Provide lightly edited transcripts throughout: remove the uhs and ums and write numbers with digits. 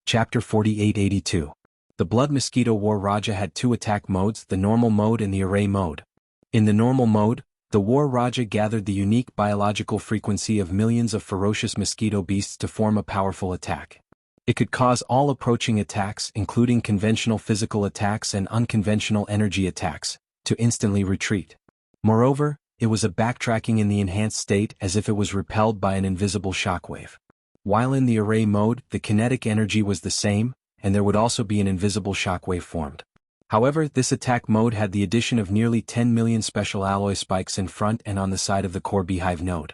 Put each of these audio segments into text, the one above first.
Chapter 4882. The Blood Mosquito War Raja had two attack modes, the normal mode and the array mode. In the normal mode, the War Raja gathered the unique biological frequency of millions of ferocious mosquito beasts to form a powerful attack. It could cause all approaching attacks, including conventional physical attacks and unconventional energy attacks, to instantly retreat. Moreover, it was a backtracking in the enhanced state as if it was repelled by an invisible shockwave. While in the array mode, the kinetic energy was the same, and there would also be an invisible shockwave formed. However, this attack mode had the addition of nearly 10 million special alloy spikes in front and on the side of the core beehive node.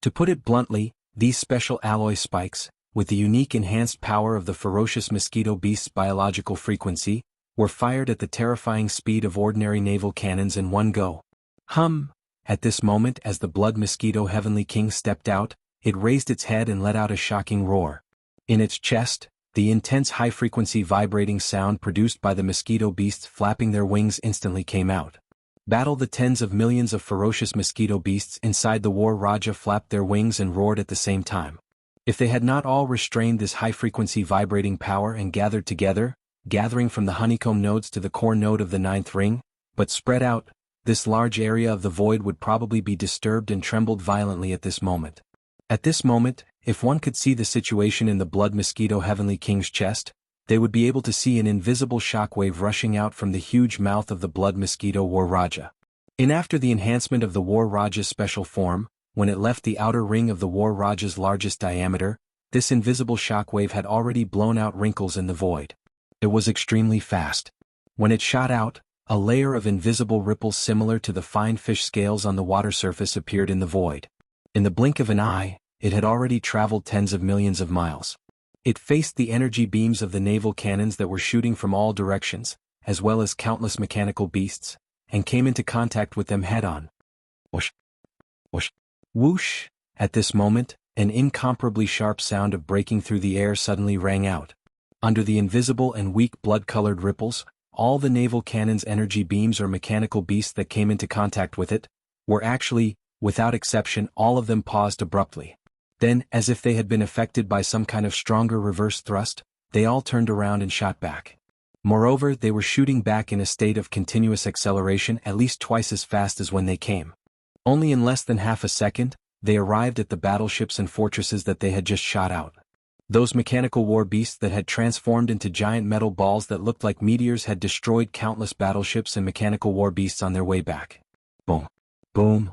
To put it bluntly, these special alloy spikes, with the unique enhanced power of the ferocious mosquito beast's biological frequency, were fired at the terrifying speed of ordinary naval cannons in one go. At this moment, as the Blood Mosquito Heavenly King stepped out, it raised its head and let out a shocking roar. In its chest, the intense high-frequency vibrating sound produced by the mosquito beasts flapping their wings instantly came out. The tens of millions of ferocious mosquito beasts inside the War Raja flapped their wings and roared at the same time. If they had not all restrained this high-frequency vibrating power and gathered together, gathering from the honeycomb nodes to the core node of the ninth ring, but spread out, this large area of the void would probably be disturbed and trembled violently at this moment. At this moment, if one could see the situation in the Blood Mosquito Heavenly King's chest, they would be able to see an invisible shockwave rushing out from the huge mouth of the Blood Mosquito War Raja. After the enhancement of the War Raja's special form, when it left the outer ring of the War Raja's largest diameter, this invisible shockwave had already blown out wrinkles in the void. It was extremely fast. When it shot out, a layer of invisible ripples similar to the fine fish scales on the water surface appeared in the void. In the blink of an eye, it had already traveled tens of millions of miles. It faced the energy beams of the naval cannons that were shooting from all directions, as well as countless mechanical beasts, and came into contact with them head-on. Whoosh! Whoosh! Whoosh! At this moment, an incomparably sharp sound of breaking through the air suddenly rang out. Under the invisible and weak blood-colored ripples, all the naval cannon's energy beams or mechanical beasts that came into contact with it, were actually, without exception, all of them paused abruptly. Then, as if they had been affected by some kind of stronger reverse thrust, they all turned around and shot back. Moreover, they were shooting back in a state of continuous acceleration at least twice as fast as when they came. Only in less than half a second, they arrived at the battleships and fortresses that they had just shot out. Those mechanical war beasts that had transformed into giant metal balls that looked like meteors had destroyed countless battleships and mechanical war beasts on their way back. Boom. Boom.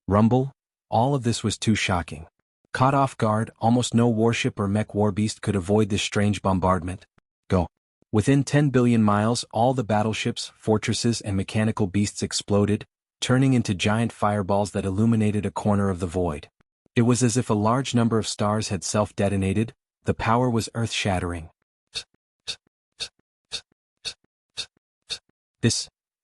Rumble. All of this was too shocking. Caught off guard, almost no warship or mech war beast could avoid this strange bombardment. Go. Within 10 billion miles, all the battleships, fortresses, and mechanical beasts exploded, turning into giant fireballs that illuminated a corner of the void. It was as if a large number of stars had self-detonated. The power was earth-shattering.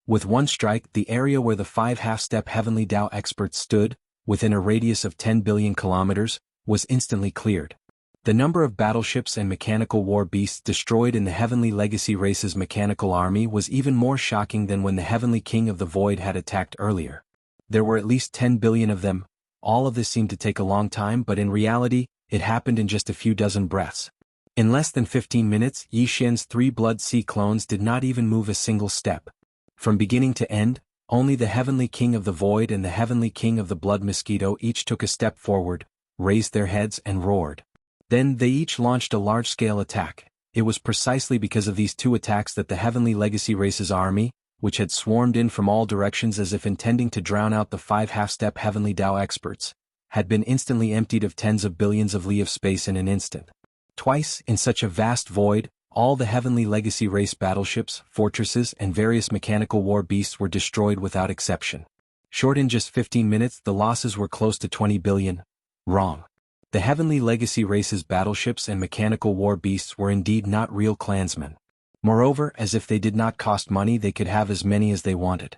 With one strike, the area where the 5 half-step Heavenly Tao experts stood, within a radius of 10 billion kilometers, was instantly cleared. The number of battleships and mechanical war beasts destroyed in the Heavenly Legacy race's mechanical army was even more shocking than when the Heavenly King of the Void had attacked earlier. There were at least 10 billion of them. All of this seemed to take a long time, but in reality, it happened in just a few dozen breaths. In less than 15 minutes, Yi Xian's 3 Blood Sea clones did not even move a single step. From beginning to end, only the Heavenly King of the Void and the Heavenly King of the Blood Mosquito each took a step forward, raised their heads and roared. Then they each launched a large-scale attack. It was precisely because of these two attacks that the Heavenly Legacy race's army, which had swarmed in from all directions as if intending to drown out the 5 half-step Heavenly Tao experts, had been instantly emptied of tens of billions of li of space in an instant. Twice, in such a vast void, all the Heavenly Legacy race battleships, fortresses, and various mechanical war beasts were destroyed without exception. Short in just 15 minutes, the losses were close to 20 billion. Wrong. The Heavenly Legacy race's battleships and mechanical war beasts were indeed not real clansmen. Moreover, as if they did not cost money, they could have as many as they wanted.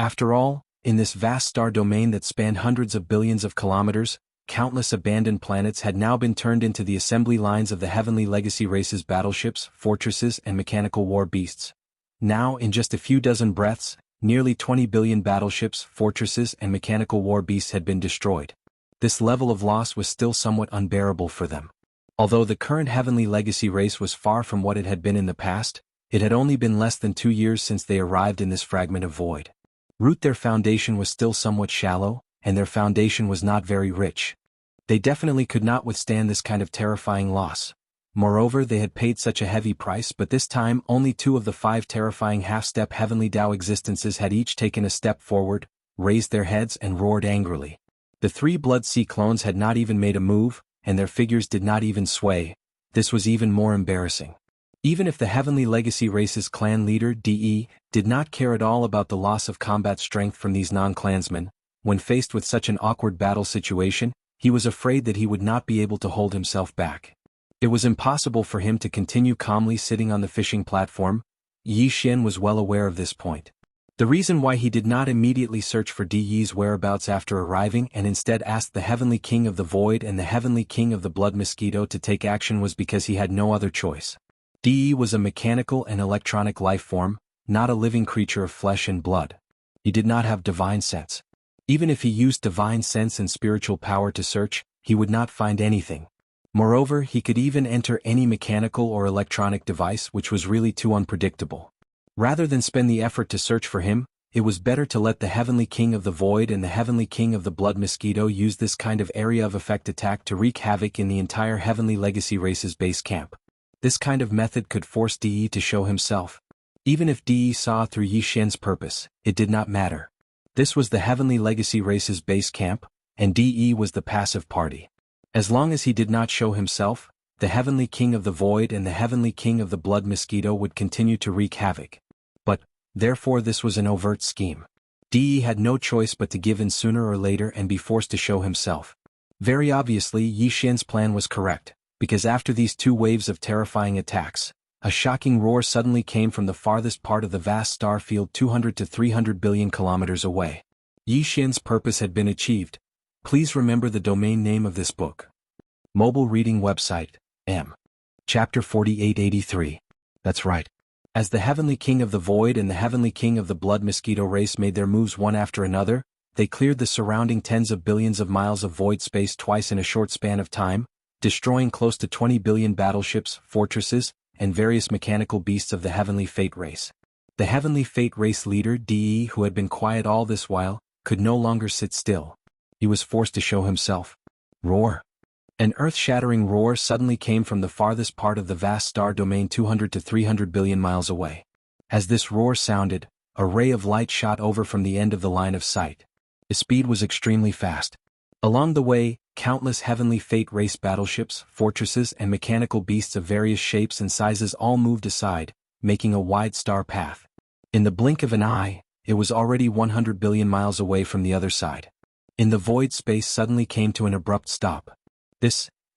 After all, in this vast star domain that spanned hundreds of billions of kilometers, countless abandoned planets had now been turned into the assembly lines of the Heavenly Legacy race's battleships, fortresses, and mechanical war beasts. Now, in just a few dozen breaths, nearly 20 billion battleships, fortresses, and mechanical war beasts had been destroyed. This level of loss was still somewhat unbearable for them. Although the current Heavenly Legacy race was far from what it had been in the past, it had only been less than 2 years since they arrived in this fragment of void. Their foundation was still somewhat shallow, and their foundation was not very rich. They definitely could not withstand this kind of terrifying loss. Moreover, they had paid such a heavy price, but this time only 2 of the 5 terrifying half-step Heavenly Tao existences had each taken a step forward, raised their heads and roared angrily. The 3 Blood Sea clones had not even made a move, and their figures did not even sway. This was even more embarrassing. Even if the Heavenly Legacy race's clan leader, DE, did not care at all about the loss of combat strength from these non-clansmen, when faced with such an awkward battle situation, he was afraid that he would not be able to hold himself back. It was impossible for him to continue calmly sitting on the fishing platform. Yi Xian was well aware of this point. The reason why he did not immediately search for DE's whereabouts after arriving and instead asked the Heavenly King of the Void and the Heavenly King of the Blood Mosquito to take action was because he had no other choice. DE was a mechanical and electronic life form, not a living creature of flesh and blood. He did not have divine sense. Even if he used divine sense and spiritual power to search, he would not find anything. Moreover, he could even enter any mechanical or electronic device, which was really too unpredictable. Rather than spend the effort to search for him, it was better to let the Heavenly King of the Void and the Heavenly King of the Blood Mosquito use this kind of area of effect attack to wreak havoc in the entire Heavenly Legacy race's base camp. This kind of method could force DE to show himself. Even if DE saw through Yi Xian's purpose, it did not matter. This was the Heavenly Legacy race's base camp, and DE was the passive party. As long as he did not show himself, the Heavenly King of the Void and the Heavenly King of the Blood Mosquito would continue to wreak havoc. But, therefore this was an overt scheme. DE had no choice but to give in sooner or later and be forced to show himself. Very obviously, Yi Xian's plan was correct, because after these 2 waves of terrifying attacks, a shocking roar suddenly came from the farthest part of the vast star field 200 to 300 billion kilometers away. Yi Xian's purpose had been achieved. Please remember the domain name of this book. Mobile reading website, M. Chapter 4883. That's right. As the Heavenly King of the Void and the Heavenly King of the Blood Mosquito race made their moves one after another, they cleared the surrounding tens of billions of miles of void space twice in a short span of time, destroying close to 20 billion battleships, fortresses, and various mechanical beasts of the Heavenly Fate race. The Heavenly Fate race leader, DE, who had been quiet all this while, could no longer sit still. He was forced to show himself. Roar. An earth-shattering roar suddenly came from the farthest part of the vast star domain 200 to 300 billion miles away. As this roar sounded, a ray of light shot over from the end of the line of sight. Its speed was extremely fast. Along the way, countless Heavenly Fate race battleships, fortresses, and mechanical beasts of various shapes and sizes all moved aside, making a wide star path. In the blink of an eye, it was already 100 billion miles away from the other side. In the void space suddenly came to an abrupt stop.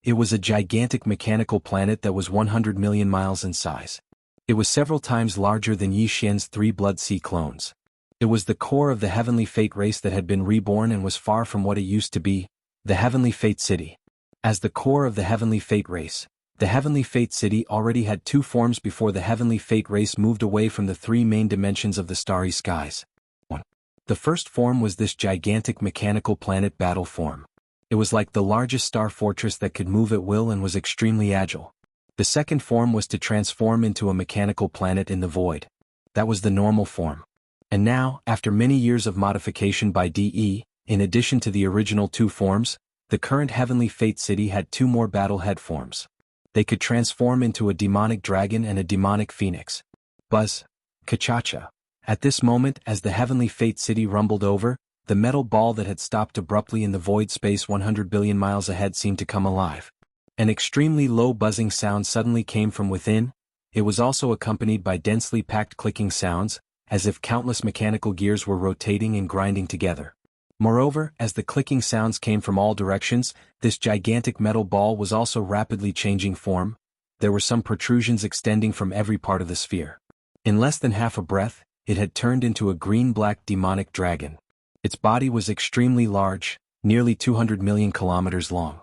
It was a gigantic mechanical planet that was 100 million miles in size. It was several times larger than Yi Xian's 3 Blood Sea clones. It was the core of the Heavenly Fate race that had been reborn and was far from what it used to be, the Heavenly Fate City. As the core of the Heavenly Fate race, the Heavenly Fate City already had 2 forms before the Heavenly Fate race moved away from the 3 main dimensions of the starry skies. 1. The first form was this gigantic mechanical planet battle form. It was like the largest star fortress that could move at will and was extremely agile. The second form was to transform into a mechanical planet in the void. That was the normal form. And now, after many years of modification by DE, in addition to the original 2 forms, the current Heavenly Fate City had 2 more battlehead forms. They could transform into a demonic dragon and a demonic phoenix. Buzz. Kachacha. At this moment, as the Heavenly Fate City rumbled over, the metal ball that had stopped abruptly in the void space 100 billion miles ahead seemed to come alive. An extremely low buzzing sound suddenly came from within. It was also accompanied by densely packed clicking sounds, as if countless mechanical gears were rotating and grinding together. Moreover, as the clicking sounds came from all directions, this gigantic metal ball was also rapidly changing form. There were some protrusions extending from every part of the sphere. In less than half a breath, it had turned into a green-black demonic dragon. Its body was extremely large, nearly 200 million kilometers long.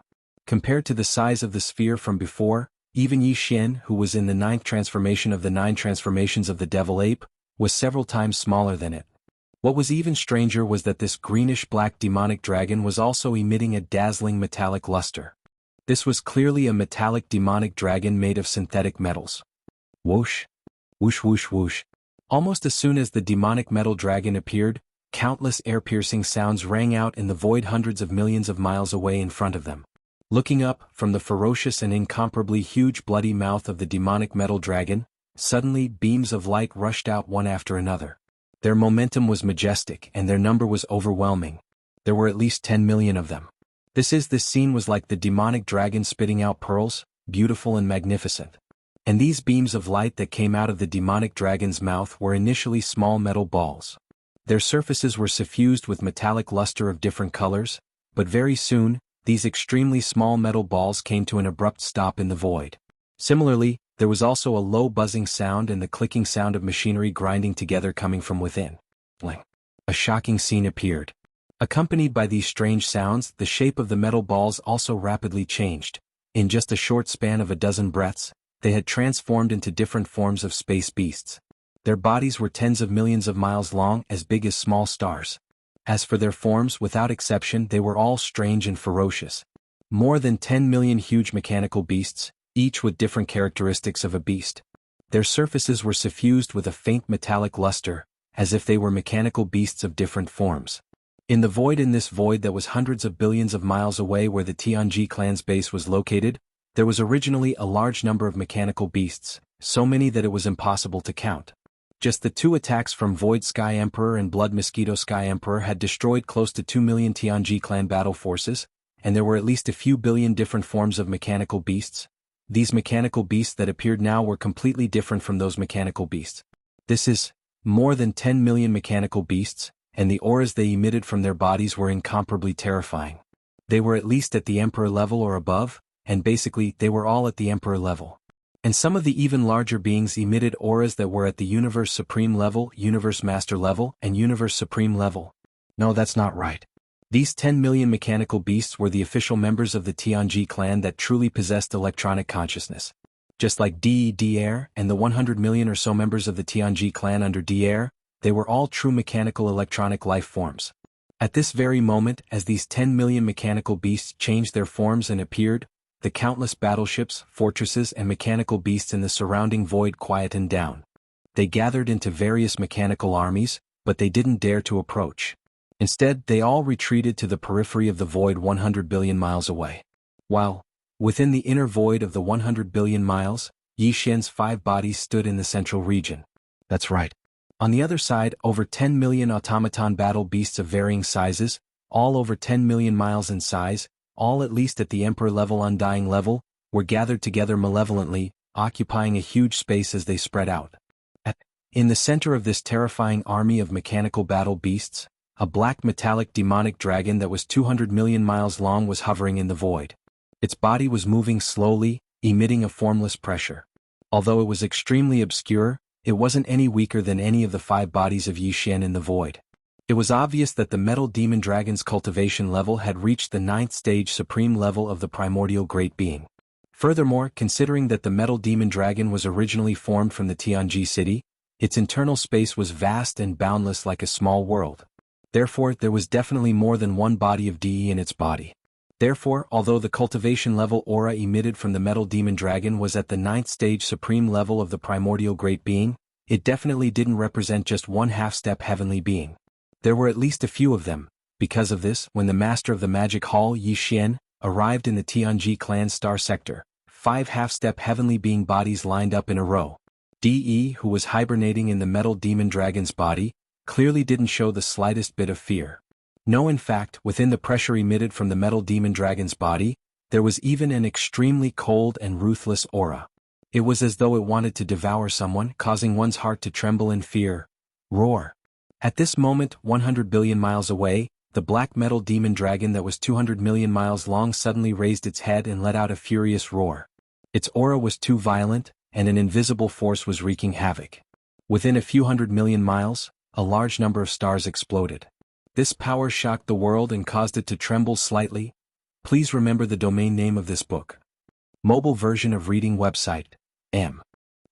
Compared to the size of the sphere from before, even Yi Xian, who was in the 9th transformation of the 9 transformations of the devil ape, was several times smaller than it. What was even stranger was that this greenish-black demonic dragon was also emitting a dazzling metallic luster. This was clearly a metallic demonic dragon made of synthetic metals. Whoosh! Whoosh whoosh whoosh. Almost as soon as the demonic metal dragon appeared, countless air-piercing sounds rang out in the void hundreds of millions of miles away in front of them. Looking up, from the ferocious and incomparably huge bloody mouth of the demonic metal dragon, suddenly beams of light rushed out one after another. Their momentum was majestic and their number was overwhelming. There were at least 10 million of them. This scene was like the demonic dragon spitting out pearls, beautiful and magnificent. And these beams of light that came out of the demonic dragon's mouth were initially small metal balls. Their surfaces were suffused with metallic luster of different colors, but very soon, these extremely small metal balls came to an abrupt stop in the void. Similarly, there was also a low buzzing sound and the clicking sound of machinery grinding together coming from within. A shocking scene appeared. Accompanied by these strange sounds, the shape of the metal balls also rapidly changed. In just a short span of a dozen breaths, they had transformed into different forms of space beasts. Their bodies were tens of millions of miles long, as big as small stars. As for their forms, without exception, they were all strange and ferocious. More than 10 million huge mechanical beasts, each with different characteristics of a beast. Their surfaces were suffused with a faint metallic luster, as if they were mechanical beasts of different forms. In this void that was hundreds of billions of miles away where the Tianji clan's base was located, there was originally a large number of mechanical beasts, so many that it was impossible to count. Just the two attacks from Void Sky Emperor and Blood Mosquito Sky Emperor had destroyed close to 2 million Tianji clan battle forces, and there were at least a few billion different forms of mechanical beasts. These mechanical beasts that appeared now were completely different from those mechanical beasts. This is more than 10 million mechanical beasts, and the auras they emitted from their bodies were incomparably terrifying. They were at least at the Emperor level or above, and basically they were all at the Emperor level. And some of the even larger beings emitted auras that were at the Universe Supreme level, Universe Master level, and Universe Supreme level. No, that's not right. These 10 million mechanical beasts were the official members of the Tianji clan that truly possessed electronic consciousness. Just like D-Air and the 100 million or so members of the Tianji clan under D-Air, they were all true mechanical electronic life forms. At this very moment, as these 10 million mechanical beasts changed their forms and appeared, the countless battleships, fortresses and mechanical beasts in the surrounding void quietened down. They gathered into various mechanical armies, but they didn't dare to approach. Instead, they all retreated to the periphery of the void 100 billion miles away. While, within the inner void of the 100 billion miles, Yi Xian's 5 bodies stood in the central region. That's right. On the other side, over 10 million automaton battle beasts of varying sizes, all over 10 million miles in size, all at least at the Emperor level Undying level, were gathered together malevolently, occupying a huge space as they spread out. In the center of this terrifying army of mechanical battle beasts, a black metallic demonic dragon that was 200 million miles long was hovering in the void. Its body was moving slowly, emitting a formless pressure. Although it was extremely obscure, it wasn't any weaker than any of the 5 bodies of Yi Xian in the void. It was obvious that the metal demon dragon's cultivation level had reached the 9th stage supreme level of the primordial great being. Furthermore, considering that the metal demon dragon was originally formed from the Tianji city, its internal space was vast and boundless like a small world. Therefore, there was definitely more than one body of DE in its body. Therefore, although the cultivation level aura emitted from the metal demon dragon was at the 9th stage supreme level of the primordial great being, it definitely didn't represent just one half-step heavenly being. There were at least a few of them. Because of this, when the master of the magic hall Yi Xian arrived in the Tianji clan star sector, 5 half-step heavenly being bodies lined up in a row. DE, who was hibernating in the metal demon dragon's body, clearly didn't show the slightest bit of fear. No, in fact, within the pressure emitted from the metal demon dragon's body, there was even an extremely cold and ruthless aura. It was as though it wanted to devour someone, causing one's heart to tremble in fear. Roar. At this moment, 100 billion miles away, the black metal demon dragon that was 200 million miles long suddenly raised its head and let out a furious roar. Its aura was too violent, and an invisible force was wreaking havoc. Within a few hundred million miles, a large number of stars exploded. This power shocked the world and caused it to tremble slightly. Please remember the domain name of this book. Mobile version of reading website. M.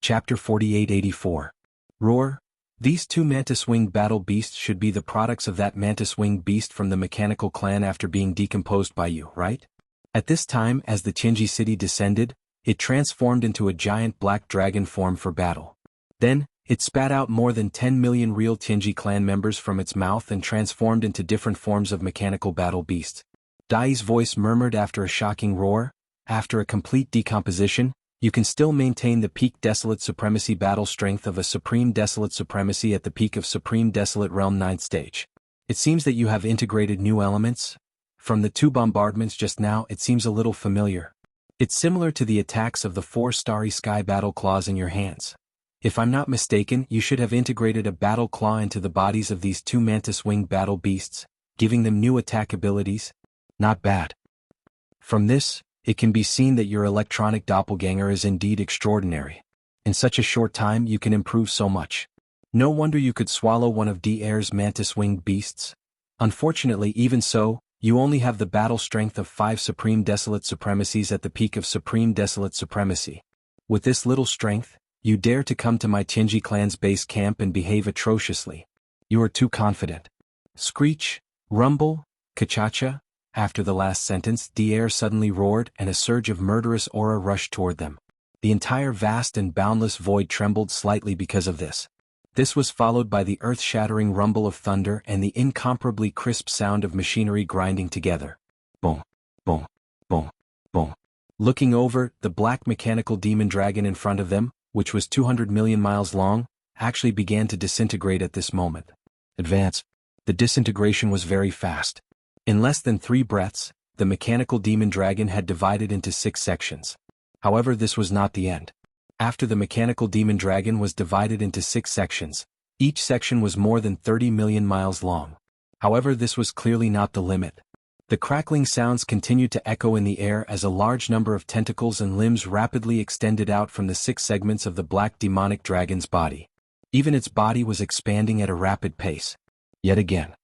Chapter 4884. Roar. These 2 mantis-winged battle beasts should be the products of that mantis-winged beast from the mechanical clan after being decomposed by you, right? At this time, as the Qinji city descended, it transformed into a giant black dragon form for battle. Then, it spat out more than 10 million real Qinji clan members from its mouth and transformed into different forms of mechanical battle beasts. Dai's voice murmured after a shocking roar. After a complete decomposition, you can still maintain the peak Desolate Supremacy battle strength of a Supreme Desolate Supremacy at the peak of Supreme Desolate Realm 9th stage. It seems that you have integrated new elements. From the 2 bombardments just now, it seems a little familiar. It's similar to the attacks of the 4 Starry Sky battle claws in your hands. If I'm not mistaken, you should have integrated a battle claw into the bodies of these 2 mantis-winged battle beasts, giving them new attack abilities. Not bad. From this, it can be seen that your electronic doppelganger is indeed extraordinary. In such a short time you can improve so much. No wonder you could swallow one of Air's mantis-winged beasts. Unfortunately, even so, you only have the battle strength of 5 Supreme Desolate Supremacies at the peak of Supreme Desolate Supremacy. With this little strength, you dare to come to my Qinji clan's base camp and behave atrociously. You are too confident. Screech, rumble, kachacha. After the last sentence, Air suddenly roared and a surge of murderous aura rushed toward them. The entire vast and boundless void trembled slightly because of this. This was followed by the earth-shattering rumble of thunder and the incomparably crisp sound of machinery grinding together. Boom, boom, boom, boom. Looking over, the black mechanical demon dragon in front of them, which was 200 million miles long, actually began to disintegrate at this moment. Advance. The disintegration was very fast. In less than 3 breaths, the mechanical demon dragon had divided into 6 sections. However, this was not the end. After the mechanical demon dragon was divided into 6 sections, each section was more than 30 million miles long. However, this was clearly not the limit. The crackling sounds continued to echo in the air as a large number of tentacles and limbs rapidly extended out from the 6 segments of the black demonic dragon's body. Even its body was expanding at a rapid pace. Yet again.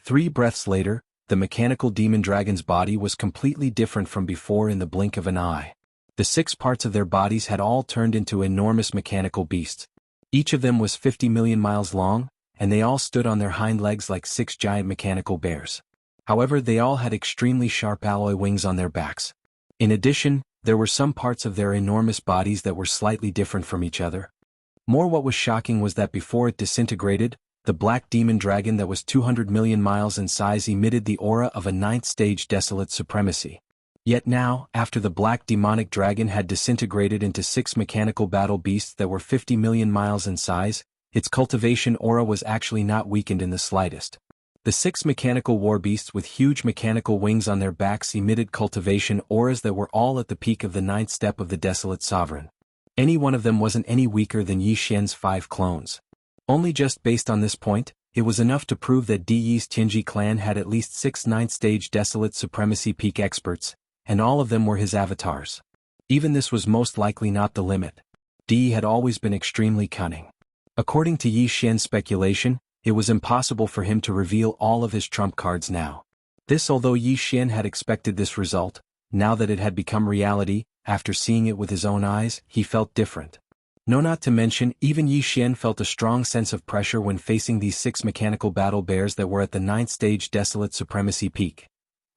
3 breaths later, the mechanical demon dragon's body was completely different from before in the blink of an eye. The 6 parts of their bodies had all turned into enormous mechanical beasts. Each of them was 50 million miles long, and they all stood on their hind legs like 6 giant mechanical bears. However, they all had extremely sharp alloy wings on their backs. In addition, there were some parts of their enormous bodies that were slightly different from each other. What was shocking was that before it disintegrated, the black demon dragon that was 200 million miles in size emitted the aura of a 9th stage Desolate Supremacy. Yet now, after the black demonic dragon had disintegrated into 6 mechanical battle beasts that were 50 million miles in size, its cultivation aura was actually not weakened in the slightest. The 6 mechanical war beasts with huge mechanical wings on their backs emitted cultivation auras that were all at the peak of the 9th step of the Desolate Sovereign. Any one of them wasn't any weaker than Yi Xian's 5 clones. Only just based on this point, it was enough to prove that Di's Qinji clan had at least 6 9th stage Desolate Supremacy peak experts, and all of them were his avatars. Even this was most likely not the limit. Di had always been extremely cunning. According to Yi Xian's speculation, it was impossible for him to reveal all of his trump cards now. This, although Yi Xian had expected this result, now that it had become reality, after seeing it with his own eyes, he felt different. No, not to mention, even Yi Xian felt a strong sense of pressure when facing these 6 mechanical battle bears that were at the 9th stage Desolate Supremacy peak.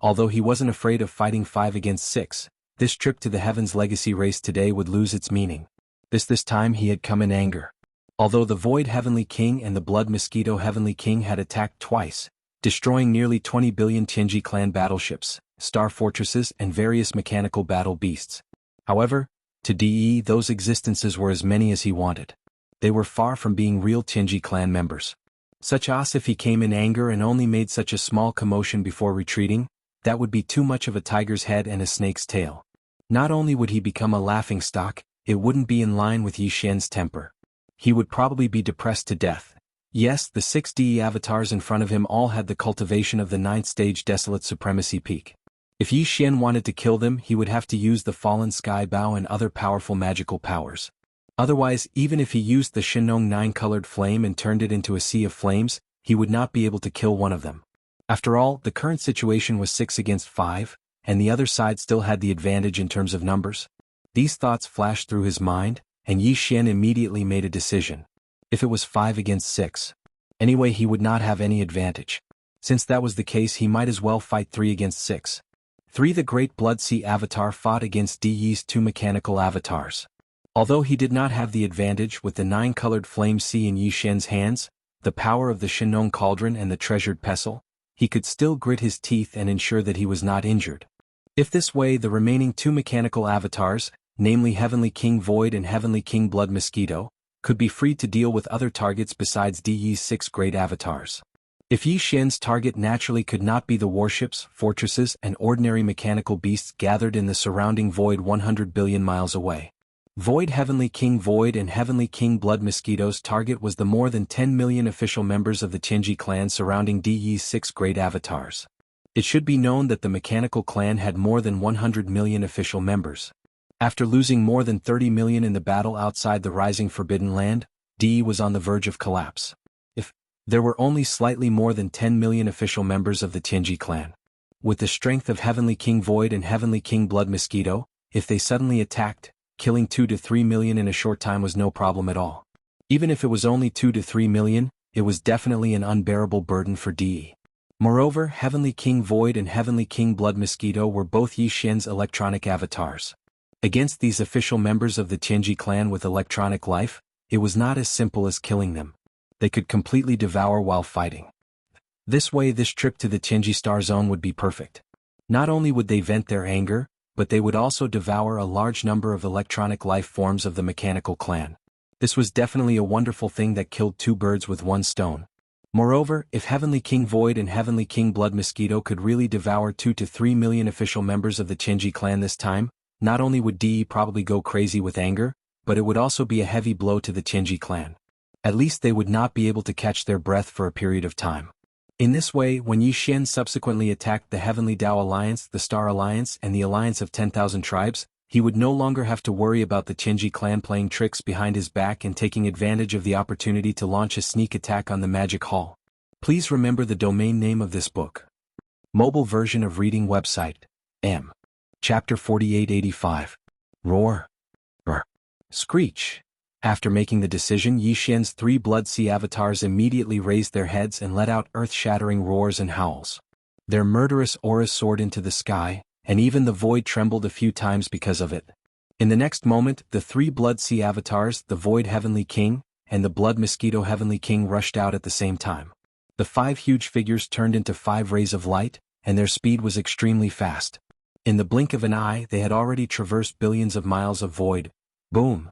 Although he wasn't afraid of fighting 5 against 6, this trip to the Heaven's Legacy race today would lose its meaning. This time he had come in anger. Although the Void Heavenly King and the Blood Mosquito Heavenly King had attacked twice, destroying nearly 20 billion Qinji clan battleships, star fortresses and various mechanical battle beasts. However, to De, those existences were as many as he wanted. They were far from being real Qinji clan members. Such as if he came in anger and only made such a small commotion before retreating, that would be too much of a tiger's head and a snake's tail. Not only would he become a laughingstock, it wouldn't be in line with Yi Xian's temper. He would probably be depressed to death. Yes, the 6 DE avatars in front of him all had the cultivation of the 9th stage Desolate Supremacy peak. If Yi Xian wanted to kill them, he would have to use the Fallen Sky Bow and other powerful magical powers. Otherwise, even if he used the Shinong 9-colored flame and turned it into a sea of flames, he would not be able to kill one of them. After all, the current situation was 6 against 5, and the other side still had the advantage in terms of numbers. These thoughts flashed through his mind, and Yi Xian immediately made a decision. If it was 5 against 6. Anyway, he would not have any advantage. Since that was the case, he might as well fight 3 against 6. 3. The Great Blood Sea Avatar fought against Di's 2 mechanical avatars. Although he did not have the advantage with the 9-colored flame sea in Yi Xian's hands, the power of the Shenong Cauldron and the treasured pestle, he could still grit his teeth and ensure that he was not injured. If this way the remaining 2 mechanical avatars, namely Heavenly King Void and Heavenly King Blood Mosquito, could be freed to deal with other targets besides Di's 6 great avatars. If Yi Xian's target naturally could not be the warships, fortresses, and ordinary mechanical beasts gathered in the surrounding void 100 billion miles away. Void Heavenly King Void and Heavenly King Blood Mosquito's target was the more than 10 million official members of the Tianji clan surrounding Di's 6 great avatars. It should be known that the mechanical clan had more than 100 million official members. After losing more than 30 million in the battle outside the rising Forbidden Land, Di was on the verge of collapse. There were only slightly more than 10 million official members of the Tianji clan. With the strength of Heavenly King Void and Heavenly King Blood Mosquito, if they suddenly attacked, killing 2 to 3 million in a short time was no problem at all. Even if it was only 2 to 3 million, it was definitely an unbearable burden for Di. Moreover, Heavenly King Void and Heavenly King Blood Mosquito were both Yi Xian's electronic avatars. Against these official members of the Tianji clan with electronic life, it was not as simple as killing them. They could completely devour while fighting. This way this trip to the Tianji Star Zone would be perfect. Not only would they vent their anger, but they would also devour a large number of electronic life forms of the mechanical clan. This was definitely a wonderful thing that killed 2 birds with 1 stone. Moreover, if Heavenly King Void and Heavenly King Blood Mosquito could really devour 2 to 3 million official members of the Tianji clan this time, not only would Di probably go crazy with anger, but it would also be a heavy blow to the Tianji clan. At least they would not be able to catch their breath for a period of time. In this way, when Yi Xian subsequently attacked the Heavenly Dao Alliance, the Star Alliance, and the Alliance of 10,000 Tribes, he would no longer have to worry about the Tianji clan playing tricks behind his back and taking advantage of the opportunity to launch a sneak attack on the Magic Hall. Please remember the domain name of this book. Mobile version of reading website. M. Chapter 4885. Roar. Brr. Screech. After making the decision, Yi Xian's 3 Blood Sea avatars immediately raised their heads and let out earth-shattering roars and howls. Their murderous auras soared into the sky, and even the void trembled a few times because of it. In the next moment, the 3 Blood Sea avatars, the Void Heavenly King, and the Blood Mosquito Heavenly King rushed out at the same time. The 5 huge figures turned into 5 rays of light, and their speed was extremely fast. In the blink of an eye, they had already traversed billions of miles of void. Boom.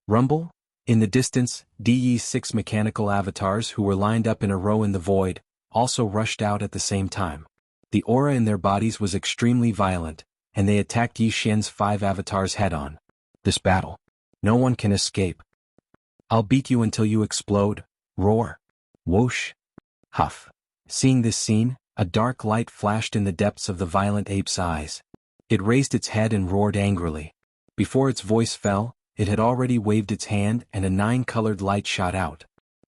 Rumble? In the distance, Di's 6 mechanical avatars who were lined up in a row in the void, also rushed out at the same time. The aura in their bodies was extremely violent, and they attacked Yi Xian's 5 avatars head-on. This battle. No one can escape. I'll beat you until you explode. Roar. Whoosh. Huff. Seeing this scene, a dark light flashed in the depths of the violent ape's eyes. It raised its head and roared angrily. Before its voice fell, it had already waved its hand and a 9-colored light shot out.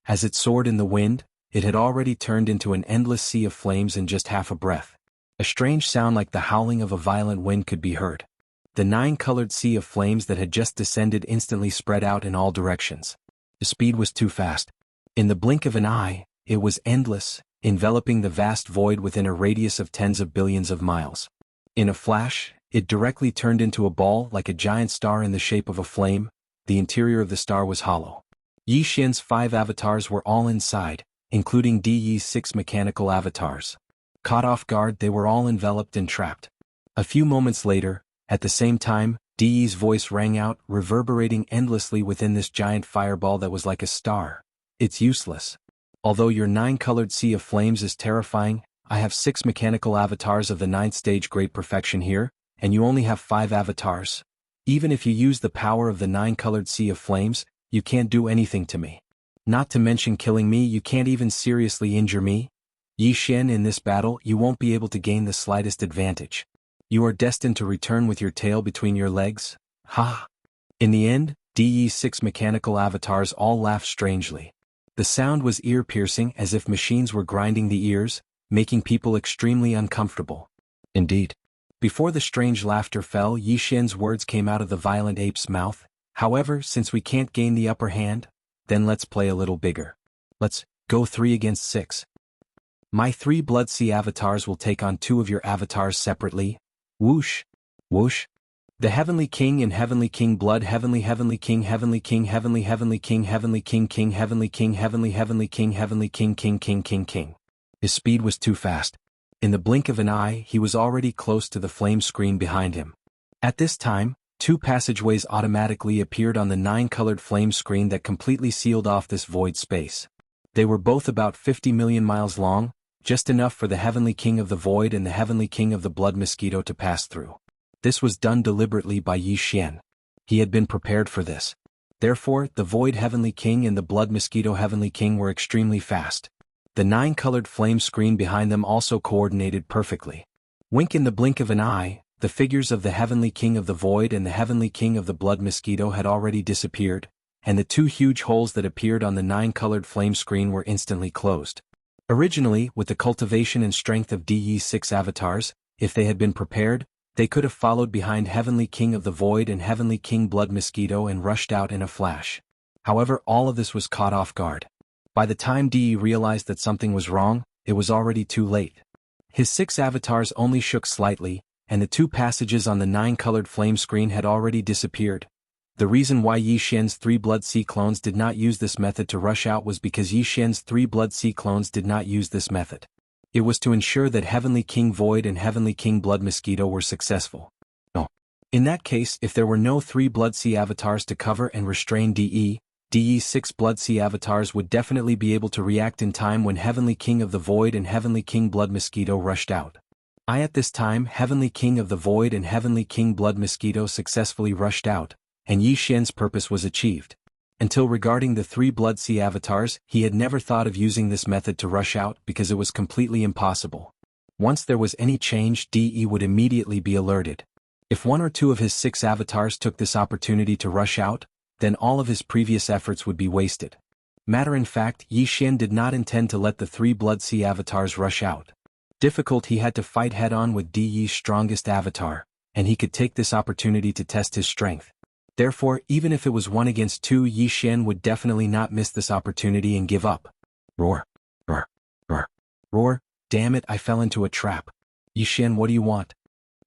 As it soared in the wind, it had already turned into an endless sea of flames in just half a breath. A strange sound like the howling of a violent wind could be heard. The 9-colored sea of flames that had just descended instantly spread out in all directions. The speed was too fast. In the blink of an eye, it was endless, enveloping the vast void within a radius of tens of billions of miles. In a flash, it directly turned into a ball like a giant star in the shape of a flame. The interior of the star was hollow. Yi Xian's 5 avatars were all inside, including Di's 6 mechanical avatars. Caught off guard, they were all enveloped and trapped. A few moments later, at the same time, Di's voice rang out, reverberating endlessly within this giant fireball that was like a star. It's useless. Although your 9-colored sea of flames is terrifying, I have 6 mechanical avatars of the 9th stage great perfection here, and you only have 5 avatars. Even if you use the power of the 9-colored sea of flames, you can't do anything to me. Not to mention killing me, you can't even seriously injure me. Yi Xian, in this battle, you won't be able to gain the slightest advantage. You are destined to return with your tail between your legs. Ha! In the end, Di's 6 mechanical avatars all laughed strangely. The sound was ear-piercing, as if machines were grinding the ears, making people extremely uncomfortable. Indeed. Before the strange laughter fell, Yi Xian's words came out of the violent ape's mouth. However, since we can't gain the upper hand, then let's play a little bigger. Let's go 3 against 6. My 3 Blood Sea avatars will take on 2 of your avatars separately. Whoosh! Whoosh! The Heavenly King and Heavenly King blood Heavenly King Heavenly King Heavenly King Heavenly King King Heavenly King Heavenly King Heavenly King King. His speed was too fast. In the blink of an eye he was already close to the flame screen behind him. At this time, 2 passageways automatically appeared on the 9-colored flame screen that completely sealed off this void space. They were both about 50 million miles long, just enough for the Heavenly King of the Void and the Heavenly King of the Blood Mosquito to pass through. This was done deliberately by Yi Xian. He had been prepared for this. Therefore, the Void Heavenly King and the Blood Mosquito Heavenly King were extremely fast. The 9-colored flame screen behind them also coordinated perfectly. Wink in the blink of an eye, the figures of the Heavenly King of the Void and the Heavenly King of the Blood Mosquito had already disappeared, and the 2 huge holes that appeared on the 9-colored flame screen were instantly closed. Originally, with the cultivation and strength of DE's 6 avatars, if they had been prepared, they could have followed behind Heavenly King of the Void and Heavenly King Blood Mosquito and rushed out in a flash. However, all of this was caught off guard. By the time DE realized that something was wrong, it was already too late. His 6 avatars only shook slightly, and the 2 passages on the 9-colored flame screen had already disappeared. The reason why Yi Xian's 3 Blood Sea clones did not use this method to rush out was because Yi Xian's 3 Blood Sea clones did not use this method. It was to ensure that Heavenly King Void and Heavenly King Blood Mosquito were successful. No. In that case, if there were no 3 Blood Sea avatars to cover and restrain DE's 6 Blood Sea avatars would definitely be able to react in time when Heavenly King of the Void and Heavenly King Blood Mosquito rushed out. At this time, Heavenly King of the Void and Heavenly King Blood Mosquito successfully rushed out, and Yi Xian's purpose was achieved. Until regarding the 3 Blood Sea avatars, he had never thought of using this method to rush out because it was completely impossible. Once there was any change, DE would immediately be alerted. If 1 or 2 of his 6 avatars took this opportunity to rush out, then all of his previous efforts would be wasted. Matter in fact, Yi Xian did not intend to let the 3 Blood Sea avatars rush out. Difficult he had to fight head-on with DE's strongest avatar, and he could take this opportunity to test his strength. Therefore, even if it was 1 against 2, Yi Xian would definitely not miss this opportunity and give up. Roar. Roar. Roar. Roar. Damn it, I fell into a trap. Yi Xian, what do you want?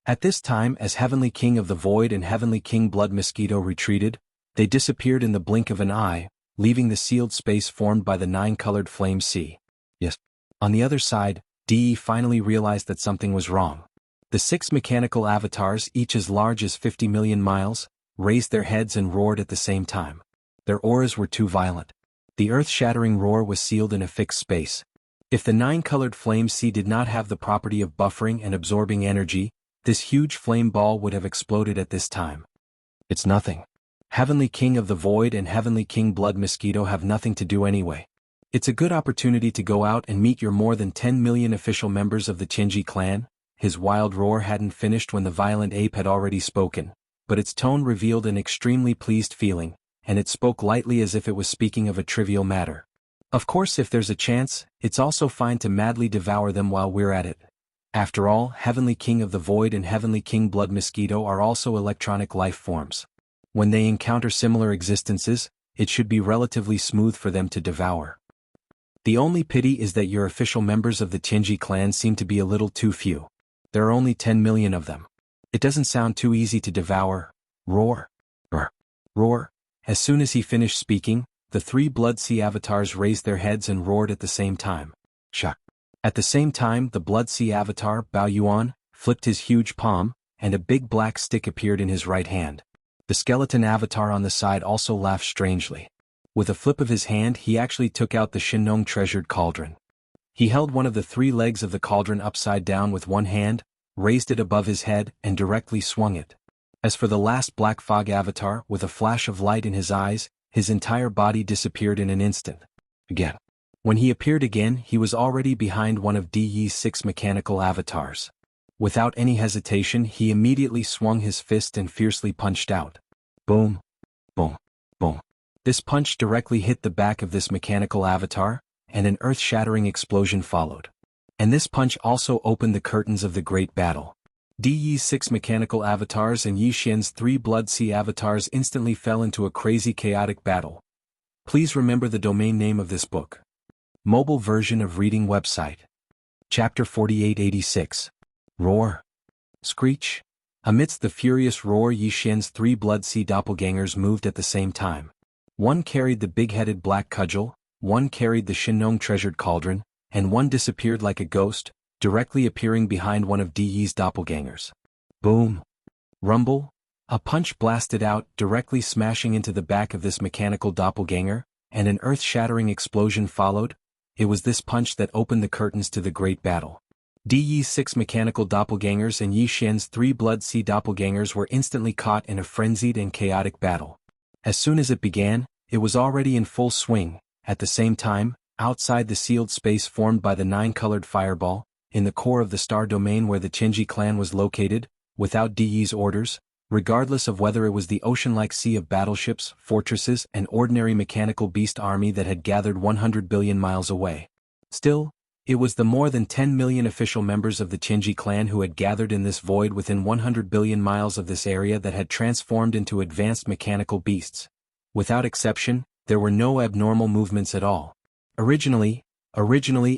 At this time, as Heavenly King of the Void and Heavenly King Blood Mosquito retreated, they disappeared in the blink of an eye, leaving the sealed space formed by the 9-colored flame sea. Yes. On the other side, DE finally realized that something was wrong. The 6 mechanical avatars, each as large as 50 million miles, raised their heads and roared at the same time. Their auras were too violent. The earth-shattering roar was sealed in a fixed space. If the 9-colored flame sea did not have the property of buffering and absorbing energy, this huge flame ball would have exploded at this time. It's nothing. Heavenly King of the Void and Heavenly King Blood Mosquito have nothing to do anyway. It's a good opportunity to go out and meet your more than 10 million official members of the Qinji clan. His wild roar hadn't finished when the violent ape had already spoken, but its tone revealed an extremely pleased feeling, and it spoke lightly as if it was speaking of a trivial matter. Of course, if there's a chance, it's also fine to madly devour them while we're at it. After all, Heavenly King of the Void and Heavenly King Blood Mosquito are also electronic life forms. When they encounter similar existences, it should be relatively smooth for them to devour. The only pity is that your official members of the Qinji clan seem to be a little too few. There are only 10 million of them. It doesn't sound too easy to devour. Roar. Roar. Roar. As soon as he finished speaking, the 3 Blood Sea avatars raised their heads and roared at the same time. Shock. At the same time, the Blood Sea avatar, Bao Yuan, flipped his huge palm, and a big black stick appeared in his right hand. The skeleton avatar on the side also laughed strangely. With a flip of his hand, he actually took out the Shinong treasured cauldron. He held one of the 3 legs of the cauldron upside down with one hand, raised it above his head, and directly swung it. As for the last Black Fog avatar, with a flash of light in his eyes, his entire body disappeared in an instant. Again. When he appeared again, he was already behind one of DE's 6 mechanical avatars. Without any hesitation, he immediately swung his fist and fiercely punched out. Boom. Boom. Boom. This punch directly hit the back of this mechanical avatar, and an earth-shattering explosion followed. And this punch also opened the curtains of the great battle. DE's 6 mechanical avatars and Yi Xian's 3 Blood Sea avatars instantly fell into a crazy chaotic battle. Please remember the domain name of this book. Mobile version of reading website. Chapter 4886. Roar. Screech. Amidst the furious roar, Yi Xian's 3 Blood Sea doppelgangers moved at the same time. One carried the big-headed black cudgel, one carried the Shinnong treasured cauldron, and one disappeared like a ghost, directly appearing behind one of Di Yi's doppelgangers. Boom! Rumble! A punch blasted out, directly smashing into the back of this mechanical doppelganger, and an earth-shattering explosion followed. It was this punch that opened the curtains to the great battle. Di Yi's 6 mechanical doppelgangers and Yi Xian's 3 Blood Sea doppelgangers were instantly caught in a frenzied and chaotic battle. As soon as it began, it was already in full swing. At the same time, outside the sealed space formed by the 9-colored fireball, in the core of the star domain where the Qinji clan was located, without Di Yi's orders, regardless of whether it was the ocean-like sea of battleships, fortresses, and ordinary mechanical beast army that had gathered 100 billion miles away. Still, it was the more than 10 million official members of the Qinji clan who had gathered in this void within 100 billion miles of this area that had transformed into advanced mechanical beasts. Without exception, there were no abnormal movements at all. Originally,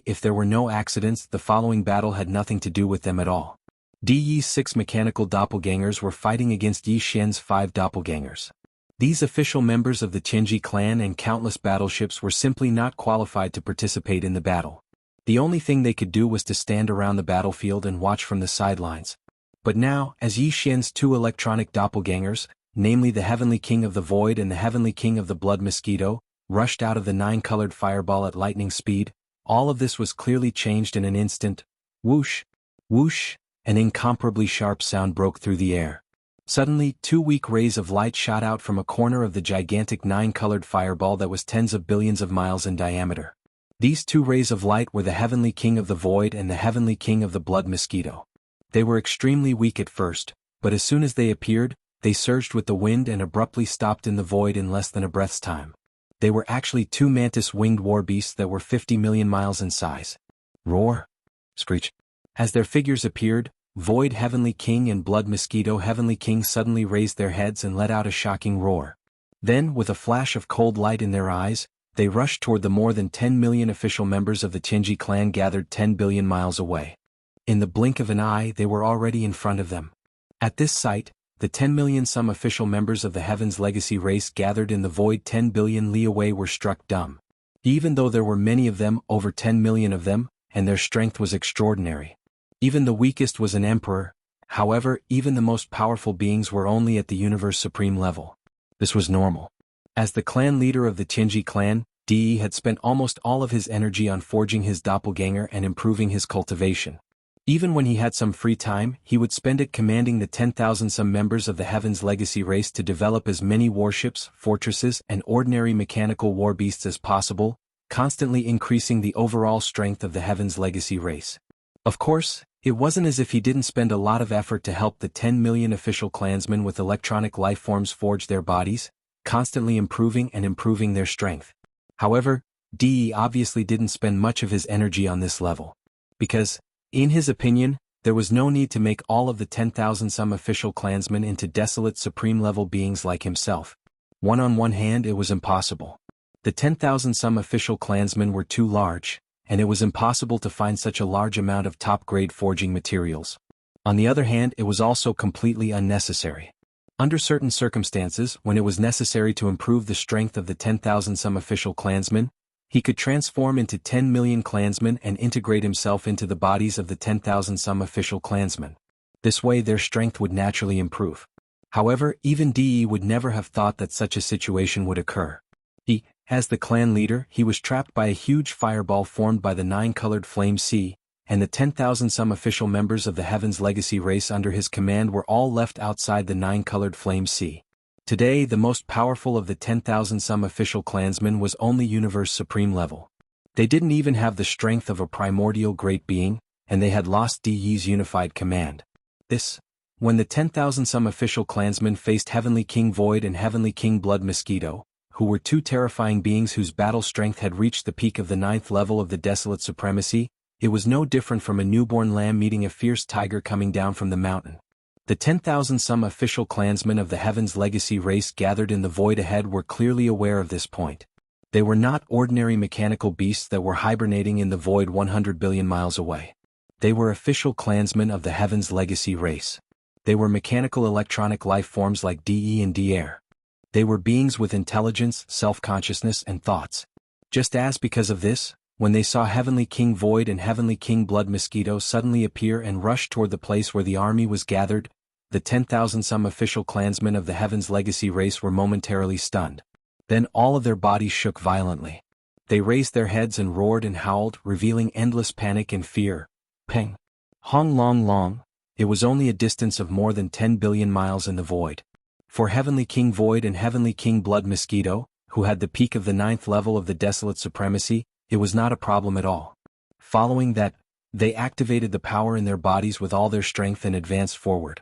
if there were no accidents, the following battle had nothing to do with them at all. Di Yi's 6 mechanical doppelgangers were fighting against Yi Xian's 5 doppelgangers. These official members of the Qinji clan and countless battleships were simply not qualified to participate in the battle. The only thing they could do was to stand around the battlefield and watch from the sidelines. But now, as Yi Xian's 2 electronic doppelgangers, namely the Heavenly King of the Void and the Heavenly King of the Blood Mosquito, rushed out of the 9-colored fireball at lightning speed, all of this was clearly changed in an instant. Whoosh! Whoosh! An incomparably sharp sound broke through the air. Suddenly, 2 weak rays of light shot out from a corner of the gigantic 9-colored fireball that was tens of billions of miles in diameter. These 2 rays of light were the Heavenly King of the Void and the Heavenly King of the Blood Mosquito. They were extremely weak at first, but as soon as they appeared, they surged with the wind and abruptly stopped in the void in less than a breath's time. They were actually 2 mantis-winged war beasts that were 50 million miles in size. Roar! Screech! As their figures appeared, Void Heavenly King and Blood Mosquito Heavenly King suddenly raised their heads and let out a shocking roar. Then, with a flash of cold light in their eyes, they rushed toward the more than 10 million official members of the Qinji clan gathered 10 billion miles away. In the blink of an eye, they were already in front of them. At this sight, the 10 million some official members of the Heaven's Legacy race gathered in the void 10 billion li away were struck dumb. Even though there were many of them, over 10 million of them, and their strength was extraordinary. Even the weakest was an emperor. However, even the most powerful beings were only at the universe supreme level. This was normal. As the clan leader of the Qinji clan, Di Yi had spent almost all of his energy on forging his doppelganger and improving his cultivation. Even when he had some free time, he would spend it commanding the 10,000 some members of the Heaven's Legacy race to develop as many warships, fortresses, and ordinary mechanical war beasts as possible, constantly increasing the overall strength of the Heaven's Legacy race. Of course, it wasn't as if he didn't spend a lot of effort to help the 10 million official clansmen with electronic lifeforms forge their bodies, constantly improving their strength. However, Di Yi obviously didn't spend much of his energy on this level. Because, in his opinion, there was no need to make all of the 10,000 some official clansmen into desolate supreme-level beings like himself. On one hand, it was impossible. The 10,000 some official clansmen were too large, and it was impossible to find such a large amount of top-grade forging materials. On the other hand, it was also completely unnecessary. Under certain circumstances, when it was necessary to improve the strength of the 10,000 some official clansmen, he could transform into 10 million clansmen and integrate himself into the bodies of the 10,000 some official clansmen. This way their strength would naturally improve. However, even Di Yi would never have thought that such a situation would occur. As the clan leader, he was trapped by a huge fireball formed by the 9-colored flame sea, and the 10,000 some official members of the Heaven's Legacy race under his command were all left outside the 9-colored flame sea. Today, the most powerful of the 10,000 some official clansmen was only universe supreme level. They didn't even have the strength of a primordial great being, and they had lost Di Yi's unified command. When the 10,000 some official clansmen faced Heavenly King Void and Heavenly King Blood Mosquito, who were 2 terrifying beings whose battle strength had reached the peak of the 9th level of the desolate supremacy, it was no different from a newborn lamb meeting a fierce tiger coming down from the mountain. The 10,000 some official clansmen of the Heaven's Legacy race gathered in the void ahead were clearly aware of this point. They were not ordinary mechanical beasts that were hibernating in the void 100 billion miles away. They were official clansmen of the Heaven's Legacy race. They were mechanical electronic life forms like DE and DR. They were beings with intelligence, self-consciousness, and thoughts. Just as because of this, when they saw Heavenly King Void and Heavenly King Blood Mosquito suddenly appear and rush toward the place where the army was gathered, the 10,000-some official clansmen of the Heaven's Legacy race were momentarily stunned. Then all of their bodies shook violently. They raised their heads and roared and howled, revealing endless panic and fear. Peng. Hong Long Long. It was only a distance of more than 10 billion miles in the void. For Heavenly King Void and Heavenly King Blood Mosquito, who had the peak of the 9th level of the Desolate Supremacy, it was not a problem at all. Following that, they activated the power in their bodies with all their strength and advanced forward.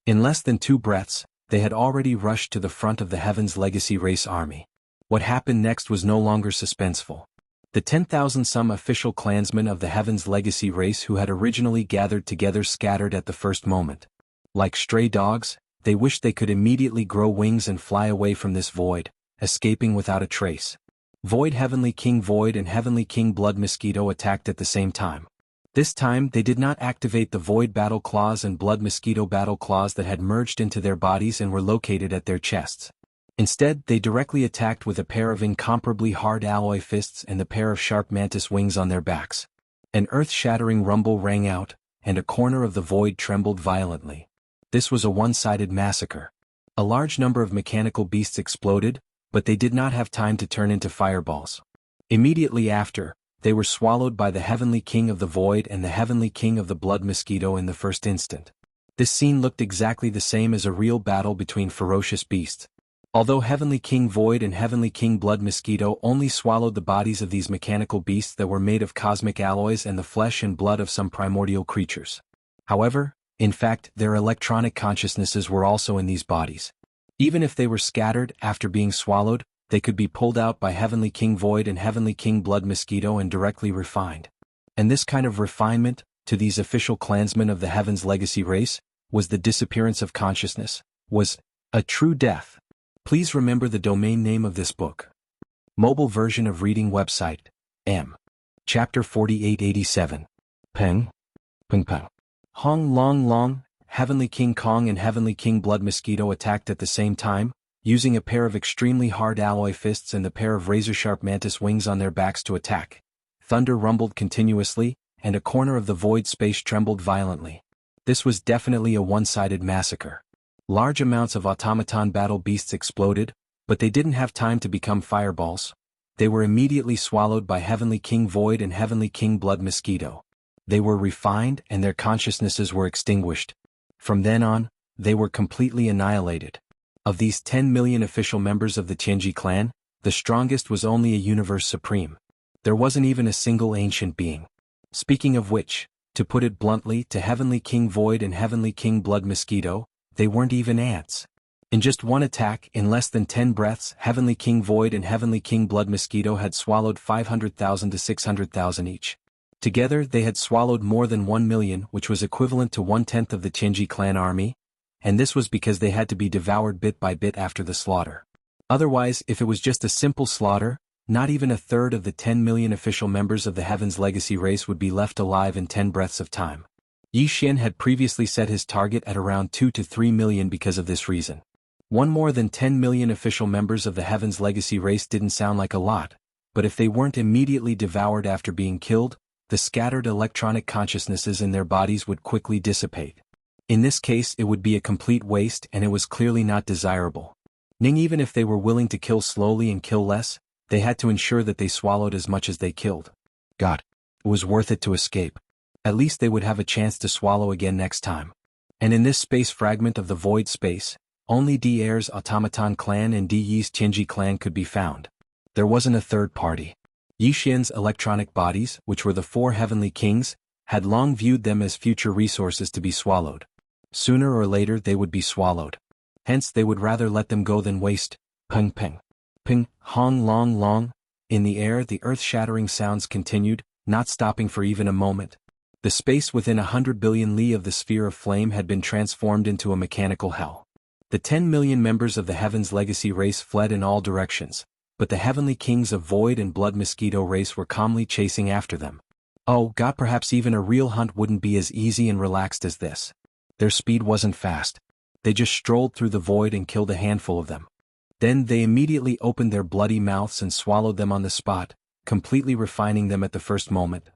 In less than 2 breaths, they had already rushed to the front of the Heaven's Legacy race army. What happened next was no longer suspenseful. The 10,000-some official clansmen of the Heaven's Legacy race who had originally gathered together scattered at the first moment. Like stray dogs, they wished they could immediately grow wings and fly away from this void, escaping without a trace. Void Heavenly King Void and Heavenly King Blood Mosquito attacked at the same time. This time they did not activate the Void Battle Claws and Blood Mosquito Battle Claws that had merged into their bodies and were located at their chests. Instead, they directly attacked with a pair of incomparably hard alloy fists and a pair of sharp mantis wings on their backs. An earth-shattering rumble rang out, and a corner of the void trembled violently. This was a one-sided massacre. A large number of mechanical beasts exploded, but they did not have time to turn into fireballs. Immediately after, they were swallowed by the Heavenly King of the Void and the Heavenly King of the Blood Mosquito in the first instant. This scene looked exactly the same as a real battle between ferocious beasts. Although Heavenly King Void and Heavenly King Blood Mosquito only swallowed the bodies of these mechanical beasts that were made of cosmic alloys and the flesh and blood of some primordial creatures. However, in fact, their electronic consciousnesses were also in these bodies. Even if they were scattered after being swallowed, they could be pulled out by Heavenly King Void and Heavenly King Blood Mosquito and directly refined. And this kind of refinement, to these official clansmen of the Heaven's Legacy race, was the disappearance of consciousness, was a true death. Please remember the domain name of this book. Mobile version of reading website, M. Chapter 4887. Peng. Peng Peng. Hong Long Long, Heavenly King Kong and Heavenly King Blood Mosquito attacked at the same time, using a pair of extremely hard alloy fists and a pair of razor-sharp mantis wings on their backs to attack. Thunder rumbled continuously, and a corner of the void space trembled violently. This was definitely a one-sided massacre. Large amounts of automaton battle beasts exploded, but they didn't have time to become fireballs. They were immediately swallowed by Heavenly King Void and Heavenly King Blood Mosquito. They were refined and their consciousnesses were extinguished. From then on, they were completely annihilated. Of these 10 million official members of the Tianji clan, the strongest was only a universe supreme. There wasn't even a single ancient being. Speaking of which, to put it bluntly, to Heavenly King Void and Heavenly King Blood Mosquito, they weren't even ants. In just one attack, in less than 10 breaths, Heavenly King Void and Heavenly King Blood Mosquito had swallowed 500,000 to 600,000 each. Together they had swallowed more than 1 million, which was equivalent to 1/10 of the Tianji clan army, and this was because they had to be devoured bit by bit after the slaughter. Otherwise, if it was just a simple slaughter, not even a third of the 10 million official members of the Heaven's Legacy race would be left alive in 10 breaths of time. Yi Xian had previously set his target at around 2 to 3 million because of this reason. One more than 10 million official members of the Heaven's Legacy race didn't sound like a lot, but if they weren't immediately devoured after being killed, the scattered electronic consciousnesses in their bodies would quickly dissipate. In this case, it would be a complete waste and it was clearly not desirable. Even if they were willing to kill slowly and kill less, they had to ensure that they swallowed as much as they killed. God, it was worth it to escape. At least they would have a chance to swallow again next time. And in this space fragment of the void space, only Di Air's automaton clan and Di Yi's Tianji clan could be found. There wasn't a third party. Yi Xian's electronic bodies, which were the 4 heavenly kings, had long viewed them as future resources to be swallowed. Sooner or later they would be swallowed. Hence they would rather let them go than waste. Peng peng. Ping, hong long long. In the air the earth-shattering sounds continued, not stopping for even a moment. The space within 100 billion li of the sphere of flame had been transformed into a mechanical hell. The 10 million members of the Heaven's Legacy race fled in all directions, but the heavenly kings of Void and Blood Mosquito race were calmly chasing after them. Oh God, perhaps even a real hunt wouldn't be as easy and relaxed as this. Their speed wasn't fast. They just strolled through the void and killed a handful of them. Then they immediately opened their bloody mouths and swallowed them on the spot, completely refining them at the first moment.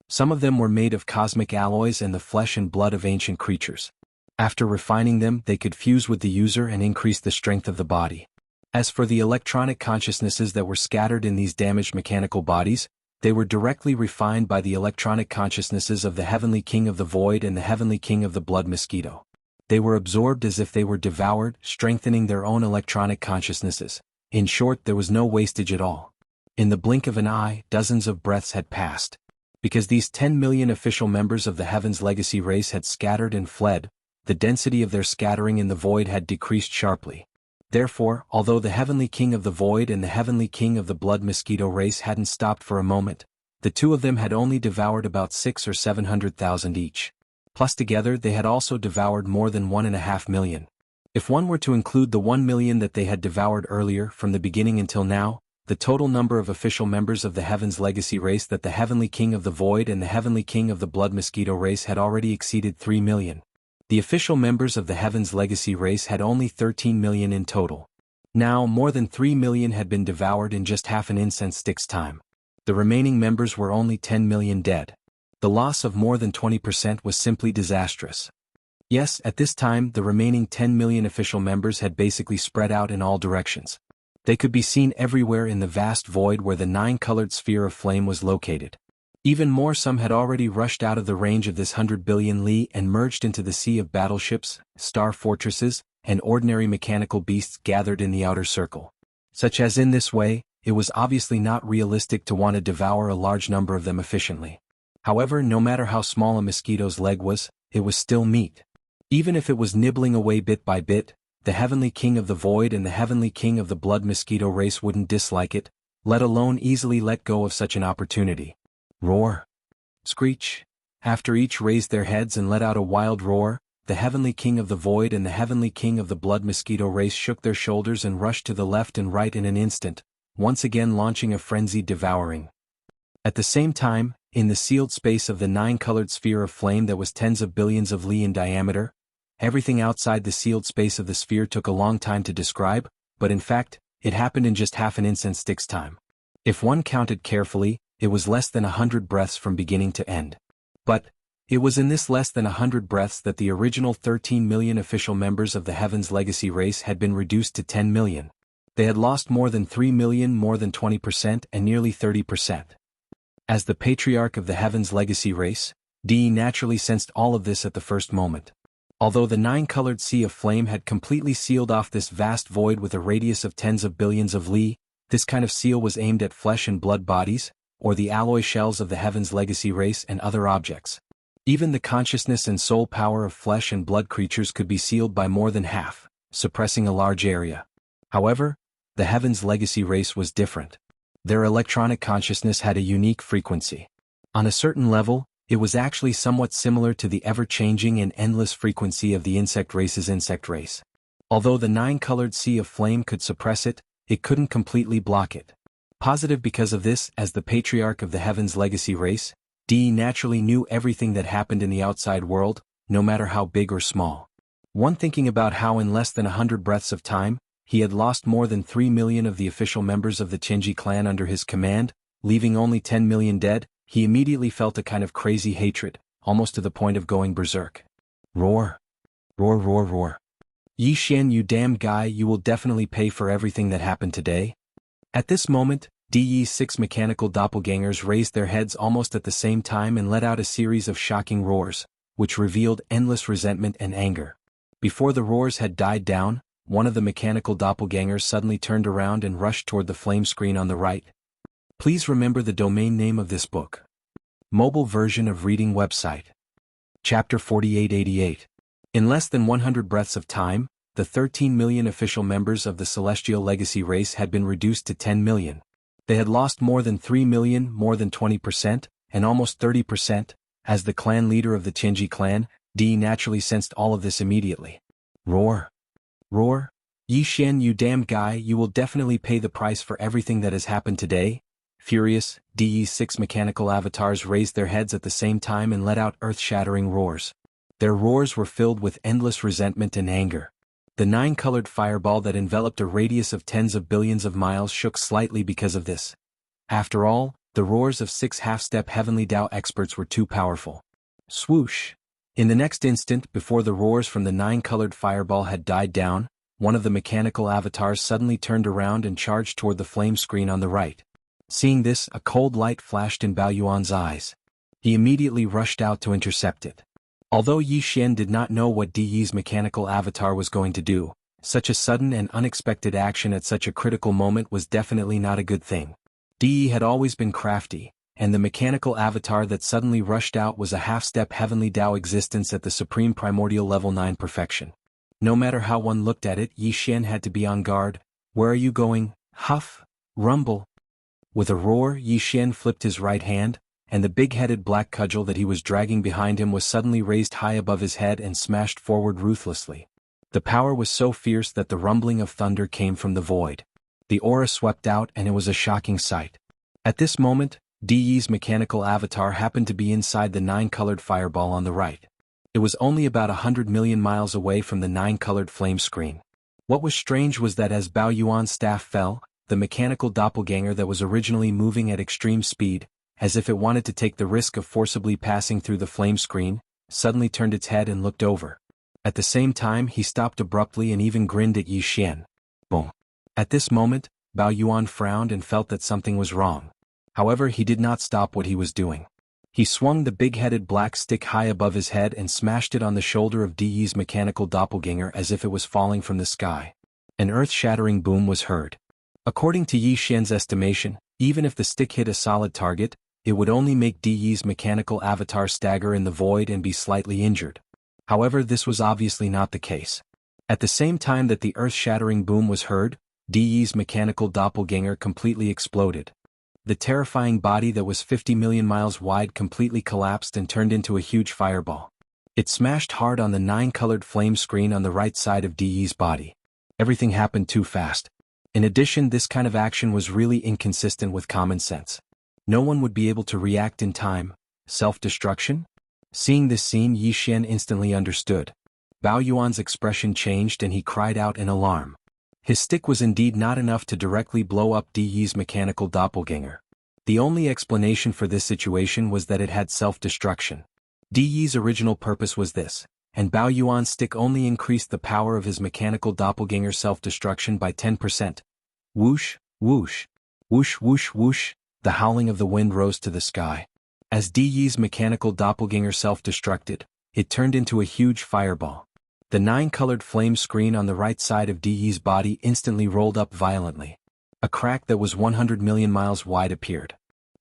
Some of them were made of cosmic alloys and the flesh and blood of ancient creatures. After refining them, they could fuse with the user and increase the strength of the body. As for the electronic consciousnesses that were scattered in these damaged mechanical bodies, they were directly refined by the electronic consciousnesses of the Heavenly King of the Void and the Heavenly King of the Blood Mosquito. They were absorbed as if they were devoured, strengthening their own electronic consciousnesses. In short, there was no wastage at all. In the blink of an eye, dozens of breaths had passed. Because these 10 million official members of the Heaven's Legacy race had scattered and fled, the density of their scattering in the void had decreased sharply. Therefore, although the Heavenly King of the Void and the Heavenly King of the Blood Mosquito race hadn't stopped for a moment, the two of them had only devoured about 600,000 or 700,000 each. Plus together they had also devoured more than 1.5 million. If one were to include the 1 million that they had devoured earlier from the beginning until now, the total number of official members of the Heaven's Legacy race that the Heavenly King of the Void and the Heavenly King of the Blood Mosquito race had already exceeded 3 million. The official members of the Heaven's Legacy race had only 13 million in total. Now, more than 3 million had been devoured in just half an incense stick's time. The remaining members were only 10 million dead. The loss of more than 20% was simply disastrous. Yes, at this time, the remaining 10 million official members had basically spread out in all directions. They could be seen everywhere in the vast void where the 9-colored sphere of flame was located. Even more, some had already rushed out of the range of this 100 billion li and merged into the sea of battleships, star fortresses, and ordinary mechanical beasts gathered in the outer circle. Such as in this way, it was obviously not realistic to want to devour a large number of them efficiently. However, no matter how small a mosquito's leg was, it was still meat. Even if it was nibbling away bit by bit, the Heavenly King of the Void and the Heavenly King of the Blood Mosquito race wouldn't dislike it, let alone easily let go of such an opportunity. Roar. Screech. After each raised their heads and let out a wild roar, the Heavenly King of the Void and the Heavenly King of the Blood Mosquito race shook their shoulders and rushed to the left and right in an instant, once again launching a frenzied devouring. At the same time, in the sealed space of the 9-colored sphere of flame that was tens of billions of li in diameter, everything outside the sealed space of the sphere took a long time to describe, but in fact, it happened in just half an incense stick's time. If one counted carefully, it was less than 100 breaths from beginning to end. But, it was in this less than 100 breaths that the original 13 million official members of the Heaven's Legacy race had been reduced to 10 million. They had lost more than 3 million, more than 20% and nearly 30%. As the Patriarch of the Heaven's Legacy race, De naturally sensed all of this at the first moment. Although the 9-colored sea of flame had completely sealed off this vast void with a radius of tens of billions of li, this kind of seal was aimed at flesh and blood bodies, or the alloy shells of the Heaven's Legacy race and other objects. Even the consciousness and soul power of flesh and blood creatures could be sealed by more than half, suppressing a large area. However, the Heaven's Legacy race was different. Their electronic consciousness had a unique frequency. On a certain level, it was actually somewhat similar to the ever-changing and endless frequency of the insect race's insect race. Although the 9-colored sea of flame could suppress it, it couldn't completely block it. Positive because of this, as the Patriarch of the Heaven's Legacy race, De naturally knew everything that happened in the outside world, no matter how big or small. One thinking about how in less than 100 breaths of time, he had lost more than 3 million of the official members of the Chenji clan under his command, leaving only 10 million dead, he immediately felt a kind of crazy hatred, almost to the point of going berserk. Roar. Roar, roar, roar. Yi Xian, you damned guy, you will definitely pay for everything that happened today. At this moment, De's 6 mechanical doppelgangers raised their heads almost at the same time and let out a series of shocking roars, which revealed endless resentment and anger. Before the roars had died down, one of the mechanical doppelgangers suddenly turned around and rushed toward the flame screen on the right. Please remember the domain name of this book. Mobile version of reading website. Chapter 4888. In less than 100 breaths of time, the 13 million official members of the Celestial Legacy race had been reduced to 10 million. They had lost more than 3 million, more than 20%, and almost 30%. As the clan leader of the Chenji clan, De naturally sensed all of this immediately. Roar. Roar. Yi Xian, you damned guy, you will definitely pay the price for everything that has happened today. Furious, De's 6 mechanical avatars raised their heads at the same time and let out earth-shattering roars. Their roars were filled with endless resentment and anger. The 9-colored fireball that enveloped a radius of tens of billions of miles shook slightly because of this. After all, the roars of 6 half-step heavenly Dao experts were too powerful. Swoosh! In the next instant, before the roars from the 9-colored fireball had died down, one of the mechanical avatars suddenly turned around and charged toward the flame screen on the right. Seeing this, a cold light flashed in Bao Yuan's eyes. He immediately rushed out to intercept it. Although Yi Xian did not know what Di's mechanical avatar was going to do, such a sudden and unexpected action at such a critical moment was definitely not a good thing. Di had always been crafty, and the mechanical avatar that suddenly rushed out was a half-step heavenly Dao existence at the supreme primordial level 9 perfection. No matter how one looked at it, Yi Xian had to be on guard. Where are you going? Huff! Rumble! With a roar, Yi Xian flipped his right hand, and the big-headed black cudgel that he was dragging behind him was suddenly raised high above his head and smashed forward ruthlessly. The power was so fierce that the rumbling of thunder came from the void. The aura swept out and it was a shocking sight. At this moment, Di's mechanical avatar happened to be inside the 9-colored fireball on the right. It was only about 100 million miles away from the 9-colored flame screen. What was strange was that as Bao Yuan's staff fell, the mechanical doppelganger that was originally moving at extreme speed, as if it wanted to take the risk of forcibly passing through the flame screen, suddenly turned its head and looked over. At the same time, he stopped abruptly and even grinned at Yi Xian. Boom. At this moment, Bao Yuan frowned and felt that something was wrong. However, he did not stop what he was doing. He swung the big-headed black stick high above his head and smashed it on the shoulder of Di's mechanical doppelganger as if it was falling from the sky. An earth-shattering boom was heard. According to Yi Xian's estimation, even if the stick hit a solid target, it would only make Di's mechanical avatar stagger in the void and be slightly injured. However, this was obviously not the case. At the same time that the earth-shattering boom was heard, Di's mechanical doppelganger completely exploded. The terrifying body that was 50 million miles wide completely collapsed and turned into a huge fireball. It smashed hard on the 9-colored flame screen on the right side of Di's body. Everything happened too fast. In addition, this kind of action was really inconsistent with common sense. No one would be able to react in time. Self-destruction? Seeing this scene, Yi Xian instantly understood. Bao Yuan's expression changed and he cried out in alarm. His stick was indeed not enough to directly blow up Di's mechanical doppelganger. The only explanation for this situation was that it had self-destruction. Di's original purpose was this, and Bao Yuan's stick only increased the power of his mechanical doppelganger self-destruction by 10%. Whoosh, whoosh, whoosh whoosh whoosh, the howling of the wind rose to the sky. As Di's mechanical doppelganger self-destructed, it turned into a huge fireball. The 9-colored flame screen on the right side of Di's body instantly rolled up violently. A crack that was 100 million miles wide appeared.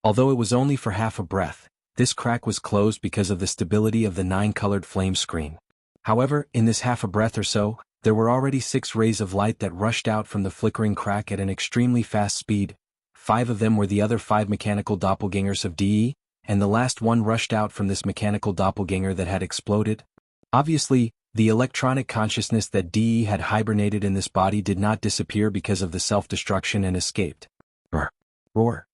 Although it was only for half a breath, this crack was closed because of the stability of the 9-colored flame screen. However, in this half a breath or so, there were already 6 rays of light that rushed out from the flickering crack at an extremely fast speed. 5 of them were the other 5 mechanical doppelgangers of Di, and the last one rushed out from this mechanical doppelganger that had exploded. Obviously, the electronic consciousness that Di had hibernated in this body did not disappear because of the self-destruction and escaped. Brr. Roar.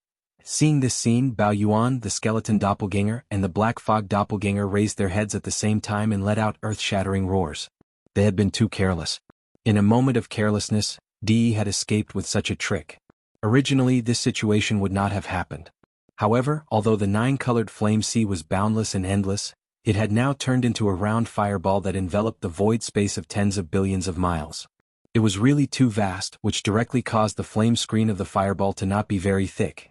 Seeing this scene, Bao Yuan, the skeleton doppelganger, and the black fog doppelganger raised their heads at the same time and let out earth-shattering roars. They had been too careless. In a moment of carelessness, Di had escaped with such a trick. Originally, this situation would not have happened. However, although the 9-colored flame sea was boundless and endless, it had now turned into a round fireball that enveloped the void space of tens of billions of miles. It was really too vast, which directly caused the flame screen of the fireball to not be very thick.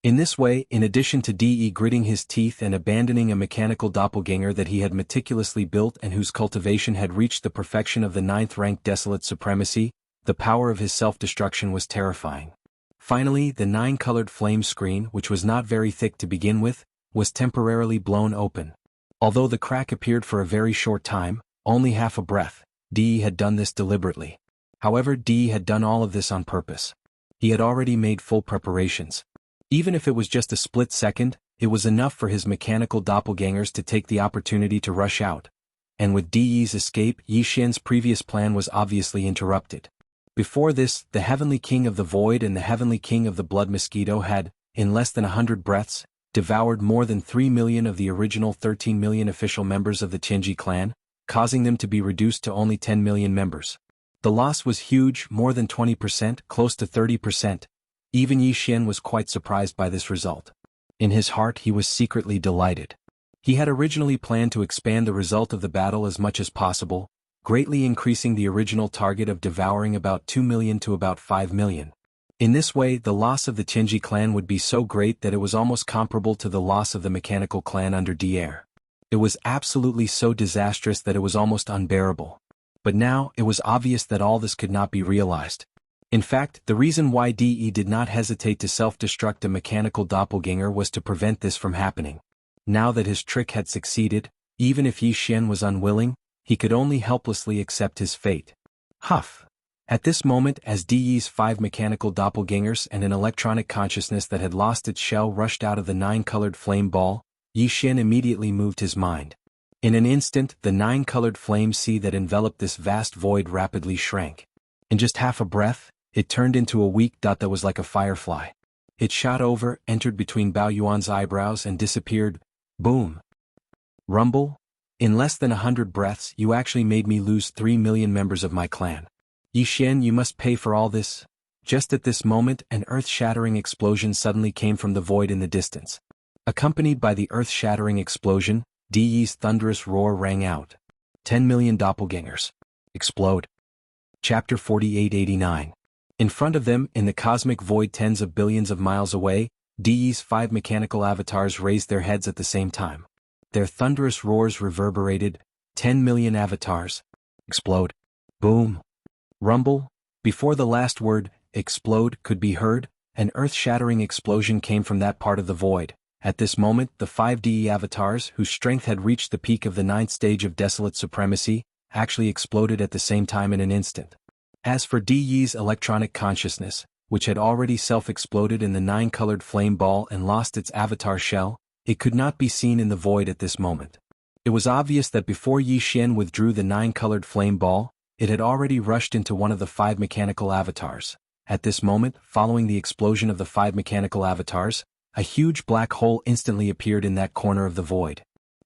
In this way, in addition to De gritting his teeth and abandoning a mechanical doppelganger that he had meticulously built and whose cultivation had reached the perfection of the 9th-rank desolate supremacy, the power of his self-destruction was terrifying. Finally, the 9-colored flame screen, which was not very thick to begin with, was temporarily blown open. Although the crack appeared for a very short time, only half a breath, De had done this deliberately. However, De had done all of this on purpose. He had already made full preparations. Even if it was just a split second, it was enough for his mechanical doppelgangers to take the opportunity to rush out. And with De's escape, Yi Xian's previous plan was obviously interrupted. Before this, the Heavenly King of the Void and the Heavenly King of the Blood Mosquito had, in less than 100 breaths, devoured more than 3 million of the original 13 million official members of the Tianji clan, causing them to be reduced to only 10 million members. The loss was huge, more than 20%, close to 30%. Even Yi Xian was quite surprised by this result. In his heart he was secretly delighted. He had originally planned to expand the result of the battle as much as possible, greatly increasing the original target of devouring about 2 million to about 5 million. In this way, the loss of the Tianji clan would be so great that it was almost comparable to the loss of the mechanical clan under Dier. It was absolutely so disastrous that it was almost unbearable. But now, it was obvious that all this could not be realized. In fact, the reason why De did not hesitate to self-destruct a mechanical doppelganger was to prevent this from happening. Now that his trick had succeeded, even if Yi Xian was unwilling, he could only helplessly accept his fate. Huff! At this moment, as De's 5 mechanical doppelgangers and an electronic consciousness that had lost its shell rushed out of the 9-colored flame ball, Yi Xian immediately moved his mind. In an instant, the 9-colored flame sea that enveloped this vast void rapidly shrank. In just half a breath, it turned into a weak dot that was like a firefly. It shot over, entered between Bao Yuan's eyebrows and disappeared. Boom! Rumble? In less than 100 breaths, you actually made me lose 3 million members of my clan. Yi Xian, you must pay for all this. Just at this moment, an earth-shattering explosion suddenly came from the void in the distance. Accompanied by the earth-shattering explosion, De's thunderous roar rang out. 10 million doppelgangers. Explode. Chapter 4889. In front of them, in the cosmic void tens of billions of miles away, De's 5 mechanical avatars raised their heads at the same time. Their thunderous roars reverberated. 10 million avatars. Explode. Boom. Rumble. Before the last word, explode, could be heard, an earth-shattering explosion came from that part of the void. At this moment, the 5 DE avatars, whose strength had reached the peak of the 9th stage of desolate supremacy, actually exploded at the same time in an instant. As for DE's electronic consciousness, which had already self-exploded in the 9-colored flame ball and lost its avatar shell, it could not be seen in the void at this moment. It was obvious that before Yi Xian withdrew the 9-colored flame ball, it had already rushed into one of the 5 mechanical avatars. At this moment, following the explosion of the 5 mechanical avatars, a huge black hole instantly appeared in that corner of the void.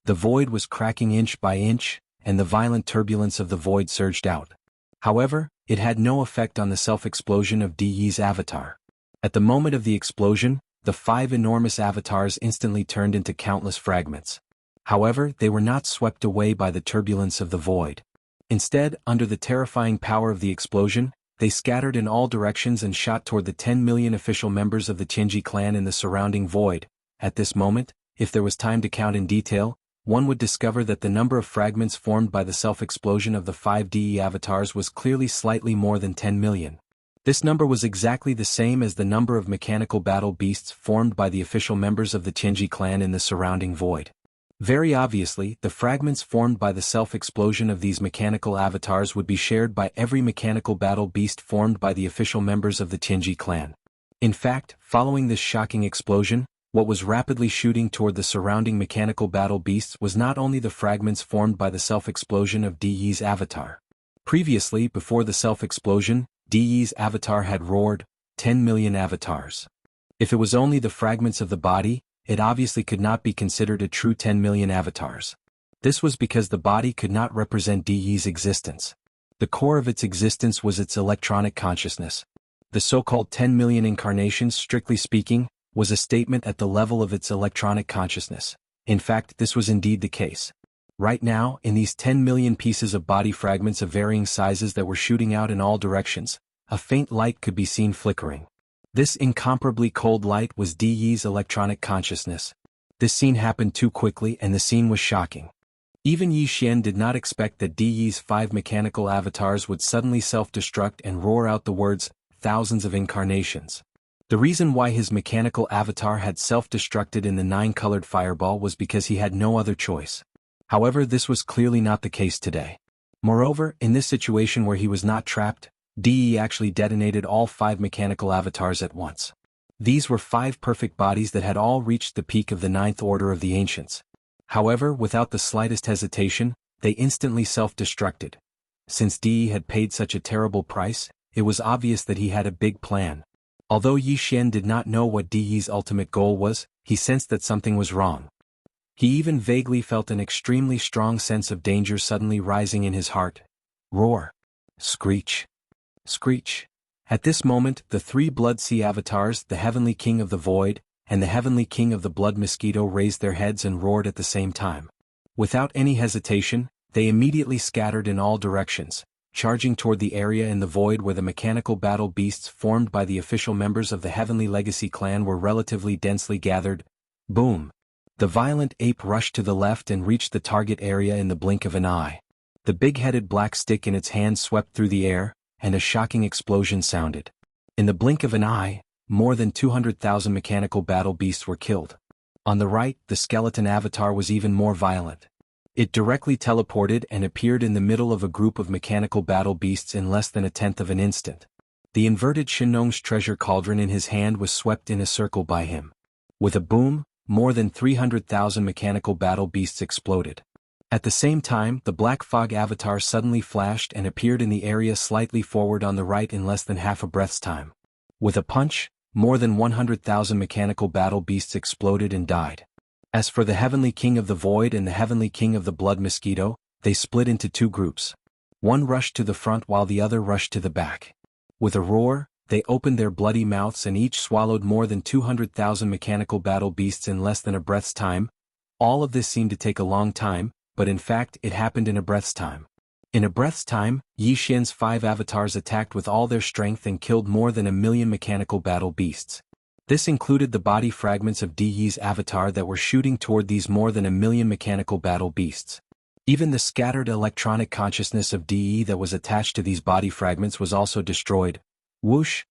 The void was cracking inch by inch, and the violent turbulence of the void surged out. However, it had no effect on the self-explosion of De's avatar. At the moment of the explosion, the 5 enormous avatars instantly turned into countless fragments. However, they were not swept away by the turbulence of the void. Instead, under the terrifying power of the explosion, they scattered in all directions and shot toward the 10 million official members of the Tianji clan in the surrounding void. At this moment, if there was time to count in detail, one would discover that the number of fragments formed by the self-explosion of the 5 DE avatars was clearly slightly more than 10 million. This number was exactly the same as the number of mechanical battle beasts formed by the official members of the Tianji clan in the surrounding void. Very obviously, the fragments formed by the self-explosion of these mechanical avatars would be shared by every mechanical battle beast formed by the official members of the Tianji clan. In fact, following this shocking explosion, what was rapidly shooting toward the surrounding mechanical battle beasts was not only the fragments formed by the self-explosion of De's avatar. Previously, before the self-explosion, De's avatar had roared, 10 million avatars. If it was only the fragments of the body, it obviously could not be considered a true 10 million avatars. This was because the body could not represent De's existence. The core of its existence was its electronic consciousness. The so-called 10 million incarnations, strictly speaking, was a statement at the level of its electronic consciousness. In fact, this was indeed the case. Right now, in these 10 million pieces of body fragments of varying sizes that were shooting out in all directions, a faint light could be seen flickering. This incomparably cold light was De's electronic consciousness. This scene happened too quickly and the scene was shocking. Even Yi Xian did not expect that De's 5 mechanical avatars would suddenly self-destruct and roar out the words, thousands of incarnations. The reason why his mechanical avatar had self-destructed in the 9-colored fireball was because he had no other choice. However, this was clearly not the case today. Moreover, in this situation where he was not trapped, De actually detonated all 5 mechanical avatars at once. These were 5 perfect bodies that had all reached the peak of the 9th order of the ancients. However, without the slightest hesitation, they instantly self-destructed. Since De had paid such a terrible price, it was obvious that he had a big plan. Although Yi Xian did not know what Di Yi's ultimate goal was, he sensed that something was wrong. He even vaguely felt an extremely strong sense of danger suddenly rising in his heart. Roar. Screech. Screech. At this moment, the three Blood Sea avatars, the Heavenly King of the Void, and the Heavenly King of the Blood Mosquito raised their heads and roared at the same time. Without any hesitation, they immediately scattered in all directions, charging toward the area in the void where the mechanical battle beasts formed by the official members of the Heavenly Legacy clan were relatively densely gathered. Boom! The violent ape rushed to the left and reached the target area in the blink of an eye. The big-headed black stick in its hand swept through the air, and a shocking explosion sounded. In the blink of an eye, more than 200,000 mechanical battle beasts were killed. On the right, the skeleton avatar was even more violent. It directly teleported and appeared in the middle of a group of mechanical battle beasts in less than a tenth of an instant. The inverted Shinong's treasure cauldron in his hand was swept in a circle by him. With a boom, more than 300,000 mechanical battle beasts exploded. At the same time, the black fog avatar suddenly flashed and appeared in the area slightly forward on the right in less than half a breath's time. With a punch, more than 100,000 mechanical battle beasts exploded and died. As for the Heavenly King of the Void and the Heavenly King of the Blood Mosquito, they split into two groups. One rushed to the front while the other rushed to the back. With a roar, they opened their bloody mouths and each swallowed more than 200,000 mechanical battle beasts in less than a breath's time. All of this seemed to take a long time, but in fact it happened in a breath's time. In a breath's time, Yi Xian's 5 avatars attacked with all their strength and killed more than 1,000,000 mechanical battle beasts. This included the body fragments of Di Yi's avatar that were shooting toward these more than 1,000,000 mechanical battle beasts. Even the scattered electronic consciousness of Di Yi that was attached to these body fragments was also destroyed. Whoosh!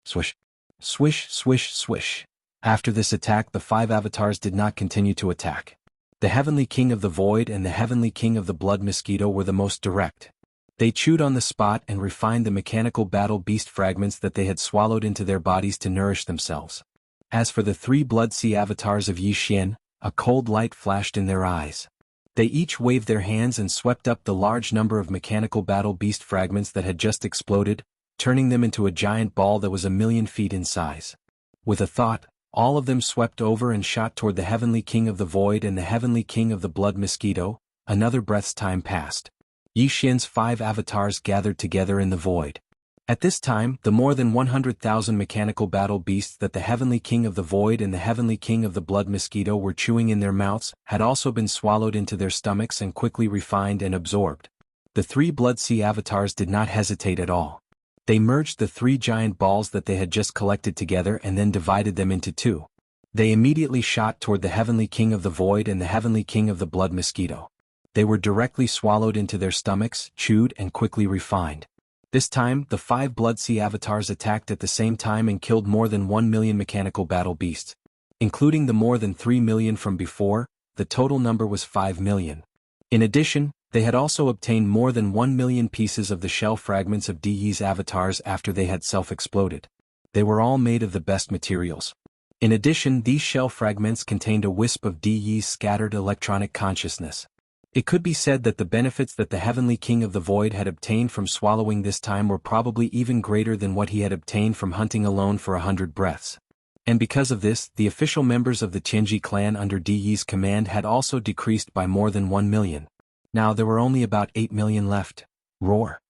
Swish! Swish, swish, swish. After this attack, the 5 avatars did not continue to attack. The Heavenly King of the Void and the Heavenly King of the Blood Mosquito were the most direct. They chewed on the spot and refined the mechanical battle beast fragments that they had swallowed into their bodies to nourish themselves. As for the 3 Blood Sea avatars of Yi Xian, a cold light flashed in their eyes. They each waved their hands and swept up the large number of mechanical battle beast fragments that had just exploded, turning them into a giant ball that was 1,000,000 feet in size. With a thought, all of them swept over and shot toward the Heavenly King of the Void and the Heavenly King of the Blood Mosquito. Another breath's time passed. Yi Xian's 5 avatars gathered together in the void. At this time, the more than 100,000 mechanical battle beasts that the Heavenly King of the Void and the Heavenly King of the Blood Mosquito were chewing in their mouths had also been swallowed into their stomachs and quickly refined and absorbed. The 3 Blood Sea avatars did not hesitate at all. They merged the 3 giant balls that they had just collected together and then divided them into 2. They immediately shot toward the Heavenly King of the Void and the Heavenly King of the Blood Mosquito. They were directly swallowed into their stomachs, chewed and quickly refined. This time, the 5 Blood Sea avatars attacked at the same time and killed more than 1,000,000 mechanical battle beasts. Including the more than 3,000,000 from before, the total number was 5,000,000. In addition, they had also obtained more than 1,000,000 pieces of the shell fragments of Di Yi's avatars after they had self-exploded. They were all made of the best materials. In addition, these shell fragments contained a wisp of Di Yi's scattered electronic consciousness. It could be said that the benefits that the Heavenly King of the Void had obtained from swallowing this time were probably even greater than what he had obtained from hunting alone for 100 breaths. And because of this, the official members of the Tianji clan under Di Yi's command had also decreased by more than 1,000,000. Now there were only about 8,000,000 left. Roar.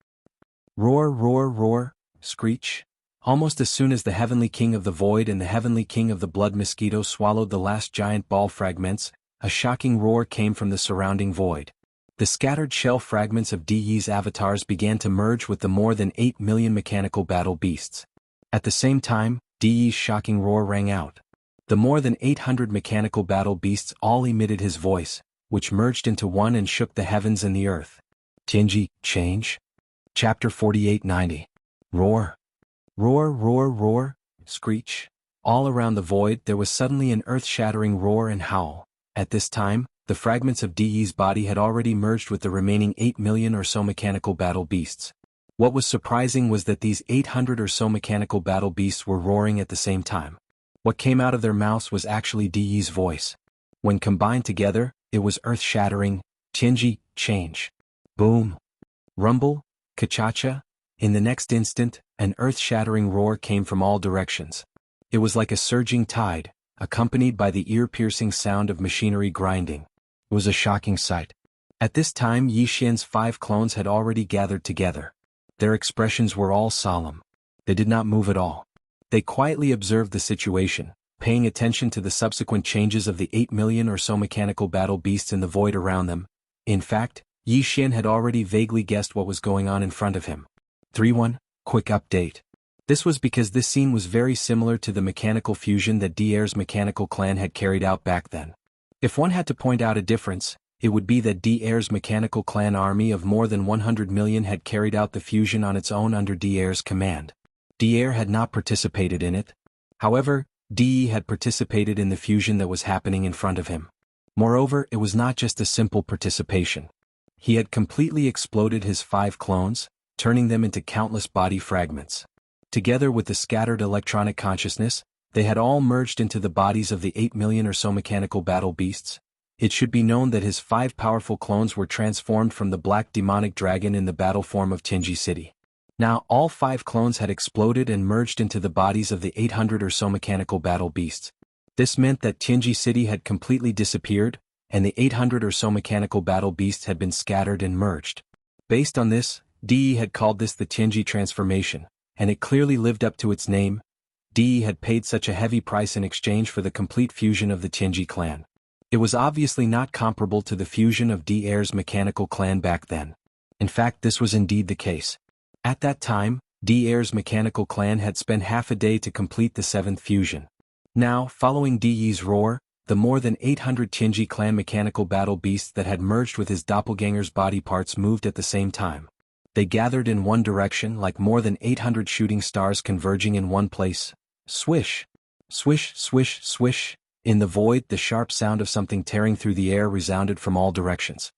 Roar, roar, roar, screech. Almost as soon as the Heavenly King of the Void and the Heavenly King of the Blood Mosquito swallowed the last giant ball fragments, a shocking roar came from the surrounding void. The scattered shell fragments of Di Yi's avatars began to merge with the more than 8,000,000 mechanical battle beasts. At the same time, Di Yi's shocking roar rang out. The more than 800 mechanical battle beasts all emitted his voice, which merged into one and shook the heavens and the earth. Tianji, change? Chapter 4890. Roar. Roar, roar, roar, screech. All around the void there was suddenly an earth-shattering roar and howl. At this time, the fragments of Di Yi's body had already merged with the remaining 8,000,000 or so mechanical battle beasts. What was surprising was that these 800 or so mechanical battle beasts were roaring at the same time. What came out of their mouths was actually Di Yi's voice. When combined together, it was earth-shattering. Tianji, change. Boom. Rumble, kachacha. In the next instant, an earth-shattering roar came from all directions. It was like a surging tide, accompanied by the ear-piercing sound of machinery grinding. It was a shocking sight. At this time Yi Xian's 5 clones had already gathered together. Their expressions were all solemn. They did not move at all. They quietly observed the situation, paying attention to the subsequent changes of the 8 million or so mechanical battle beasts in the void around them. In fact, Yi Xian had already vaguely guessed what was going on in front of him. 3-1, quick update. This was because this scene was very similar to the mechanical fusion that D'Air's mechanical clan had carried out back then. If one had to point out a difference, it would be that D'Air's mechanical clan army of more than 100 million had carried out the fusion on its own under D'Air's command. D'Air had not participated in it. However, De had participated in the fusion that was happening in front of him. Moreover, it was not just a simple participation. He had completely exploded his 5 clones, turning them into countless body fragments. Together with the scattered electronic consciousness, they had all merged into the bodies of the 8 million or so mechanical battle beasts. It should be known that his 5 powerful clones were transformed from the black demonic dragon in the battle form of Tianji City. Now all 5 clones had exploded and merged into the bodies of the 800 or so mechanical battle beasts. This meant that Tianji City had completely disappeared, and the 800 or so mechanical battle beasts had been scattered and merged. Based on this, De had called this the Tianji transformation, and it clearly lived up to its name. De had paid such a heavy price in exchange for the complete fusion of the Tianji clan. It was obviously not comparable to the fusion of D'Air's mechanical clan back then. In fact, this was indeed the case. At that time, D'Air's mechanical clan had spent half a day to complete the 7th fusion. Now, following De's roar, the more than 800 Tianji clan mechanical battle beasts that had merged with his doppelganger's body parts moved at the same time. They gathered in one direction like more than 800 shooting stars converging in one place. Swish! Swish, swish, swish! In the void, the sharp sound of something tearing through the air resounded from all directions.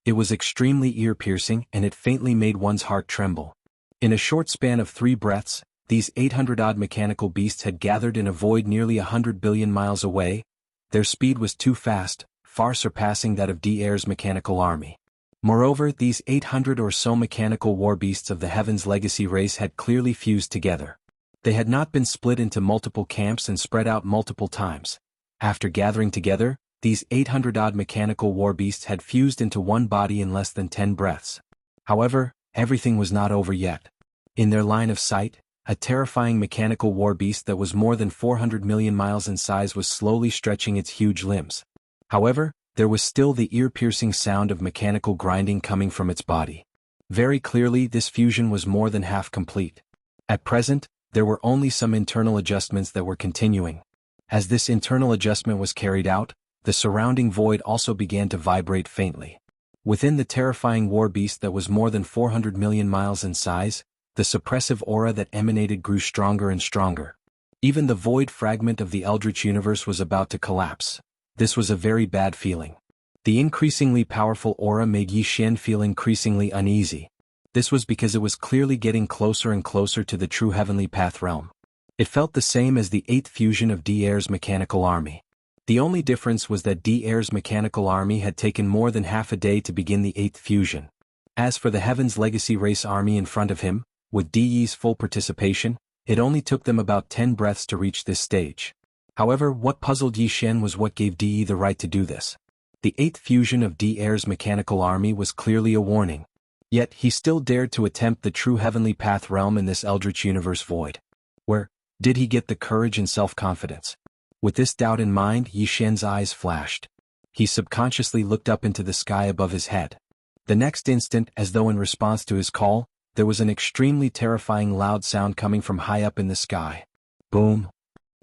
It was extremely ear-piercing, and it faintly made one's heart tremble. In a short span of 3 breaths, these 800-odd mechanical beasts had gathered in a void nearly 100 billion miles away. Their speed was too fast, far surpassing that of D'Air's mechanical army. Moreover, these 800 or so mechanical war beasts of the Heaven's Legacy race had clearly fused together. They had not been split into multiple camps and spread out multiple times. After gathering together, these 800-odd mechanical war beasts had fused into one body in less than 10 breaths. However, everything was not over yet. In their line of sight, a terrifying mechanical war beast that was more than 400 million miles in size was slowly stretching its huge limbs. However, there was still the ear-piercing sound of mechanical grinding coming from its body. Very clearly, this fusion was more than half complete. At present, there were only some internal adjustments that were continuing. As this internal adjustment was carried out, the surrounding void also began to vibrate faintly. Within the terrifying war beast that was more than 400 million miles in size, the suppressive aura that emanated grew stronger and stronger. Even the void fragment of the Eldritch universe was about to collapse. This was a very bad feeling. The increasingly powerful aura made Yi Xian feel increasingly uneasy. This was because it was clearly getting closer and closer to the true heavenly path realm. It felt the same as the 8th fusion of D'Air's mechanical army. The only difference was that D'Air's mechanical army had taken more than half a day to begin the 8th fusion. As for the Heaven's Legacy race army in front of him, with De's full participation, it only took them about 10 breaths to reach this stage. However, what puzzled Yi Xian was what gave De the right to do this. The 8th fusion of D'Air's mechanical army was clearly a warning. Yet he still dared to attempt the true heavenly path realm in this Eldritch universe void. Where did he get the courage and self-confidence? With this doubt in mind, Yi Xian's eyes flashed. He subconsciously looked up into the sky above his head. The next instant, as though in response to his call, there was an extremely terrifying loud sound coming from high up in the sky. Boom.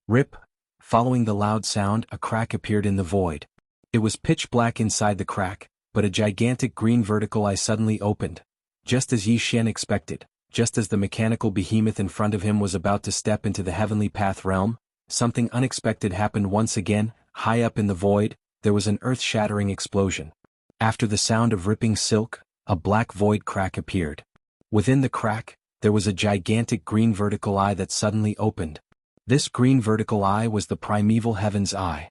Rip. Following the loud sound, a crack appeared in the void. It was pitch black inside the crack, but a gigantic green vertical eye suddenly opened. Just as Yi Xian expected, just as the mechanical behemoth in front of him was about to step into the heavenly path realm, something unexpected happened once again. High up in the void, there was an earth-shattering explosion. After the sound of ripping silk, a black void crack appeared. Within the crack, there was a gigantic green vertical eye that suddenly opened. This green vertical eye was the primeval heaven's eye.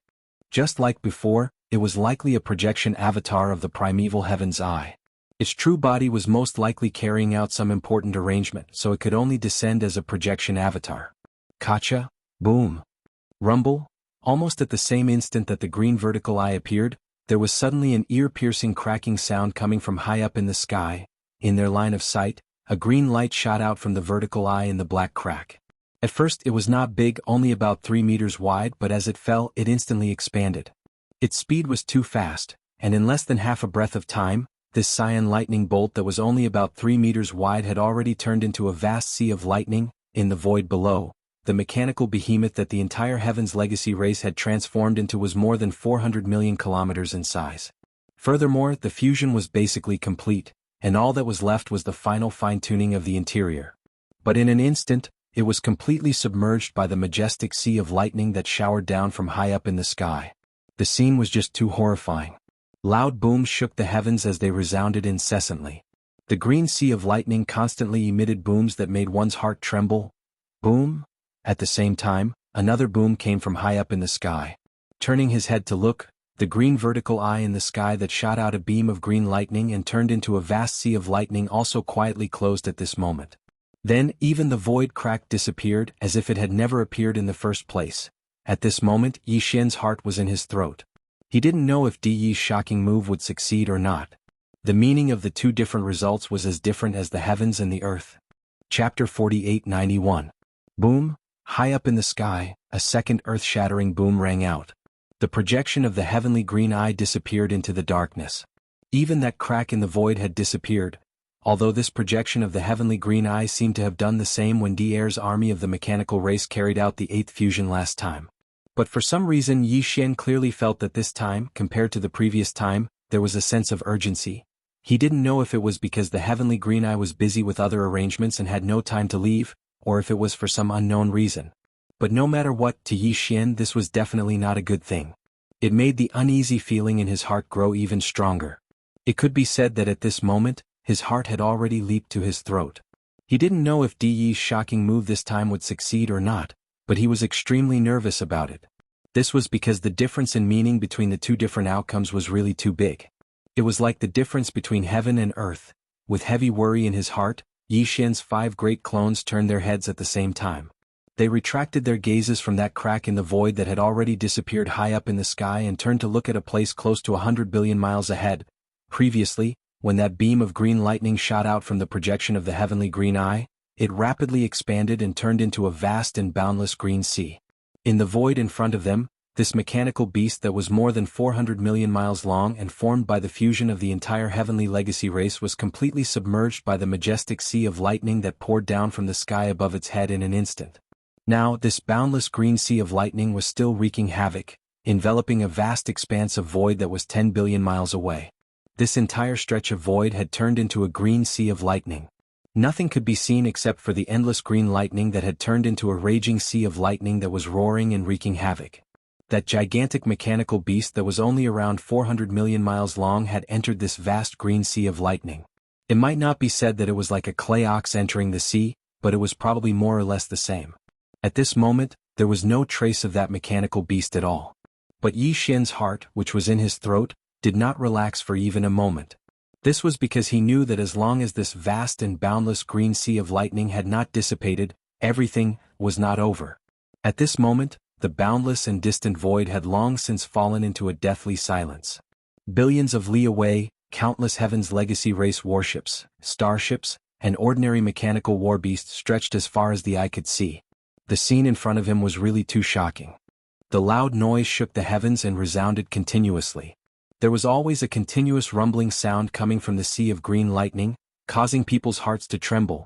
Just like before, it was likely a projection avatar of the primeval heaven's eye. Its true body was most likely carrying out some important arrangement, so it could only descend as a projection avatar. Kacha, boom, rumble. Almost at the same instant that the green vertical eye appeared, there was suddenly an ear-piercing cracking sound coming from high up in the sky. In their line of sight, a green light shot out from the vertical eye in the black crack. At first it was not big, only about 3 meters wide, but as it fell, it instantly expanded. Its speed was too fast, and in less than half a breath of time, this cyan lightning bolt that was only about 3 meters wide had already turned into a vast sea of lightning. In the void below, the mechanical behemoth that the entire Heaven's Legacy race had transformed into was more than 400 million kilometers in size. Furthermore, the fusion was basically complete, and all that was left was the final fine-tuning of the interior. But in an instant, it was completely submerged by the majestic sea of lightning that showered down from high up in the sky. The scene was just too horrifying. Loud booms shook the heavens as they resounded incessantly. The green sea of lightning constantly emitted booms that made one's heart tremble. Boom! At the same time, another boom came from high up in the sky. Turning his head to look, the green vertical eye in the sky that shot out a beam of green lightning and turned into a vast sea of lightning also quietly closed at this moment. Then, even the void crack disappeared as if it had never appeared in the first place. At this moment, Yi Xian's heart was in his throat. He didn't know if Di Yi's shocking move would succeed or not. The meaning of the two different results was as different as the heavens and the earth. Chapter 4891. Boom! High up in the sky, a second earth-shattering boom rang out. The projection of the heavenly green eye disappeared into the darkness. Even that crack in the void had disappeared, although this projection of the heavenly green eye seemed to have done the same when Di Er's army of the mechanical race carried out the 8th fusion last time. But for some reason Yi Xian clearly felt that this time, compared to the previous time, there was a sense of urgency. He didn't know if it was because the heavenly green eye was busy with other arrangements and had no time to leave, or if it was for some unknown reason. But no matter what, to Yi Xian this was definitely not a good thing. It made the uneasy feeling in his heart grow even stronger. It could be said that at this moment, his heart had already leaped to his throat. He didn't know if Di Yi's shocking move this time would succeed or not, but he was extremely nervous about it. This was because the difference in meaning between the two different outcomes was really too big. It was like the difference between heaven and earth. With heavy worry in his heart, Yi Xian's 5 great clones turned their heads at the same time. They retracted their gazes from that crack in the void that had already disappeared high up in the sky and turned to look at a place close to 100 billion miles ahead. Previously, when that beam of green lightning shot out from the projection of the heavenly green eye, it rapidly expanded and turned into a vast and boundless green sea. In the void in front of them, this mechanical beast that was more than 400 million miles long and formed by the fusion of the entire Heavenly Legacy race was completely submerged by the majestic sea of lightning that poured down from the sky above its head in an instant. Now, this boundless green sea of lightning was still wreaking havoc, enveloping a vast expanse of void that was 10 billion miles away. This entire stretch of void had turned into a green sea of lightning. Nothing could be seen except for the endless green lightning that had turned into a raging sea of lightning that was roaring and wreaking havoc. That gigantic mechanical beast that was only around 400 million miles long had entered this vast green sea of lightning. It might not be said that it was like a clay ox entering the sea, but it was probably more or less the same. At this moment, there was no trace of that mechanical beast at all. But Yi Xian's heart, which was in his throat, did not relax for even a moment. This was because he knew that as long as this vast and boundless green sea of lightning had not dissipated, everything was not over. At this moment, the boundless and distant void had long since fallen into a deathly silence. Billions of li away, countless Heaven's Legacy race warships, starships, and ordinary mechanical war beasts stretched as far as the eye could see. The scene in front of him was really too shocking. The loud noise shook the heavens and resounded continuously. There was always a continuous rumbling sound coming from the sea of green lightning, causing people's hearts to tremble.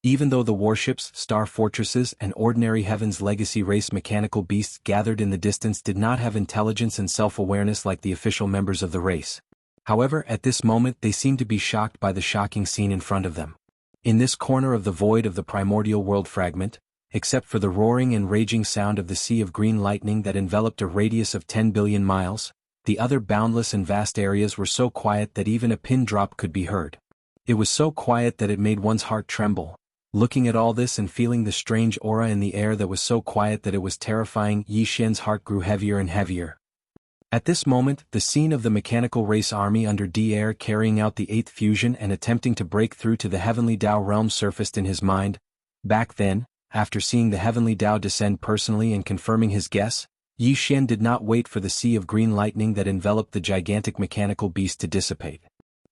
Even though the warships, star fortresses, and ordinary Heaven's Legacy race mechanical beasts gathered in the distance did not have intelligence and self-awareness like the official members of the race. However, at this moment they seemed to be shocked by the shocking scene in front of them. In this corner of the void of the primordial world fragment, except for the roaring and raging sound of the sea of green lightning that enveloped a radius of 10 billion miles, the other boundless and vast areas were so quiet that even a pin drop could be heard. It was so quiet that it made one's heart tremble. Looking at all this and feeling the strange aura in the air that was so quiet that it was terrifying, Yi Xian's heart grew heavier and heavier. At this moment, the scene of the mechanical race army under D-Air carrying out the 8th fusion and attempting to break through to the heavenly Tao realm surfaced in his mind. Back then, after seeing the heavenly Tao descend personally and confirming his guess, Yi Xian did not wait for the sea of green lightning that enveloped the gigantic mechanical beast to dissipate.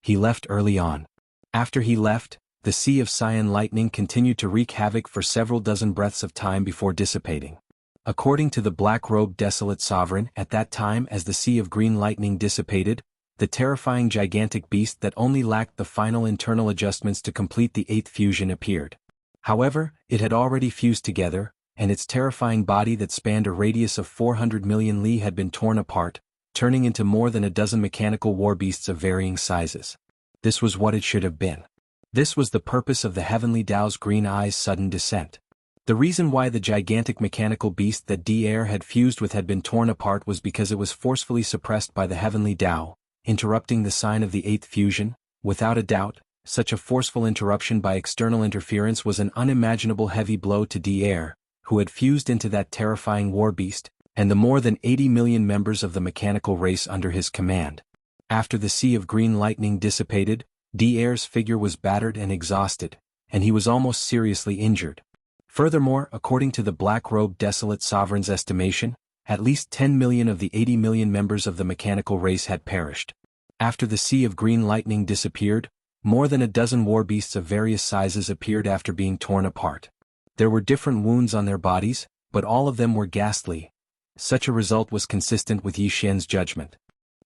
He left early on. After he left, the sea of cyan lightning continued to wreak havoc for several dozen breaths of time before dissipating. According to the black-robed desolate sovereign, at that time as the sea of green lightning dissipated, the terrifying gigantic beast that only lacked the final internal adjustments to complete the 8th fusion appeared. However, it had already fused together, and its terrifying body that spanned a radius of 400 million li had been torn apart, turning into more than a dozen mechanical war beasts of varying sizes. This was what it should have been. This was the purpose of the heavenly Tao's green eye's sudden descent. The reason why the gigantic mechanical beast that D-Air had fused with had been torn apart was because it was forcefully suppressed by the heavenly Tao, interrupting the sign of the 8th fusion. Without a doubt, such a forceful interruption by external interference was an unimaginable heavy blow to D-Air, who had fused into that terrifying war beast, and the more than 80 million members of the mechanical race under his command. After the sea of green lightning dissipated, D-Air's figure was battered and exhausted, and he was almost seriously injured. Furthermore, according to the black-robed desolate sovereign's estimation, at least 10 million of the 80 million members of the mechanical race had perished. After the sea of green lightning disappeared, more than a dozen war beasts of various sizes appeared after being torn apart. There were different wounds on their bodies, but all of them were ghastly. Such a result was consistent with Yi Xian's judgment.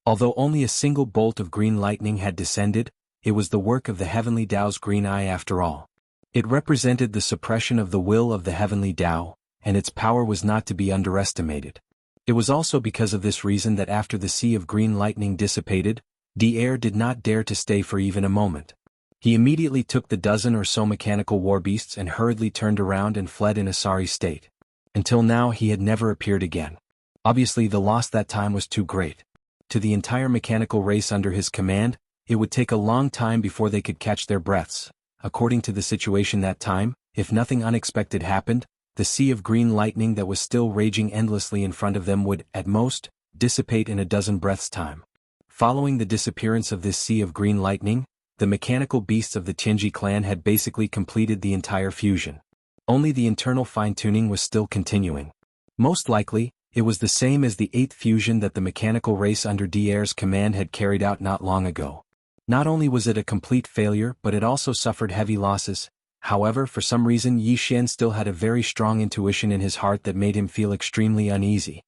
Although only a single bolt of green lightning had descended, it was the work of the heavenly Tao's green eye after all. It represented the suppression of the will of the heavenly Tao, and its power was not to be underestimated. It was also because of this reason that after the sea of green lightning dissipated, D-Air did not dare to stay for even a moment. He immediately took the dozen or so mechanical war beasts and hurriedly turned around and fled in a sorry state. Until now he had never appeared again. Obviously the loss that time was too great. To the entire mechanical race under his command, it would take a long time before they could catch their breaths. According to the situation that time, if nothing unexpected happened, the sea of green lightning that was still raging endlessly in front of them would, at most, dissipate in a dozen breaths' time. Following the disappearance of this sea of green lightning, the mechanical beasts of the Tianji clan had basically completed the entire fusion. Only the internal fine-tuning was still continuing. Most likely, it was the same as the 8th fusion that the mechanical race under D-Air's command had carried out not long ago. Not only was it a complete failure, but it also suffered heavy losses. However, for some reason Yi Xian still had a very strong intuition in his heart that made him feel extremely uneasy.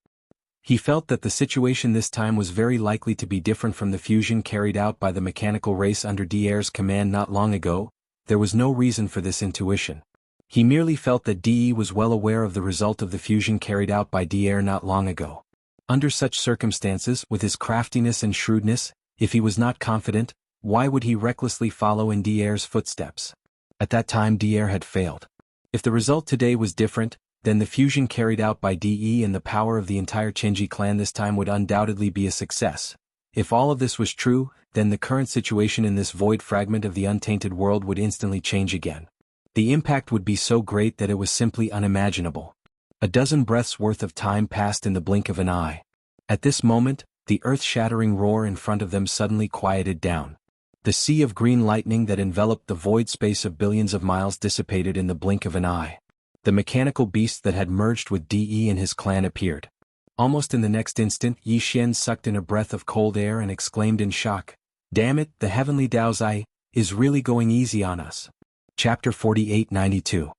He felt that the situation this time was very likely to be different from the fusion carried out by the mechanical race under D-Air's command not long ago. There was no reason for this intuition. He merely felt that D-E was well aware of the result of the fusion carried out by D-Air not long ago. Under such circumstances, with his craftiness and shrewdness, if he was not confident, why would he recklessly follow in D-Air's footsteps? At that time D-Air had failed. If the result today was different, then the fusion carried out by D-E and the power of the entire Tianji clan this time would undoubtedly be a success. If all of this was true, then the current situation in this void fragment of the untainted world would instantly change again. The impact would be so great that it was simply unimaginable. A dozen breaths worth of time passed in the blink of an eye. At this moment, the earth-shattering roar in front of them suddenly quieted down. The sea of green lightning that enveloped the void space of billions of miles dissipated in the blink of an eye. The mechanical beast that had merged with D-E and his clan appeared. Almost in the next instant, Yi Xian sucked in a breath of cold air and exclaimed in shock, "Damn it, the heavenly Tao's eye is really going easy on us." Chapter 4892.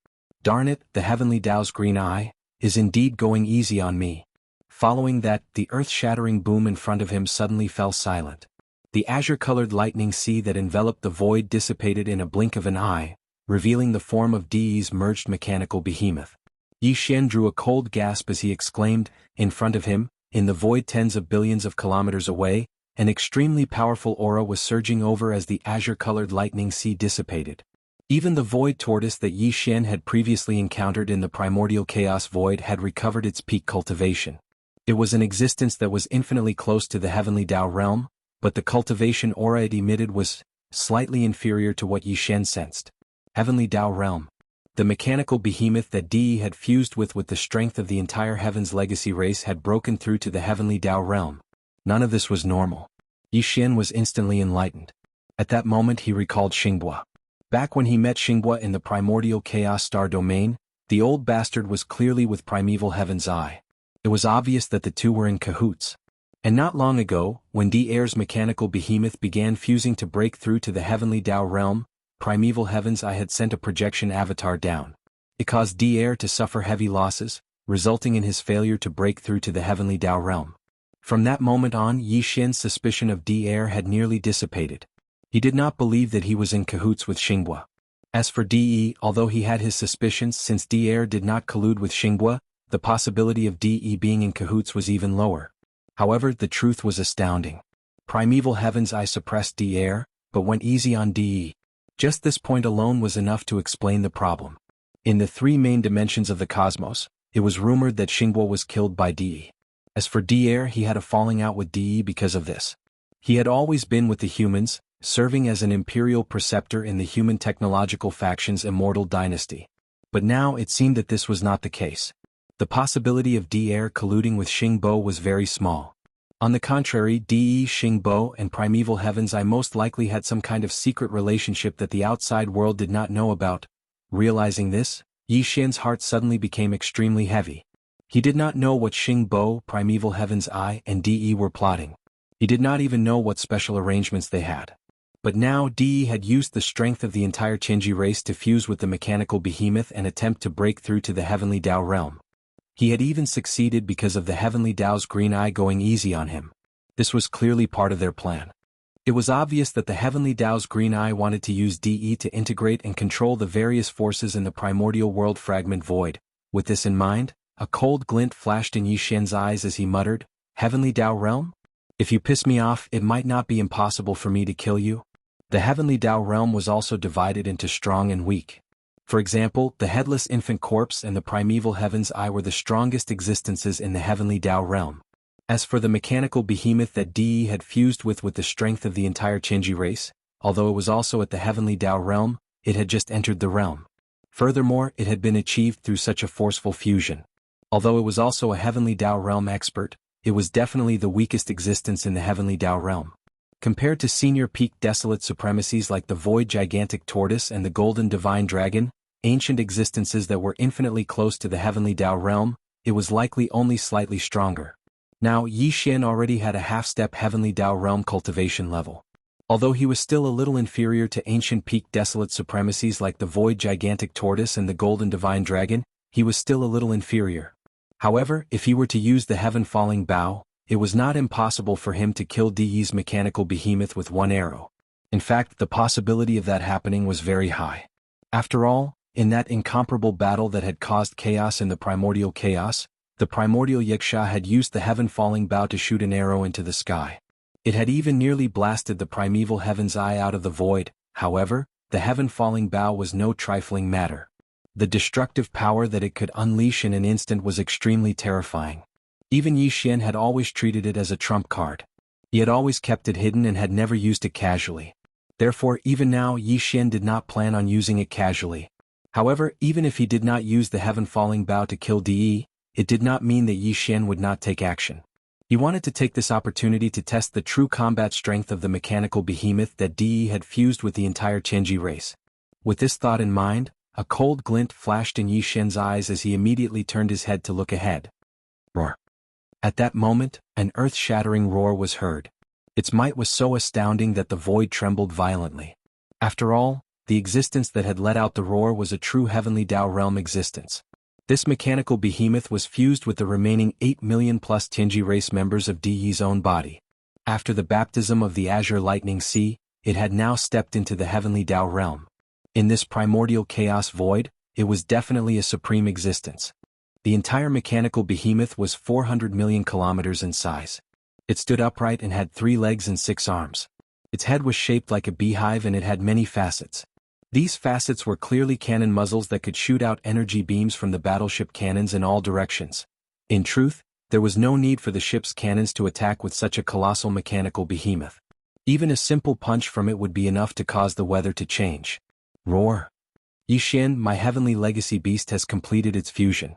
Darn it, the heavenly Tao's green eye is indeed going easy on me. Following that, the earth-shattering boom in front of him suddenly fell silent. The azure-colored lightning sea that enveloped the void dissipated in a blink of an eye, revealing the form of D-E's merged mechanical behemoth. Yi Xian drew a cold gasp as he exclaimed, in front of him, in the void tens of billions of kilometers away, an extremely powerful aura was surging over as the azure-colored lightning sea dissipated. Even the void tortoise that Yi Xian had previously encountered in the primordial chaos void had recovered its peak cultivation. It was an existence that was infinitely close to the heavenly Tao realm, but the cultivation aura it emitted was slightly inferior to what Yi Xian sensed. Heavenly Tao realm. The mechanical behemoth that D had fused with the strength of the entire Heaven's legacy race had broken through to the heavenly Tao realm. None of this was normal. Yi Xian was instantly enlightened. At that moment he recalled Xinghua. Back when he met Xinghua in the primordial chaos star domain, the old bastard was clearly with primeval heaven's eye. It was obvious that the two were in cahoots. And not long ago, when Di-Air's mechanical behemoth began fusing to break through to the heavenly Tao realm, primeval heaven's eye had sent a projection avatar down. It caused Di-Air to suffer heavy losses, resulting in his failure to break through to the heavenly Tao realm. From that moment on, Yi Xian's suspicion of Di-Air had nearly dissipated. He did not believe that he was in cahoots with Xinghua. As for Di, although he had his suspicions since Di-Air did not collude with Xinghua, the possibility of Di being in cahoots was even lower. However, the truth was astounding. Primeval heaven's eye suppressed Di-Air, but went easy on Di. Just this point alone was enough to explain the problem. In the three main dimensions of the cosmos, it was rumored that Xinghua was killed by Di. As for Di-Air, he had a falling out with Di because of this. He had always been with the humans, serving as an imperial preceptor in the human technological faction's immortal dynasty. But now it seemed that this was not the case. The possibility of Di-Air colluding with Xingbo was very small. On the contrary, Di, Xingbo, and Primeval Heaven's Eye most likely had some kind of secret relationship that the outside world did not know about. Realizing this, Yi Xian's heart suddenly became extremely heavy. He did not know what Xingbo, Primeval Heaven's Eye, and Di were plotting. He did not even know what special arrangements they had. But now Di had used the strength of the entire Qinji race to fuse with the mechanical behemoth and attempt to break through to the heavenly Tao realm. He had even succeeded because of the heavenly Tao's green eye going easy on him. This was clearly part of their plan. It was obvious that the heavenly Tao's green eye wanted to use Di to integrate and control the various forces in the primordial world fragment void. With this in mind, a cold glint flashed in Yi Xian's eyes as he muttered, "Heavenly Tao realm? If you piss me off, it might not be impossible for me to kill you." The heavenly Tao realm was also divided into strong and weak. For example, the headless infant corpse and the primeval heaven's eye were the strongest existences in the heavenly Tao realm. As for the mechanical behemoth that Di had fused with the strength of the entire Qinji race, although it was also at the heavenly Tao realm, it had just entered the realm. Furthermore, it had been achieved through such a forceful fusion. Although it was also a heavenly Tao realm expert, it was definitely the weakest existence in the heavenly Tao realm. Compared to senior peak desolate supremacies like the void gigantic tortoise and the golden divine dragon, ancient existences that were infinitely close to the heavenly Tao realm, it was likely only slightly stronger. Now Yi Xian already had a half-step heavenly Tao realm cultivation level. Although he was still a little inferior to ancient peak desolate supremacies like the void gigantic tortoise and the golden divine dragon, he was still a little inferior. However, if he were to use the heaven-falling bow, it was not impossible for him to kill Di's mechanical behemoth with one arrow. In fact, the possibility of that happening was very high. After all, in that incomparable battle that had caused chaos in the primordial chaos, the primordial Yiksha had used the heaven-falling bow to shoot an arrow into the sky. It had even nearly blasted the primeval heaven's eye out of the void. However, the heaven-falling bow was no trifling matter. The destructive power that it could unleash in an instant was extremely terrifying. Even Yi Xian had always treated it as a trump card. He had always kept it hidden and had never used it casually. Therefore, even now Yi Xian did not plan on using it casually. However, even if he did not use the heaven-falling bow to kill Di, it did not mean that Yi Xian would not take action. He wanted to take this opportunity to test the true combat strength of the mechanical behemoth that Di had fused with the entire Qinji race. With this thought in mind, a cold glint flashed in Yi Xian's eyes as he immediately turned his head to look ahead. Roar. At that moment, an earth-shattering roar was heard. Its might was so astounding that the void trembled violently. After all, the existence that had let out the roar was a true heavenly Tao realm existence. This mechanical behemoth was fused with the remaining 8 million plus Qinji race members of Di's own body. After the baptism of the Azure Lightning Sea, it had now stepped into the heavenly Tao realm. In this primordial chaos void, it was definitely a supreme existence. The entire mechanical behemoth was 400 million kilometers in size. It stood upright and had 3 legs and 6 arms. Its head was shaped like a beehive and it had many facets. These facets were clearly cannon muzzles that could shoot out energy beams from the battleship cannons in all directions. In truth, there was no need for the ship's cannons to attack with such a colossal mechanical behemoth. Even a simple punch from it would be enough to cause the weather to change. Roar! Yi Xian, my heavenly legacy beast has completed its fusion.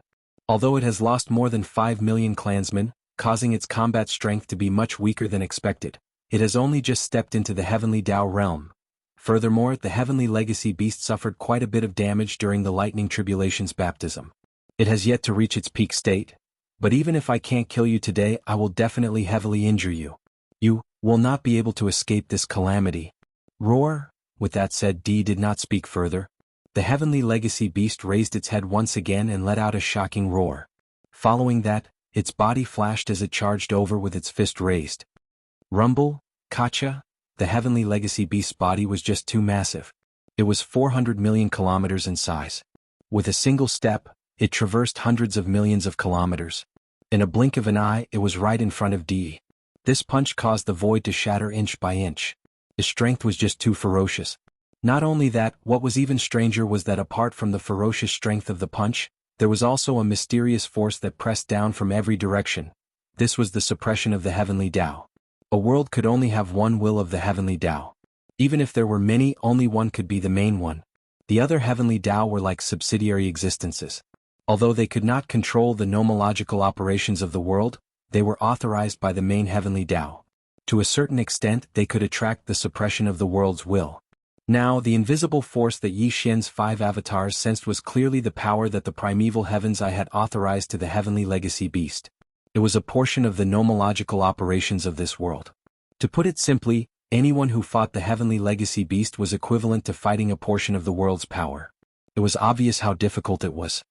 Although it has lost more than 5 million clansmen, causing its combat strength to be much weaker than expected. It has only just stepped into the Heavenly Tao realm. Furthermore, the Heavenly Legacy Beast suffered quite a bit of damage during the Lightning Tribulation's baptism. It has yet to reach its peak state. But even if I can't kill you today, I will definitely heavily injure you. You will not be able to escape this calamity. Roar. With that said, D did not speak further. The Heavenly Legacy Beast raised its head once again and let out a shocking roar. Following that, its body flashed as it charged over with its fist raised. Rumble, Kacha. The Heavenly Legacy Beast's body was just too massive. It was 400 million kilometers in size. With a single step, it traversed hundreds of millions of kilometers. In a blink of an eye, it was right in front of D. This punch caused the void to shatter inch by inch. His strength was just too ferocious. Not only that, what was even stranger was that apart from the ferocious strength of the punch, there was also a mysterious force that pressed down from every direction. This was the suppression of the Heavenly Tao. A world could only have one will of the Heavenly Tao. Even if there were many, only one could be the main one. The other Heavenly Tao were like subsidiary existences. Although they could not control the nomological operations of the world, they were authorized by the main Heavenly Tao. To a certain extent, they could attract the suppression of the world's will. Now, the invisible force that Yi Xian's 5 avatars sensed was clearly the power that the primeval heavens I had authorized to the Heavenly Legacy Beast. It was a portion of the nomological operations of this world. To put it simply, anyone who fought the Heavenly Legacy Beast was equivalent to fighting a portion of the world's power. It was obvious how difficult it was.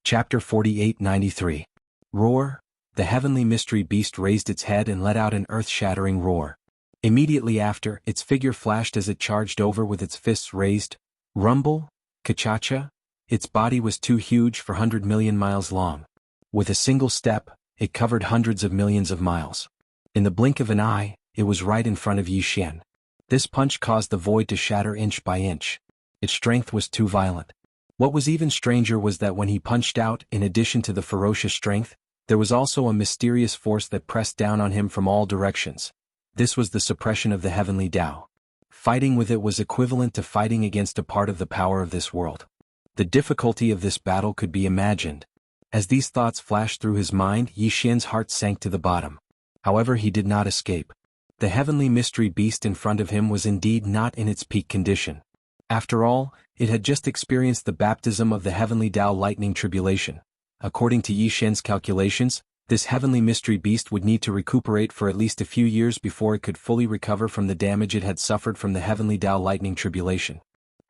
Chapter 4893. Roar. The Heavenly Mystery Beast raised its head and let out an earth-shattering roar. Immediately after, its figure flashed as it charged over with its fists raised. Rumble, Kachacha. Its body was too huge for 100 million miles long. With a single step, it covered hundreds of millions of miles. In the blink of an eye, it was right in front of Yi Xian. This punch caused the void to shatter inch by inch. Its strength was too violent. What was even stranger was that when he punched out, in addition to the ferocious strength, there was also a mysterious force that pressed down on him from all directions. This was the suppression of the Heavenly Tao. Fighting with it was equivalent to fighting against a part of the power of this world. The difficulty of this battle could be imagined. As these thoughts flashed through his mind, Yi Xian's heart sank to the bottom. However, he did not escape. The Heavenly Mystery Beast in front of him was indeed not in its peak condition. After all, it had just experienced the baptism of the Heavenly Tao Lightning Tribulation. According to Yi Xian's calculations, this Heavenly Mystery Beast would need to recuperate for at least a few years before it could fully recover from the damage it had suffered from the Heavenly Tao Lightning Tribulation.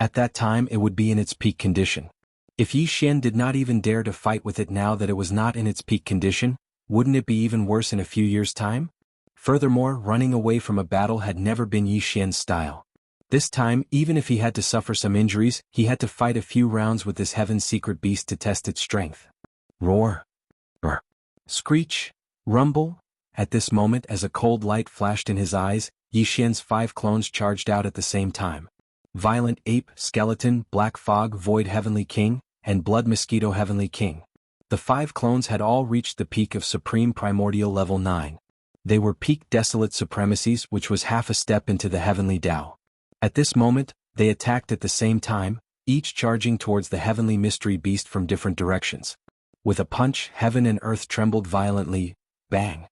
At that time, it would be in its peak condition. If Yi Xian did not even dare to fight with it now that it was not in its peak condition, wouldn't it be even worse in a few years' time? Furthermore, running away from a battle had never been Yi Xian's style. This time, even if he had to suffer some injuries, he had to fight a few rounds with this Heaven's Secret Beast to test its strength. Roar. Roar. Screech. Rumble. At this moment, as a cold light flashed in his eyes, Yi Xian's 5 clones charged out at the same time. Violent Ape, Skeleton, Black Fog, Void Heavenly King, and Blood Mosquito Heavenly King. The 5 clones had all reached the peak of Supreme Primordial Level 9. They were peak Desolate Supremacies, which was half a step into the Heavenly Tao. At this moment, they attacked at the same time, each charging towards the Heavenly Mystery Beast from different directions. With a punch, heaven and earth trembled violently. Bang!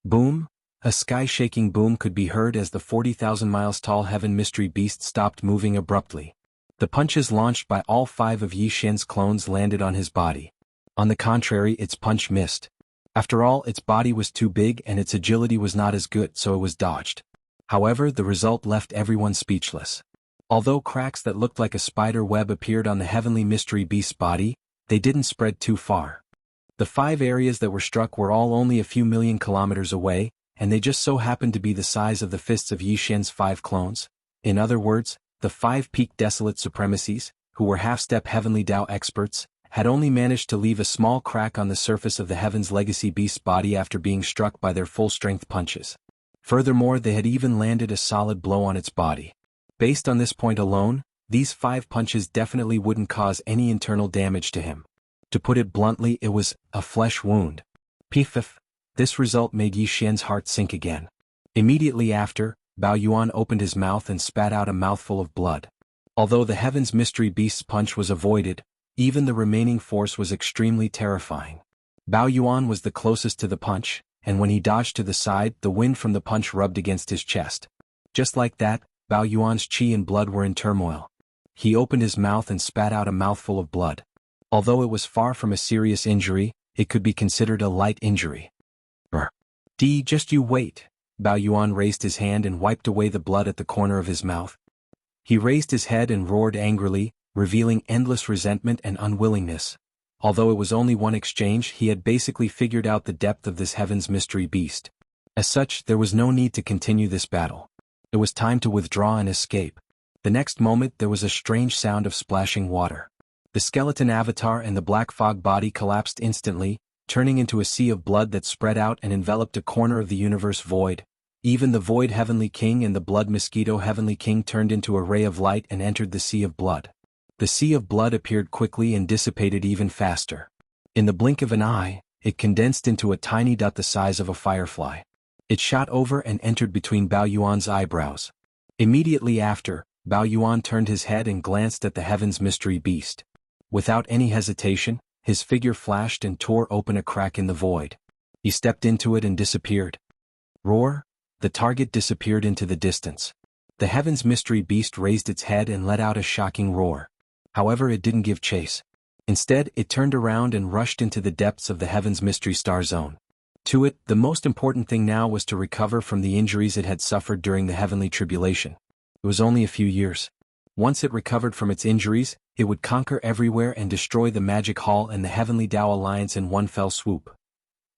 Boom! A sky-shaking boom could be heard as the 40,000 miles tall Heaven Mystery Beast stopped moving abruptly. The punches launched by all 5 of Yi Xian's clones landed on his body. On the contrary, its punch missed. After all, its body was too big and its agility was not as good, so it was dodged. However, the result left everyone speechless. Although cracks that looked like a spider web appeared on the Heavenly Mystery Beast's body, they didn't spread too far. The 5 areas that were struck were all only a few million kilometers away, and they just so happened to be the size of the fists of Yi Xian's 5 clones. In other words, the 5 peak Desolate Supremacies, who were half-step Heavenly Tao experts, had only managed to leave a small crack on the surface of the Heaven's Legacy Beast's body after being struck by their full-strength punches. Furthermore, they had even landed a solid blow on its body. Based on this point alone, these 5 punches definitely wouldn't cause any internal damage to him. To put it bluntly, it was a flesh wound. Piff. This result made Yi Xian's heart sink again. Immediately after, Bao Yuan opened his mouth and spat out a mouthful of blood. Although the Heaven's Mystery Beast's punch was avoided, even the remaining force was extremely terrifying. Bao Yuan was the closest to the punch, and when he dodged to the side, the wind from the punch rubbed against his chest. Just like that, Bao Yuan's qi and blood were in turmoil. He opened his mouth and spat out a mouthful of blood. Although it was far from a serious injury, it could be considered a light injury. Just you wait. Bao Yuan raised his hand and wiped away the blood at the corner of his mouth. He raised his head and roared angrily, revealing endless resentment and unwillingness. Although it was only one exchange, he had basically figured out the depth of this heaven's mystery beast. As such, there was no need to continue this battle. It was time to withdraw and escape. The next moment there was a strange sound of splashing water. The skeleton avatar and the black fog body collapsed instantly, turning into a sea of blood that spread out and enveloped a corner of the universe void. Even the void heavenly king and the blood mosquito heavenly king turned into a ray of light and entered the sea of blood. The sea of blood appeared quickly and dissipated even faster. In the blink of an eye, it condensed into a tiny dot the size of a firefly. It shot over and entered between Bao Yuan's eyebrows. Immediately after, Bao Yuan turned his head and glanced at the heaven's mystery beast. Without any hesitation, his figure flashed and tore open a crack in the void. He stepped into it and disappeared. Roar! The target disappeared into the distance. The heaven's mystery beast raised its head and let out a shocking roar. However, it didn't give chase. Instead, it turned around and rushed into the depths of the heaven's mystery star zone. To it, the most important thing now was to recover from the injuries it had suffered during the heavenly tribulation. It was only a few years. Once it recovered from its injuries, it would conquer everywhere and destroy the Magic Hall and the Heavenly Dao Alliance in one fell swoop.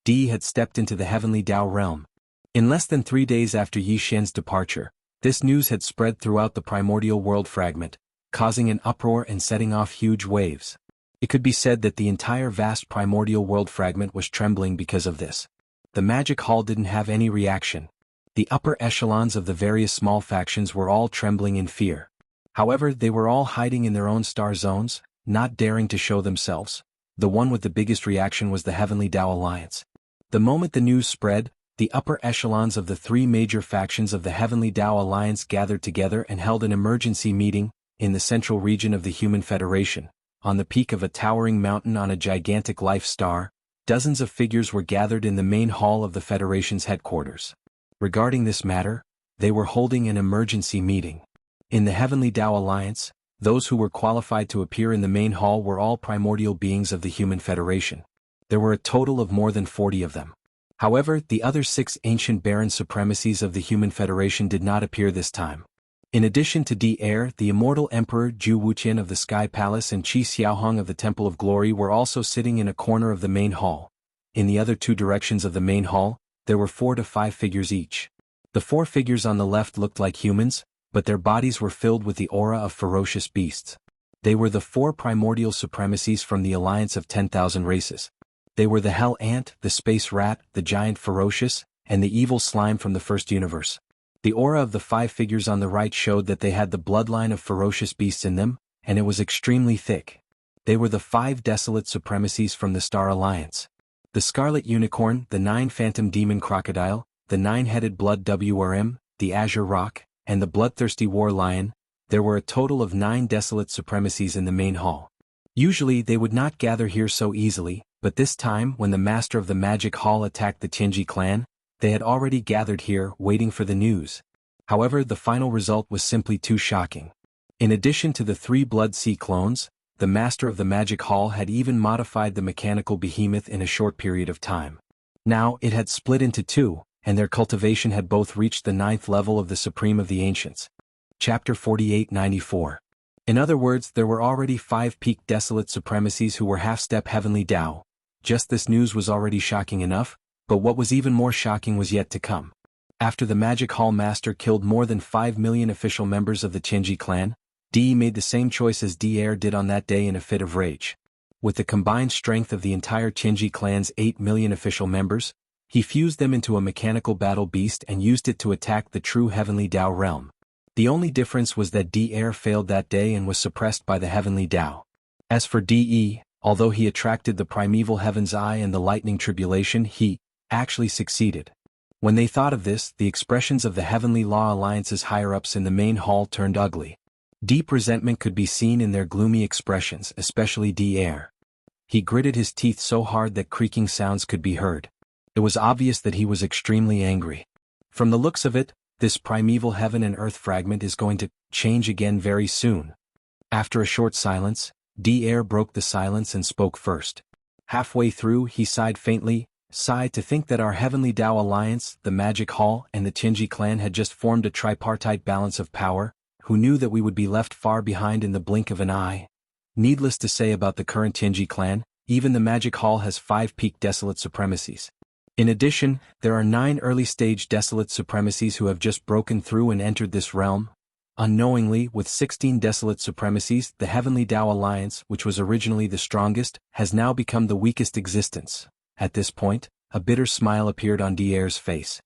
Di had stepped into the Heavenly Dao realm. In less than 3 days after Yi Xian's departure, this news had spread throughout the primordial world fragment, causing an uproar and setting off huge waves. It could be said that the entire vast primordial world fragment was trembling because of this. The Magic Hall didn't have any reaction. The upper echelons of the various small factions were all trembling in fear. However, they were all hiding in their own star zones, not daring to show themselves. The one with the biggest reaction was the Heavenly Dao Alliance. The moment the news spread, the upper echelons of the 3 major factions of the Heavenly Dao Alliance gathered together and held an emergency meeting, in the central region of the Human Federation. On the peak of a towering mountain on a gigantic life star, dozens of figures were gathered in the main hall of the Federation's headquarters. Regarding this matter, they were holding an emergency meeting. In the Heavenly Dao Alliance, those who were qualified to appear in the main hall were all primordial beings of the Human Federation. There were a total of more than 40 of them. However, the other 6 ancient Baron supremacies of the Human Federation did not appear this time. In addition to Di Er, the immortal Emperor Zhu Wuqian of the Sky Palace and Qi Xiaohong of the Temple of Glory were also sitting in a corner of the main hall. In the other 2 directions of the main hall, there were 4 to 5 figures each. The 4 figures on the left looked like humans, but their bodies were filled with the aura of ferocious beasts. They were the 4 primordial supremacies from the alliance of 10,000 races. They were the Hell Ant, the Space Rat, the Giant Ferocious, and the Evil Slime from the First Universe. The aura of the 5 figures on the right showed that they had the bloodline of ferocious beasts in them, and it was extremely thick. They were the 5 desolate supremacies from the Star Alliance. The Scarlet Unicorn, the 9 Phantom Demon Crocodile, the 9-headed Blood WRM, the Azure Rock, and the Bloodthirsty War Lion. There were a total of 9 desolate supremacies in the main hall. Usually they would not gather here so easily, but this time when the master of the Magic Hall attacked the Tianji clan, they had already gathered here waiting for the news. However, the final result was simply too shocking. In addition to the 3 Blood Sea clones, the master of the Magic Hall had even modified the mechanical behemoth in a short period of time. Now, it had split into 2, and their cultivation had both reached the 9th level of the Supreme of the Ancients. Chapter 4894. In other words, there were already 5 peak desolate supremacies who were half-step Heavenly Dao. Just this news was already shocking enough, but what was even more shocking was yet to come. After the Magic Hall Master killed more than 5 million official members of the Tianji clan, Di made the same choice as Di Er did on that day in a fit of rage. With the combined strength of the entire Tianji clan's 8 million official members, he fused them into a mechanical battle beast and used it to attack the true Heavenly Dao realm. The only difference was that Di Er failed that day and was suppressed by the Heavenly Dao. As for Di, although he attracted the primeval Heaven's Eye and the Lightning Tribulation, he actually succeeded. When they thought of this, the expressions of the Heavenly Law Alliance's higher-ups in the main hall turned ugly. Deep resentment could be seen in their gloomy expressions, especially Di Er. He gritted his teeth so hard that creaking sounds could be heard. It was obvious that he was extremely angry. From the looks of it, this primeval heaven and earth fragment is going to change again very soon. After a short silence, Air broke the silence and spoke first. Halfway through, he sighed faintly, sighed to think that our Heavenly Tao Alliance, the Magic Hall, and the Tianji clan had just formed a tripartite balance of power. Who knew that we would be left far behind in the blink of an eye? Needless to say about the current Tianji clan, even the Magic Hall has 5 peak desolate supremacies. In addition, there are 9 early-stage desolate supremacies who have just broken through and entered this realm. Unknowingly, with 16 desolate supremacies, the Heavenly Tao Alliance, which was originally the strongest, has now become the weakest existence. At this point, a bitter smile appeared on Air's face.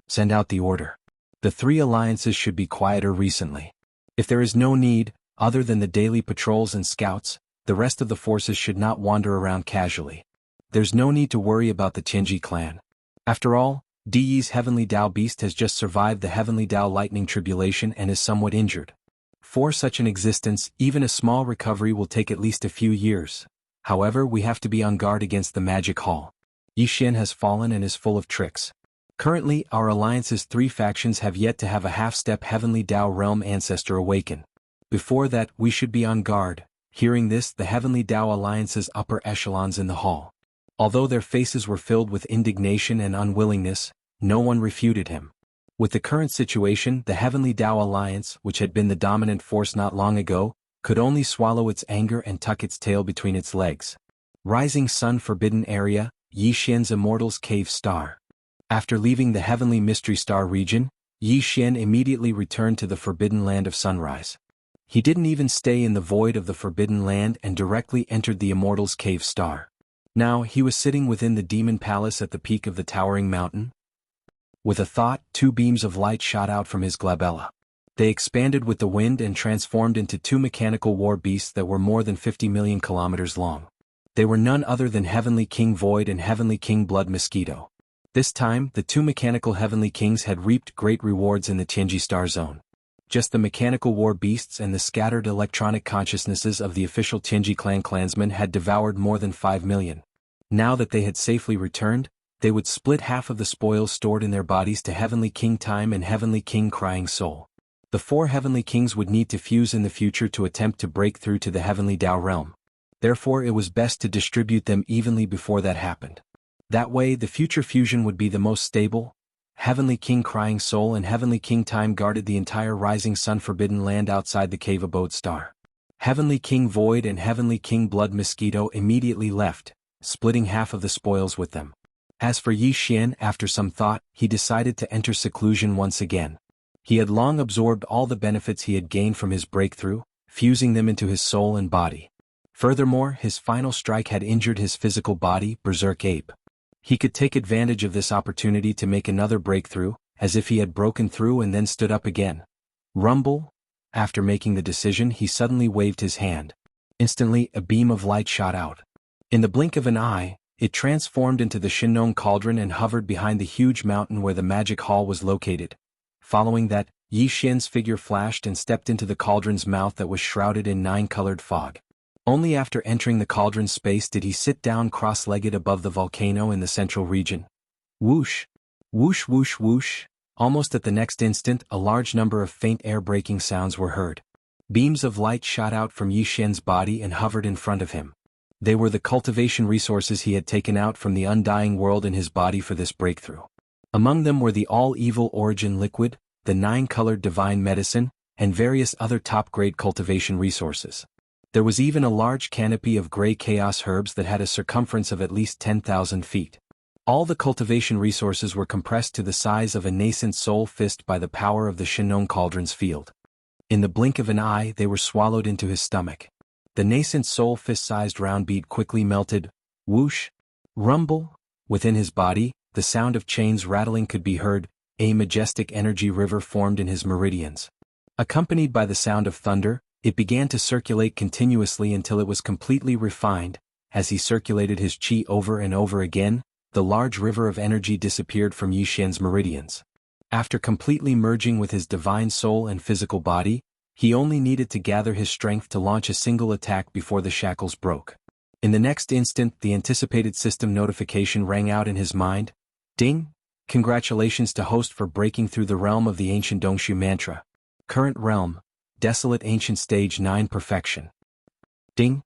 Send out the order. The 3 alliances should be quieter recently. If there is no need, other than the daily patrols and scouts, the rest of the forces should not wander around casually. There's no need to worry about the Tianji clan. After all, Di's Heavenly Tao Beast has just survived the Heavenly Tao Lightning Tribulation and is somewhat injured. For such an existence, even a small recovery will take at least a few years. However, we have to be on guard against the Magic Hall. Yixian has fallen and is full of tricks. Currently, our alliance's 3 factions have yet to have a half-step Heavenly Tao Realm ancestor awaken. Before that, we should be on guard. Hearing this, the Heavenly Tao Alliance's upper echelons in the hall. Although their faces were filled with indignation and unwillingness, no one refuted him. With the current situation, the Heavenly Tao Alliance, which had been the dominant force not long ago, could only swallow its anger and tuck its tail between its legs. Rising Sun Forbidden Area, Yixian's Immortals Cave Star. After leaving the Heavenly Mystery Star region, Yixian immediately returned to the Forbidden Land of Sunrise. He didn't even stay in the void of the Forbidden Land and directly entered the Immortals Cave Star. Now he was sitting within the Demon Palace at the peak of the towering mountain. With a thought, 2 beams of light shot out from his glabella. They expanded with the wind and transformed into 2 mechanical war beasts that were more than 50 million kilometers long. They were none other than Heavenly King Void and Heavenly King Blood Mosquito. This time, the 2 mechanical Heavenly Kings had reaped great rewards in the Tianji Star Zone. Just the mechanical war beasts and the scattered electronic consciousnesses of the official Tianji clan clansmen had devoured more than 5 million. Now that they had safely returned, they would split half of the spoils stored in their bodies to Heavenly King Time and Heavenly King Crying Soul. The 4 Heavenly Kings would need to fuse in the future to attempt to break through to the Heavenly Tao realm. Therefore, it was best to distribute them evenly before that happened. That way, the future fusion would be the most stable. Heavenly King Crying Soul and Heavenly King Time guarded the entire Rising Sun Forbidden Land outside the Cave Abode Star. Heavenly King Void and Heavenly King Blood Mosquito immediately left, splitting half of the spoils with them. As for Yixian, after some thought, he decided to enter seclusion once again. He had long absorbed all the benefits he had gained from his breakthrough, fusing them into his soul and body. Furthermore, his final strike had injured his physical body, Berserk Ape. He could take advantage of this opportunity to make another breakthrough, as if he had broken through and then stood up again. Rumble? After making the decision, he suddenly waved his hand. Instantly, a beam of light shot out. In the blink of an eye, it transformed into the Shinnong Cauldron and hovered behind the huge mountain where the Magic Hall was located. Following that, Yixian's figure flashed and stepped into the cauldron's mouth that was shrouded in 9-colored fog. Only after entering the cauldron's space did he sit down cross-legged above the volcano in the central region. Whoosh! Whoosh whoosh whoosh! Almost at the next instant, a large number of faint air-breaking sounds were heard. Beams of light shot out from Yixian's body and hovered in front of him. They were the cultivation resources he had taken out from the undying world in his body for this breakthrough. Among them were the all-evil origin liquid, the 9-colored divine medicine, and various other top-grade cultivation resources. There was even a large canopy of gray chaos herbs that had a circumference of at least 10,000 feet. All the cultivation resources were compressed to the size of a nascent soul fist by the power of the Shinnong Cauldron's field. In the blink of an eye, they were swallowed into his stomach. The nascent soul fist-sized round bead quickly melted. Whoosh! Rumble! Within his body, the sound of chains rattling could be heard. A majestic energy river formed in his meridians. Accompanied by the sound of thunder, it began to circulate continuously until it was completely refined. As he circulated his chi over and over again, the large river of energy disappeared from Yixian's meridians. After completely merging with his divine soul and physical body, he only needed to gather his strength to launch a single attack before the shackles broke. In the next instant, the anticipated system notification rang out in his mind. Ding! Congratulations to host for breaking through the realm of the ancient Dongshu mantra. Current realm, Desolate Ancient Stage 9 Perfection. Ding!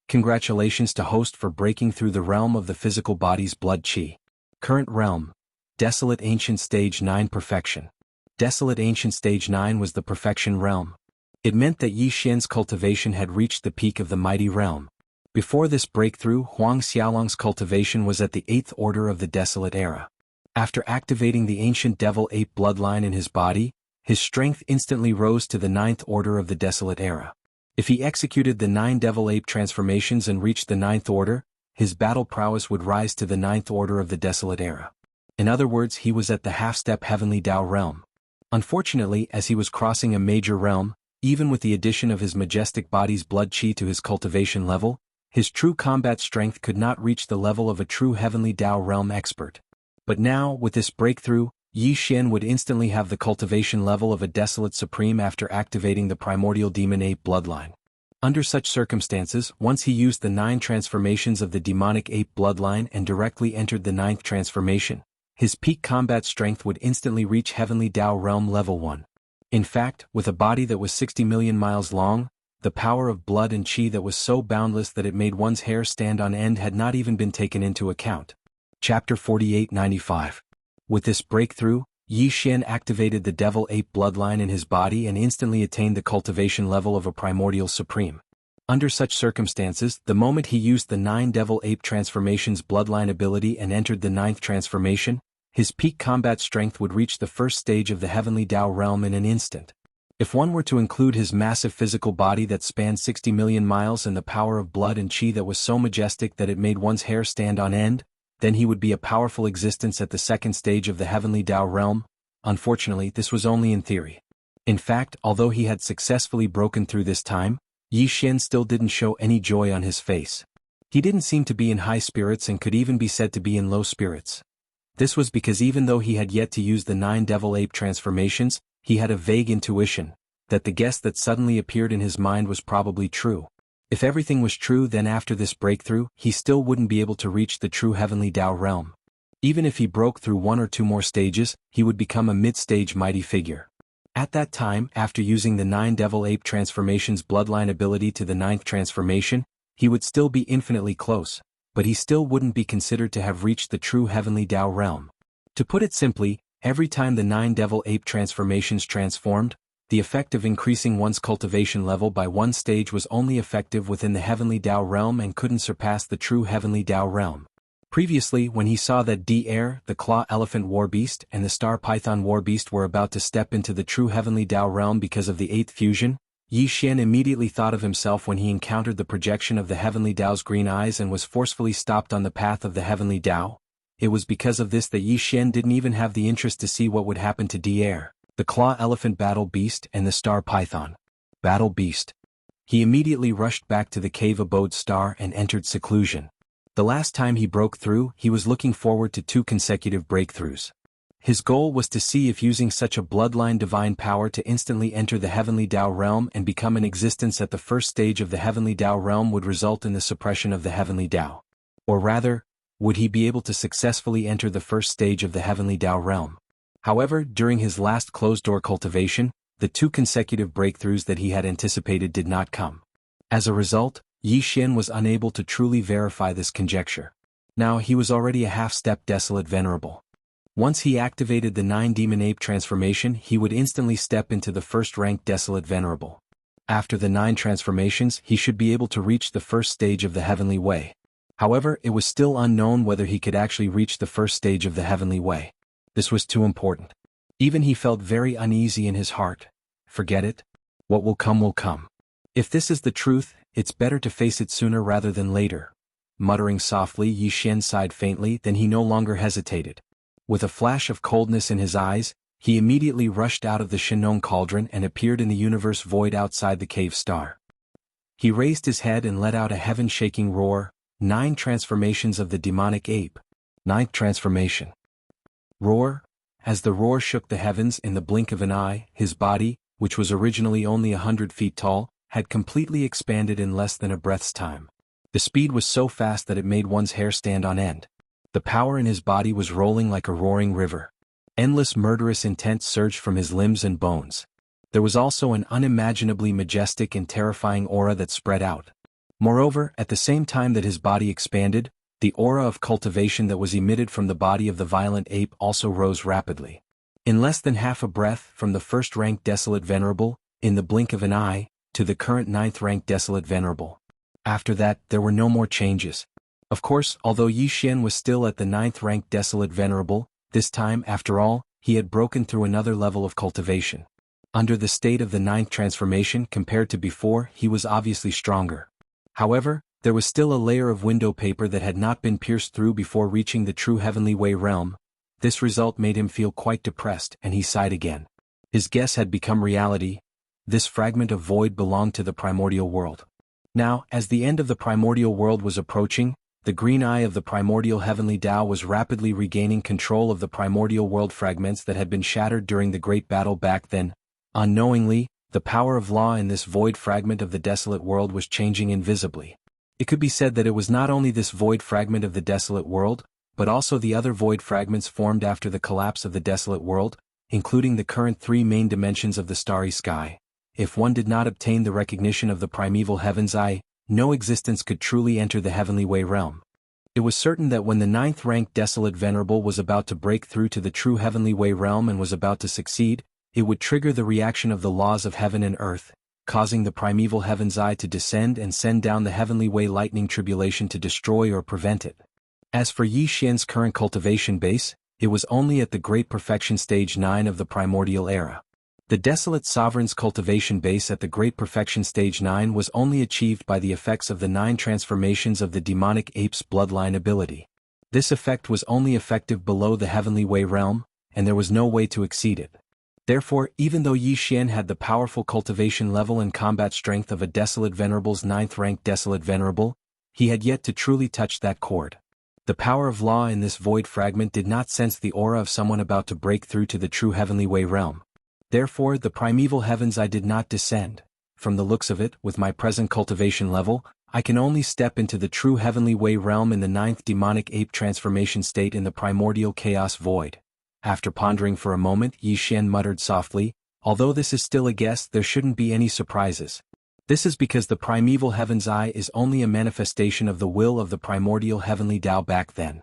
Congratulations to host for breaking through the realm of the physical body's blood chi. Current realm, Desolate Ancient Stage 9 Perfection. Desolate Ancient Stage 9 was the perfection realm. It meant that Yi Xian's cultivation had reached the peak of the mighty realm. Before this breakthrough, Huang Xiaolong's cultivation was at the 8th order of the Desolate era. After activating the ancient devil ape bloodline in his body, his strength instantly rose to the 9th order of the Desolate era. If he executed the 9 devil ape transformations and reached the 9th order, his battle prowess would rise to the 9th order of the Desolate era. In other words, he was at the half-step heavenly Tao realm. Unfortunately, as he was crossing a major realm, even with the addition of his majestic body's blood chi to his cultivation level, his true combat strength could not reach the level of a true heavenly Tao realm expert. But now, with this breakthrough, Yi Xian would instantly have the cultivation level of a Desolate Supreme after activating the primordial demon ape bloodline. Under such circumstances, once he used the 9 transformations of the demonic ape bloodline and directly entered the 9th transformation, his peak combat strength would instantly reach heavenly Tao realm level 1. In fact, with a body that was 60 million miles long, the power of blood and chi that was so boundless that it made one's hair stand on end had not even been taken into account. Chapter 4895. With this breakthrough, Yi Xian activated the devil ape bloodline in his body and instantly attained the cultivation level of a primordial supreme. Under such circumstances, the moment he used the 9 devil ape transformations bloodline ability and entered the 9th transformation, his peak combat strength would reach the first stage of the heavenly Tao realm in an instant. If one were to include his massive physical body that spanned 60 million miles and the power of blood and chi that was so majestic that it made one's hair stand on end, then he would be a powerful existence at the 2nd stage of the heavenly Tao realm. Unfortunately, this was only in theory. In fact, although he had successfully broken through this time, Yi Xian still didn't show any joy on his face. He didn't seem to be in high spirits and could even be said to be in low spirits. This was because even though he had yet to use the 9 devil ape transformations, he had a vague intuition that the guess that suddenly appeared in his mind was probably true. If everything was true, then after this breakthrough, he still wouldn't be able to reach the true heavenly Tao realm. Even if he broke through 1 or 2 more stages, he would become a mid-stage mighty figure. At that time, after using the 9 devil ape transformations bloodline ability to the 9th transformation, he would still be infinitely close, but he still wouldn't be considered to have reached the true heavenly Tao realm. To put it simply, every time the 9 devil ape transformations transformed, the effect of increasing one's cultivation level by 1 stage was only effective within the heavenly Tao realm and couldn't surpass the true heavenly Tao realm. Previously, when he saw that D-Air, the Claw Elephant War Beast, and the Star Python War Beast were about to step into the true heavenly Tao realm because of the 8th fusion, Yi Xian immediately thought of himself when he encountered the projection of the heavenly Tao's green eyes and was forcefully stopped on the path of the heavenly Tao. It was because of this that Yi Xian didn't even have the interest to see what would happen to D-Air, the Claw Elephant Battle Beast, and the Star Python Battle Beast. He immediately rushed back to the cave abode Star and entered seclusion. The last time he broke through, he was looking forward to 2 consecutive breakthroughs. His goal was to see if using such a bloodline divine power to instantly enter the heavenly Tao realm and become an existence at the 1st stage of the heavenly Tao realm would result in the suppression of the heavenly Tao. Or rather, would he be able to successfully enter the 1st stage of the heavenly Tao realm? However, during his last closed-door cultivation, the 2 consecutive breakthroughs that he had anticipated did not come. As a result, Yi Xian was unable to truly verify this conjecture. Now he was already a half-step Desolate Venerable. Once he activated the 9 Demon Ape transformation, he would instantly step into the 1st-ranked Desolate Venerable. After the 9 transformations, he should be able to reach the 1st stage of the Heavenly Way. However, it was still unknown whether he could actually reach the 1st stage of the Heavenly Way. This was too important. Even he felt very uneasy in his heart. Forget it. What will come will come. If this is the truth, it's better to face it sooner rather than later. Muttering softly, Yi Xian sighed faintly, then he no longer hesitated. With a flash of coldness in his eyes, he immediately rushed out of the Shenong cauldron and appeared in the universe void outside the cave Star. He raised his head and let out a heaven-shaking roar, 9 transformations of the demonic ape. 9th transformation. Roar. As the roar shook the heavens in the blink of an eye, his body, which was originally only 100 feet tall, had completely expanded in less than a breath's time. The speed was so fast that it made one's hair stand on end. The power in his body was rolling like a roaring river. Endless murderous intent surged from his limbs and bones. There was also an unimaginably majestic and terrifying aura that spread out. Moreover, at the same time that his body expanded, the aura of cultivation that was emitted from the body of the violent ape also rose rapidly. In less than half a breath, from the first-ranked Desolate Venerable, in the blink of an eye, to the current 9th-ranked Desolate Venerable. After that, there were no more changes. Of course, although Yi Xian was still at the 9th-ranked Desolate Venerable, this time, after all, he had broken through another level of cultivation. Under the state of the 9th transformation compared to before, he was obviously stronger. However, there was still a layer of window paper that had not been pierced through before reaching the true Heavenly Way realm. This result made him feel quite depressed, and he sighed again. His guess had become reality. This fragment of void belonged to the primordial world. Now, as the end of the primordial world was approaching, the green eye of the primordial heavenly Tao was rapidly regaining control of the primordial world fragments that had been shattered during the great battle back then. Unknowingly, the power of law in this void fragment of the desolate world was changing invisibly. It could be said that it was not only this void fragment of the desolate world, but also the other void fragments formed after the collapse of the desolate world, including the current 3 main dimensions of the starry sky. If one did not obtain the recognition of the primeval heaven's eye, no existence could truly enter the heavenly way realm. It was certain that when the 9th-ranked Desolate Venerable was about to break through to the true heavenly way realm and was about to succeed, it would trigger the reaction of the laws of heaven and earth, causing the primeval heaven's eye to descend and send down the heavenly way lightning tribulation to destroy or prevent it. As for Yi Xian's current cultivation base, it was only at the Great Perfection Stage 9 of the Primordial Era. The Desolate Sovereign's cultivation base at the Great Perfection Stage 9 was only achieved by the effects of the 9 transformations of the demonic ape's bloodline ability. This effect was only effective below the Heavenly Way realm, and there was no way to exceed it. Therefore, even though Yi Xian had the powerful cultivation level and combat strength of a Desolate Venerable's 9th-ranked Desolate Venerable, he had yet to truly touch that chord. The power of law in this void fragment did not sense the aura of someone about to break through to the true Heavenly Way realm. Therefore, the primeval heavens I did not descend. From the looks of it, with my present cultivation level, I can only step into the true Heavenly Way realm in the 9th demonic ape transformation state in the primordial chaos void. After pondering for a moment, Yi Xian muttered softly, although this is still a guess, there shouldn't be any surprises. This is because the primeval heaven's eye is only a manifestation of the will of the primordial heavenly Tao back then.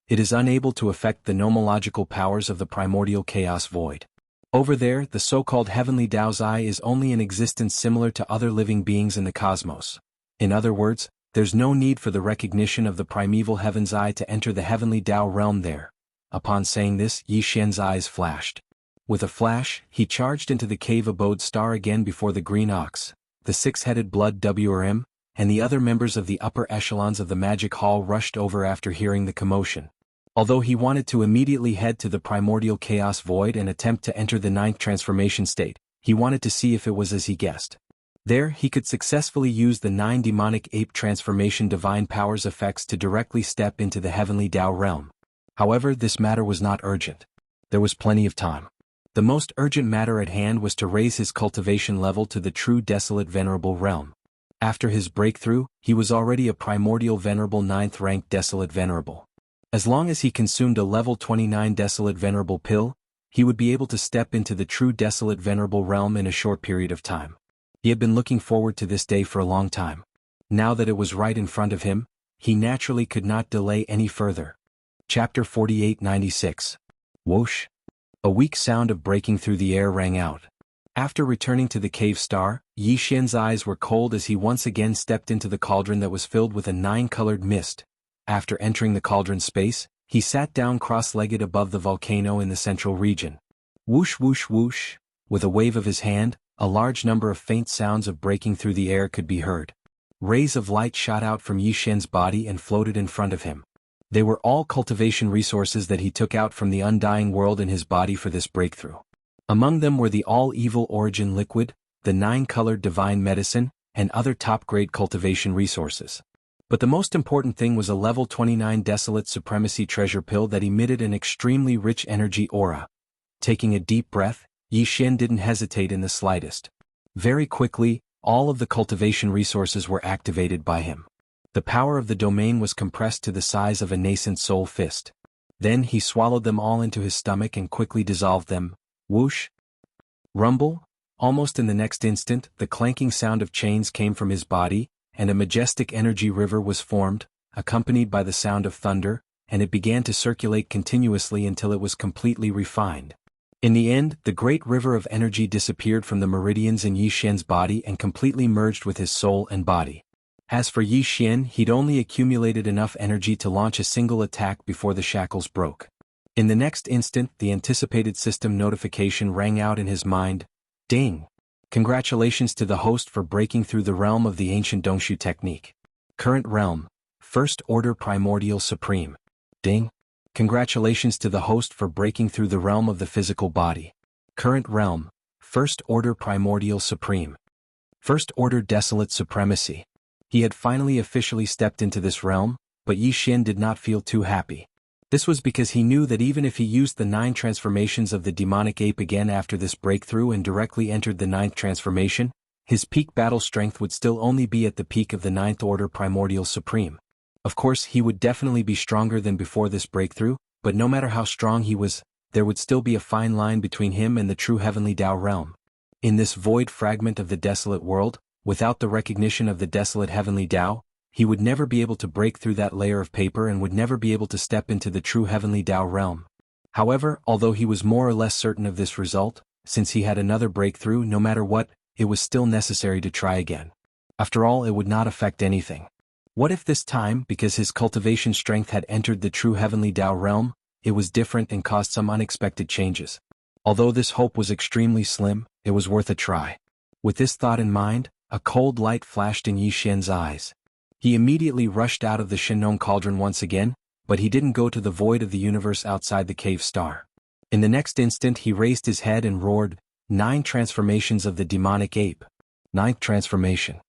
It is unable to affect the nomological powers of the primordial chaos void. Over there, the so-called heavenly Tao's eye is only an existence similar to other living beings in the cosmos. In other words, there's no need for the recognition of the primeval heaven's eye to enter the heavenly Tao realm there. Upon saying this, Yi Xian's eyes flashed. With a flash, he charged into the cave abode star again before the green ox, the 6-headed blood WRM, and the other members of the upper echelons of the magic hall rushed over after hearing the commotion. Although he wanted to immediately head to the primordial chaos void and attempt to enter the 9th transformation state, he wanted to see if it was as he guessed. There, he could successfully use the 9 demonic ape transformation divine powers effects to directly step into the heavenly Tao realm. However, this matter was not urgent. There was plenty of time. The most urgent matter at hand was to raise his cultivation level to the true Desolate Venerable realm. After his breakthrough, he was already a primordial venerable 9th-ranked Desolate Venerable. As long as he consumed a level 29 Desolate Venerable pill, he would be able to step into the true Desolate Venerable realm in a short period of time. He had been looking forward to this day for a long time. Now that it was right in front of him, he naturally could not delay any further. Chapter 4896. Whoosh! A weak sound of breaking through the air rang out. After returning to the cave star, Yi Xian's eyes were cold as he once again stepped into the cauldron that was filled with a 9-colored mist. After entering the cauldron space, he sat down cross-legged above the volcano in the central region. Whoosh whoosh whoosh! With a wave of his hand, a large number of faint sounds of breaking through the air could be heard. Rays of light shot out from Yi Xian's body and floated in front of him. They were all cultivation resources that he took out from the undying world in his body for this breakthrough. Among them were the all-evil origin liquid, the 9-colored divine medicine, and other top-grade cultivation resources. But the most important thing was a level 29 Desolate Supremacy treasure pill that emitted an extremely rich energy aura. Taking a deep breath, Yi Xian didn't hesitate in the slightest. Very quickly, all of the cultivation resources were activated by him. The power of the domain was compressed to the size of a nascent soul fist. Then he swallowed them all into his stomach and quickly dissolved them. Whoosh! Rumble! Almost in the next instant, the clanking sound of chains came from his body, and a majestic energy river was formed, accompanied by the sound of thunder, and it began to circulate continuously until it was completely refined. In the end, the great river of energy disappeared from the meridians in Yi Xian's body and completely merged with his soul and body. As for Yi Xian, he'd only accumulated enough energy to launch a single attack before the shackles broke. In the next instant, the anticipated system notification rang out in his mind. Ding! Congratulations to the host for breaking through the realm of the ancient Dongshu technique. Current realm, First Order Primordial Supreme. Ding! Congratulations to the host for breaking through the realm of the physical body. Current realm, First Order Primordial Supreme. First Order Desolate Supremacy. He had finally officially stepped into this realm, but Yi Xian did not feel too happy. This was because he knew that even if he used the 9 transformations of the demonic ape again after this breakthrough and directly entered the 9th transformation, his peak battle strength would still only be at the peak of the 9th Order Primordial Supreme. Of course, he would definitely be stronger than before this breakthrough, but no matter how strong he was, there would still be a fine line between him and the true Heavenly Tao realm. In this void fragment of the desolate world, without the recognition of the desolate Heavenly Tao, he would never be able to break through that layer of paper and would never be able to step into the true Heavenly Tao realm. However, although he was more or less certain of this result, since he had another breakthrough no matter what, it was still necessary to try again. After all, it would not affect anything. What if this time, because his cultivation strength had entered the true Heavenly Tao realm, it was different and caused some unexpected changes? Although this hope was extremely slim, it was worth a try. With this thought in mind, a cold light flashed in Yi Xian's eyes. He immediately rushed out of the Shenong cauldron once again, but he didn't go to the void of the universe outside the cave star. In the next instant he raised his head and roared, 9 transformations of the demonic ape. 9th transformation.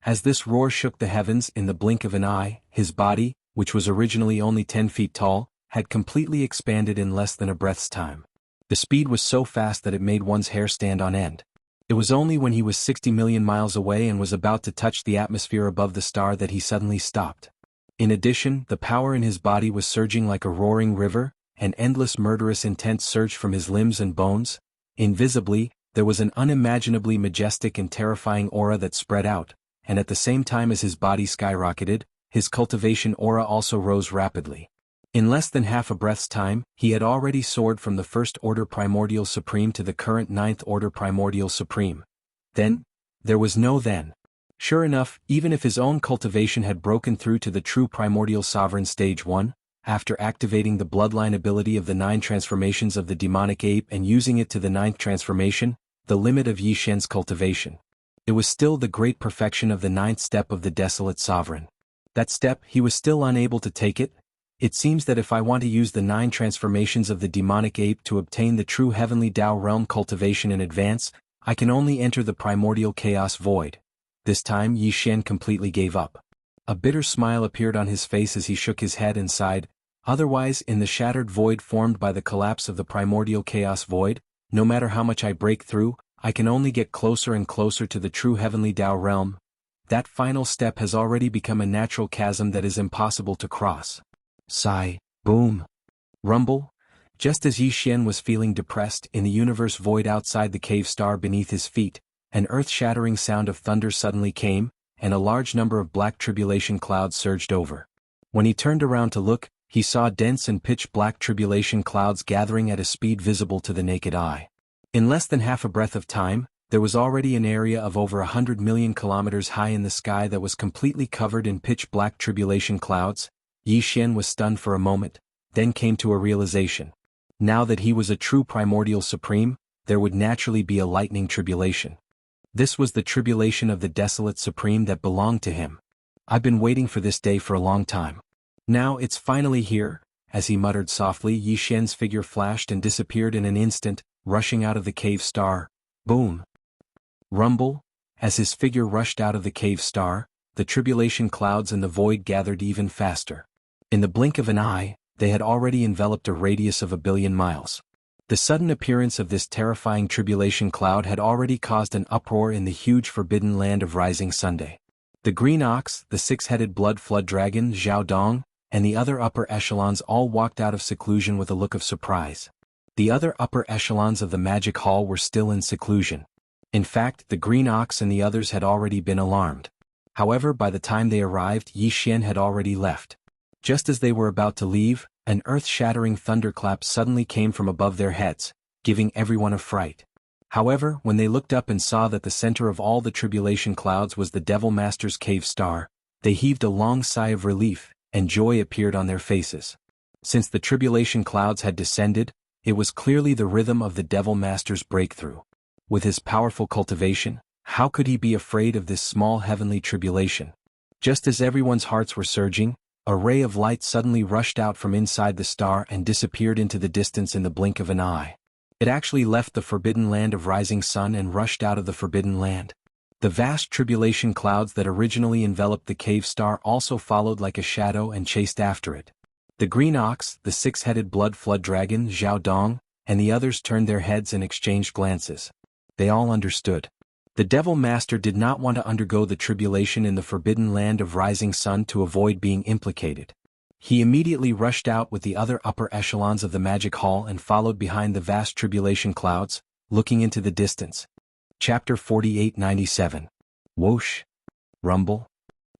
As this roar shook the heavens in the blink of an eye, his body, which was originally only 10 feet tall, had completely expanded in less than a breath's time. The speed was so fast that it made one's hair stand on end. It was only when he was 60 million miles away and was about to touch the atmosphere above the star that he suddenly stopped. In addition, the power in his body was surging like a roaring river, an endless murderous intent surged from his limbs and bones. Invisibly, there was an unimaginably majestic and terrifying aura that spread out, and at the same time as his body skyrocketed, his cultivation aura also rose rapidly. In less than half a breath's time, he had already soared from the First Order Primordial Supreme to the current 9th Order Primordial Supreme. Then, there was no then. Sure enough, even if his own cultivation had broken through to the true Primordial Sovereign Stage 1, after activating the bloodline ability of the 9 transformations of the demonic ape and using it to the 9th transformation, the limit of Yi Xian's cultivation, it was still the great perfection of the 9th step of the Desolate Sovereign. That step, he was still unable to take it. It seems that if I want to use the 9 transformations of the demonic ape to obtain the true Heavenly Tao realm cultivation in advance, I can only enter the primordial chaos void. This time Yi Xian completely gave up. A bitter smile appeared on his face as he shook his head and sighed. Otherwise, in the shattered void formed by the collapse of the primordial chaos void, no matter how much I break through, I can only get closer and closer to the true Heavenly Tao realm. That final step has already become a natural chasm that is impossible to cross. Sigh, boom, rumble. Just as Yi Xian was feeling depressed in the universe void outside the cave star beneath his feet, an earth-shattering sound of thunder suddenly came, and a large number of black tribulation clouds surged over. When he turned around to look, he saw dense and pitch-black tribulation clouds gathering at a speed visible to the naked eye. In less than half a breath of time, there was already an area of over 100 million kilometers high in the sky that was completely covered in pitch-black tribulation clouds. Yi Xian was stunned for a moment, then came to a realization. Now that he was a true primordial supreme, there would naturally be a lightning tribulation. This was the tribulation of the desolate supreme that belonged to him. I've been waiting for this day for a long time. Now it's finally here. As he muttered softly, Yi Xian's figure flashed and disappeared in an instant, rushing out of the cave star. Boom. Rumble. As his figure rushed out of the cave star, the tribulation clouds in the void gathered even faster. In the blink of an eye, they had already enveloped a radius of 1 billion miles. The sudden appearance of this terrifying tribulation cloud had already caused an uproar in the huge forbidden land of Rising Sunday. The green ox, the six-headed blood flood dragon Zhao Dong, and the other upper echelons all walked out of seclusion with a look of surprise. The other upper echelons of the magic hall were still in seclusion. In fact, the green ox and the others had already been alarmed. However, by the time they arrived, Yi Xian had already left. Just as they were about to leave, an earth-shattering thunderclap suddenly came from above their heads, giving everyone a fright. However, when they looked up and saw that the center of all the tribulation clouds was the Devil Master's cave star, they heaved a long sigh of relief, and joy appeared on their faces. Since the tribulation clouds had descended, it was clearly the rhythm of the Devil Master's breakthrough. With his powerful cultivation, how could he be afraid of this small heavenly tribulation? Just as everyone's hearts were surging, a ray of light suddenly rushed out from inside the star and disappeared into the distance in the blink of an eye. It actually left the forbidden land of rising sun and rushed out of the forbidden land. The vast tribulation clouds that originally enveloped the cave star also followed like a shadow and chased after it. The green ox, the six-headed blood flood dragon Zhao Dong, and the others turned their heads and exchanged glances. They all understood. The Devil Master did not want to undergo the tribulation in the forbidden land of rising sun to avoid being implicated. He immediately rushed out with the other upper echelons of the magic hall and followed behind the vast tribulation clouds, looking into the distance. Chapter 4897. Whoosh. Rumble.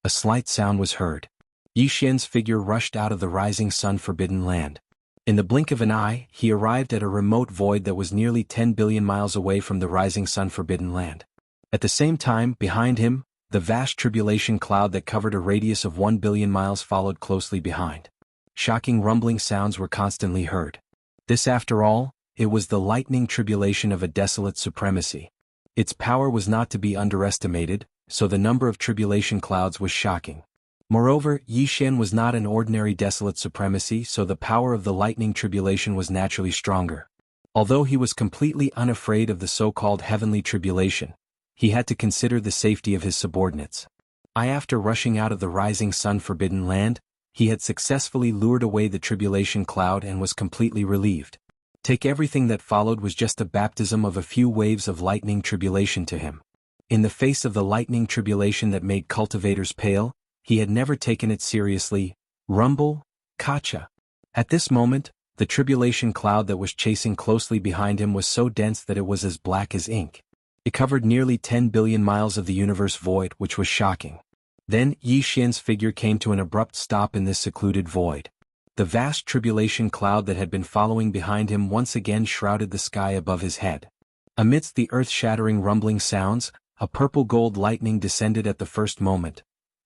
A slight sound was heard. Yi Xian's figure rushed out of the rising sun forbidden land. In the blink of an eye, he arrived at a remote void that was nearly 10 billion miles away from the rising sun forbidden land. At the same time, behind him, the vast tribulation cloud that covered a radius of 1 billion miles followed closely behind. Shocking rumbling sounds were constantly heard. This, after all, it was the lightning tribulation of a desolate supremacy. Its power was not to be underestimated, so the number of tribulation clouds was shocking. Moreover, Yi Xian was not an ordinary desolate supremacy, so the power of the lightning tribulation was naturally stronger. Although he was completely unafraid of the so-called heavenly tribulation, he had to consider the safety of his subordinates. After rushing out of the rising sun forbidden land, he had successfully lured away the tribulation cloud and was completely relieved. Take everything that followed was just a baptism of a few waves of lightning tribulation to him. In the face of the lightning tribulation that made cultivators pale, he had never taken it seriously. Rumble, Kacha. At this moment, the tribulation cloud that was chasing closely behind him was so dense that it was as black as ink. It covered nearly 10 billion miles of the universe void, which was shocking. Then, Yi Xian's figure came to an abrupt stop in this secluded void. The vast tribulation cloud that had been following behind him once again shrouded the sky above his head. Amidst the earth-shattering rumbling sounds, a purple-gold lightning descended at the first moment.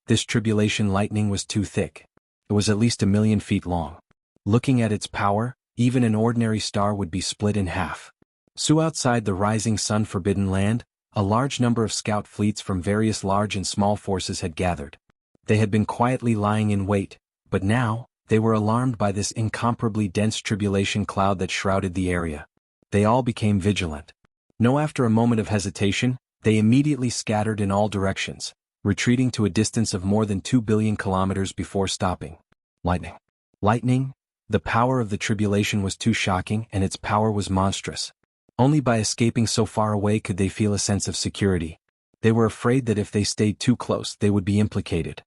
This tribulation lightning was too thick. It was at least 1,000,000 feet long. Looking at its power, even an ordinary star would be split in half. So outside the rising sun forbidden land, a large number of scout fleets from various large and small forces had gathered. They had been quietly lying in wait, but now, they were alarmed by this incomparably dense tribulation cloud that shrouded the area. They all became vigilant. After a moment of hesitation, they immediately scattered in all directions, retreating to a distance of more than 2 billion kilometers before stopping. Lightning. Lightning? The power of the tribulation was too shocking, and its power was monstrous. Only by escaping so far away could they feel a sense of security. They were afraid that if they stayed too close, they would be implicated.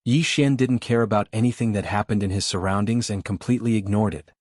Yi Xian didn't care about anything that happened in his surroundings and completely ignored it.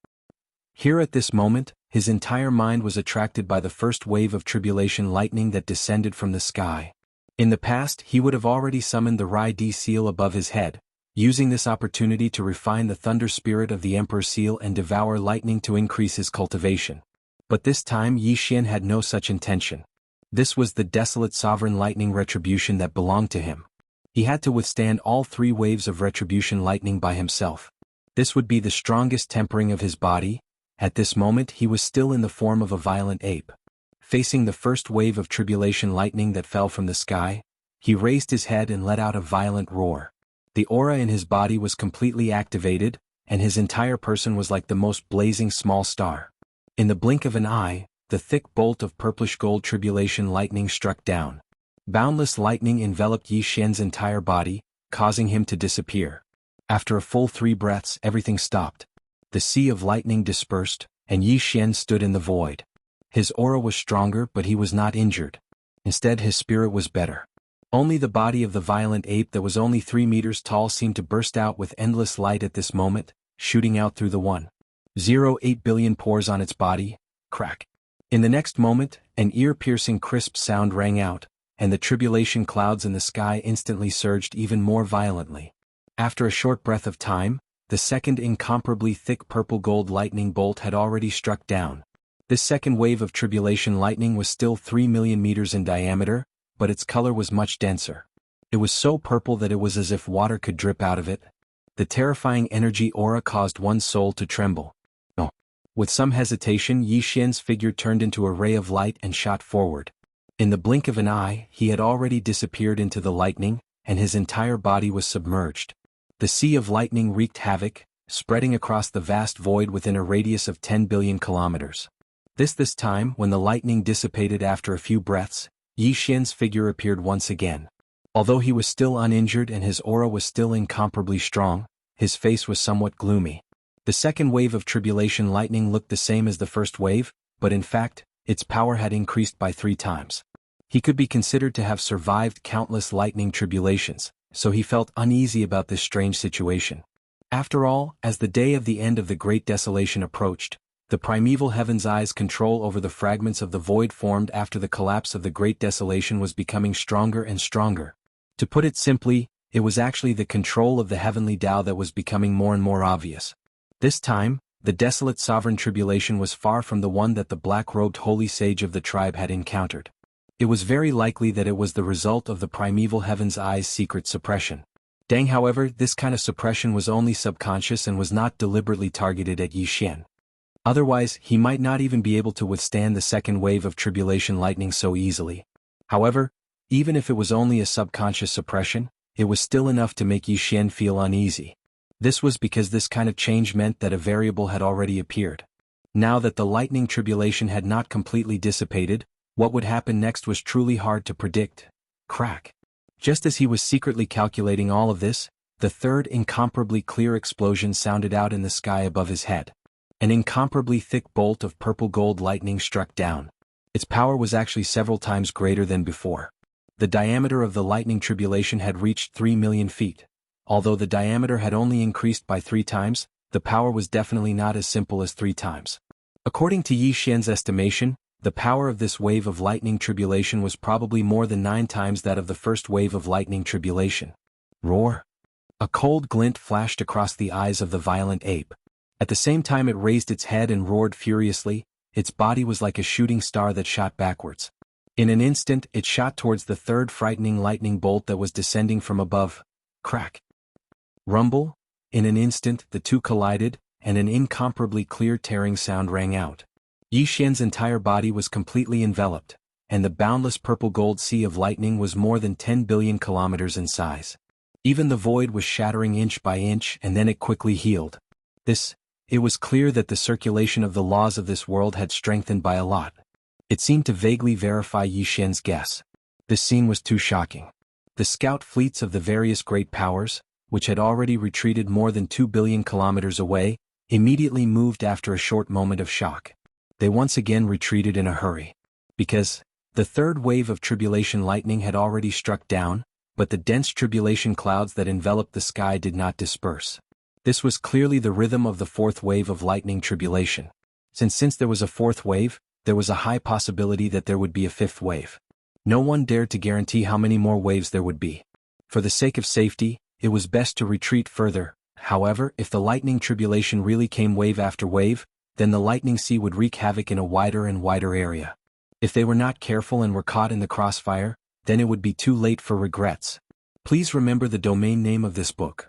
Here at this moment, his entire mind was attracted by the first wave of tribulation lightning that descended from the sky. In the past, he would have already summoned the Rai-D seal above his head, using this opportunity to refine the thunder spirit of the Emperor seal and devour lightning to increase his cultivation. But this time Yi Xian had no such intention. This was the desolate sovereign lightning retribution that belonged to him. He had to withstand all 3 waves of retribution lightning by himself. This would be the strongest tempering of his body. At this moment he was still in the form of a violent ape. Facing the first wave of tribulation lightning that fell from the sky, he raised his head and let out a violent roar. The aura in his body was completely activated, and his entire person was like the most blazing small star. In the blink of an eye, the thick bolt of purplish gold tribulation lightning struck down. Boundless lightning enveloped Yi Xian's entire body, causing him to disappear. After a full 3 breaths, everything stopped. The sea of lightning dispersed, and Yi Xian stood in the void. His aura was stronger, but he was not injured. Instead, his spirit was better. Only the body of the violent ape that was only 3 meters tall seemed to burst out with endless light at this moment, shooting out through the 1.08 billion pores on its body. Crack. In the next moment, an ear-piercing crisp sound rang out, and the tribulation clouds in the sky instantly surged even more violently. After a short breath of time, the second incomparably thick purple-gold lightning bolt had already struck down. This second wave of tribulation lightning was still 3 million meters in diameter, but its color was much denser. It was so purple that it was as if water could drip out of it. The terrifying energy aura caused one's soul to tremble. Oh. With some hesitation, Yi Xian's figure turned into a ray of light and shot forward. In the blink of an eye, he had already disappeared into the lightning, and his entire body was submerged. The sea of lightning wreaked havoc, spreading across the vast void within a radius of 10 billion kilometers. This time, when the lightning dissipated after a few breaths, Yi Xian's figure appeared once again. Although he was still uninjured and his aura was still incomparably strong, his face was somewhat gloomy. The second wave of tribulation lightning looked the same as the first wave, but in fact, its power had increased by 3 times. He could be considered to have survived countless lightning tribulations, so he felt uneasy about this strange situation. After all, as the day of the end of the Great Desolation approached, the primeval heaven's eyes' control over the fragments of the void formed after the collapse of the Great Desolation was becoming stronger and stronger. To put it simply, it was actually the control of the heavenly Tao that was becoming more and more obvious. This time, the desolate sovereign tribulation was far from the one that the black-robed holy sage of the tribe had encountered. It was very likely that it was the result of the primeval heaven's eyes' secret suppression. However, this kind of suppression was only subconscious and was not deliberately targeted at Yi Xian. Otherwise, he might not even be able to withstand the second wave of tribulation lightning so easily. However, even if it was only a subconscious suppression, it was still enough to make Yi Xian feel uneasy. This was because this kind of change meant that a variable had already appeared. Now that the lightning tribulation had not completely dissipated, what would happen next was truly hard to predict. Crack. Just as he was secretly calculating all of this, the third incomparably clear explosion sounded out in the sky above his head. An incomparably thick bolt of purple-gold lightning struck down. Its power was actually several times greater than before. The diameter of the lightning tribulation had reached 3 million feet. Although the diameter had only increased by 3 times, the power was definitely not as simple as 3 times. According to Yi Xian's estimation, the power of this wave of lightning tribulation was probably more than 9 times that of the first wave of lightning tribulation. Roar! A cold glint flashed across the eyes of the violent ape. At the same time it raised its head and roared furiously. Its body was like a shooting star that shot backwards. In an instant, it shot towards the third frightening lightning bolt that was descending from above. Crack. Rumble. In an instant, the two collided, and an incomparably clear tearing sound rang out. Yi Xian's entire body was completely enveloped, and the boundless purple-gold sea of lightning was more than 10 billion kilometers in size. Even the void was shattering inch by inch, and then it quickly healed. It was clear that the circulation of the laws of this world had strengthened by a lot. It seemed to vaguely verify Yi Xian's guess. This scene was too shocking. The scout fleets of the various great powers, which had already retreated more than 2 billion kilometers away, immediately moved after a short moment of shock. They once again retreated in a hurry. Because the third wave of tribulation lightning had already struck down, but the dense tribulation clouds that enveloped the sky did not disperse. This was clearly the rhythm of the fourth wave of lightning tribulation. Since there was a fourth wave, there was a high possibility that there would be a fifth wave. No one dared to guarantee how many more waves there would be. For the sake of safety, it was best to retreat further. However, if the lightning tribulation really came wave after wave, then the lightning sea would wreak havoc in a wider and wider area. If they were not careful and were caught in the crossfire, then it would be too late for regrets. Please remember the domain name of this book.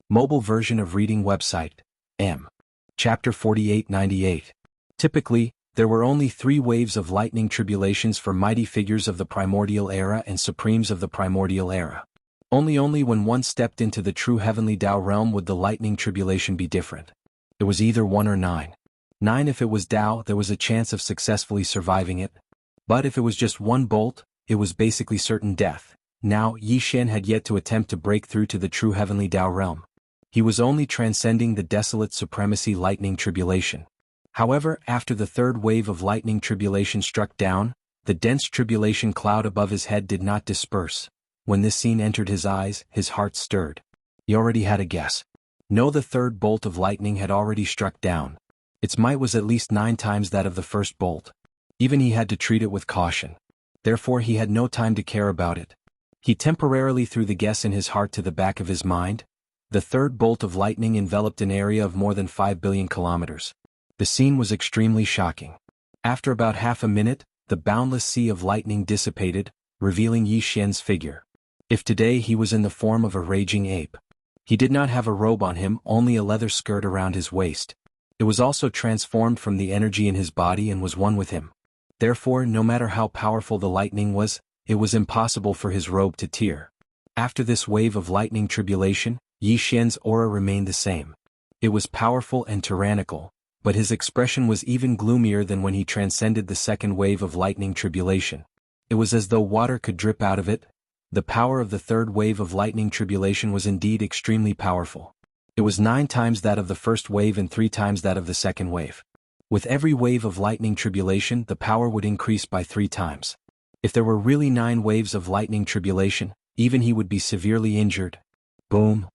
Mobile version of reading website. M. Chapter 4898. Typically, there were only 3 waves of lightning tribulations for mighty figures of the primordial era and supremes of the primordial era. Only when one stepped into the true heavenly Tao realm would the lightning tribulation be different. It was either 1 or 9. 9 if it was Tao, there was a chance of successfully surviving it. But if it was just one bolt, it was basically certain death. Now, Yi Xian had yet to attempt to break through to the true heavenly Tao realm. He was only transcending the desolate supremacy lightning tribulation. However, after the third wave of lightning tribulation struck down, the dense tribulation cloud above his head did not disperse. When this scene entered his eyes, his heart stirred. He already had a guess. No, the third bolt of lightning had already struck down. Its might was at least 9 times that of the first bolt. Even he had to treat it with caution. Therefore he had no time to care about it. He temporarily threw the guess in his heart to the back of his mind. The third bolt of lightning enveloped an area of more than 5 billion kilometers. The scene was extremely shocking. After about half a minute, the boundless sea of lightning dissipated, revealing Yi Xian's figure. If today he was in the form of a raging ape. He did not have a robe on him, only a leather skirt around his waist. It was also transformed from the energy in his body and was one with him. Therefore, no matter how powerful the lightning was, it was impossible for his robe to tear. After this wave of lightning tribulation, Yi Xian's aura remained the same. It was powerful and tyrannical, but his expression was even gloomier than when he transcended the second wave of lightning tribulation. It was as though water could drip out of it. The power of the third wave of lightning tribulation was indeed extremely powerful. It was 9 times that of the first wave and 3 times that of the second wave. With every wave of lightning tribulation, the power would increase by 3 times. If there were really 9 waves of lightning tribulation, even he would be severely injured. Boom.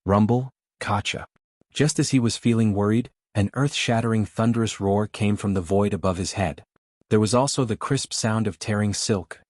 Rumble. Kacha. Just as he was feeling worried, an earth-shattering thunderous roar came from the void above his head. There was also the crisp sound of tearing silk.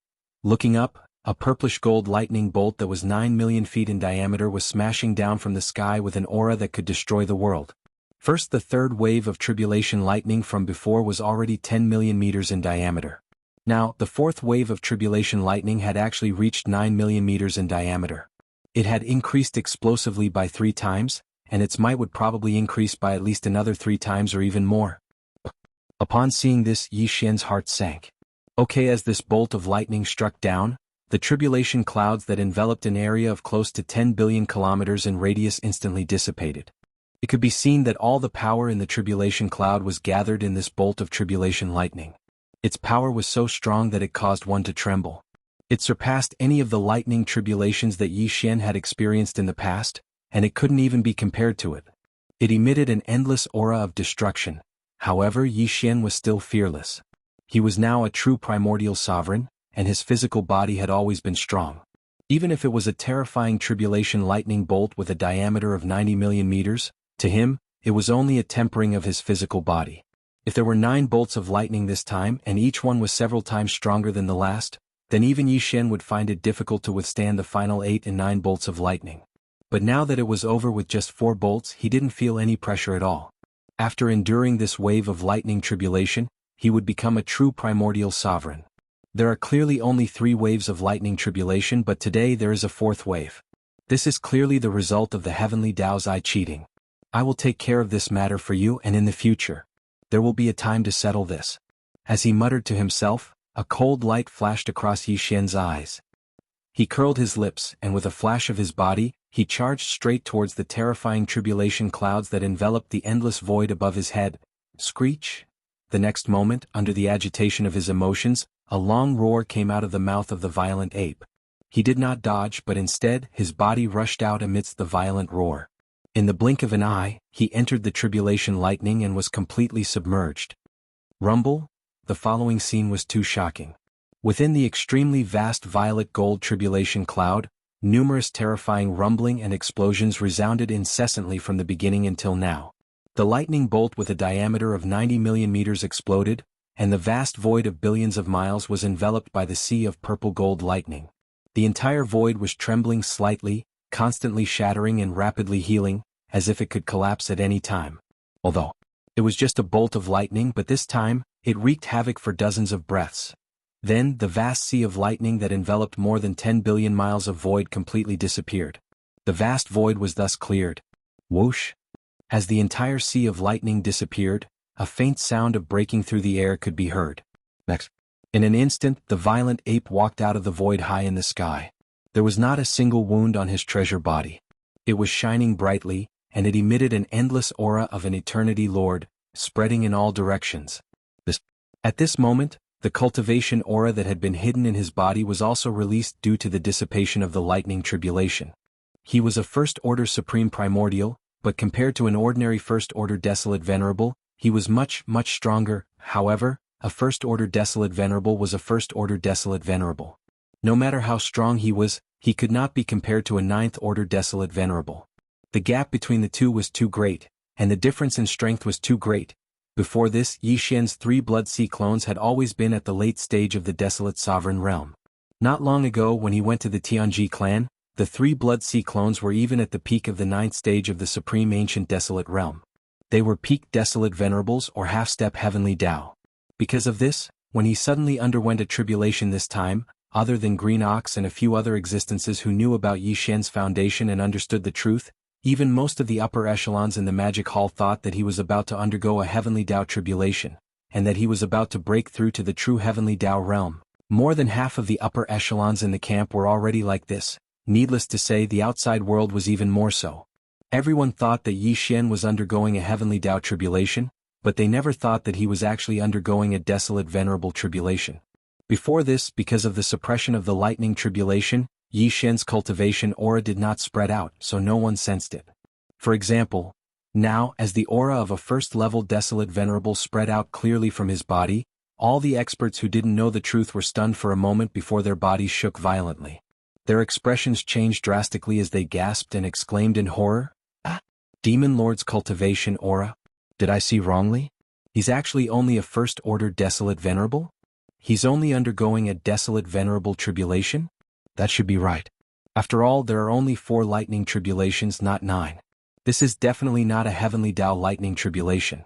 Looking up, a purplish-gold lightning bolt that was 9 million feet in diameter was smashing down from the sky with an aura that could destroy the world. First, the third wave of tribulation lightning from before was already 10 million meters in diameter. Now, the fourth wave of tribulation lightning had actually reached 9 million meters in diameter. It had increased explosively by 3 times, and its might would probably increase by at least another 3 times or even more. Upon seeing this, Yi Xian's heart sank. Okay, as this bolt of lightning struck down, the tribulation clouds that enveloped an area of close to 10 billion kilometers in radius instantly dissipated. It could be seen that all the power in the tribulation cloud was gathered in this bolt of tribulation lightning. Its power was so strong that it caused one to tremble. It surpassed any of the lightning tribulations that Yi Xian had experienced in the past, and it couldn't even be compared to it. It emitted an endless aura of destruction. However, Yi Xian was still fearless. He was now a true primordial sovereign, and his physical body had always been strong. Even if it was a terrifying tribulation lightning bolt with a diameter of 90 million meters, to him, it was only a tempering of his physical body. If there were 9 bolts of lightning this time and each one was several times stronger than the last, then even Yi Xian would find it difficult to withstand the final 8 and 9 bolts of lightning. But now that it was over with just 4 bolts, he didn't feel any pressure at all. After enduring this wave of lightning tribulation, he would become a true primordial sovereign. There are clearly only 3 waves of lightning tribulation, but today there is a 4th wave. This is clearly the result of the heavenly Tao's eye cheating. I will take care of this matter for you, and in the future, there will be a time to settle this. As he muttered to himself, a cold light flashed across Yi Xian's eyes. He curled his lips, and with a flash of his body, he charged straight towards the terrifying tribulation clouds that enveloped the endless void above his head. Screech! The next moment, under the agitation of his emotions, a long roar came out of the mouth of the violent ape. He did not dodge, but instead, his body rushed out amidst the violent roar. In the blink of an eye, he entered the tribulation lightning and was completely submerged. Rumble? The following scene was too shocking. Within the extremely vast violet gold tribulation cloud, numerous terrifying rumbling and explosions resounded incessantly from the beginning until now. The lightning bolt with a diameter of 90 million meters exploded, and the vast void of billions of miles was enveloped by the sea of purple gold lightning. The entire void was trembling slightly, constantly shattering and rapidly healing, as if it could collapse at any time. Although it was just a bolt of lightning, but this time, it wreaked havoc for dozens of breaths. Then, the vast sea of lightning that enveloped more than 10 billion miles of void completely disappeared. The vast void was thus cleared. Whoosh! As the entire sea of lightning disappeared, a faint sound of breaking through the air could be heard. Next. In an instant, the violent ape walked out of the void high in the sky. There was not a single wound on his treasure body. It was shining brightly, and it emitted an endless aura of an eternity lord, spreading in all directions. At this moment, the cultivation aura that had been hidden in his body was also released due to the dissipation of the lightning tribulation. He was a first-order supreme primordial, but compared to an ordinary first-order desolate venerable, he was much, much stronger. However, a first-order desolate venerable was a first-order desolate venerable. No matter how strong he was, he could not be compared to a ninth-order desolate venerable. The gap between the two was too great, and the difference in strength was too great. Before this, Yi Xian's 3 Blood Sea clones had always been at the late stage of the desolate sovereign realm. Not long ago when he went to the Tianji clan, the 3 Blood Sea clones were even at the peak of the 9th stage of the supreme ancient desolate realm. They were peak desolate venerables or half-step heavenly Dao. Because of this, when he suddenly underwent a tribulation this time, other than Green Ox and a few other existences who knew about Yi Xian's foundation and understood the truth, even most of the upper echelons in the magic hall thought that he was about to undergo a heavenly Dao tribulation, and that he was about to break through to the true heavenly Dao realm. More than half of the upper echelons in the camp were already like this. Needless to say, the outside world was even more so. Everyone thought that Yi Xian was undergoing a heavenly Dao tribulation, but they never thought that he was actually undergoing a desolate venerable tribulation. Before this, because of the suppression of the lightning tribulation, Yi Xian's cultivation aura did not spread out, so no one sensed it. For example, now, as the aura of a first-level desolate venerable spread out clearly from his body, all the experts who didn't know the truth were stunned for a moment before their bodies shook violently. Their expressions changed drastically as they gasped and exclaimed in horror, "Ah! Demon Lord's cultivation aura? Did I see wrongly? He's actually only a first-order desolate venerable? He's only undergoing a desolate venerable tribulation? That should be right. After all, there are only 4 lightning tribulations, not 9. This is definitely not a heavenly Dao lightning tribulation.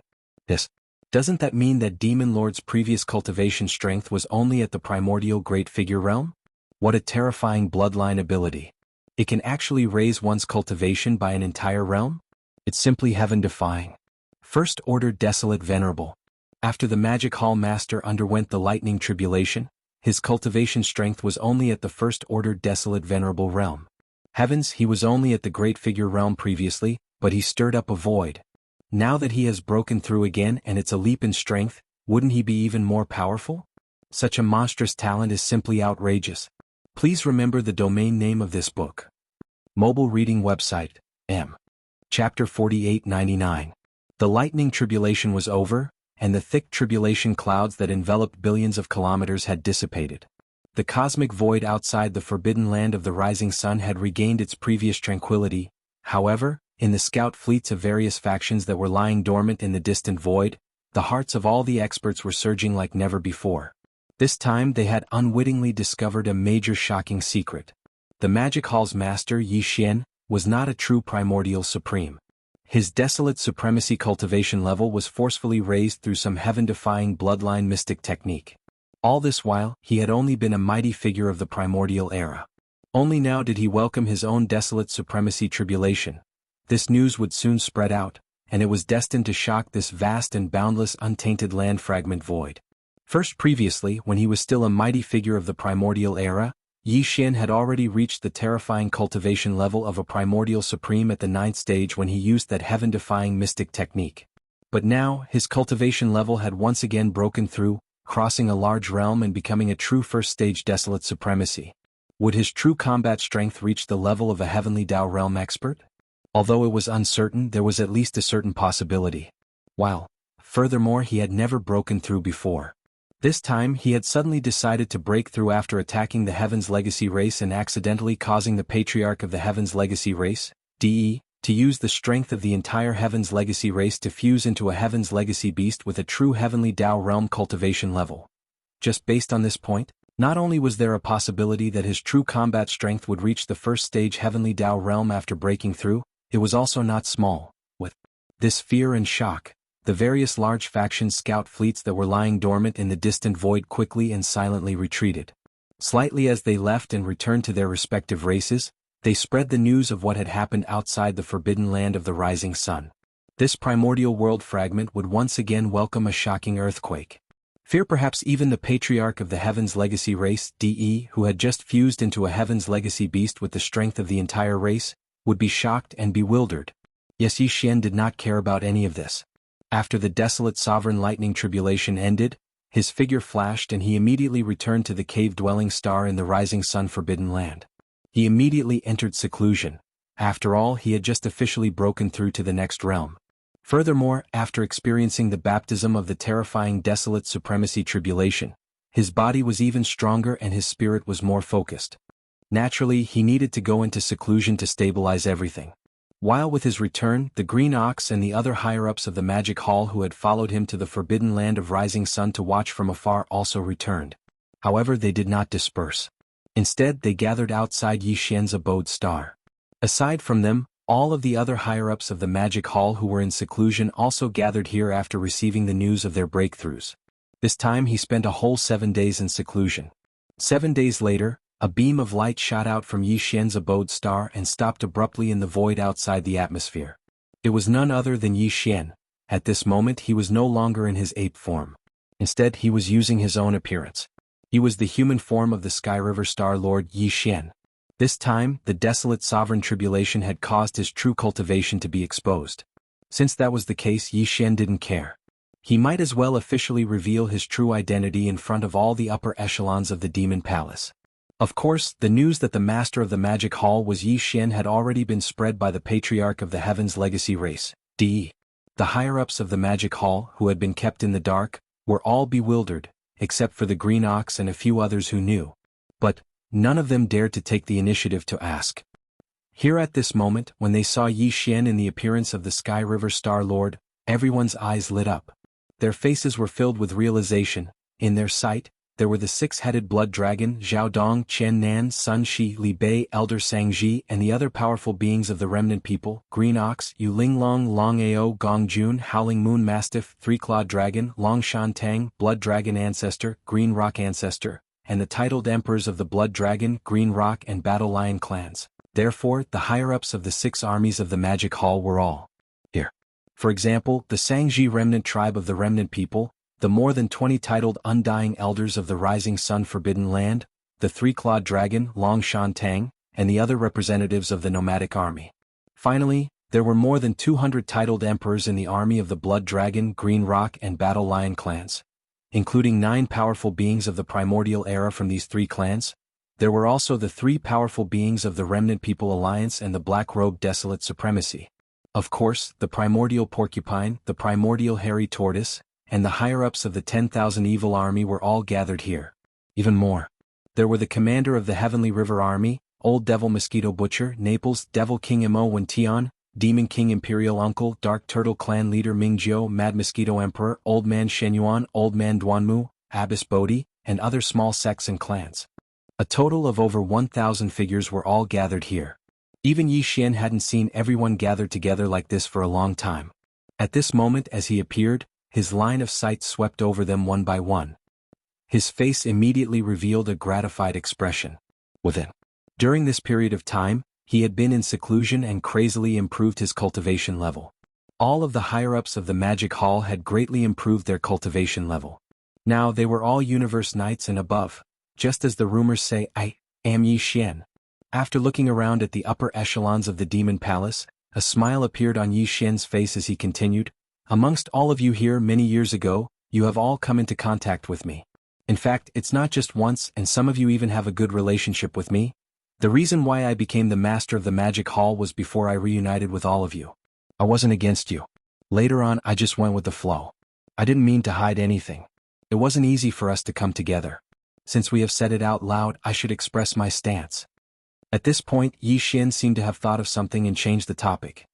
Doesn't that mean that Demon Lord's previous cultivation strength was only at the primordial great figure realm? What a terrifying bloodline ability. It can actually raise one's cultivation by an entire realm? It's simply heaven-defying. First-order desolate venerable. After the Magic Hall Master underwent the lightning tribulation, his cultivation strength was only at the first-order desolate venerable realm. Heavens, he was only at the great figure realm previously, but he stirred up a void. Now that he has broken through again and it's a leap in strength, wouldn't he be even more powerful? Such a monstrous talent is simply outrageous. Please remember the domain name of this book. Mobile reading website, M. Chapter 4899. The lightning tribulation was over, and the thick tribulation clouds that enveloped billions of kilometers had dissipated. The cosmic void outside the forbidden land of the rising sun had regained its previous tranquility. However, in the scout fleets of various factions that were lying dormant in the distant void, the hearts of all the experts were surging like never before. This time they had unwittingly discovered a major shocking secret. The Magic Hall's master, Yi Xian, was not a true primordial supreme. His desolate supremacy cultivation level was forcefully raised through some heaven-defying bloodline mystic technique. All this while, he had only been a mighty figure of the primordial era. Only now did he welcome his own desolate supremacy tribulation. This news would soon spread out, and it was destined to shock this vast and boundless untainted land fragment void. First, previously, when he was still a mighty figure of the primordial era, Yi Xian had already reached the terrifying cultivation level of a primordial supreme at the 9th stage when he used that heaven-defying mystic technique. But now, his cultivation level had once again broken through, crossing a large realm and becoming a true first-stage desolate supremacy. Would his true combat strength reach the level of a heavenly Dao realm expert? Although it was uncertain, there was at least a certain possibility. While, furthermore, he had never broken through before. This time he had suddenly decided to break through after attacking the Heaven's Legacy race and accidentally causing the Patriarch of the Heaven's Legacy race, DE, to use the strength of the entire Heaven's Legacy race to fuse into a Heaven's Legacy beast with a true heavenly Dao realm cultivation level. Just based on this point, not only was there a possibility that his true combat strength would reach the first stage heavenly Dao realm after breaking through, it was also not small. With this fear and shock, the various large faction scout fleets that were lying dormant in the distant void quickly and silently retreated. Slightly as they left and returned to their respective races, they spread the news of what had happened outside the forbidden land of the rising sun. This primordial world fragment would once again welcome a shocking earthquake. Fear perhaps even the Patriarch of the Heaven's Legacy race, DE, who had just fused into a Heaven's Legacy beast with the strength of the entire race, would be shocked and bewildered. Yes, Yi Xian did not care about any of this. After the desolate sovereign lightning tribulation ended, his figure flashed and he immediately returned to the cave-dwelling star in the rising sun forbidden land. He immediately entered seclusion. After all, he had just officially broken through to the next realm. Furthermore, after experiencing the baptism of the terrifying desolate supremacy tribulation, His body was even stronger and his spirit was more focused. Naturally, he needed to go into seclusion to stabilize everything. While with his return, the Green Ox and the other higher-ups of the Magic Hall who had followed him to the Forbidden Land of Rising Sun to watch from afar also returned. However, they did not disperse. Instead, they gathered outside Yi Xian's abode star. Aside from them, all of the other higher-ups of the Magic Hall who were in seclusion also gathered here after receiving the news of their breakthroughs. This time he spent a whole 7 days in seclusion. 7 days later, a beam of light shot out from Yi Xian's abode star and stopped abruptly in the void outside the atmosphere. It was none other than Yi Xian. At this moment he was no longer in his ape form. Instead he was using his own appearance. He was the human form of the Sky River Star Lord Yi Xian. This time, the desolate sovereign tribulation had caused his true cultivation to be exposed. Since that was the case, Yi Xian didn't care. He might as well officially reveal his true identity in front of all the upper echelons of the Demon Palace. Of course, the news that the master of the Magic Hall was Yi Xian had already been spread by the Patriarch of the Heavens Legacy Race, D. The higher-ups of the Magic Hall, who had been kept in the dark, were all bewildered, except for the Green Ox and a few others who knew. But none of them dared to take the initiative to ask. Here at this moment, when they saw Yi Xian in the appearance of the Sky River Star Lord, everyone's eyes lit up. Their faces were filled with realization. In their sight, there were the six-headed blood dragon, Zhao Dong, Chen Nan, Sun Shi, Li Bei, Elder Sangji, and the other powerful beings of the remnant people, Green Ox, Yu Linglong, Long Ao, Gong Jun, Howling Moon Mastiff, Three-Clawed Dragon, Long Shan Tang, Blood Dragon Ancestor, Green Rock Ancestor, and the titled emperors of the Blood Dragon, Green Rock and Battle Lion clans. Therefore, the higher-ups of the 6 armies of the Magic Hall were all here. For example, the Sangji remnant tribe of the remnant people, the more than 20 titled Undying Elders of the Rising Sun Forbidden Land, the Three-Clawed Dragon, Long Shan Tang, and the other representatives of the nomadic army. Finally, there were more than 200 titled emperors in the army of the Blood Dragon, Green Rock and Battle Lion clans, including 9 powerful beings of the primordial era from these 3 clans. There were also the 3 powerful beings of the Remnant People Alliance and the Black Robe Desolate Supremacy. Of course, the primordial porcupine, the primordial hairy tortoise, and the higher-ups of the 10,000 evil army were all gathered here. Even more. There were the commander of the Heavenly River Army, Old Devil Mosquito Butcher, Naples, Devil King Mo Wention, Demon King Imperial Uncle, Dark Turtle Clan Leader Mingjiu, Mad Mosquito Emperor, Old Man Shenyuan, Old Man Duanmu, Abbess Bodhi, and other small sects and clans. A total of over 1,000 figures were all gathered here. Even Yi Xian hadn't seen everyone gathered together like this for a long time. At this moment as he appeared, his line of sight swept over them one by one. His face immediately revealed a gratified expression. Within. During this period of time, he had been in seclusion and crazily improved his cultivation level. All of the higher-ups of the Magic Hall had greatly improved their cultivation level. Now they were all Universe Knights and above, just as the rumors say, I am Yi Xian. After looking around at the upper echelons of the Demon Palace, a smile appeared on Yi Xian's face as he continued, amongst all of you here many years ago, you have all come into contact with me. In fact, it's not just once, and some of you even have a good relationship with me. The reason why I became the master of the Magic Hall was before I reunited with all of you. I wasn't against you. Later on, I just went with the flow. I didn't mean to hide anything. It wasn't easy for us to come together. Since we have said it out loud, I should express my stance. At this point, Yi Xian seemed to have thought of something and changed the topic.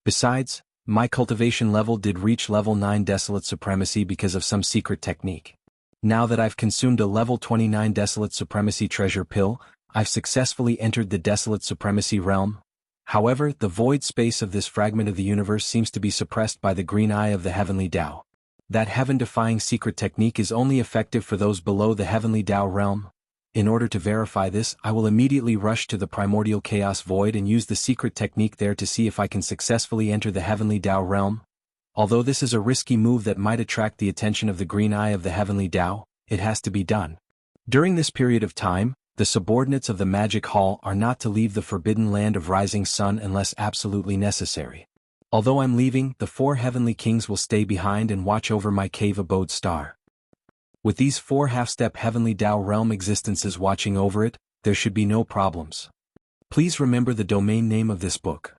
Besides, my cultivation level did reach level 9 Desolate Supremacy because of some secret technique. Now that I've consumed a level 29 Desolate Supremacy treasure pill, I've successfully entered the Desolate Supremacy realm. However, the void space of this fragment of the universe seems to be suppressed by the green eye of the Heavenly Tao. That heaven-defying secret technique is only effective for those below the Heavenly Tao realm. In order to verify this, I will immediately rush to the primordial chaos void and use the secret technique there to see if I can successfully enter the Heavenly Tao realm. Although this is a risky move that might attract the attention of the green eye of the Heavenly Tao, it has to be done. During this period of time, the subordinates of the Magic Hall are not to leave the Forbidden Land of Rising Sun unless absolutely necessary. Although I'm leaving, the 4 Heavenly Kings will stay behind and watch over my cave abode star. With these 4 half-step Heavenly Tao realm existences watching over it, there should be no problems. Please remember the domain name of this book.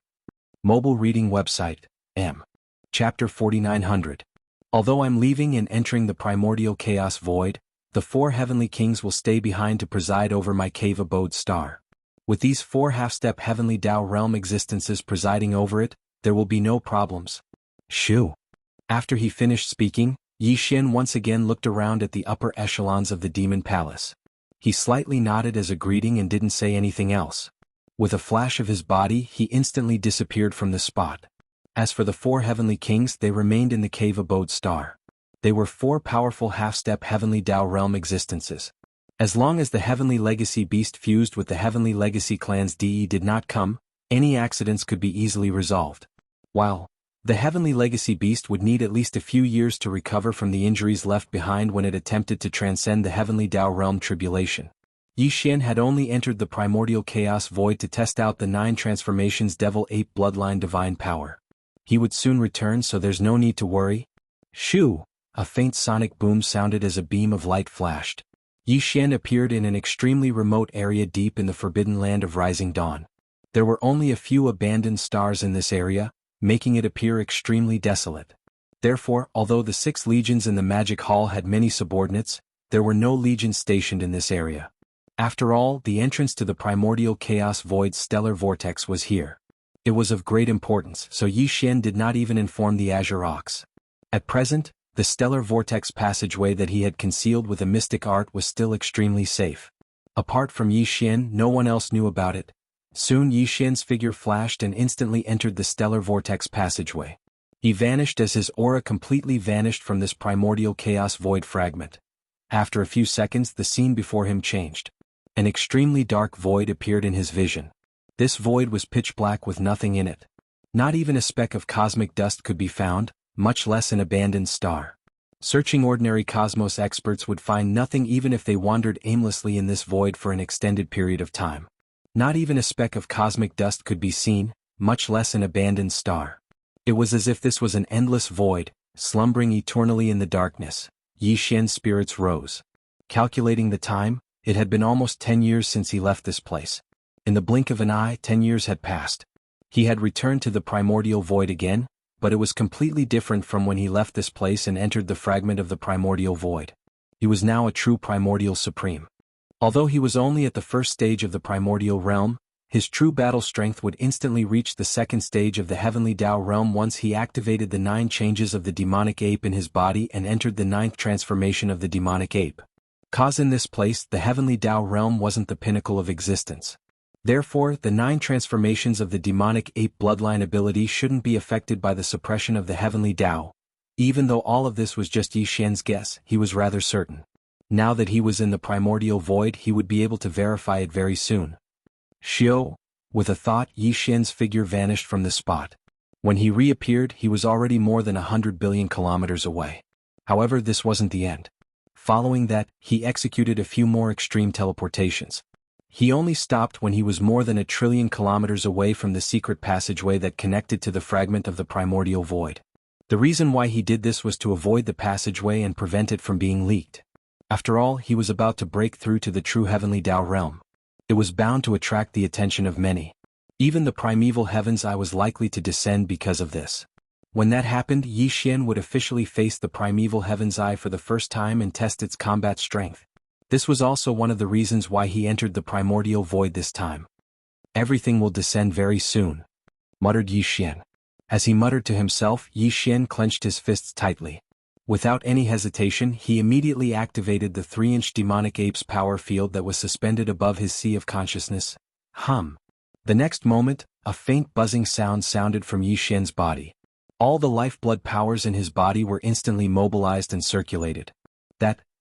Mobile reading website, M. Chapter 4900. Although I'm leaving and entering the primordial chaos void, The 4 heavenly kings will stay behind to preside over my cave abode star. With these 4 half-step heavenly Tao realm existences presiding over it, there will be no problems. Shoo. After he finished speaking, Yi Xian once again looked around at the upper echelons of the demon palace. He slightly nodded as a greeting and didn't say anything else. With a flash of his body, he instantly disappeared from the spot. As for the 4 heavenly kings, they remained in the cave abode star. They were 4 powerful half-step heavenly Tao realm existences. As long as the heavenly legacy beast fused with the heavenly legacy clan's DE did not come, any accidents could be easily resolved. While the heavenly legacy beast would need at least a few years to recover from the injuries left behind when it attempted to transcend the heavenly Tao realm tribulation. Yi Xian had only entered the primordial chaos void to test out the 9 transformations devil-ape bloodline divine power. He would soon return, so there's no need to worry. Shoo! A faint sonic boom sounded as a beam of light flashed. Yi Xian appeared in an extremely remote area deep in the forbidden land of rising dawn. There were only a few abandoned stars in this area, making it appear extremely desolate. Therefore, although the 6 legions in the magic hall had many subordinates, there were no legions stationed in this area. After all, the entrance to the primordial chaos void's stellar vortex was here. It was of great importance, so Yi Xian did not even inform the Azure Ox. At present, the stellar vortex passageway that he had concealed with a mystic art was still extremely safe. Apart from Yi Xian, no one else knew about it. Soon Yi Xian's figure flashed and instantly entered the stellar vortex passageway. He vanished as his aura completely vanished from this primordial chaos void fragment. After a few seconds, the scene before him changed. An extremely dark void appeared in his vision. This void was pitch black with nothing in it. Not even a speck of cosmic dust could be found, much less an abandoned star. Searching ordinary cosmos experts would find nothing even if they wandered aimlessly in this void for an extended period of time. Not even a speck of cosmic dust could be seen, much less an abandoned star. It was as if this was an endless void, slumbering eternally in the darkness. Yi Xian's spirits rose. Calculating the time, it had been almost 10 years since he left this place. In the blink of an eye, 10 years had passed. He had returned to the primordial void again, but it was completely different from when he left this place and entered the fragment of the primordial void. He was now a true primordial supreme. Although he was only at the first stage of the primordial realm, his true battle strength would instantly reach the second stage of the heavenly Tao realm once he activated the 9 changes of the demonic ape in his body and entered the 9th transformation of the demonic ape. Cause in this place, the heavenly Tao realm wasn't the pinnacle of existence. Therefore, the 9 transformations of the demonic ape bloodline ability shouldn't be affected by the suppression of the heavenly Tao. Even though all of this was just Yi Xian's guess, he was rather certain. Now that he was in the primordial void, he would be able to verify it very soon. Xiao! With a thought, Yi Xian's figure vanished from the spot. When he reappeared, he was already more than 100 billion kilometers away. However, this wasn't the end. Following that, he executed a few more extreme teleportations. He only stopped when he was more than 1 trillion kilometers away from the secret passageway that connected to the fragment of the primordial void. The reason why he did this was to avoid the passageway and prevent it from being leaked. After all, he was about to break through to the true heavenly Tao realm. It was bound to attract the attention of many. Even the primeval heaven's eye was likely to descend because of this. When that happened, Yi Xian would officially face the primeval heaven's eye for the first time and test its combat strength. This was also one of the reasons why he entered the primordial void this time. Everything will descend very soon, muttered Yi Xian. As he muttered to himself, Yi Xian clenched his fists tightly. Without any hesitation, he immediately activated the 3-inch demonic ape's power field that was suspended above his sea of consciousness. Hum. The next moment, a faint buzzing sound sounded from Yi Xian's body. All the lifeblood powers in his body were instantly mobilized and circulated.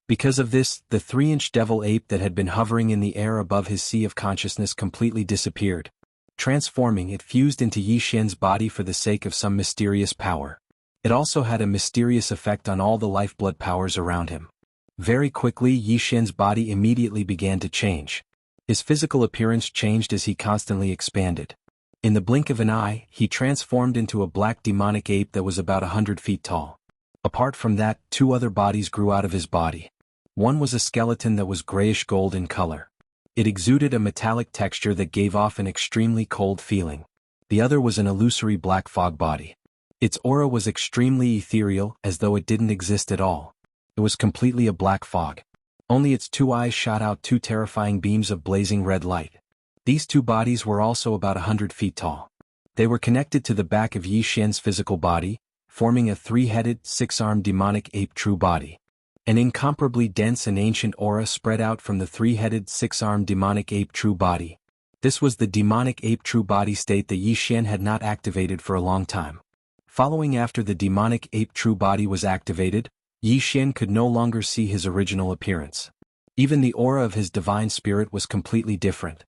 Because of this, the 3-inch devil ape that had been hovering in the air above his sea of consciousness completely disappeared. Transforming, it fused into Yi Xian's body for the sake of some mysterious power. It also had a mysterious effect on all the lifeblood powers around him. Very quickly, Yi Xian's body immediately began to change. His physical appearance changed as he constantly expanded. In the blink of an eye, he transformed into a black demonic ape that was about 100 feet tall. Apart from that, 2 other bodies grew out of his body. One was a skeleton that was grayish-gold in color. It exuded a metallic texture that gave off an extremely cold feeling. The other was an illusory black fog body. Its aura was extremely ethereal, as though it didn't exist at all. It was completely a black fog. Only its two eyes shot out two terrifying beams of blazing red light. These two bodies were also about 100 feet tall. They were connected to the back of Yi Xian's physical body, forming a three-headed, six-armed demonic ape true body. An incomparably dense and ancient aura spread out from the three-headed, six-armed demonic ape true body. This was the demonic ape true body state that Yi Xian had not activated for a long time. Following after the demonic ape true body was activated, Yi Xian could no longer see his original appearance. Even the aura of his divine spirit was completely different.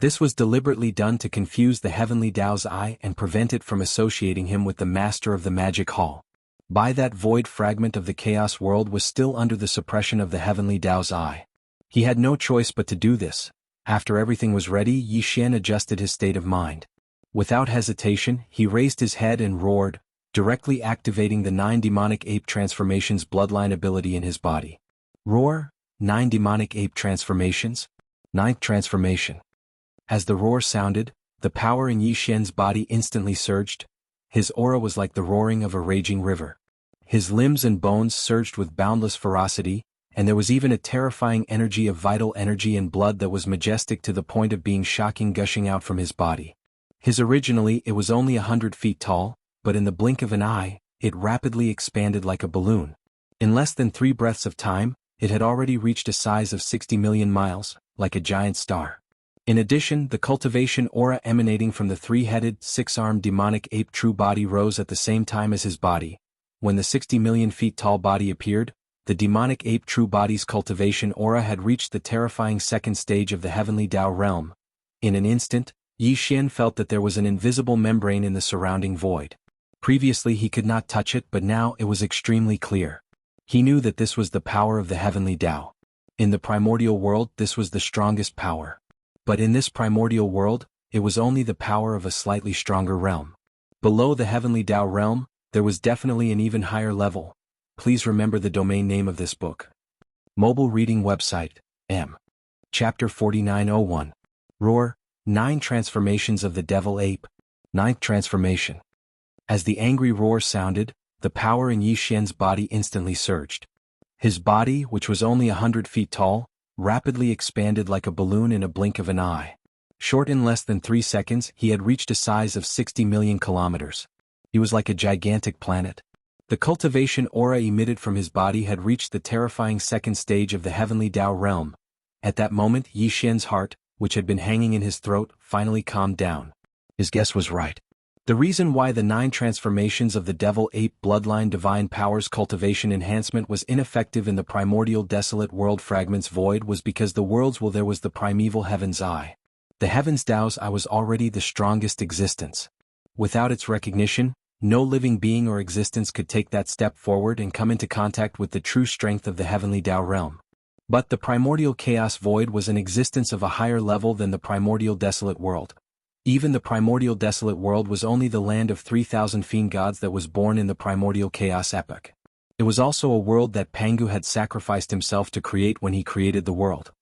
This was deliberately done to confuse the heavenly Tao's eye and prevent it from associating him with the master of the magic hall. By that void fragment of the chaos world was still under the suppression of the heavenly Tao's eye. He had no choice but to do this. After everything was ready, Yi Xian adjusted his state of mind. Without hesitation, he raised his head and roared, directly activating the 9 demonic ape transformations bloodline ability in his body. Roar, 9 demonic ape transformations, 9th transformation. As the roar sounded, the power in Yi Xian's body instantly surged. His aura was like the roaring of a raging river. His limbs and bones surged with boundless ferocity, and there was even a terrifying energy of vital energy and blood that was majestic to the point of being shocking gushing out from his body. Originally it was only 100 feet tall, but in the blink of an eye, it rapidly expanded like a balloon. In less than 3 breaths of time, it had already reached a size of 60 million miles, like a giant star. In addition, the cultivation aura emanating from the 3-headed, 6-armed demonic ape true body rose at the same time as his body. When the 60 million feet tall body appeared, the demonic ape true body's cultivation aura had reached the terrifying second stage of the heavenly Tao realm. In an instant, Yi Xian felt that there was an invisible membrane in the surrounding void. Previously he could not touch it, but now it was extremely clear. He knew that this was the power of the heavenly Tao. In the primordial world, this was the strongest power. But in this primordial world, it was only the power of a slightly stronger realm. Below the heavenly Tao realm, there was definitely an even higher level. Please remember the domain name of this book. Mobile reading website, M. Chapter 4901. Roar, 9 transformations of the devil ape, 9th transformation. As the angry roar sounded, the power in Yi Xian's body instantly surged. His body, which was only 100 feet tall, rapidly expanded like a balloon in a blink of an eye. Short in less than 3 seconds, he had reached a size of 60 million kilometers. He was like a gigantic planet. The cultivation aura emitted from his body had reached the terrifying second stage of the heavenly Tao realm. At that moment, Yi Xian's heart, which had been hanging in his throat, finally calmed down. His guess was right. The reason why the 9 transformations of the devil ape bloodline divine powers cultivation enhancement was ineffective in the primordial desolate world fragments void was because the worlds well there was the primeval heaven's eye. The heaven's Tao's eye was already the strongest existence. Without its recognition, no living being or existence could take that step forward and come into contact with the true strength of the heavenly Tao realm. But the primordial chaos void was an existence of a higher level than the primordial desolate world. Even the primordial desolate world was only the land of 3,000 fiend gods that was born in the primordial chaos epoch. It was also a world that Pangu had sacrificed himself to create when he created the world.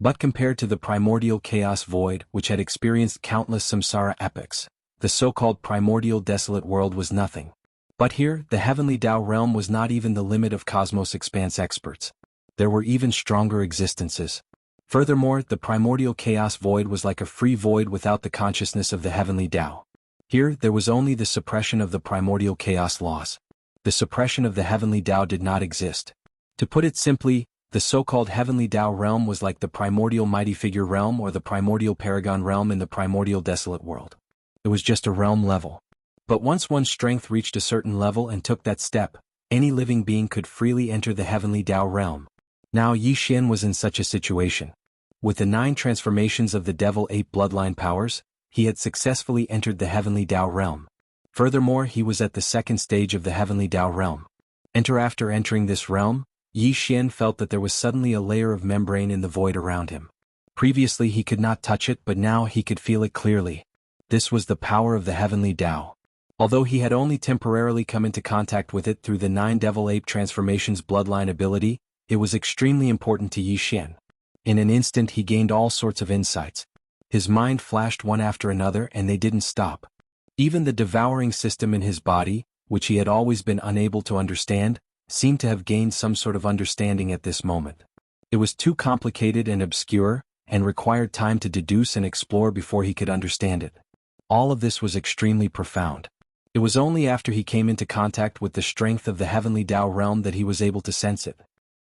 But compared to the primordial chaos void, which had experienced countless samsara epochs, the so-called primordial desolate world was nothing. But here, the heavenly Tao realm was not even the limit of cosmos expanse experts. There were even stronger existences. Furthermore, the primordial chaos void was like a free void without the consciousness of the heavenly Tao. Here, there was only the suppression of the primordial chaos laws. The suppression of the heavenly Tao did not exist. To put it simply, the so-called heavenly Tao realm was like the primordial mighty figure realm or the primordial paragon realm in the primordial desolate world. It was just a realm level. But once one's strength reached a certain level and took that step, any living being could freely enter the heavenly Tao realm. Now Yi Xian was in such a situation. With the 9 transformations of the devil ape bloodline powers, he had successfully entered the heavenly Tao realm. Furthermore, he was at the second stage of the heavenly Tao realm. After entering this realm, Yi Xian felt that there was suddenly a layer of membrane in the void around him. Previously he could not touch it, but now he could feel it clearly. This was the power of the heavenly Tao. Although he had only temporarily come into contact with it through the 9 devil ape transformations bloodline ability, it was extremely important to Yi Xian. In an instant he gained all sorts of insights. His mind flashed one after another and they didn't stop. Even the devouring system in his body, which he had always been unable to understand, seemed to have gained some sort of understanding at this moment. It was too complicated and obscure, and required time to deduce and explore before he could understand it. All of this was extremely profound. It was only after he came into contact with the strength of the heavenly Tao realm that he was able to sense it.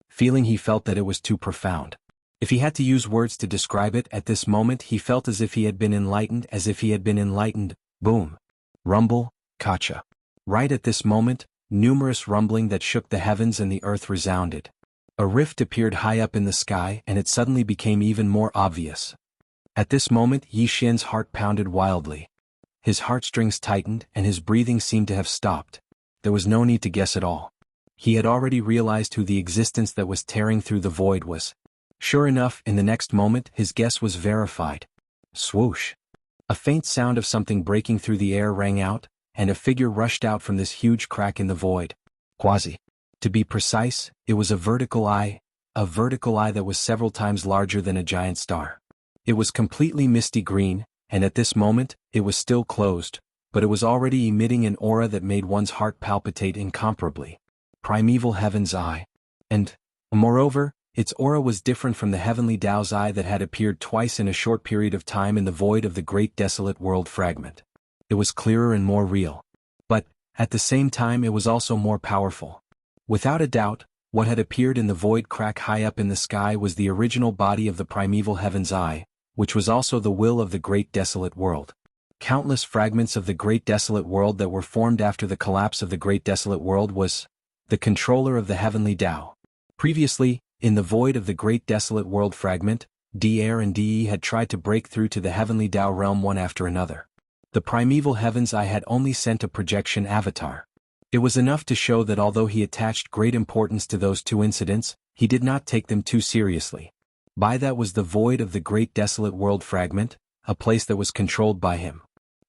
Feeling he felt that it was too profound. If he had to use words to describe it at this moment, he felt as if he had been enlightened, boom. Rumble, kacha. Right at this moment, numerous rumbling that shook the heavens and the earth resounded. A rift appeared high up in the sky, and it suddenly became even more obvious. At this moment, Yi Xian's heart pounded wildly. His heartstrings tightened, and his breathing seemed to have stopped. There was no need to guess at all. He had already realized who the existence that was tearing through the void was. Sure enough, in the next moment, his guess was verified. Swoosh! A faint sound of something breaking through the air rang out, and a figure rushed out from this huge crack in the void. Quasi. To be precise, it was a vertical eye that was several times larger than a giant star. It was completely misty green, and at this moment, it was still closed, but it was already emitting an aura that made one's heart palpitate incomparably. Primeval Heaven's Eye. And, moreover, its aura was different from the heavenly Tao's eye that had appeared twice in a short period of time in the void of the great desolate world fragment. It was clearer and more real. But, at the same time, it was also more powerful. Without a doubt, what had appeared in the void crack high up in the sky was the original body of the primeval Heaven's Eye, which was also the will of the great desolate world. Countless fragments of the great desolate world that were formed after the collapse of the great desolate world was the controller of the heavenly Tao. Previously, in the void of the great desolate world fragment, Dr and De had tried to break through to the heavenly Tao realm one after another. The primeval Heaven's Eye had only sent a projection avatar. It was enough to show that although he attached great importance to those two incidents, he did not take them too seriously. By that was the void of the great desolate world fragment, a place that was controlled by him.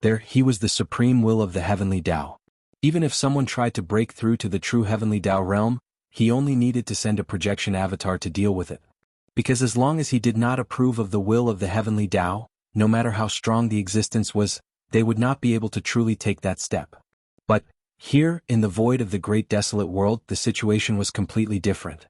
There, he was the supreme will of the heavenly Tao. Even if someone tried to break through to the true heavenly Tao realm, he only needed to send a projection avatar to deal with it. Because as long as he did not approve of the will of the heavenly Tao, no matter how strong the existence was, they would not be able to truly take that step. But, here, in the void of the great desolate world, the situation was completely different.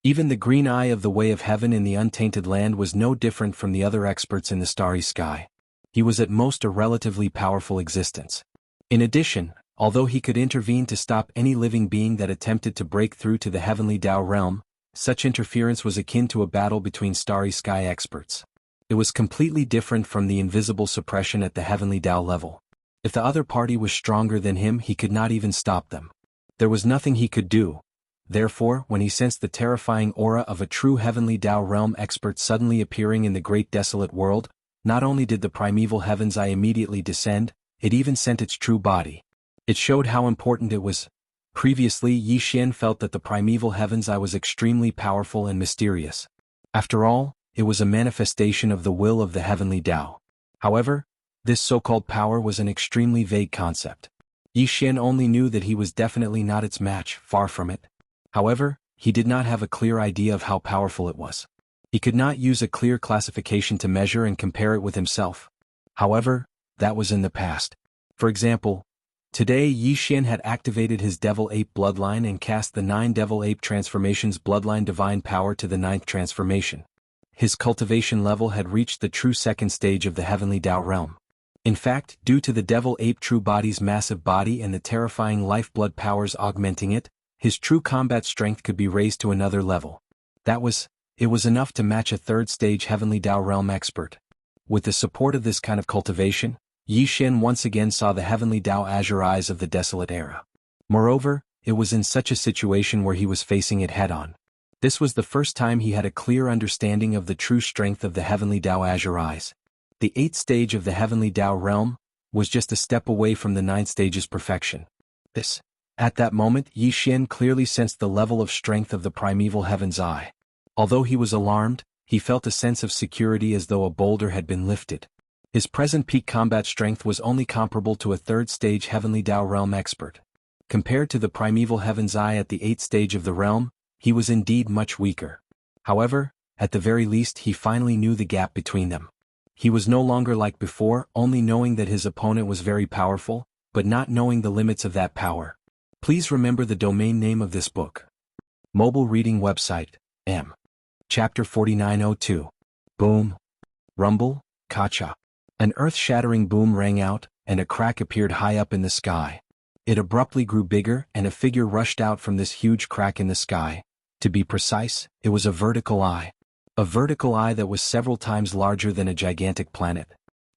Even the green eye of the way of heaven in the untainted land was no different from the other experts in the starry sky. He was at most a relatively powerful existence. In addition, although he could intervene to stop any living being that attempted to break through to the heavenly Tao realm, such interference was akin to a battle between starry sky experts. It was completely different from the invisible suppression at the heavenly Tao level. If the other party was stronger than him, he could not even stop them. There was nothing he could do. Therefore, when he sensed the terrifying aura of a true heavenly Tao realm expert suddenly appearing in the great desolate world, not only did the primeval Heaven's Eye immediately descend, it even sent its true body. It showed how important it was. Previously, Yi Xian felt that the primeval Heaven's Eye was extremely powerful and mysterious. After all, it was a manifestation of the will of the heavenly Tao. However, this so-called power was an extremely vague concept. Yi Xian only knew that he was definitely not its match, far from it. However, he did not have a clear idea of how powerful it was. He could not use a clear classification to measure and compare it with himself. However, that was in the past. For example, today Yi Xian had activated his Devil Ape bloodline and cast the 9 Devil Ape transformations bloodline divine power to the 9th transformation. His cultivation level had reached the true second stage of the heavenly Tao realm. In fact, due to the Devil Ape true body's massive body and the terrifying lifeblood powers augmenting it, his true combat strength could be raised to another level. It was enough to match a third-stage heavenly Tao realm expert. With the support of this kind of cultivation, Yi Xian once again saw the heavenly Tao azure eyes of the desolate era. Moreover, it was in such a situation where he was facing it head-on. This was the first time he had a clear understanding of the true strength of the heavenly Tao azure eyes. The 8th stage of the heavenly Tao realm was just a step away from the 9th stage's perfection. At that moment, Yi Xian clearly sensed the level of strength of the primeval Heaven's Eye. Although he was alarmed, he felt a sense of security as though a boulder had been lifted. His present peak combat strength was only comparable to a 3rd stage heavenly Tao realm expert. Compared to the primeval Heaven's Eye at the 8th stage of the realm, he was indeed much weaker. However, at the very least he finally knew the gap between them. He was no longer like before, only knowing that his opponent was very powerful, but not knowing the limits of that power. Please remember the domain name of this book. Mobile reading website, M. Chapter 4902. Boom. Rumble, Kacha. An earth-shattering boom rang out, and a crack appeared high up in the sky. It abruptly grew bigger, and a figure rushed out from this huge crack in the sky. To be precise, it was a vertical eye. A vertical eye that was several times larger than a gigantic planet.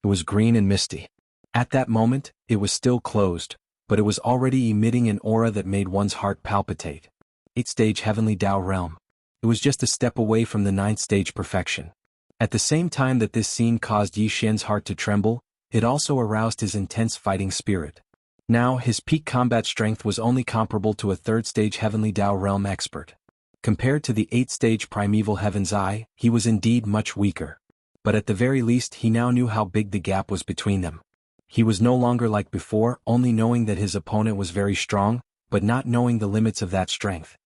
It was green and misty. At that moment, it was still closed, but it was already emitting an aura that made one's heart palpitate. 8th-stage Heavenly Tao Realm. It was just a step away from the 9th-stage perfection. At the same time that this scene caused Yi Xian's heart to tremble, it also aroused his intense fighting spirit. Now, his peak combat strength was only comparable to a 3rd-stage Heavenly Tao Realm expert. Compared to the 8th-stage Primeval Heaven's Eye, he was indeed much weaker. But at the very least he now knew how big the gap was between them. He was no longer like before, only knowing that his opponent was very strong, but not knowing the limits of that strength.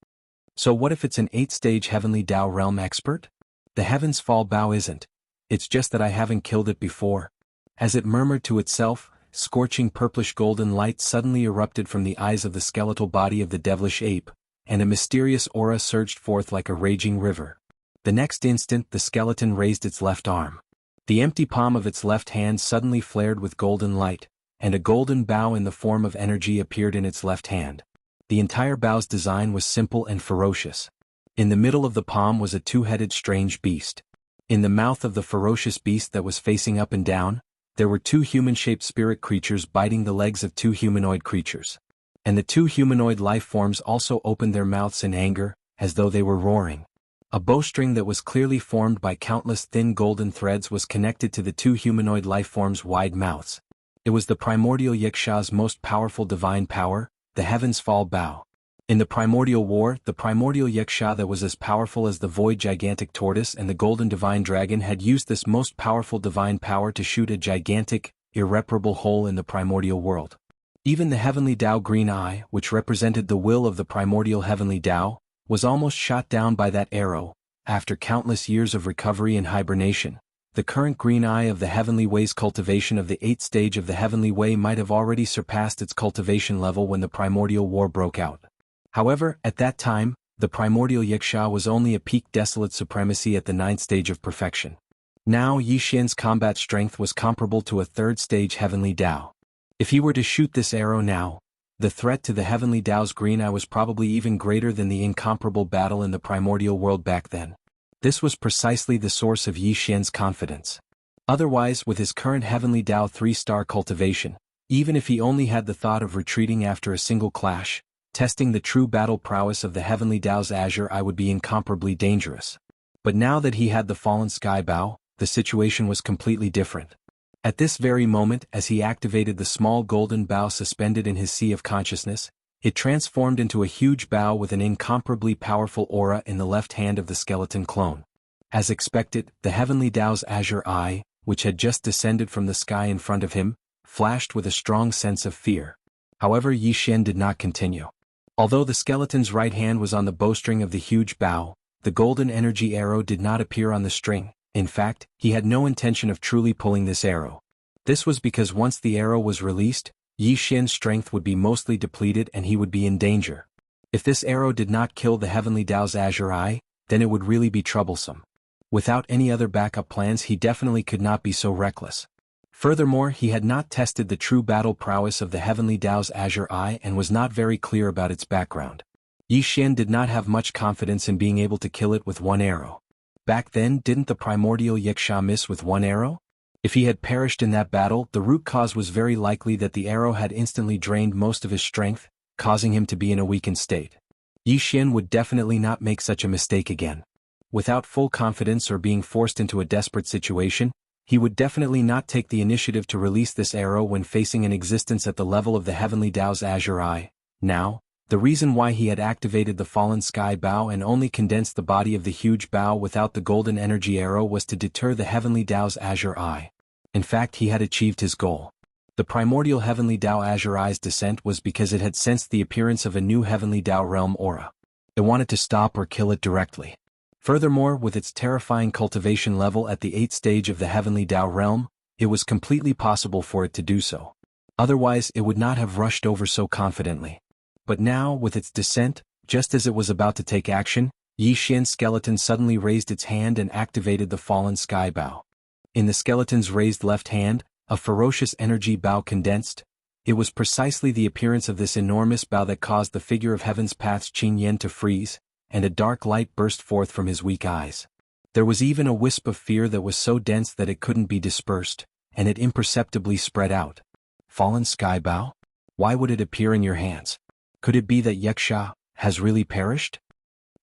So what if it's an 8th-stage Heavenly Tao Realm expert? The Heaven's Fall Bow isn't. It's just that I haven't killed it before. As it murmured to itself, scorching purplish golden light suddenly erupted from the eyes of the skeletal body of the devilish ape, and a mysterious aura surged forth like a raging river. The next instant the skeleton raised its left arm. The empty palm of its left hand suddenly flared with golden light, and a golden bow in the form of energy appeared in its left hand. The entire bow's design was simple and ferocious. In the middle of the palm was a two-headed strange beast. In the mouth of the ferocious beast that was facing up and down, there were two human-shaped spirit creatures biting the legs of two humanoid creatures. And the two humanoid life forms also opened their mouths in anger, as though they were roaring. A bowstring that was clearly formed by countless thin golden threads was connected to the two humanoid life forms' wide mouths. It was the primordial Yixia's most powerful divine power, the Heaven's Fall Bow. In the primordial war, the primordial Yixia that was as powerful as the void gigantic tortoise and the golden divine dragon had used this most powerful divine power to shoot a gigantic, irreparable hole in the primordial world. Even the Heavenly Tao Green Eye, which represented the will of the primordial Heavenly Tao, was almost shot down by that arrow. After countless years of recovery and hibernation, the current Green Eye of the Heavenly Way's cultivation of the 8th stage of the Heavenly Way might have already surpassed its cultivation level when the primordial war broke out. However, at that time, the primordial Yixia was only a peak desolate supremacy at the 9th stage of perfection. Now Yi Xian's combat strength was comparable to a 3rd stage Heavenly Tao. If he were to shoot this arrow now, the threat to the Heavenly Tao's Green Eye was probably even greater than the incomparable battle in the primordial world back then. This was precisely the source of Yi Xian's confidence. Otherwise, with his current Heavenly Tao 3-star cultivation, even if he only had the thought of retreating after a single clash, testing the true battle prowess of the Heavenly Tao's Azure Eye would be incomparably dangerous. But now that he had the fallen sky bow, the situation was completely different. At this very moment, as he activated the small golden bow suspended in his sea of consciousness, it transformed into a huge bow with an incomparably powerful aura in the left hand of the skeleton clone. As expected, the Heavenly Tao's Azure Eye, which had just descended from the sky in front of him, flashed with a strong sense of fear. However, Yi Xian did not continue. Although the skeleton's right hand was on the bowstring of the huge bow, the golden energy arrow did not appear on the string. In fact, he had no intention of truly pulling this arrow. This was because once the arrow was released, Yi Xian's strength would be mostly depleted and he would be in danger. If this arrow did not kill the Heavenly Tao's Azure Eye, then it would really be troublesome. Without any other backup plans, he definitely could not be so reckless. Furthermore, he had not tested the true battle prowess of the Heavenly Tao's Azure Eye and was not very clear about its background. Yi Xian did not have much confidence in being able to kill it with one arrow. Back then, didn't the primordial Yixia miss with one arrow? If he had perished in that battle, the root cause was very likely that the arrow had instantly drained most of his strength, causing him to be in a weakened state. Yi Xian would definitely not make such a mistake again. Without full confidence or being forced into a desperate situation, he would definitely not take the initiative to release this arrow when facing an existence at the level of the Heavenly Tao's Azure Eye. Now, the reason why he had activated the fallen sky bow and only condensed the body of the huge bow without the golden energy arrow was to deter the Heavenly Tao's Azure Eye. In fact, he had achieved his goal. The primordial Heavenly Tao Azure Eye's descent was because it had sensed the appearance of a new Heavenly Tao realm aura. It wanted to stop or kill it directly. Furthermore, with its terrifying cultivation level at the 8th stage of the Heavenly Tao realm, it was completely possible for it to do so. Otherwise, it would not have rushed over so confidently. But now, with its descent, just as it was about to take action, Yi Xian's skeleton suddenly raised its hand and activated the fallen sky bow. In the skeleton's raised left hand, a ferocious energy bow condensed. It was precisely the appearance of this enormous bow that caused the figure of heaven's path's Qing Yen to freeze, and a dark light burst forth from his weak eyes. There was even a wisp of fear that was so dense that it couldn't be dispersed, and it imperceptibly spread out. Fallen sky bow? Why would it appear in your hands? Could it be that Yuxia has really perished?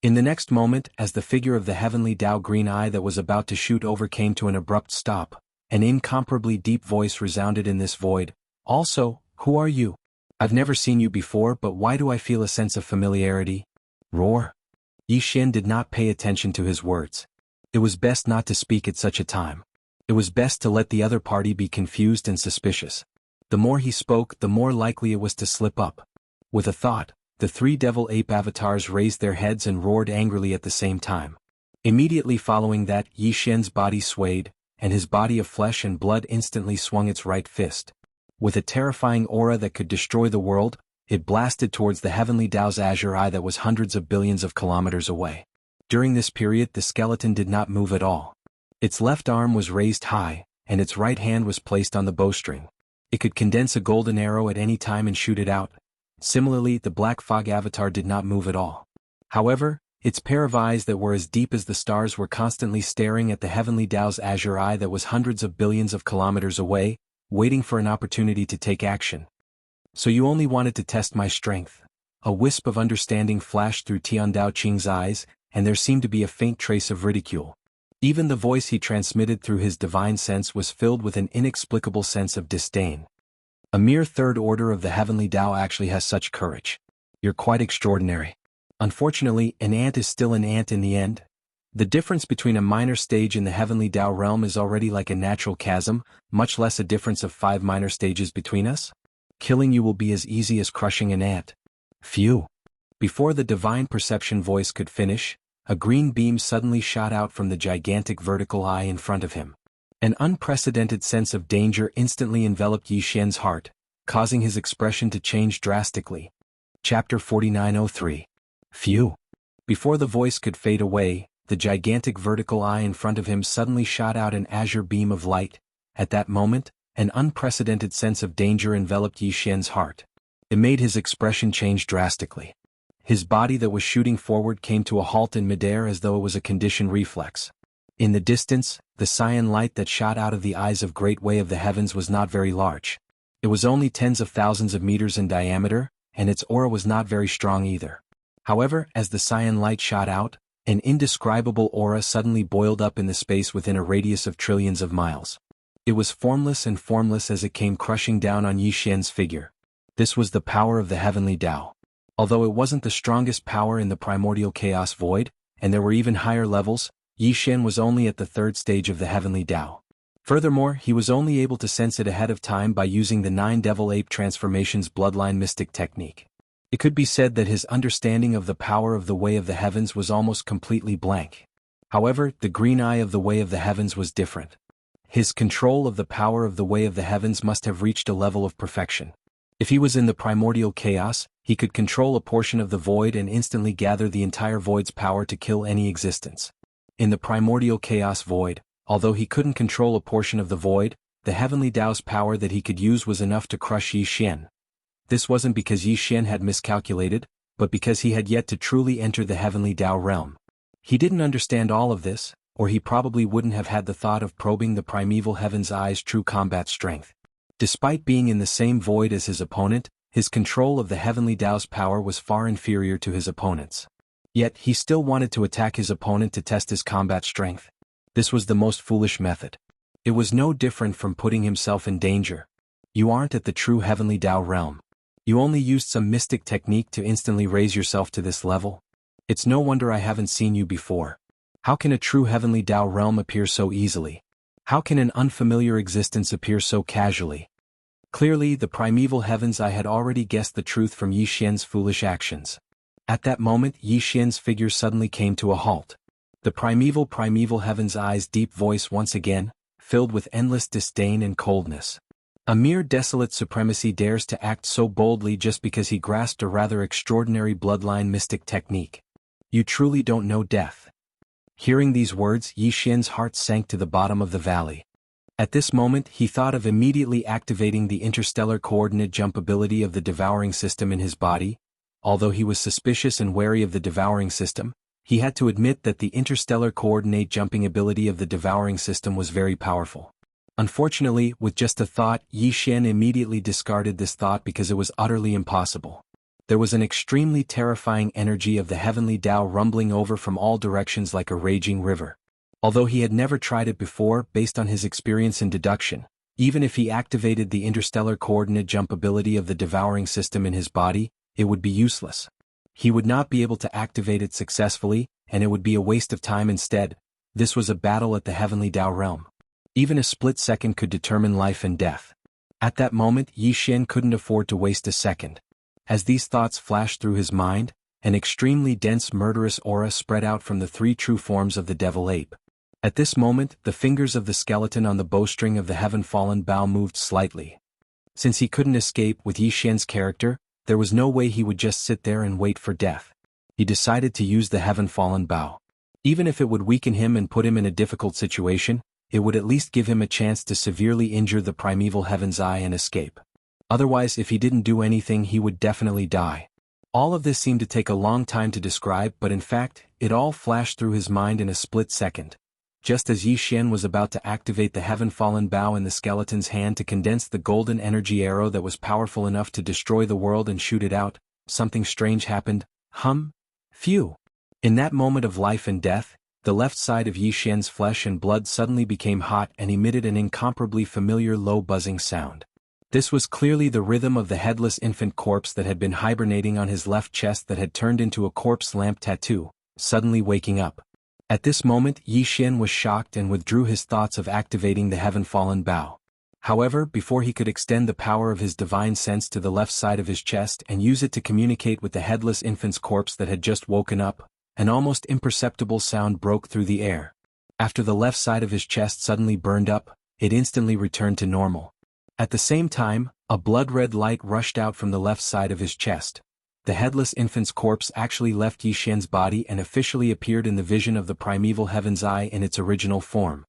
In the next moment, as the figure of the heavenly Tao green eye that was about to shoot over came to an abrupt stop, an incomparably deep voice resounded in this void. Also, who are you? I've never seen you before, but why do I feel a sense of familiarity? Roar. Yi Xian did not pay attention to his words. It was best not to speak at such a time. It was best to let the other party be confused and suspicious. The more he spoke, the more likely it was to slip up. With a thought, the three devil ape avatars raised their heads and roared angrily at the same time. Immediately following that, Yi Xian's body swayed, and his body of flesh and blood instantly swung its right fist. With a terrifying aura that could destroy the world, it blasted towards the heavenly Tao's azure eye that was hundreds of billions of kilometers away. During this period, the skeleton did not move at all. Its left arm was raised high, and its right hand was placed on the bowstring. It could condense a golden arrow at any time and shoot it out. Similarly, the black fog avatar did not move at all. However, its pair of eyes that were as deep as the stars were constantly staring at the heavenly Tao's azure eye that was hundreds of billions of kilometers away, waiting for an opportunity to take action. So you only wanted to test my strength. A wisp of understanding flashed through Tian Dao Qing's eyes, and there seemed to be a faint trace of ridicule. Even the voice he transmitted through his divine sense was filled with an inexplicable sense of disdain. A mere third order of the heavenly Tao actually has such courage. You're quite extraordinary. Unfortunately, an ant is still an ant in the end. The difference between a minor stage in the heavenly Tao realm is already like a natural chasm, much less a difference of 5 minor stages between us. Killing you will be as easy as crushing an ant. Phew. Before the divine perception voice could finish, a green beam suddenly shot out from the gigantic vertical eye in front of him. An unprecedented sense of danger instantly enveloped Yi Xian's heart, causing his expression to change drastically. Chapter 4903. Phew. Before the voice could fade away, the gigantic vertical eye in front of him suddenly shot out an azure beam of light. At that moment, an unprecedented sense of danger enveloped Yi Xian's heart. It made his expression change drastically. His body that was shooting forward came to a halt in midair as though it was a conditioned reflex. In the distance, the cyan light that shot out of the eyes of Great Way of the Heavens was not very large. It was only tens of thousands of meters in diameter, and its aura was not very strong either. However, as the cyan light shot out, an indescribable aura suddenly boiled up in the space within a radius of trillions of miles. It was formless and formless as it came crushing down on Yi Xian's figure. This was the power of the heavenly Tao. Although it wasn't the strongest power in the primordial chaos void, and there were even higher levels, Yi Xian was only at the third stage of the heavenly Tao. Furthermore, he was only able to sense it ahead of time by using the 9 Devil Ape Transformations bloodline mystic technique. It could be said that his understanding of the power of the Way of the Heavens was almost completely blank. However, the green eye of the Way of the Heavens was different. His control of the power of the Way of the Heavens must have reached a level of perfection. If he was in the primordial chaos, he could control a portion of the void and instantly gather the entire void's power to kill any existence. In the primordial chaos void, although he couldn't control a portion of the void, the heavenly Tao's power that he could use was enough to crush Yi Xian. This wasn't because Yi Xian had miscalculated, but because he had yet to truly enter the heavenly Tao realm. He didn't understand all of this, or he probably wouldn't have had the thought of probing the primeval heaven's eye's true combat strength. Despite being in the same void as his opponent, his control of the heavenly Tao's power was far inferior to his opponent's. Yet, he still wanted to attack his opponent to test his combat strength. This was the most foolish method. It was no different from putting himself in danger. You aren't at the true heavenly Tao realm. You only used some mystic technique to instantly raise yourself to this level. It's no wonder I haven't seen you before. How can a true heavenly Tao realm appear so easily? How can an unfamiliar existence appear so casually? Clearly, the primeval heavens I had already guessed the truth from Yi Xian's foolish actions. At that moment, Yi Xian's figure suddenly came to a halt. The primeval heaven's eye's deep voice once again, filled with endless disdain and coldness. A mere desolate supremacy dares to act so boldly just because he grasped a rather extraordinary bloodline mystic technique. You truly don't know death." Hearing these words, Yi Xian's heart sank to the bottom of the valley. At this moment he thought of immediately activating the interstellar coordinate jump ability of the devouring system in his body. Although he was suspicious and wary of the devouring system, he had to admit that the interstellar coordinate jumping ability of the devouring system was very powerful. Unfortunately, with just a thought, Yi Xian immediately discarded this thought because it was utterly impossible. There was an extremely terrifying energy of the heavenly Tao rumbling over from all directions like a raging river. Although he had never tried it before, based on his experience in deduction, even if he activated the interstellar coordinate jump ability of the devouring system in his body, it would be useless. He would not be able to activate it successfully, and it would be a waste of time instead. This was a battle at the heavenly Tao realm. Even a split second could determine life and death. At that moment, Yi Xian couldn't afford to waste a second. As these thoughts flashed through his mind, an extremely dense murderous aura spread out from the three true forms of the devil ape. At this moment, the fingers of the skeleton on the bowstring of the heaven-fallen bow moved slightly. Since he couldn't escape with Yi Xian's character, there was no way he would just sit there and wait for death. He decided to use the heaven-fallen bow. Even if it would weaken him and put him in a difficult situation, it would at least give him a chance to severely injure the primeval heaven's eye and escape. Otherwise, if he didn't do anything, he would definitely die. All of this seemed to take a long time to describe, but in fact, it all flashed through his mind in a split second. Just as Yi Xian was about to activate the heaven-fallen bow in the skeleton's hand to condense the golden energy arrow that was powerful enough to destroy the world and shoot it out, something strange happened. Phew! In that moment of life and death, the left side of Yi Xian's flesh and blood suddenly became hot and emitted an incomparably familiar low buzzing sound. This was clearly the rhythm of the headless infant corpse that had been hibernating on his left chest that had turned into a corpse lamp tattoo, suddenly waking up. At this moment, Yi Xian was shocked and withdrew his thoughts of activating the heaven-fallen bow. However, before he could extend the power of his divine sense to the left side of his chest and use it to communicate with the headless infant's corpse that had just woken up, an almost imperceptible sound broke through the air. After the left side of his chest suddenly burned up, it instantly returned to normal. At the same time, a blood-red light rushed out from the left side of his chest. The headless infant's corpse actually left Yi Xian's body and officially appeared in the vision of the primeval heaven's eye in its original form.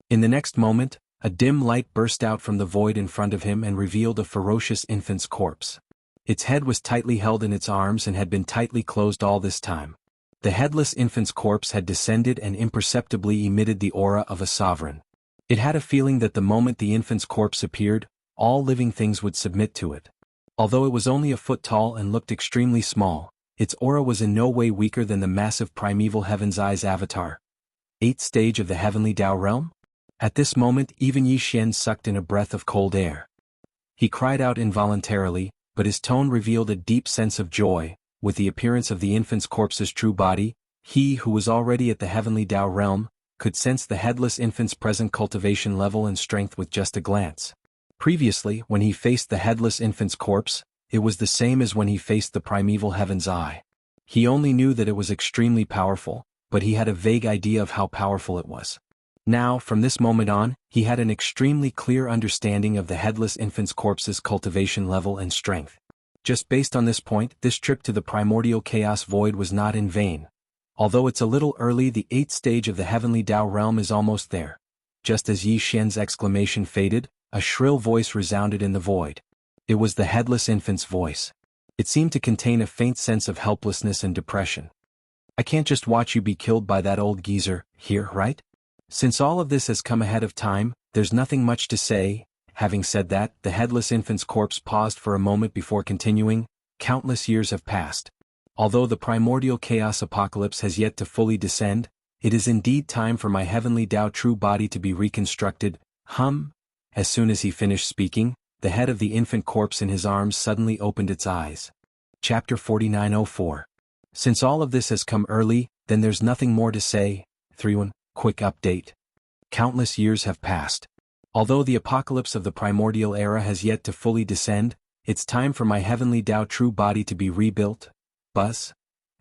In the next moment, a dim light burst out from the void in front of him and revealed a ferocious infant's corpse. Its head was tightly held in its arms and had been tightly closed all this time. The headless infant's corpse had descended and imperceptibly emitted the aura of a sovereign. It had a feeling that the moment the infant's corpse appeared, all living things would submit to it. Although it was only a foot tall and looked extremely small, its aura was in no way weaker than the massive primeval heaven's eyes avatar. 8th stage of the heavenly Tao realm? At this moment, even Yi Xian sucked in a breath of cold air. He cried out involuntarily, but his tone revealed a deep sense of joy. With the appearance of the infant's corpse's true body, he who was already at the heavenly Tao realm, could sense the headless infant's present cultivation level and strength with just a glance. Previously, when he faced the headless infant's corpse, it was the same as when he faced the primeval heaven's eye. He only knew that it was extremely powerful, but he had a vague idea of how powerful it was. Now, from this moment on, he had an extremely clear understanding of the headless infant's corpse's cultivation level and strength. Just based on this point, this trip to the primordial chaos void was not in vain. Although it's a little early, the 8th stage of the heavenly Tao realm is almost there. Just as Yi Xian's exclamation faded, a shrill voice resounded in the void. It was the headless infant's voice. It seemed to contain a faint sense of helplessness and depression. "I can't just watch you be killed by that old geezer here, right? Since all of this has come ahead of time, there's nothing much to say." Having said that, the headless infant's corpse paused for a moment before continuing. "Countless years have passed. Although the primordial chaos apocalypse has yet to fully descend, it is indeed time for my heavenly Tao true body to be reconstructed." As soon as he finished speaking, the head of the infant corpse in his arms suddenly opened its eyes. Chapter 4904. Since all of this has come early, then there's nothing more to say. 3.1 Quick update. Countless years have passed. Although the apocalypse of the primordial era has yet to fully descend, it's time for my heavenly Tao true body to be rebuilt. Buzz.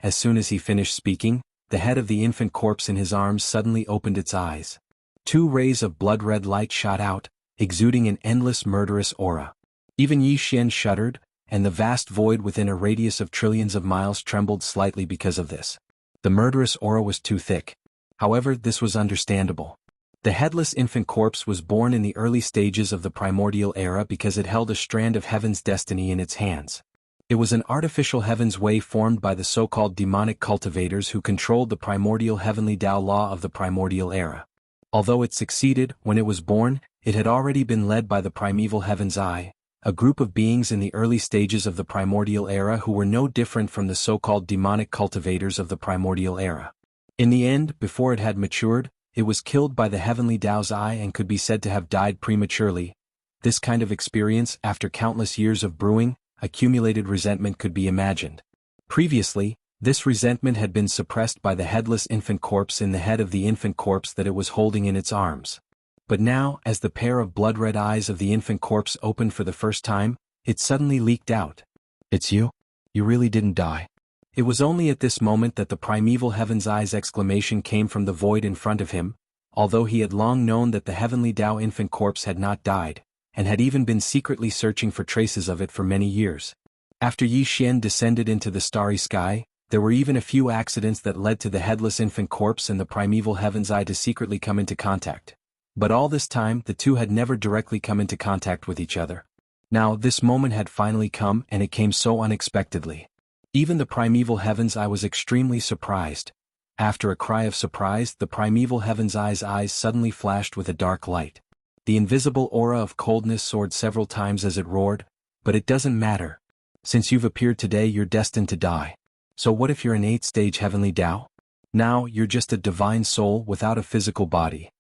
As soon as he finished speaking, the head of the infant corpse in his arms suddenly opened its eyes. 2 rays of blood-red light shot out, exuding an endless murderous aura. Even Yi Xian shuddered, and the vast void within a radius of trillions of miles trembled slightly because of this. The murderous aura was too thick. However, this was understandable. The headless infant corpse was born in the early stages of the primordial era because it held a strand of heaven's destiny in its hands. It was an artificial heaven's way formed by the so-called demonic cultivators who controlled the primordial heavenly Tao law of the primordial era. Although it succeeded, when it was born, it had already been led by the primeval heaven's eye, a group of beings in the early stages of the primordial era who were no different from the so-called demonic cultivators of the primordial era. In the end, before it had matured, it was killed by the heavenly Tao's eye and could be said to have died prematurely. This kind of experience, after countless years of brewing, accumulated resentment could be imagined. Previously, this resentment had been suppressed by the headless infant corpse in the head of the infant corpse that it was holding in its arms. But now, as the pair of blood-red eyes of the infant corpse opened for the first time, it suddenly leaked out. "It's you? You really didn't die?" It was only at this moment that the primeval heaven's eye's exclamation came from the void in front of him, although he had long known that the heavenly Tao infant corpse had not died, and had even been secretly searching for traces of it for many years. After Yi Xian descended into the starry sky, there were even a few accidents that led to the headless infant corpse and the primeval heaven's eye to secretly come into contact. But all this time, the two had never directly come into contact with each other. Now, this moment had finally come, and it came so unexpectedly. Even the primeval heaven's eye was extremely surprised. After a cry of surprise, the primeval heaven's eye's eyes suddenly flashed with a dark light. The invisible aura of coldness soared several times as it roared, "But it doesn't matter. Since you've appeared today, you're destined to die. So what if you're an 8th-stage heavenly Tao? Now, you're just a divine soul without a physical body."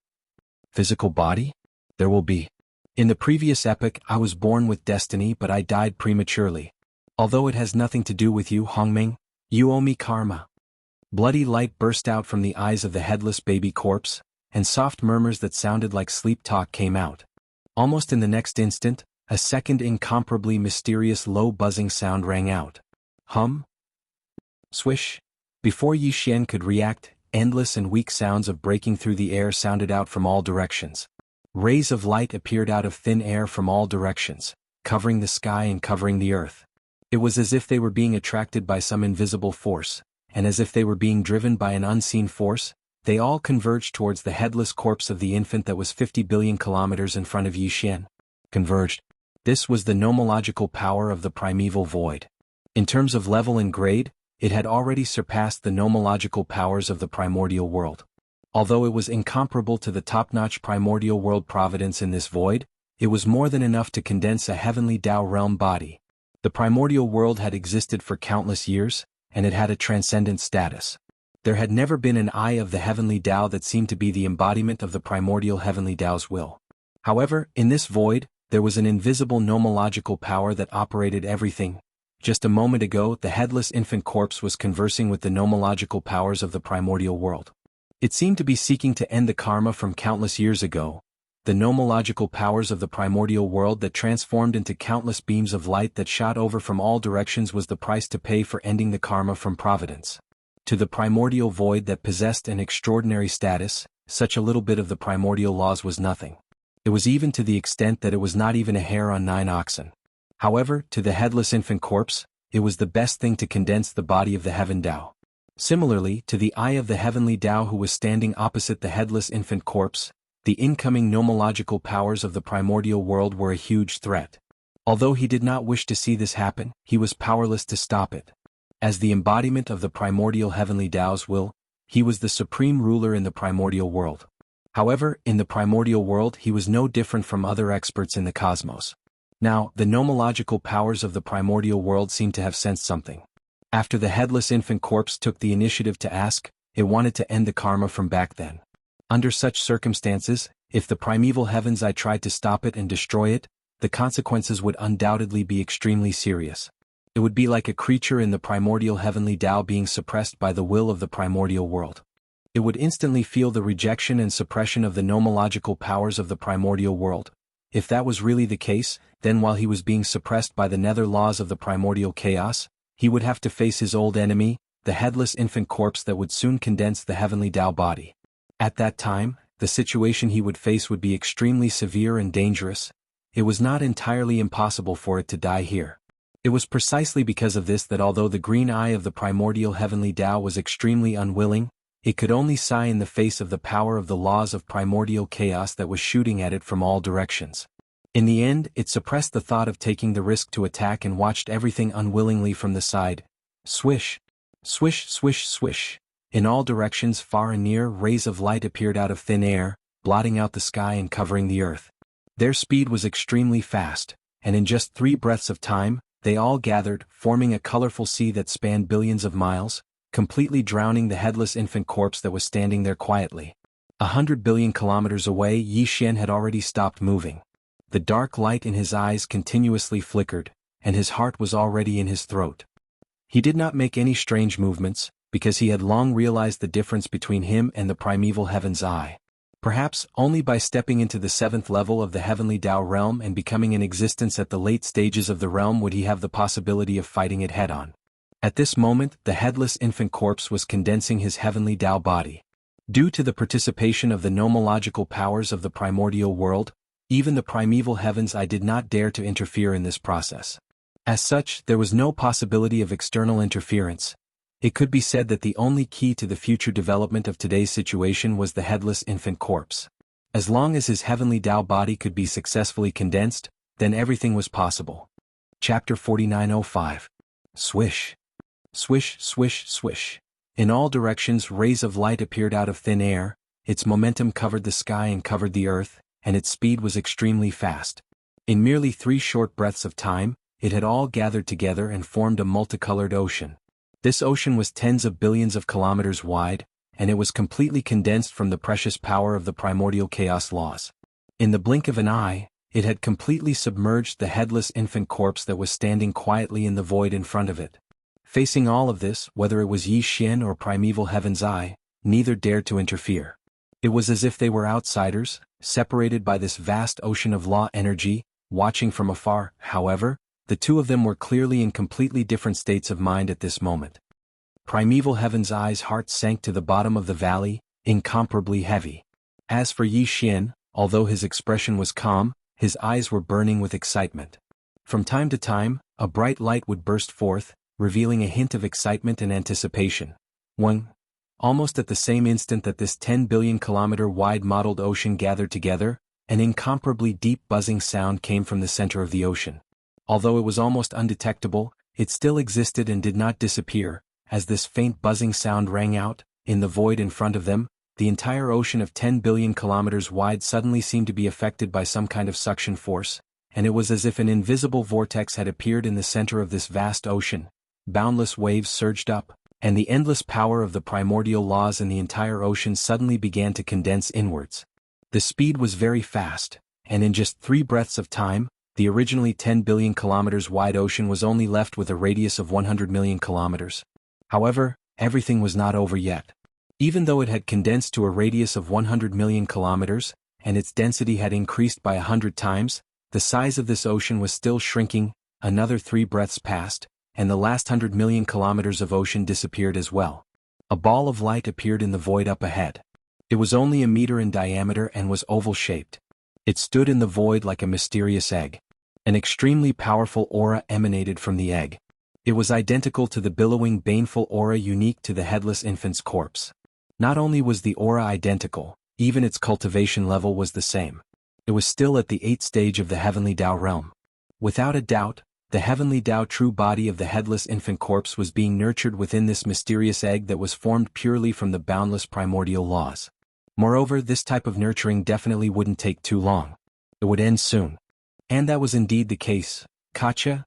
Physical body? There will be. In the previous epoch, I was born with destiny, but I died prematurely. Although it has nothing to do with you, Hongming, you owe me karma. Bloody light burst out from the eyes of the headless baby corpse, and soft murmurs that sounded like sleep talk came out. Almost in the next instant, a second incomparably mysterious low buzzing sound rang out. Hum? Swish? Before Yi Xian could react, endless and weak sounds of breaking through the air sounded out from all directions. Rays of light appeared out of thin air from all directions, covering the sky and covering the earth. It was as if they were being attracted by some invisible force, and as if they were being driven by an unseen force, they all converged towards the headless corpse of the infant that was 50 billion kilometers in front of Yi Xian. Converged. This was the nomological power of the primeval void. In terms of level and grade, it had already surpassed the nomological powers of the primordial world. Although it was incomparable to the top-notch primordial world providence in this void, it was more than enough to condense a heavenly Tao realm body. The primordial world had existed for countless years, and it had a transcendent status. There had never been an eye of the heavenly Tao that seemed to be the embodiment of the primordial heavenly Tao's will. However, in this void, there was an invisible nomological power that operated everything. Just a moment ago, the headless infant corpse was conversing with the nomological powers of the primordial world. It seemed to be seeking to end the karma from countless years ago. The nomological powers of the primordial world that transformed into countless beams of light that shot over from all directions was the price to pay for ending the karma from providence. To the primordial void that possessed an extraordinary status, such a little bit of the primordial laws was nothing. It was even to the extent that it was not even a hair on 9 oxen. However, to the headless infant corpse, it was the best thing to condense the body of the heaven Tao. Similarly, to the eye of the heavenly Tao who was standing opposite the headless infant corpse, the incoming nomological powers of the primordial world were a huge threat. Although he did not wish to see this happen, he was powerless to stop it. As the embodiment of the primordial heavenly Tao's will, he was the supreme ruler in the primordial world. However, in the primordial world he was no different from other experts in the cosmos. Now, the nomological powers of the primordial world seemed to have sensed something. After the headless infant corpse took the initiative to ask, it wanted to end the karma from back then. Under such circumstances, if the primeval heaven's eye tried to stop it and destroy it, the consequences would undoubtedly be extremely serious. It would be like a creature in the primordial heavenly Tao being suppressed by the will of the primordial world. It would instantly feel the rejection and suppression of the nomological powers of the primordial world. If that was really the case, then while he was being suppressed by the nether laws of the primordial chaos, he would have to face his old enemy, the headless infant corpse that would soon condense the heavenly Tao body. At that time, the situation he would face would be extremely severe and dangerous. It was not entirely impossible for it to die here. It was precisely because of this that although the green eye of the primordial heavenly Tao was extremely unwilling, it could only sigh in the face of the power of the laws of primordial chaos that was shooting at it from all directions. In the end, it suppressed the thought of taking the risk to attack and watched everything unwillingly from the side. Swish! Swish, swish, swish. In all directions, far and near, rays of light appeared out of thin air, blotting out the sky and covering the earth. Their speed was extremely fast, and in just 3 breaths of time, they all gathered, forming a colorful sea that spanned billions of miles, completely drowning the headless infant corpse that was standing there quietly. 100 billion kilometers away, Yi Xian had already stopped moving. The dark light in his eyes continuously flickered, and his heart was already in his throat. He did not make any strange movements, because he had long realized the difference between him and the primeval heaven's eye. Perhaps only by stepping into the 7th level of the heavenly Tao realm and becoming in existence at the late stages of the realm would he have the possibility of fighting it head-on. At this moment, the headless infant corpse was condensing his heavenly Tao body. Due to the participation of the nomological powers of the primordial world, even the primeval heaven's eye did not dare to interfere in this process. As such, there was no possibility of external interference. It could be said that the only key to the future development of today's situation was the headless infant corpse. As long as his heavenly Tao body could be successfully condensed, then everything was possible. Chapter 4905. Swish. Swish, swish, swish. In all directions, rays of light appeared out of thin air, its momentum covered the sky and covered the earth, and its speed was extremely fast. In merely 3 short breaths of time, it had all gathered together and formed a multicolored ocean. This ocean was tens of billions of kilometers wide, and it was completely condensed from the precious power of the primordial chaos laws. In the blink of an eye, it had completely submerged the headless infant corpse that was standing quietly in the void in front of it. Facing all of this, whether it was Yi Xian or primeval heaven's eye, neither dared to interfere. It was as if they were outsiders, separated by this vast ocean of law energy, watching from afar. However, the two of them were clearly in completely different states of mind at this moment. Primeval heaven's eye's heart sank to the bottom of the valley, incomparably heavy. As for Yi Xian, although his expression was calm, his eyes were burning with excitement. From time to time, a bright light would burst forth, revealing a hint of excitement and anticipation. Almost at the same instant that this 10 billion kilometer wide mottled ocean gathered together, an incomparably deep buzzing sound came from the center of the ocean. Although it was almost undetectable, it still existed and did not disappear. As this faint buzzing sound rang out, in the void in front of them, the entire ocean of 10 billion kilometers wide suddenly seemed to be affected by some kind of suction force, and it was as if an invisible vortex had appeared in the center of this vast ocean. Boundless waves surged up, and the endless power of the primordial laws in the entire ocean suddenly began to condense inwards. The speed was very fast, and in just 3 breaths of time, the originally 10 billion kilometers wide ocean was only left with a radius of 100 million kilometers. However, everything was not over yet. Even though it had condensed to a radius of 100 million kilometers, and its density had increased by 100 times, the size of this ocean was still shrinking. Another 3 breaths passed, and the last 100 million kilometers of ocean disappeared as well. A ball of light appeared in the void up ahead. It was only a meter in diameter and was oval-shaped. It stood in the void like a mysterious egg. An extremely powerful aura emanated from the egg. It was identical to the billowing, baneful aura unique to the headless infant's corpse. Not only was the aura identical, even its cultivation level was the same. It was still at the 8th stage of the heavenly Tao realm. Without a doubt, the heavenly Tao true body of the headless infant corpse was being nurtured within this mysterious egg that was formed purely from the boundless primordial laws. Moreover, this type of nurturing definitely wouldn't take too long. It would end soon. And that was indeed the case. Kachacha.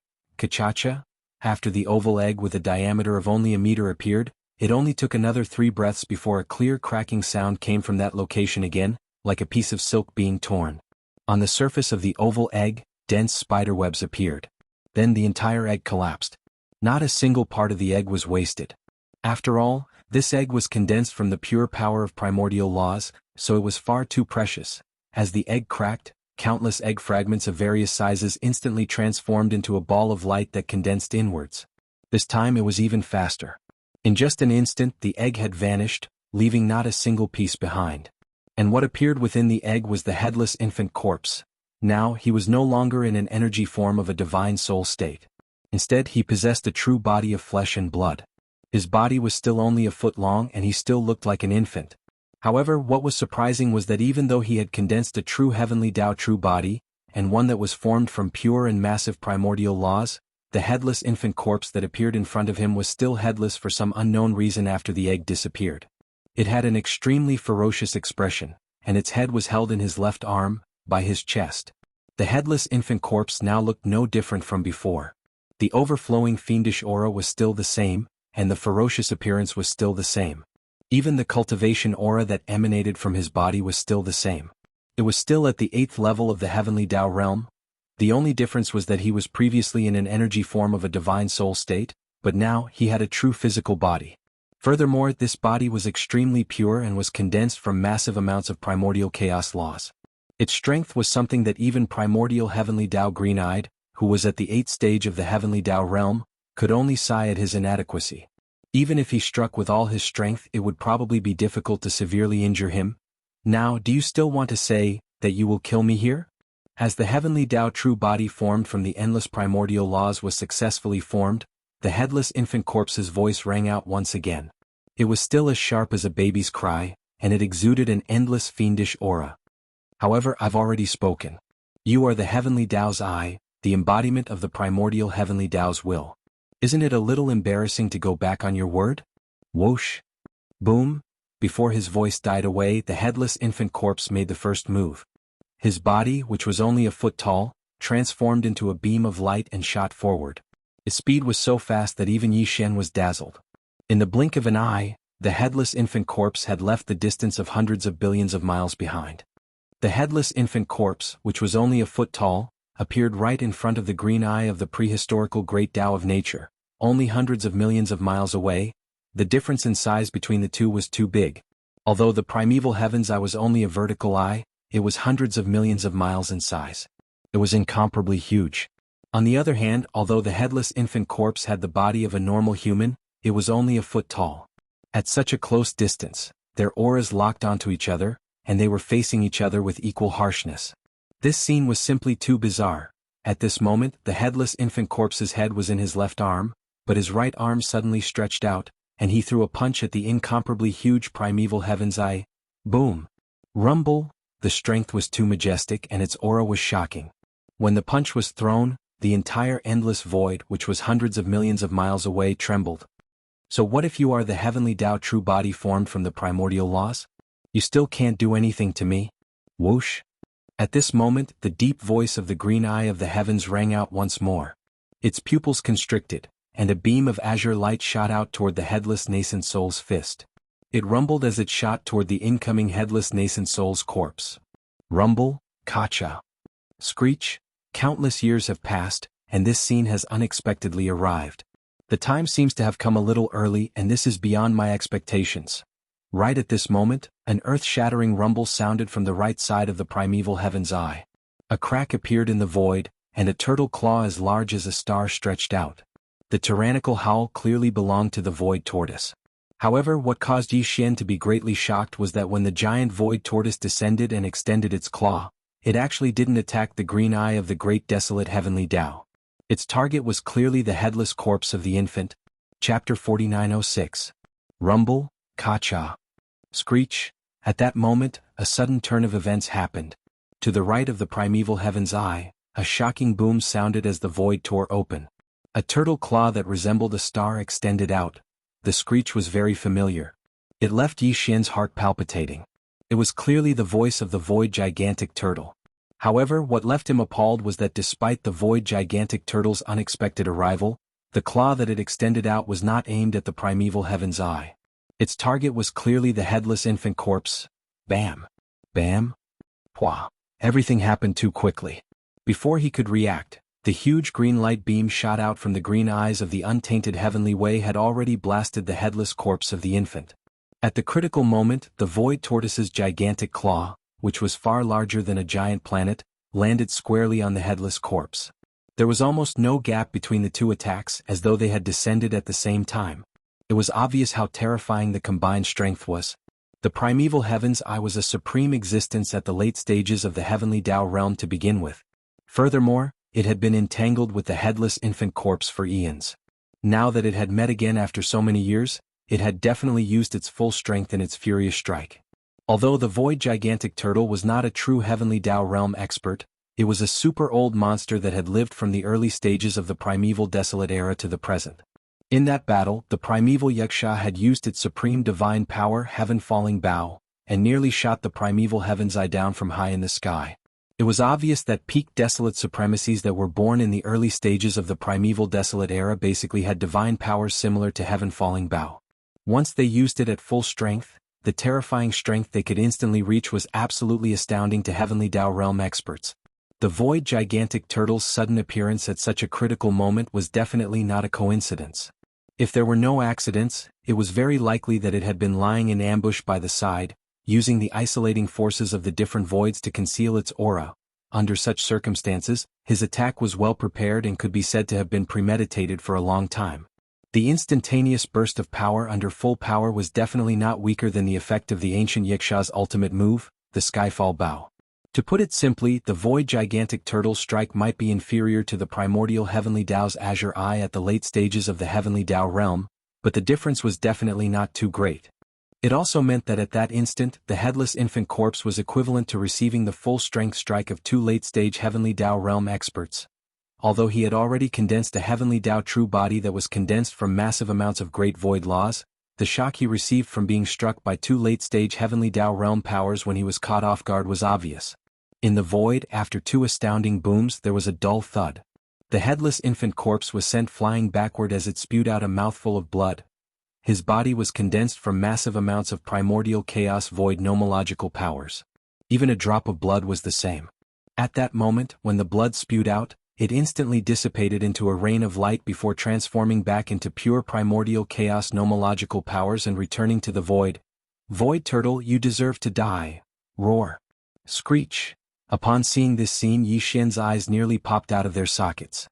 After the oval egg with a diameter of only a meter appeared, it only took another 3 breaths before a clear cracking sound came from that location again, like a piece of silk being torn. On the surface of the oval egg, dense spiderwebs appeared. Then the entire egg collapsed. Not a single part of the egg was wasted. After all, this egg was condensed from the pure power of primordial laws, so it was far too precious. As the egg cracked, countless egg fragments of various sizes instantly transformed into a ball of light that condensed inwards. This time it was even faster. In just an instant the egg had vanished, leaving not a single piece behind. And what appeared within the egg was the headless infant corpse. Now he was no longer in an energy form of a divine soul state. Instead, he possessed a true body of flesh and blood. His body was still only a foot long and he still looked like an infant. However, what was surprising was that even though he had condensed a true heavenly Tao true body, and one that was formed from pure and massive primordial laws, the headless infant corpse that appeared in front of him was still headless for some unknown reason after the egg disappeared. It had an extremely ferocious expression, and its head was held in his left arm, by his chest. The headless infant corpse now looked no different from before. The overflowing fiendish aura was still the same, and the ferocious appearance was still the same. Even the cultivation aura that emanated from his body was still the same. It was still at the 8th level of the heavenly Tao realm. The only difference was that he was previously in an energy form of a divine soul state, but now he had a true physical body. Furthermore, this body was extremely pure and was condensed from massive amounts of primordial chaos laws. Its strength was something that even primordial heavenly Tao green-eyed, who was at the 8th stage of the heavenly Tao realm, could only sigh at his inadequacy. Even if he struck with all his strength, it would probably be difficult to severely injure him. Now, do you still want to say that you will kill me here? As the heavenly Tao true body formed from the endless primordial laws was successfully formed, the headless infant corpse's voice rang out once again. It was still as sharp as a baby's cry, and it exuded an endless fiendish aura. However, I've already spoken. You are the heavenly Tao's eye, the embodiment of the primordial heavenly Tao's will. Isn't it a little embarrassing to go back on your word? Whoosh! Boom! Before his voice died away, the headless infant corpse made the first move. His body, which was only a foot tall, transformed into a beam of light and shot forward. Its speed was so fast that even Yi Xian was dazzled. In the blink of an eye, the headless infant corpse had left the distance of hundreds of billions of miles behind. The headless infant corpse, which was only a foot tall, appeared right in front of the green eye of the prehistorical great Tao of nature, only hundreds of millions of miles away. The difference in size between the two was too big. Although the primeval heaven's eye was only a vertical eye, it was hundreds of millions of miles in size. It was incomparably huge. On the other hand, although the headless infant corpse had the body of a normal human, it was only a foot tall. At such a close distance, their auras locked onto each other, and they were facing each other with equal harshness. This scene was simply too bizarre. At this moment, the headless infant corpse's head was in his left arm, but his right arm suddenly stretched out, and he threw a punch at the incomparably huge primeval heaven's eye. Boom! Rumble! The strength was too majestic and its aura was shocking. When the punch was thrown, the entire endless void, which was hundreds of millions of miles away, trembled. So what if you are the heavenly Tao true body formed from the primordial laws? You still can't do anything to me? Whoosh! At this moment, the deep voice of the green eye of the heavens rang out once more. Its pupils constricted, and a beam of azure light shot out toward the headless nascent soul's fist. It rumbled as it shot toward the incoming headless nascent soul's corpse. Rumble, kacha. Screech, countless years have passed, and this scene has unexpectedly arrived. The time seems to have come a little early, and this is beyond my expectations. Right at this moment, an earth-shattering rumble sounded from the right side of the primeval heaven's eye. A crack appeared in the void, and a turtle claw as large as a star stretched out. The tyrannical howl clearly belonged to the void tortoise. However, what caused Yi Xian to be greatly shocked was that when the giant void tortoise descended and extended its claw, it actually didn't attack the green eye of the great desolate heavenly Tao. Its target was clearly the headless corpse of the infant. Chapter 4906. Rumble, Kacha. Screech. At that moment, a sudden turn of events happened. To the right of the primeval heaven's eye, a shocking boom sounded as the void tore open. A turtle claw that resembled a star extended out. The screech was very familiar. It left Yi Xian's heart palpitating. It was clearly the voice of the void gigantic turtle. However, what left him appalled was that despite the void gigantic turtle's unexpected arrival, the claw that it extended out was not aimed at the primeval heaven's eye. Its target was clearly the headless infant corpse. Bam! Bam! Pwah! Everything happened too quickly. Before he could react, the huge green light beam shot out from the green eyes of the untainted heavenly way had already blasted the headless corpse of the infant. At the critical moment, the void tortoise's gigantic claw, which was far larger than a giant planet, landed squarely on the headless corpse. There was almost no gap between the two attacks, as though they had descended at the same time. It was obvious how terrifying the combined strength was. The primeval heaven's eye was a supreme existence at the late stages of the heavenly Tao realm to begin with. Furthermore, it had been entangled with the headless infant corpse for eons. Now that it had met again after so many years, it had definitely used its full strength in its furious strike. Although the void gigantic turtle was not a true heavenly Dao realm expert, it was a super old monster that had lived from the early stages of the primeval desolate era to the present. In that battle, the primeval Wuxia had used its supreme divine power Heaven Falling Bow, and nearly shot the primeval heaven's eye down from high in the sky. It was obvious that peak desolate supremacies that were born in the early stages of the primeval desolate era basically had divine powers similar to Heaven Falling Bow. Once they used it at full strength, the terrifying strength they could instantly reach was absolutely astounding to heavenly Dao realm experts. The void gigantic turtle's sudden appearance at such a critical moment was definitely not a coincidence. If there were no accidents, it was very likely that it had been lying in ambush by the side, using the isolating forces of the different voids to conceal its aura. Under such circumstances, his attack was well prepared and could be said to have been premeditated for a long time. The instantaneous burst of power under full power was definitely not weaker than the effect of the ancient Wuxia's ultimate move, the Skyfall Bow. To put it simply, the void gigantic turtle's strike might be inferior to the primordial heavenly Dao's azure eye at the late stages of the heavenly Dao realm, but the difference was definitely not too great. It also meant that at that instant, the headless infant corpse was equivalent to receiving the full-strength strike of two late-stage heavenly Dao realm experts. Although he had already condensed a heavenly Dao true body that was condensed from massive amounts of great void laws, the shock he received from being struck by two late-stage heavenly Dao realm powers when he was caught off guard was obvious. In the void, after two astounding booms, there was a dull thud. The headless infant corpse was sent flying backward as it spewed out a mouthful of blood. His body was condensed from massive amounts of primordial chaos void nomological powers. Even a drop of blood was the same. At that moment, when the blood spewed out, it instantly dissipated into a rain of light before transforming back into pure primordial chaos nomological powers and returning to the void. Void turtle, you deserve to die. Roar. Screech. Upon seeing this scene, Yi Xian's eyes nearly popped out of their sockets.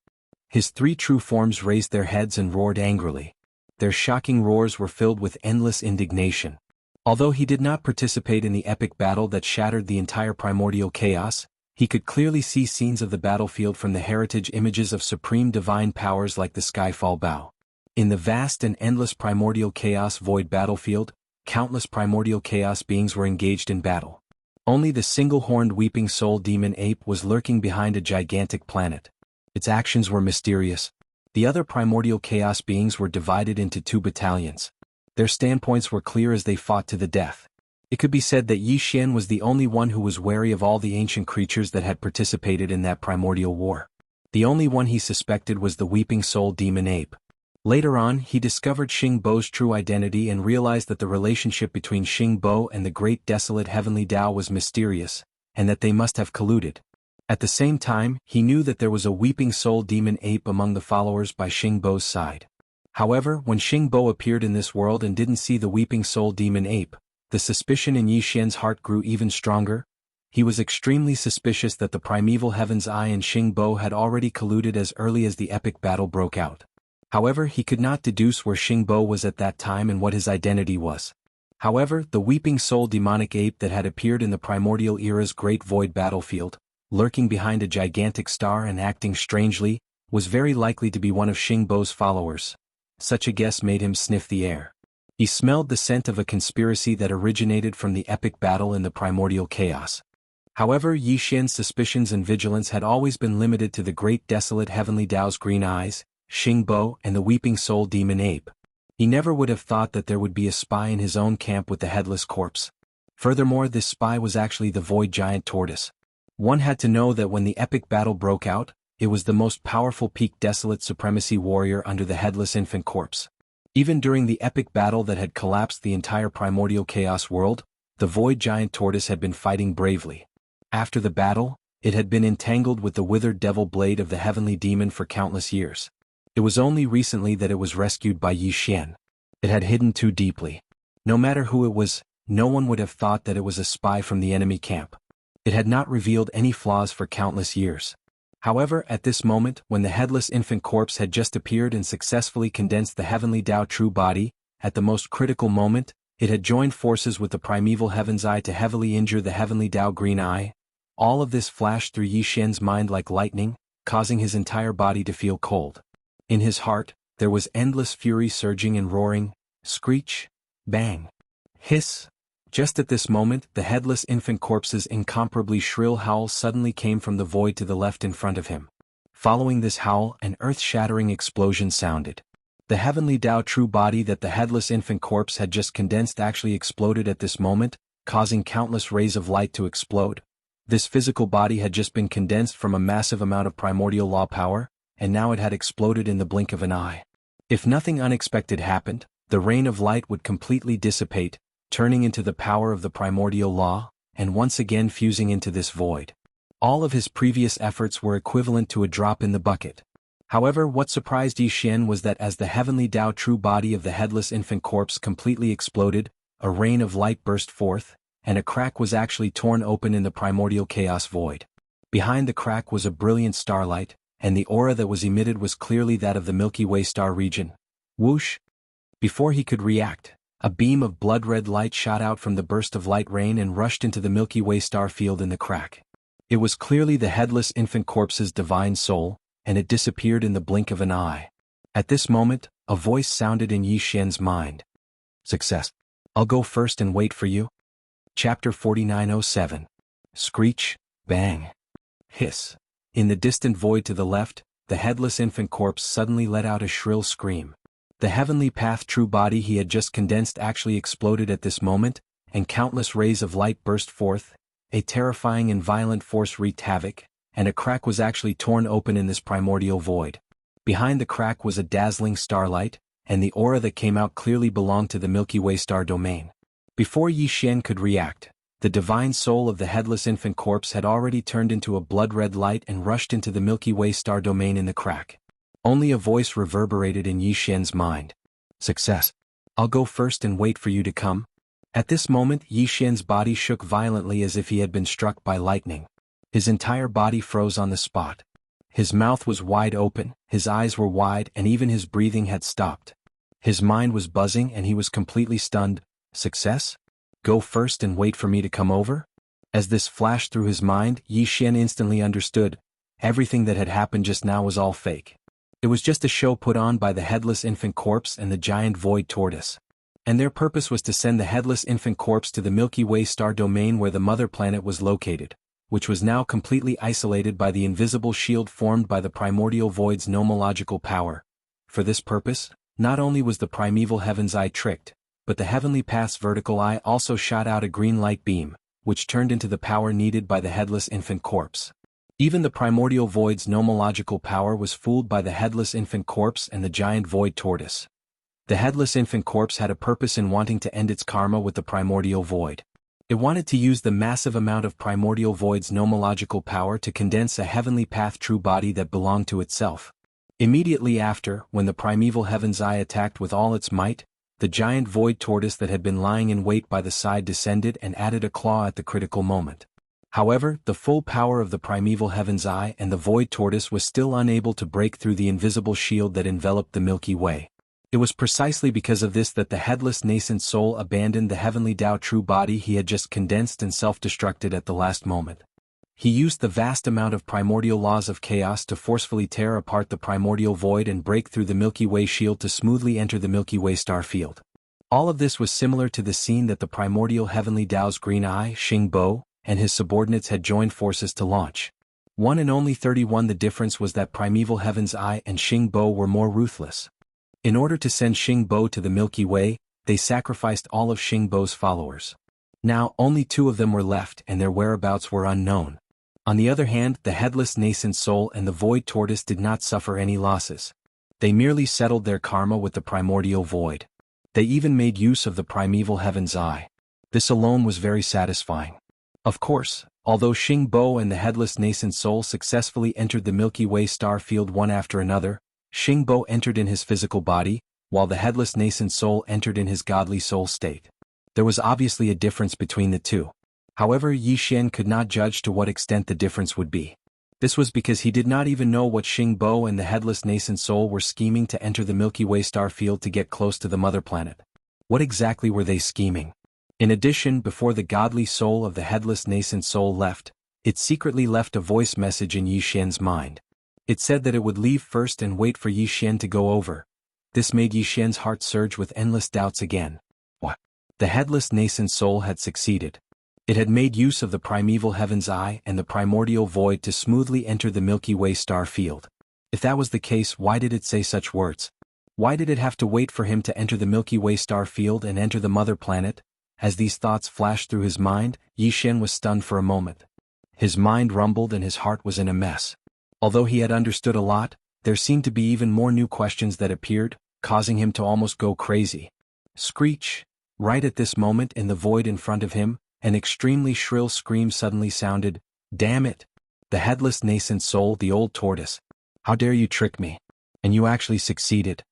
His three true forms raised their heads and roared angrily. Their shocking roars were filled with endless indignation. Although he did not participate in the epic battle that shattered the entire primordial chaos, he could clearly see scenes of the battlefield from the heritage images of supreme divine powers like the Skyfall Bow. In the vast and endless primordial chaos void battlefield, countless primordial chaos beings were engaged in battle. Only the single-horned weeping soul demon ape was lurking behind a gigantic planet. Its actions were mysterious. The other primordial chaos beings were divided into two battalions. Their standpoints were clear as they fought to the death. It could be said that Yi Xian was the only one who was wary of all the ancient creatures that had participated in that primordial war. The only one he suspected was the weeping soul demon ape. Later on, he discovered Xing Bo's true identity and realized that the relationship between Xing Bo and the great desolate heavenly Dao was mysterious, and that they must have colluded. At the same time, he knew that there was a weeping soul demon ape among the followers by Xing Bo's side. However, when Xing Bo appeared in this world and didn't see the weeping soul demon ape, the suspicion in Yi Xian's heart grew even stronger. He was extremely suspicious that the primeval Heaven's Eye and Xing Bo had already colluded as early as the epic battle broke out. However, he could not deduce where Xing Bo was at that time and what his identity was. However, the weeping soul demonic ape that had appeared in the primordial era's great void battlefield, lurking behind a gigantic star and acting strangely, was very likely to be one of Xing Bo's followers. Such a guess made him sniff the air. He smelled the scent of a conspiracy that originated from the epic battle in the primordial chaos. However, Yi Xian's suspicions and vigilance had always been limited to the great desolate heavenly Dao's green eyes, Xing Bo, and the weeping soul demon ape. He never would have thought that there would be a spy in his own camp with the headless corpse. Furthermore, this spy was actually the void giant tortoise. One had to know that when the epic battle broke out, it was the most powerful peak desolate supremacy warrior under the headless infant corpse. Even during the epic battle that had collapsed the entire primordial chaos world, the void giant tortoise had been fighting bravely. After the battle, it had been entangled with the withered devil blade of the heavenly demon for countless years. It was only recently that it was rescued by Yi Xian. It had hidden too deeply. No matter who it was, no one would have thought that it was a spy from the enemy camp. It had not revealed any flaws for countless years. However, at this moment, when the headless infant corpse had just appeared and successfully condensed the heavenly Dao true body, at the most critical moment, it had joined forces with the primeval Heaven's Eye to heavily injure the heavenly Dao green eye. All of this flashed through Yi Xian's mind like lightning. causing his entire body to feel cold. In his heart, there was endless fury surging and roaring, screech, bang, hiss. Just at this moment, the headless infant corpse's incomparably shrill howl suddenly came from the void to the left in front of him. Following this howl, an earth-shattering explosion sounded. The heavenly Tao true body that the headless infant corpse had just condensed actually exploded at this moment, causing countless rays of light to explode. This physical body had just been condensed from a massive amount of primordial law power, and now it had exploded in the blink of an eye. If nothing unexpected happened, the rain of light would completely dissipate, turning into the power of the primordial law, and once again fusing into this void. All of his previous efforts were equivalent to a drop in the bucket. However, what surprised Yi Xian was that as the heavenly Tao true body of the headless infant corpse completely exploded, a rain of light burst forth, and a crack was actually torn open in the primordial chaos void. Behind the crack was a brilliant starlight, and the aura that was emitted was clearly that of the Milky Way star region. Whoosh! Before he could react, a beam of blood-red light shot out from the burst of light rain and rushed into the Milky Way star field in the crack. It was clearly the headless infant corpse's divine soul, and it disappeared in the blink of an eye. At this moment, a voice sounded in Yi Xian's mind. Success. I'll go first and wait for you. Chapter 4907. Screech, bang, hiss. In the distant void to the left, the headless infant corpse suddenly let out a shrill scream. The heavenly path true body he had just condensed actually exploded at this moment, and countless rays of light burst forth. A terrifying and violent force wreaked havoc, and a crack was actually torn open in this primordial void. Behind the crack was a dazzling starlight, and the aura that came out clearly belonged to the Milky Way star domain. Before Yi Xian could react, the divine soul of the headless infant corpse had already turned into a blood-red light and rushed into the Milky Way star domain in the crack. Only a voice reverberated in Yi Xian's mind. Success. I'll go first and wait for you to come. At this moment, Yi Xian's body shook violently as if he had been struck by lightning. His entire body froze on the spot. His mouth was wide open, his eyes were wide, and even his breathing had stopped. His mind was buzzing and he was completely stunned. Success? Go first and wait for me to come over? As this flashed through his mind, Yi Xian instantly understood. Everything that had happened just now was all fake. It was just a show put on by the headless infant corpse and the giant void tortoise. And their purpose was to send the headless infant corpse to the Milky Way star domain where the mother planet was located, which was now completely isolated by the invisible shield formed by the primordial void's nomological power. For this purpose, not only was the primeval heaven's eye tricked, but the heavenly path's vertical eye also shot out a green light beam, which turned into the power needed by the headless infant corpse. Even the primordial void's nomological power was fooled by the headless infant corpse and the giant void tortoise. The headless infant corpse had a purpose in wanting to end its karma with the primordial void. It wanted to use the massive amount of primordial void's nomological power to condense a heavenly path true body that belonged to itself. Immediately after, when the primeval heaven's eye attacked with all its might, the giant void tortoise that had been lying in wait by the side descended and added a claw at the critical moment. However, the full power of the primeval heaven's eye and the void tortoise was still unable to break through the invisible shield that enveloped the Milky Way. It was precisely because of this that the headless nascent soul abandoned the heavenly Tao true body he had just condensed and self-destructed at the last moment. He used the vast amount of primordial laws of chaos to forcefully tear apart the primordial void and break through the Milky Way shield to smoothly enter the Milky Way star field. All of this was similar to the scene that the primordial heavenly Tao's green eye, Xing Bo, and his subordinates had joined forces to launch. 1 and only 31. The difference was that primeval heaven's eye and Xing Bo were more ruthless. In order to send Xing Bo to the Milky Way, they sacrificed all of Xing Bo's followers. Now, only 2 of them were left and their whereabouts were unknown. On the other hand, the headless nascent soul and the void tortoise did not suffer any losses. They merely settled their karma with the primordial void. They even made use of the primeval heaven's eye. This alone was very satisfying. Of course, although Xing Bo and the headless nascent soul successfully entered the Milky Way star field one after another, Xing Bo entered in his physical body, while the headless nascent soul entered in his godly soul state. There was obviously a difference between the two. However, Yi Xian could not judge to what extent the difference would be. This was because he did not even know what Xing Bo and the headless nascent soul were scheming to enter the Milky Way star field to get close to the mother planet. What exactly were they scheming? In addition, before the godly soul of the headless nascent soul left, it secretly left a voice message in Yi Xian's mind. It said that it would leave first and wait for Yi Xian to go over. This made Yi Xian's heart surge with endless doubts again. What? The headless nascent soul had succeeded. It had made use of the primeval heaven's eye and the primordial void to smoothly enter the Milky Way star field. If that was the case, why did it say such words? Why did it have to wait for him to enter the Milky Way star field and enter the mother planet? As these thoughts flashed through his mind, Yi Xian was stunned for a moment. His mind rumbled and his heart was in a mess. Although he had understood a lot, there seemed to be even more new questions that appeared, causing him to almost go crazy. Screech! Right at this moment in the void in front of him, an extremely shrill scream suddenly sounded. Damn it! The headless nascent soul, the old tortoise. How dare you trick me? And you actually succeeded.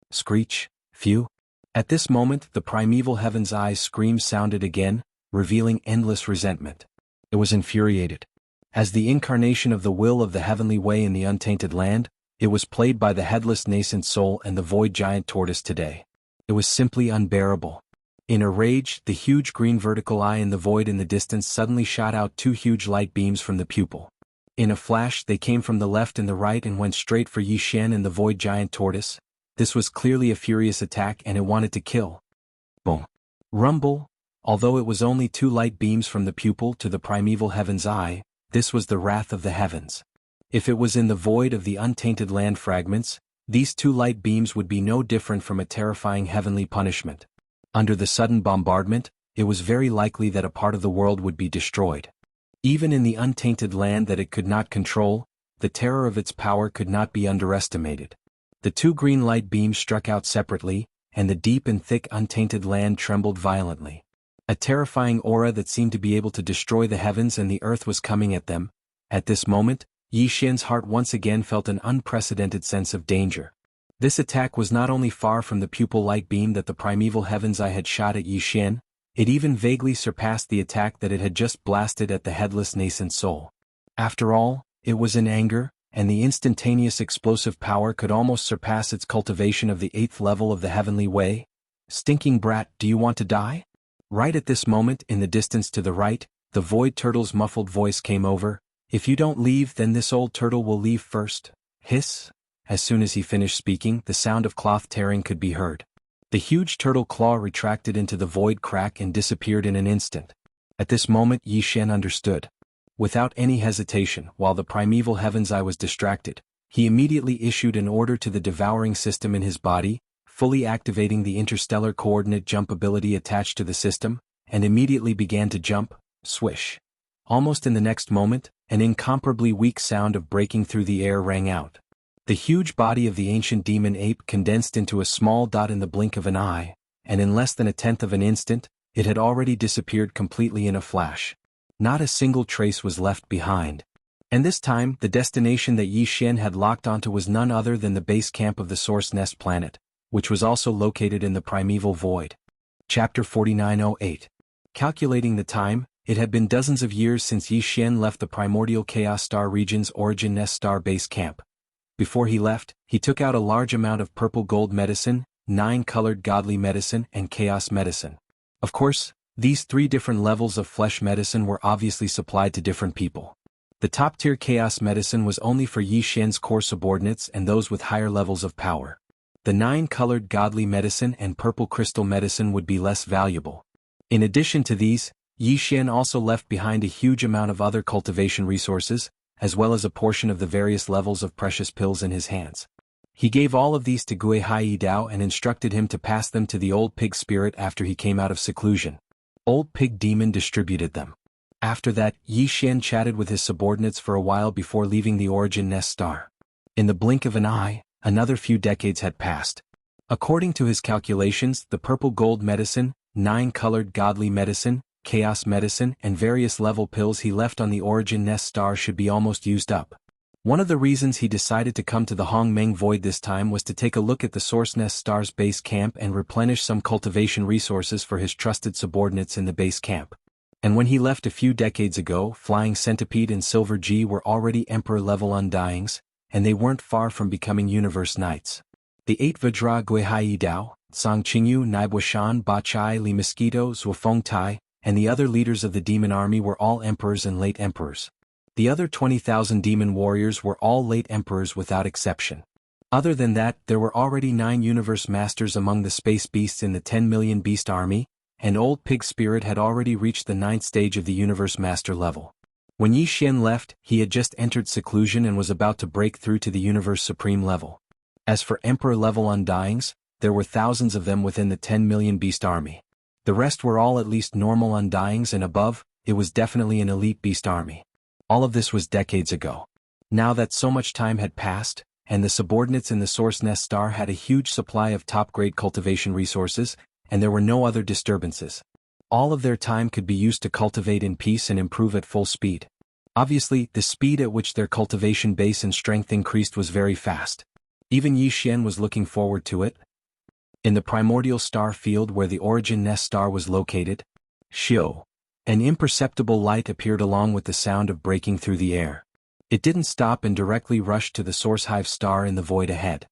Screech! Phew! At this moment the primeval heaven's eyes scream sounded again, revealing endless resentment. It was infuriated. As the incarnation of the will of the heavenly way in the untainted land, it was played by the headless nascent soul and the void giant tortoise today. It was simply unbearable. In a rage, the huge green vertical eye in the void in the distance suddenly shot out two huge light beams from the pupil. In a flash they came from the left and the right and went straight for Yi Xian and the void giant tortoise. This was clearly a furious attack and it wanted to kill. Boom. Rumble. Although it was only two light beams from the pupil to the primeval heaven's eye, this was the wrath of the heavens. If it was in the void of the untainted land fragments, these two light beams would be no different from a terrifying heavenly punishment. Under the sudden bombardment, it was very likely that a part of the world would be destroyed. Even in the untainted land that it could not control, the terror of its power could not be underestimated. The two green light beams struck out separately, and the deep and thick untainted land trembled violently. A terrifying aura that seemed to be able to destroy the heavens and the earth was coming at them. At this moment, Yi Xian's heart once again felt an unprecedented sense of danger. This attack was not only far from the pupil light beam that the primeval heaven's eye had shot at Yi Xian, it even vaguely surpassed the attack that it had just blasted at the headless nascent soul. After all, it was in anger, and the instantaneous explosive power could almost surpass its cultivation of the 8th level of the heavenly way. Stinking brat, do you want to die? Right at this moment, in the distance to the right, the void turtle's muffled voice came over. If you don't leave, then this old turtle will leave first. Hiss. As soon as he finished speaking, the sound of cloth tearing could be heard. The huge turtle claw retracted into the void crack and disappeared in an instant. At this moment Yi Xian understood. Without any hesitation, while the primeval heaven's eye was distracted, he immediately issued an order to the devouring system in his body, fully activating the interstellar coordinate jump ability attached to the system, and immediately began to jump. Swish. Almost in the next moment, an incomparably weak sound of breaking through the air rang out. The huge body of the ancient demon ape condensed into a small dot in the blink of an eye, and in less than a tenth of an instant, it had already disappeared completely in a flash. Not a single trace was left behind. And this time, the destination that Yi Xian had locked onto was none other than the base camp of the Source Nest planet, which was also located in the primeval void. Chapter 4908. Calculating the time, it had been dozens of years since Yi Xian left the primordial Chaos Star region's Origin Nest Star base camp. Before he left, he took out a large amount of purple gold medicine, 9-colored godly medicine, and chaos medicine. Of course, these 3 different levels of flesh medicine were obviously supplied to different people. The top-tier chaos medicine was only for Yi Xian's core subordinates and those with higher levels of power. The 9-colored godly medicine and purple crystal medicine would be less valuable. In addition to these, Yi Xian also left behind a huge amount of other cultivation resources, as well as a portion of the various levels of precious pills in his hands. He gave all of these to Gui Hai Dao and instructed him to pass them to the old pig spirit after he came out of seclusion. Old pig demon distributed them. After that, Yi Xian chatted with his subordinates for a while before leaving the Origin Nest Star. In the blink of an eye, another few decades had passed. According to his calculations, the purple gold medicine, 9-colored godly medicine, chaos medicine, and various level pills he left on the Origin Nest Star should be almost used up. One of the reasons he decided to come to the Hongmeng Void this time was to take a look at the Source Nest Star's base camp and replenish some cultivation resources for his trusted subordinates in the base camp. And when he left a few decades ago, Flying Centipede and Silver G were already Emperor-level Undyings, and they weren't far from becoming Universe Knights. The 8 Vajra Guihai Dao, Song Qingyu, Naibuashan, Ba Chai, Li Mosquito, Zuofeng Tai, and the other leaders of the demon army were all emperors and late emperors. The other 20,000 demon warriors were all late emperors without exception. Other than that, there were already 9 universe masters among the space beasts in the 10 million beast army, and Old Pig Spirit had already reached the 9th stage of the universe master level. When Yi Xian left, he had just entered seclusion and was about to break through to the universe supreme level. As for emperor-level undyings, there were thousands of them within the 10 million beast army. The rest were all at least normal undyings and above. It was definitely an elite beast army. All of this was decades ago. Now that so much time had passed, and the subordinates in the Source Nest Star had a huge supply of top-grade cultivation resources, and there were no other disturbances. All of their time could be used to cultivate in peace and improve at full speed. Obviously, the speed at which their cultivation base and strength increased was very fast. Even Yi Xian was looking forward to it. In the primordial star field where the origin nest star was located, Xiu, an imperceptible light appeared along with the sound of breaking through the air. It didn't stop and directly rushed to the source hive star in the void ahead.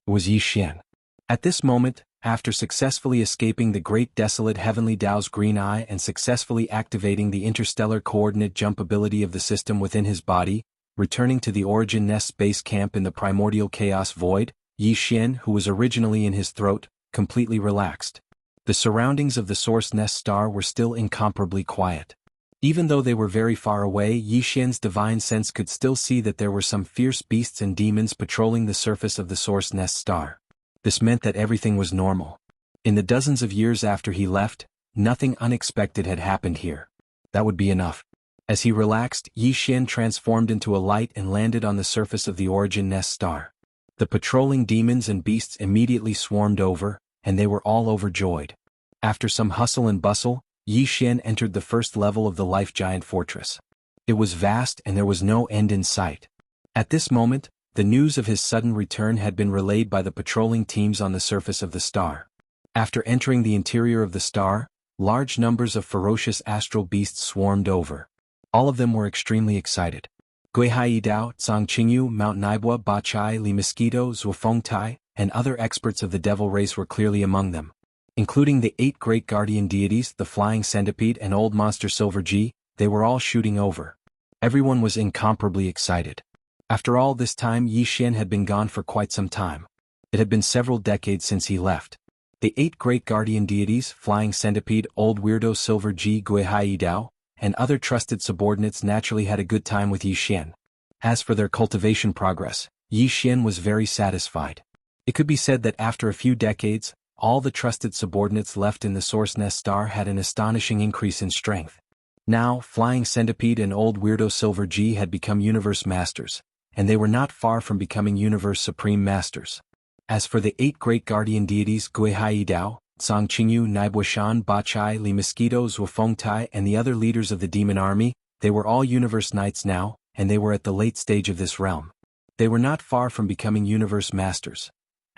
It was Yi Xian. At this moment, after successfully escaping the great desolate heavenly Dao's green eye and successfully activating the interstellar coordinate jump ability of the system within his body, returning to the origin nest base camp in the primordial chaos void, Yi Xian, who was originally in his throat, completely relaxed. The surroundings of the source nest star were still incomparably quiet. Even though they were very far away, Yi Xian's divine sense could still see that there were some fierce beasts and demons patrolling the surface of the source nest star. This meant that everything was normal. In the dozens of years after he left, nothing unexpected had happened here. That would be enough. As he relaxed, Yi Xian transformed into a light and landed on the surface of the origin nest star. The patrolling demons and beasts immediately swarmed over, and they were all overjoyed. After some hustle and bustle, Yi Xian entered the first level of the life giant fortress. It was vast and there was no end in sight. At this moment, the news of his sudden return had been relayed by the patrolling teams on the surface of the star. After entering the interior of the star, large numbers of ferocious astral beasts swarmed over. All of them were extremely excited. Guihai Dao, Zhang Qingyu, Mount Naibua, Ba Chai, Li Mosquito, Zuofeng Tai, and other experts of the devil race were clearly among them. Including the 8 great guardian deities, the flying centipede and old monster Silver G, they were all shooting over. Everyone was incomparably excited. After all this time, Yi Xian had been gone for quite some time. It had been several decades since he left. The 8 great guardian deities, flying centipede, old weirdo Silver G, Guihai Dao, and other trusted subordinates naturally had a good time with Yi Xian. As for their cultivation progress, Yi Xian was very satisfied. It could be said that after a few decades, all the trusted subordinates left in the Source Nest Star had an astonishing increase in strength. Now, Flying Centipede and Old Weirdo Silver G had become Universe Masters, and they were not far from becoming Universe Supreme Masters. As for the 8 great guardian deities Guihai Dao, Zhang Qingyu, Naibuishan, Ba Chai, Li Mosquito, Zuofeng Tai, and the other leaders of the demon army, they were all Universe Knights now, and they were at the late stage of this realm. They were not far from becoming Universe Masters.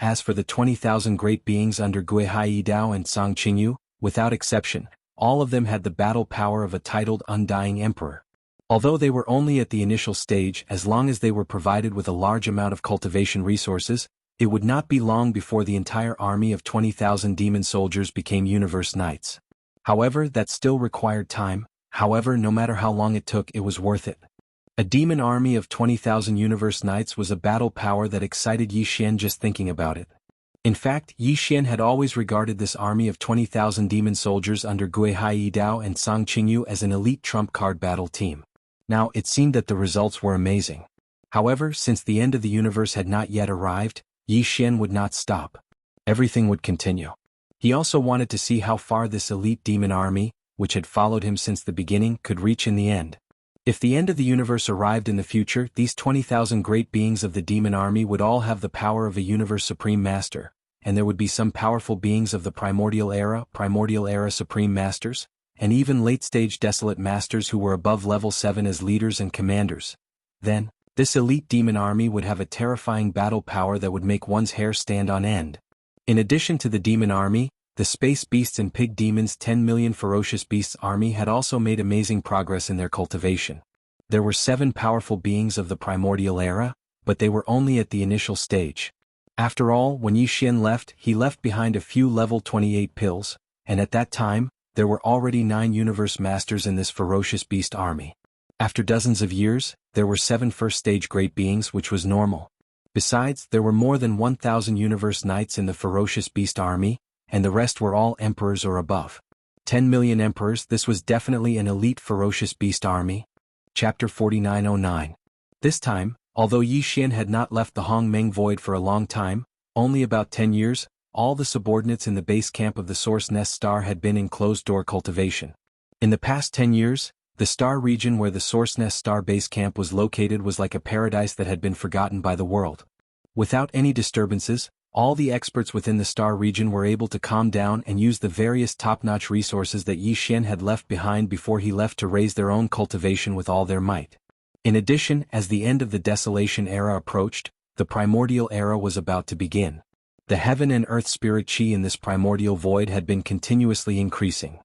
As for the 20,000 great beings under Guihai Dao and Zhang Qingyu, without exception, all of them had the battle power of a titled Undying Emperor. Although they were only at the initial stage, as long as they were provided with a large amount of cultivation resources, it would not be long before the entire army of 20,000 demon soldiers became Universe Knights. However, that still required time. However, no matter how long it took, it was worth it. A demon army of 20,000 Universe Knights was a battle power that excited Yi Xian just thinking about it. In fact, Yi Xian had always regarded this army of 20,000 demon soldiers under Guihai Dao and Zhang Qingyu as an elite trump card battle team. Now, it seemed that the results were amazing. However, since the end of the universe had not yet arrived, Yi Xian would not stop. Everything would continue. He also wanted to see how far this elite demon army, which had followed him since the beginning, could reach in the end. If the end of the universe arrived in the future, these 20,000 great beings of the demon army would all have the power of a universe supreme master, and there would be some powerful beings of the primordial era supreme masters, and even late-stage desolate masters who were above level 7 as leaders and commanders. Then, this elite demon army would have a terrifying battle power that would make one's hair stand on end. In addition to the demon army, the space beasts and pig demons 10 million ferocious beasts army had also made amazing progress in their cultivation. There were 7 powerful beings of the primordial era, but they were only at the initial stage. After all, when Yi Xian left, he left behind a few level 28 pills, and at that time, there were already 9 universe masters in this ferocious beast army. After dozens of years, there were 7 first-stage great beings, which was normal. Besides, there were more than 1,000 universe knights in the ferocious beast army, and the rest were all emperors or above. 10 million emperors. This was definitely an elite ferocious beast army. Chapter 4909. This time, although Yi Xian had not left the Hongmeng Void for a long time, only about 10 years, all the subordinates in the base camp of the Source Nest Star had been in closed-door cultivation. In the past 10 years, the star region where the Source Nest Star base camp was located was like a paradise that had been forgotten by the world. Without any disturbances, all the experts within the star region were able to calm down and use the various top-notch resources that Yi Xian had left behind before he left to raise their own cultivation with all their might. In addition, as the end of the Desolation Era approached, the Primordial Era was about to begin. The heaven and earth spirit chi in this primordial void had been continuously increasing.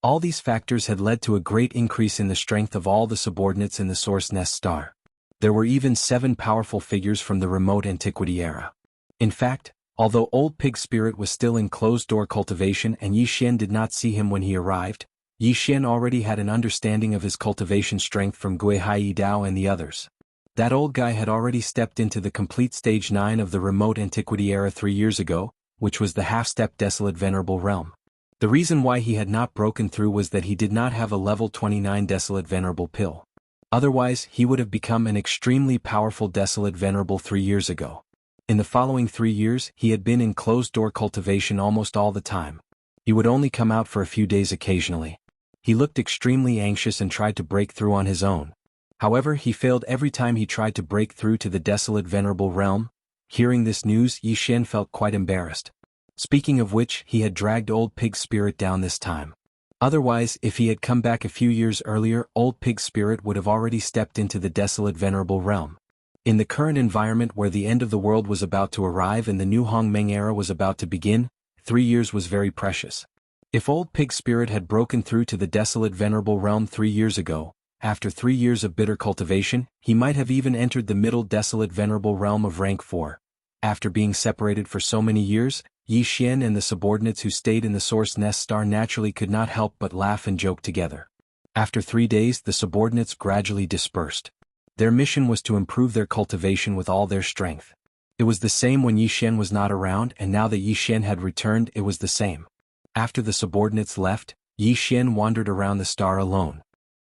All these factors had led to a great increase in the strength of all the subordinates in the Source Nest Star. There were even 7 powerful figures from the remote antiquity era. In fact, although Old Pig Spirit was still in closed-door cultivation and Yi Xian did not see him when he arrived, Yi Xian already had an understanding of his cultivation strength from Gui Hai Dao and the others. That old guy had already stepped into the complete stage 9 of the remote antiquity era 3 years ago, which was the half-step desolate venerable realm. The reason why he had not broken through was that he did not have a level 29 desolate venerable pill. Otherwise, he would have become an extremely powerful desolate venerable 3 years ago. In the following 3 years, he had been in closed-door cultivation almost all the time. He would only come out for a few days occasionally. He looked extremely anxious and tried to break through on his own. However, he failed every time he tried to break through to the desolate venerable realm. Hearing this news, Yi Xian felt quite embarrassed. Speaking of which, he had dragged Old Pig Spirit down this time. Otherwise, if he had come back a few years earlier, Old Pig Spirit would have already stepped into the desolate venerable realm. In the current environment where the end of the world was about to arrive and the new Hongmeng era was about to begin, 3 years was very precious. If Old Pig Spirit had broken through to the desolate venerable realm 3 years ago, after 3 years of bitter cultivation, he might have even entered the middle desolate venerable realm of rank 4. After being separated for so many years, Yi Xian and the subordinates who stayed in the Source Nest Star naturally could not help but laugh and joke together. After 3 days, the subordinates gradually dispersed. Their mission was to improve their cultivation with all their strength. It was the same when Yi Xian was not around, and now that Yi Xian had returned, it was the same. After the subordinates left, Yi Xian wandered around the star alone.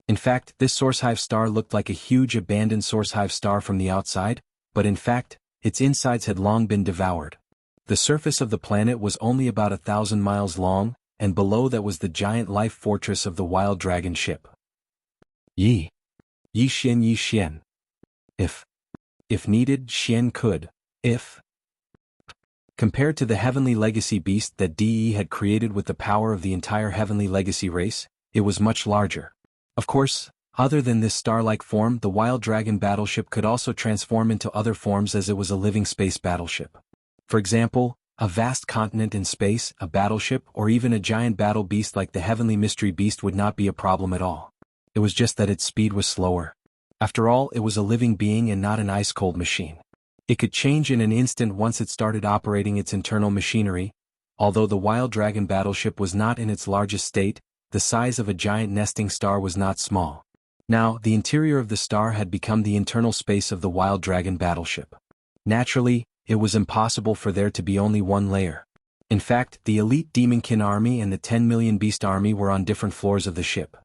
In fact, this Source Hive star looked like a huge abandoned Source Hive star from the outside, but in fact, its insides had long been devoured. The surface of the planet was only about 1,000 miles long, and below that was the giant life fortress of the Wild Dragon ship. Yi Xian. If needed, Xian could. Compared to the Heavenly Legacy beast that DE had created with the power of the entire Heavenly Legacy race, it was much larger. Of course, other than this star-like form, the Wild Dragon battleship could also transform into other forms as it was a living space battleship. For example, a vast continent in space, a battleship, or even a giant battle beast like the Heavenly Mystery Beast would not be a problem at all. It was just that its speed was slower. After all, it was a living being and not an ice-cold machine. It could change in an instant once it started operating its internal machinery. Although the Wild Dragon battleship was not in its largest state, the size of a giant nesting star was not small. Now, the interior of the star had become the internal space of the Wild Dragon battleship. Naturally, it was impossible for there to be only one layer. In fact, the elite Demonkin army and the 10 million beast army were on different floors of the ship.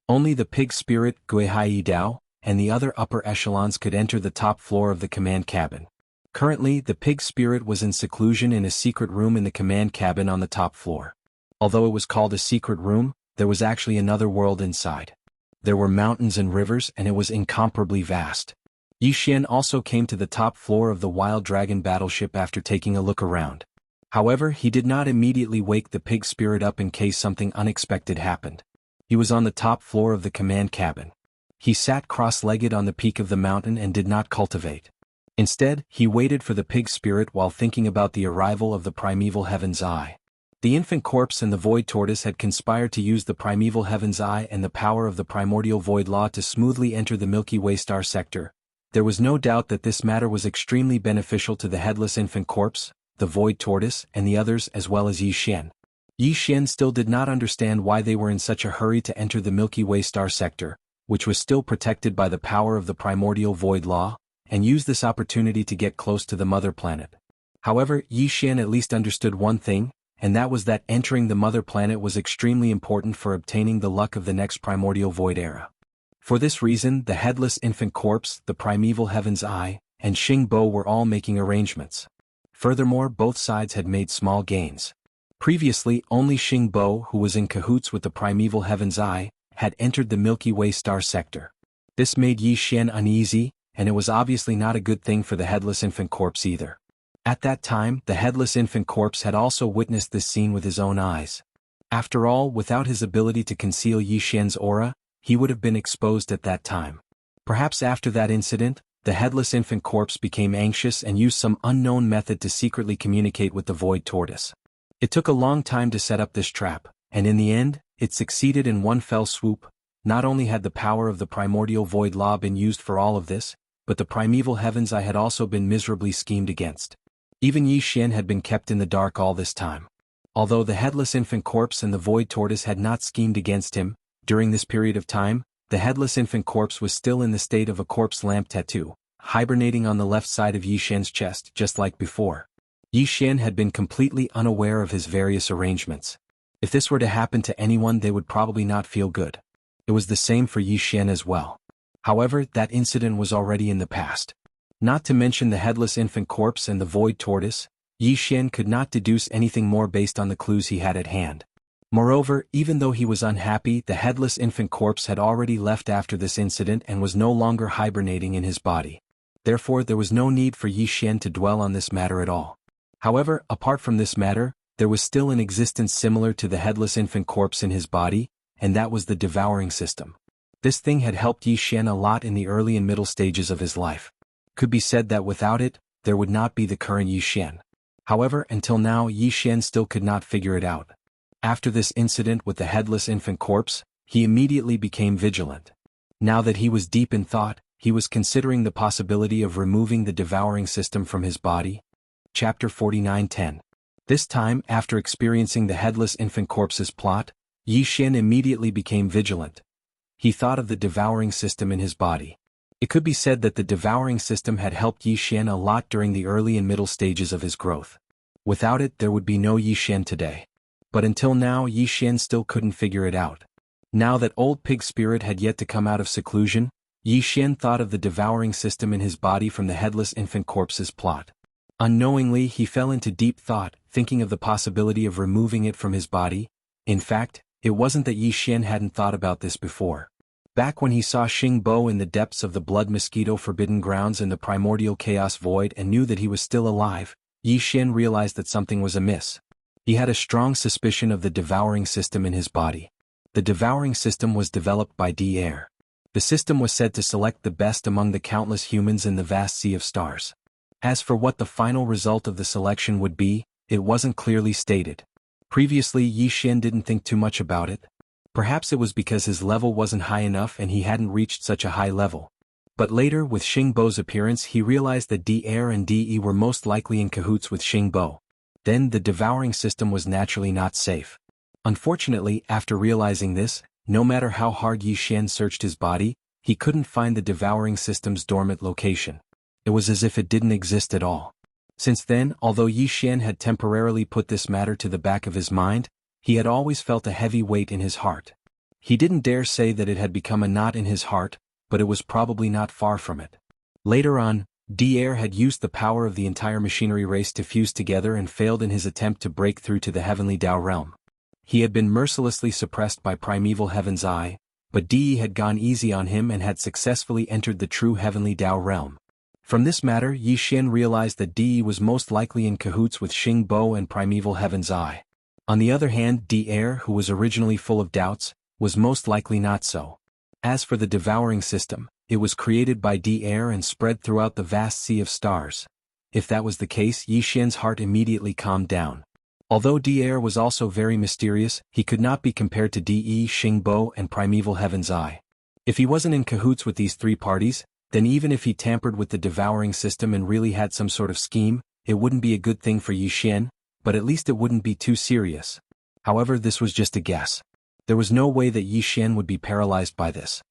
Only the Pig Spirit, Gui Hai Dao, and the other upper echelons could enter the top floor of the command cabin. Currently, the Pig Spirit was in seclusion in a secret room in the command cabin on the top floor. Although it was called a secret room, there was actually another world inside. There were mountains and rivers, and it was incomparably vast. Yi Xian also came to the top floor of the Wild Dragon battleship after taking a look around. However, he did not immediately wake the Pig Spirit up in case something unexpected happened. He was on the top floor of the command cabin. He sat cross-legged on the peak of the mountain and did not cultivate. Instead, he waited for the Pig Spirit while thinking about the arrival of the primeval Heaven's Eye. The infant corpse and the Void Tortoise had conspired to use the primeval Heaven's Eye and the power of the primordial Void Law to smoothly enter the Milky Way star sector. There was no doubt that this matter was extremely beneficial to the headless infant corpse, the Void Tortoise, and the others as well as Yi Xian. Yi Xian still did not understand why they were in such a hurry to enter the Milky Way star sector, which was still protected by the power of the primordial void law, and used this opportunity to get close to the mother planet. However, Yi Xian at least understood one thing, and that was that entering the mother planet was extremely important for obtaining the luck of the next primordial void era. For this reason, the headless infant corpse, the primeval heaven's eye, and Xing Bo were all making arrangements. Furthermore, both sides had made small gains. Previously, only Xing Bo, who was in cahoots with the primeval heaven's eye, had entered the Milky Way star sector. This made Yi Xian uneasy, and it was obviously not a good thing for the headless infant corpse either. At that time, the headless infant corpse had also witnessed this scene with his own eyes. After all, without his ability to conceal Yi Xian's aura, he would have been exposed at that time. Perhaps after that incident, the headless infant corpse became anxious and used some unknown method to secretly communicate with the void tortoise. It took a long time to set up this trap, and in the end, it succeeded in one fell swoop. Not only had the power of the primordial void law been used for all of this, but the primeval heaven's eye had also been miserably schemed against. Even Yi Xian had been kept in the dark all this time. Although the headless infant corpse and the void tortoise had not schemed against him, during this period of time, the headless infant corpse was still in the state of a corpse lamp tattoo, hibernating on the left side of Yi Xian's chest just like before. Yi Xian had been completely unaware of his various arrangements. If this were to happen to anyone, they would probably not feel good. It was the same for Yi Xian as well. However, that incident was already in the past. Not to mention the headless infant corpse and the void tortoise, Yi Xian could not deduce anything more based on the clues he had at hand. Moreover, even though he was unhappy, the headless infant corpse had already left after this incident and was no longer hibernating in his body. Therefore, there was no need for Yi Xian to dwell on this matter at all. However, apart from this matter, there was still an existence similar to the headless infant corpse in his body, and that was the devouring system. This thing had helped Yi Xian a lot in the early and middle stages of his life. Could be said that without it, there would not be the current Yi Xian. However, until now, Yi Xian still could not figure it out. After this incident with the headless infant corpse, he immediately became vigilant. Now that he was deep in thought, he was considering the possibility of removing the devouring system from his body. Chapter 49:10. This time, after experiencing the headless infant corpse's plot, Yi Xian immediately became vigilant. He thought of the devouring system in his body. It could be said that the devouring system had helped Yi Xian a lot during the early and middle stages of his growth. Without it, there would be no Yi Xian today. But until now, Yi Xian still couldn't figure it out. Now that old pig spirit had yet to come out of seclusion, Yi Xian thought of the devouring system in his body from the headless infant corpse's plot. Unknowingly, he fell into deep thought, thinking of the possibility of removing it from his body. In fact, it wasn't that Yi Xian hadn't thought about this before. Back when he saw Xing Bo in the depths of the blood mosquito forbidden grounds in the primordial chaos void and knew that he was still alive, Yi Xian realized that something was amiss. He had a strong suspicion of the devouring system in his body. The devouring system was developed by D-Air. The system was said to select the best among the countless humans in the vast sea of stars. As for what the final result of the selection would be, it wasn't clearly stated. Previously, Yi Xian didn't think too much about it. Perhaps it was because his level wasn't high enough and he hadn't reached such a high level. But later, with Xing Bo's appearance, he realized that D-Air and D-E were most likely in cahoots with Xing Bo. Then the devouring system was naturally not safe. Unfortunately, after realizing this, no matter how hard Yi Xian searched his body, he couldn't find the devouring system's dormant location. It was as if it didn't exist at all. Since then, although Yi Xian had temporarily put this matter to the back of his mind, he had always felt a heavy weight in his heart. He didn't dare say that it had become a knot in his heart, but it was probably not far from it. Later on, D-Air had used the power of the entire machinery race to fuse together and failed in his attempt to break through to the heavenly Tao realm. He had been mercilessly suppressed by primeval heaven's eye, but D-E had gone easy on him and had successfully entered the true heavenly Tao realm. From this matter, Yi Xian realized that D-E was most likely in cahoots with Xing Bo and primeval heaven's eye. On the other hand, D-Air, who was originally full of doubts, was most likely not so. As for the devouring system, it was created by D-Air and spread throughout the vast sea of stars. If that was the case, Yi Xian's heart immediately calmed down. Although D-Air was also very mysterious, he could not be compared to D-E, Xing Bo, and primeval heaven's eye. If he wasn't in cahoots with these three parties, then even if he tampered with the devouring system and really had some sort of scheme, it wouldn't be a good thing for Yi Xian, but at least it wouldn't be too serious. However, this was just a guess. There was no way that Yi Xian would be paralyzed by this.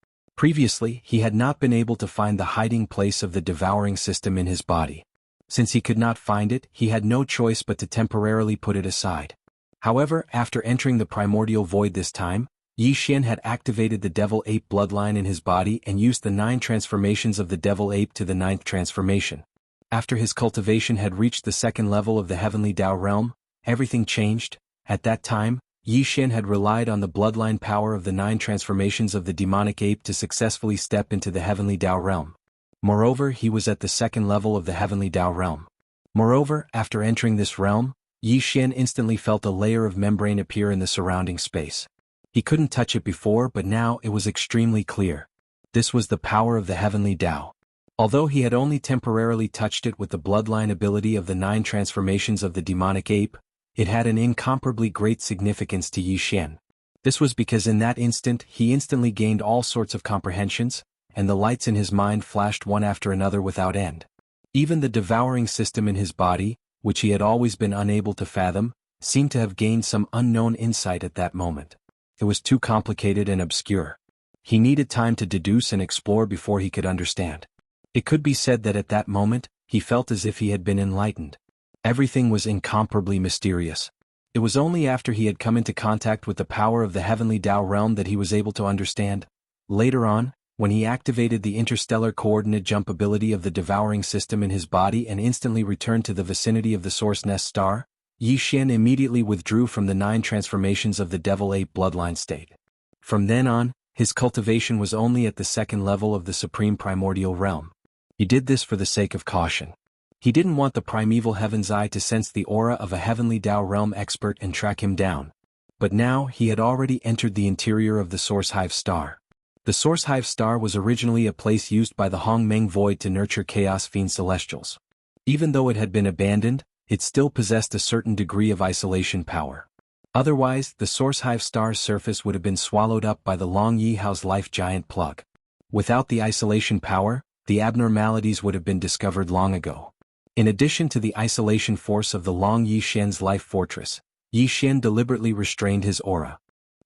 Previously, he had not been able to find the hiding place of the devouring system in his body. Since he could not find it, he had no choice but to temporarily put it aside. However, after entering the primordial void this time, Yi Xian had activated the devil ape bloodline in his body and used the 9 transformations of the devil ape to the 9th transformation. After his cultivation had reached the 2nd level of the heavenly Dao realm, everything changed. At that time, Yi Xian had relied on the bloodline power of the 9 transformations of the demonic ape to successfully step into the heavenly Dao realm. Moreover, he was at the 2nd level of the heavenly Dao realm. Moreover, after entering this realm, Yi Xian instantly felt a layer of membrane appear in the surrounding space. He couldn't touch it before, but now it was extremely clear. This was the power of the heavenly Dao. Although he had only temporarily touched it with the bloodline ability of the 9 transformations of the demonic ape, it had an incomparably great significance to Yi Xian. This was because in that instant he instantly gained all sorts of comprehensions, and the lights in his mind flashed one after another without end. Even the devouring system in his body, which he had always been unable to fathom, seemed to have gained some unknown insight at that moment. It was too complicated and obscure. He needed time to deduce and explore before he could understand. It could be said that at that moment, he felt as if he had been enlightened. Everything was incomparably mysterious. It was only after he had come into contact with the power of the heavenly Dao realm that he was able to understand. Later on, when he activated the interstellar coordinate jump ability of the devouring system in his body and instantly returned to the vicinity of the source nest star, Yi Xian immediately withdrew from the 9 transformations of the devil ape bloodline state. From then on, his cultivation was only at the 2nd level of the supreme primordial realm. He did this for the sake of caution. He didn't want the primeval heaven's eye to sense the aura of a heavenly Dao realm expert and track him down. But now he had already entered the interior of the Source Hive Star. The Source Hive Star was originally a place used by the Hongmeng Void to nurture Chaos Fiend Celestials. Even though it had been abandoned, it still possessed a certain degree of isolation power. Otherwise, the Source Hive Star's surface would have been swallowed up by the Long Yi Hao's life giant plug. Without the isolation power, the abnormalities would have been discovered long ago. In addition to the isolation force of the Long Yi Xian's life fortress, Yi Xian deliberately restrained his aura.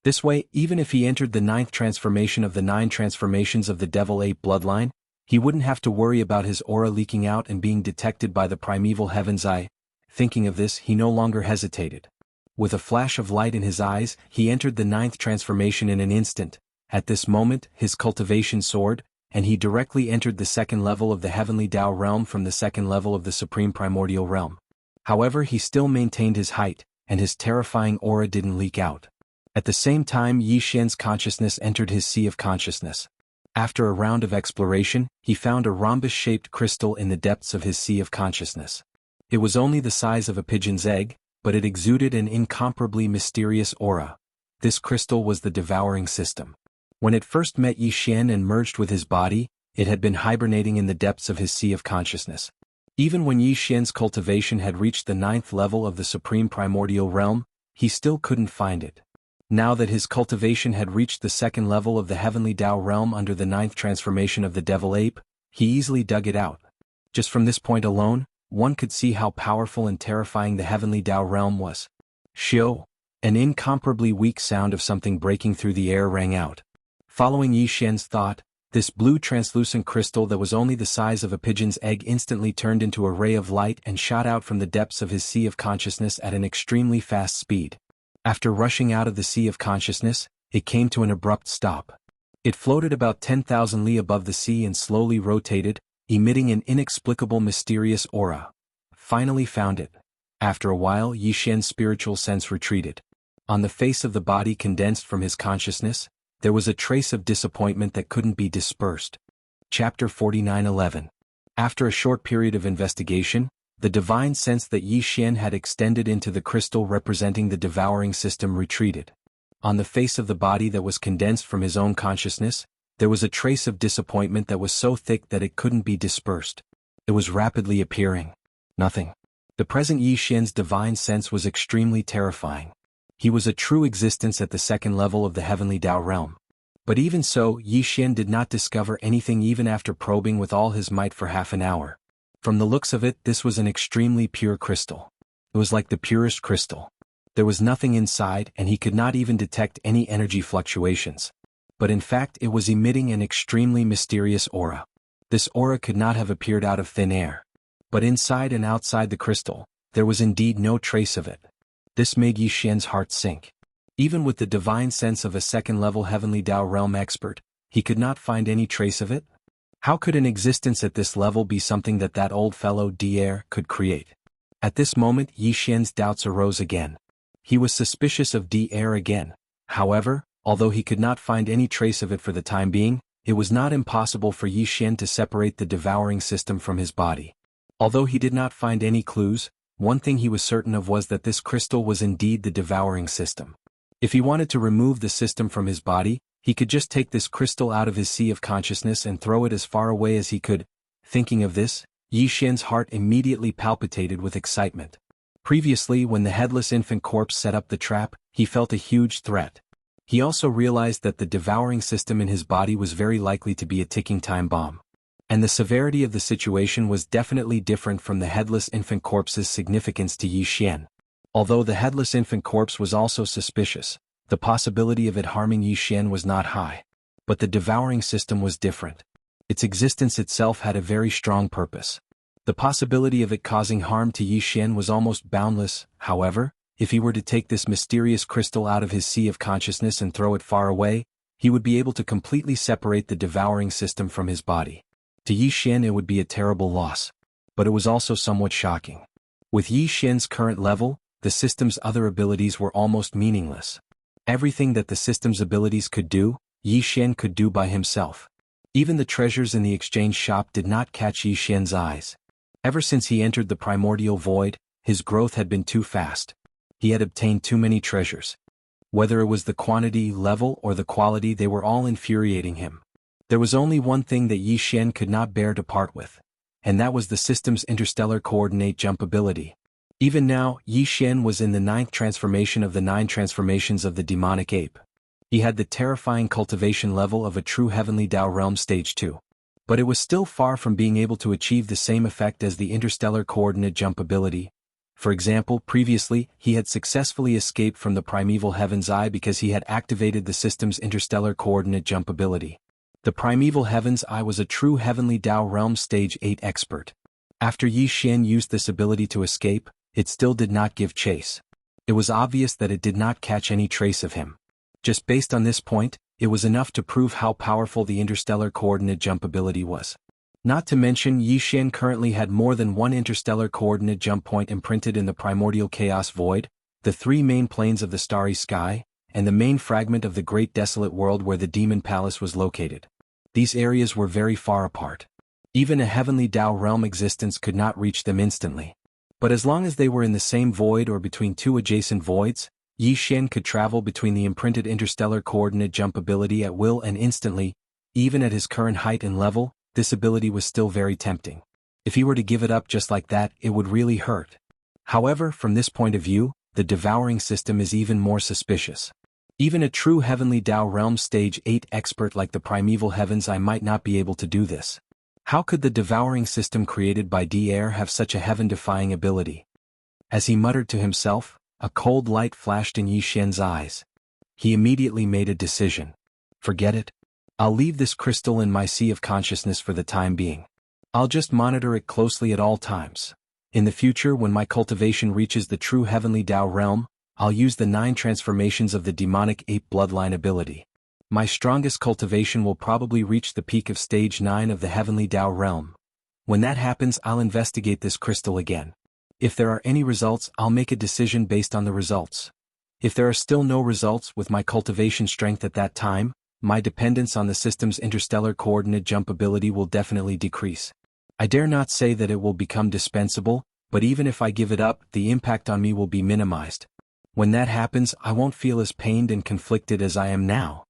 This way, even if he entered the 9th transformation of the 9 transformations of the devil ape bloodline, he wouldn't have to worry about his aura leaking out and being detected by the primeval heaven's eye. Thinking of this, he no longer hesitated. With a flash of light in his eyes, he entered the 9th transformation in an instant. At this moment, his cultivation soared, and he directly entered the 2nd level of the heavenly Dao realm from the 2nd level of the supreme primordial realm. However, he still maintained his height, and his terrifying aura didn't leak out. At the same time, Yi Xian's consciousness entered his sea of consciousness. After a round of exploration, he found a rhombus-shaped crystal in the depths of his sea of consciousness. It was only the size of a pigeon's egg, but it exuded an incomparably mysterious aura. This crystal was the devouring system. When it first met Yi Xian and merged with his body, it had been hibernating in the depths of his sea of consciousness. Even when Yi Xian's cultivation had reached the 9th level of the supreme primordial realm, he still couldn't find it. Now that his cultivation had reached the 2nd level of the heavenly Dao realm under the 9th transformation of the devil ape, he easily dug it out. Just from this point alone, one could see how powerful and terrifying the heavenly Dao realm was. Shio! An incomparably weak sound of something breaking through the air rang out. Following Yi Xian's thought, this blue translucent crystal that was only the size of a pigeon's egg instantly turned into a ray of light and shot out from the depths of his sea of consciousness at an extremely fast speed. After rushing out of the sea of consciousness, it came to an abrupt stop. It floated about 10,000 li above the sea and slowly rotated, emitting an inexplicable mysterious aura. Finally found it. After a while, Yi Xian's spiritual sense retreated. On the face of the body condensed from his consciousness, there was a trace of disappointment that couldn't be dispersed. Chapter 49:11. After a short period of investigation, the divine sense that Yi Xian had extended into the crystal representing the devouring system retreated. On the face of the body that was condensed from his own consciousness, there was a trace of disappointment that was so thick that it couldn't be dispersed. It was rapidly appearing. Nothing. The present Yi Xian's divine sense was extremely terrifying. He was a true existence at the 2nd level of the heavenly Dao realm. But even so, Yi Xian did not discover anything even after probing with all his might for half an hour. From the looks of it, this was an extremely pure crystal. It was like the purest crystal. There was nothing inside, and he could not even detect any energy fluctuations. but in fact it was emitting an extremely mysterious aura. This aura could not have appeared out of thin air. But inside and outside the crystal, there was indeed no trace of it. This made Yi Xian's heart sink. Even with the divine sense of a second-level heavenly Tao realm expert, he could not find any trace of it. How could an existence at this level be something that old fellow Dier could create? At this moment Yi Xian's doubts arose again. He was suspicious of Dier again. However, although he could not find any trace of it for the time being, it was not impossible for Yi Xian to separate the devouring system from his body. Although he did not find any clues, one thing he was certain of was that this crystal was indeed the devouring system. If he wanted to remove the system from his body, he could just take this crystal out of his sea of consciousness and throw it as far away as he could. Thinking of this, Yi Xian's heart immediately palpitated with excitement. Previously, when the headless infant corpse set up the trap, he felt a huge threat. He also realized that the devouring system in his body was very likely to be a ticking time bomb. And the severity of the situation was definitely different from the headless infant corpse's significance to Yi Xian. Although the headless infant corpse was also suspicious, the possibility of it harming Yi Xian was not high. But the devouring system was different. Its existence itself had a very strong purpose. The possibility of it causing harm to Yi Xian was almost boundless. However, if he were to take this mysterious crystal out of his sea of consciousness and throw it far away, he would be able to completely separate the devouring system from his body. To Yi Xian it would be a terrible loss. But it was also somewhat shocking. With Yi Xian's current level, the system's other abilities were almost meaningless. Everything that the system's abilities could do, Yi Xian could do by himself. Even the treasures in the exchange shop did not catch Yi Xian's eyes. Ever since he entered the primordial void, his growth had been too fast. He had obtained too many treasures. Whether it was the quantity, level, or the quality, they were all infuriating him. There was only one thing that Yi Xian could not bear to part with, and that was the system's interstellar coordinate jump ability. Even now, Yi Xian was in the 9th transformation of the 9 transformations of the demonic ape. He had the terrifying cultivation level of a true heavenly Tao realm stage 2. But it was still far from being able to achieve the same effect as the interstellar coordinate jump ability. For example, previously, he had successfully escaped from the primeval Heaven's Eye because he had activated the system's interstellar coordinate jump ability. The primeval Heaven's Eye was a true heavenly Tao realm stage 8 expert. After Yi Xian used this ability to escape, it still did not give chase. It was obvious that it did not catch any trace of him. Just based on this point, it was enough to prove how powerful the interstellar coordinate jump ability was. Not to mention, Yi Xian currently had more than one interstellar coordinate jump point imprinted in the primordial chaos void, the 3 main planes of the starry sky, and the main fragment of the great desolate world where the demon palace was located. These areas were very far apart. Even a heavenly Tao realm existence could not reach them instantly. But as long as they were in the same void or between 2 adjacent voids, Yi Xian could travel between the imprinted interstellar coordinate jump ability at will and instantly. Even at his current height and level, this ability was still very tempting. If he were to give it up just like that, it would really hurt. However, from this point of view, the devouring system is even more suspicious. Even a true heavenly Tao realm stage 8 expert like the primeval Heaven's Eye might not be able to do this. How could the devouring system created by Dier have such a heaven-defying ability? As he muttered to himself, a cold light flashed in Yi Xian's eyes. He immediately made a decision. Forget it. I'll leave this crystal in my sea of consciousness for the time being. I'll just monitor it closely at all times. In the future, when my cultivation reaches the true heavenly Tao realm, I'll use the 9 transformations of the demonic ape bloodline ability. My strongest cultivation will probably reach the peak of stage 9 of the heavenly Tao realm. When that happens, I'll investigate this crystal again. If there are any results, I'll make a decision based on the results. If there are still no results with my cultivation strength at that time, my dependence on the system's interstellar coordinate jump ability will definitely decrease. I dare not say that it will become dispensable, but even if I give it up, the impact on me will be minimized. When that happens, I won't feel as pained and conflicted as I am now.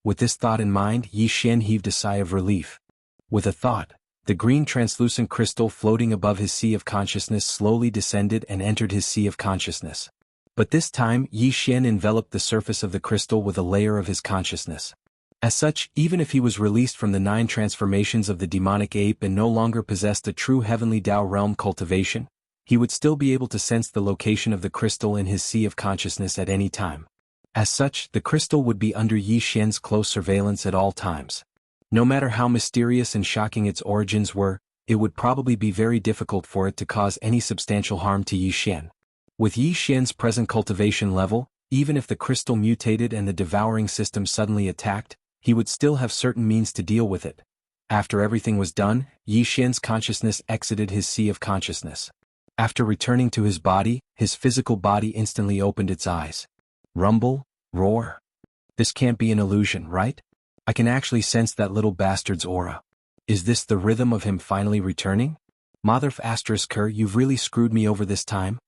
With this thought in mind, Yi Xian heaved a sigh of relief. With a thought, the green translucent crystal floating above his sea of consciousness slowly descended and entered his sea of consciousness. But this time, Yi Xian enveloped the surface of the crystal with a layer of his consciousness. As such, even if he was released from the 9 transformations of the demonic ape and no longer possessed a true heavenly Tao realm cultivation, he would still be able to sense the location of the crystal in his sea of consciousness at any time. As such, the crystal would be under Yi Xian's close surveillance at all times. No matter how mysterious and shocking its origins were, it would probably be very difficult for it to cause any substantial harm to Yi Xian. With Yi Xian's present cultivation level, even if the crystal mutated and the devouring system suddenly attacked, he would still have certain means to deal with it. After everything was done, Yi Xian's consciousness exited his sea of consciousness. After returning to his body, his physical body instantly opened its eyes. Rumble, roar. This can't be an illusion, right? I can actually sense that little bastard's aura. Is this the rhythm of him finally returning? Mother Asterisker, you've really screwed me over this time.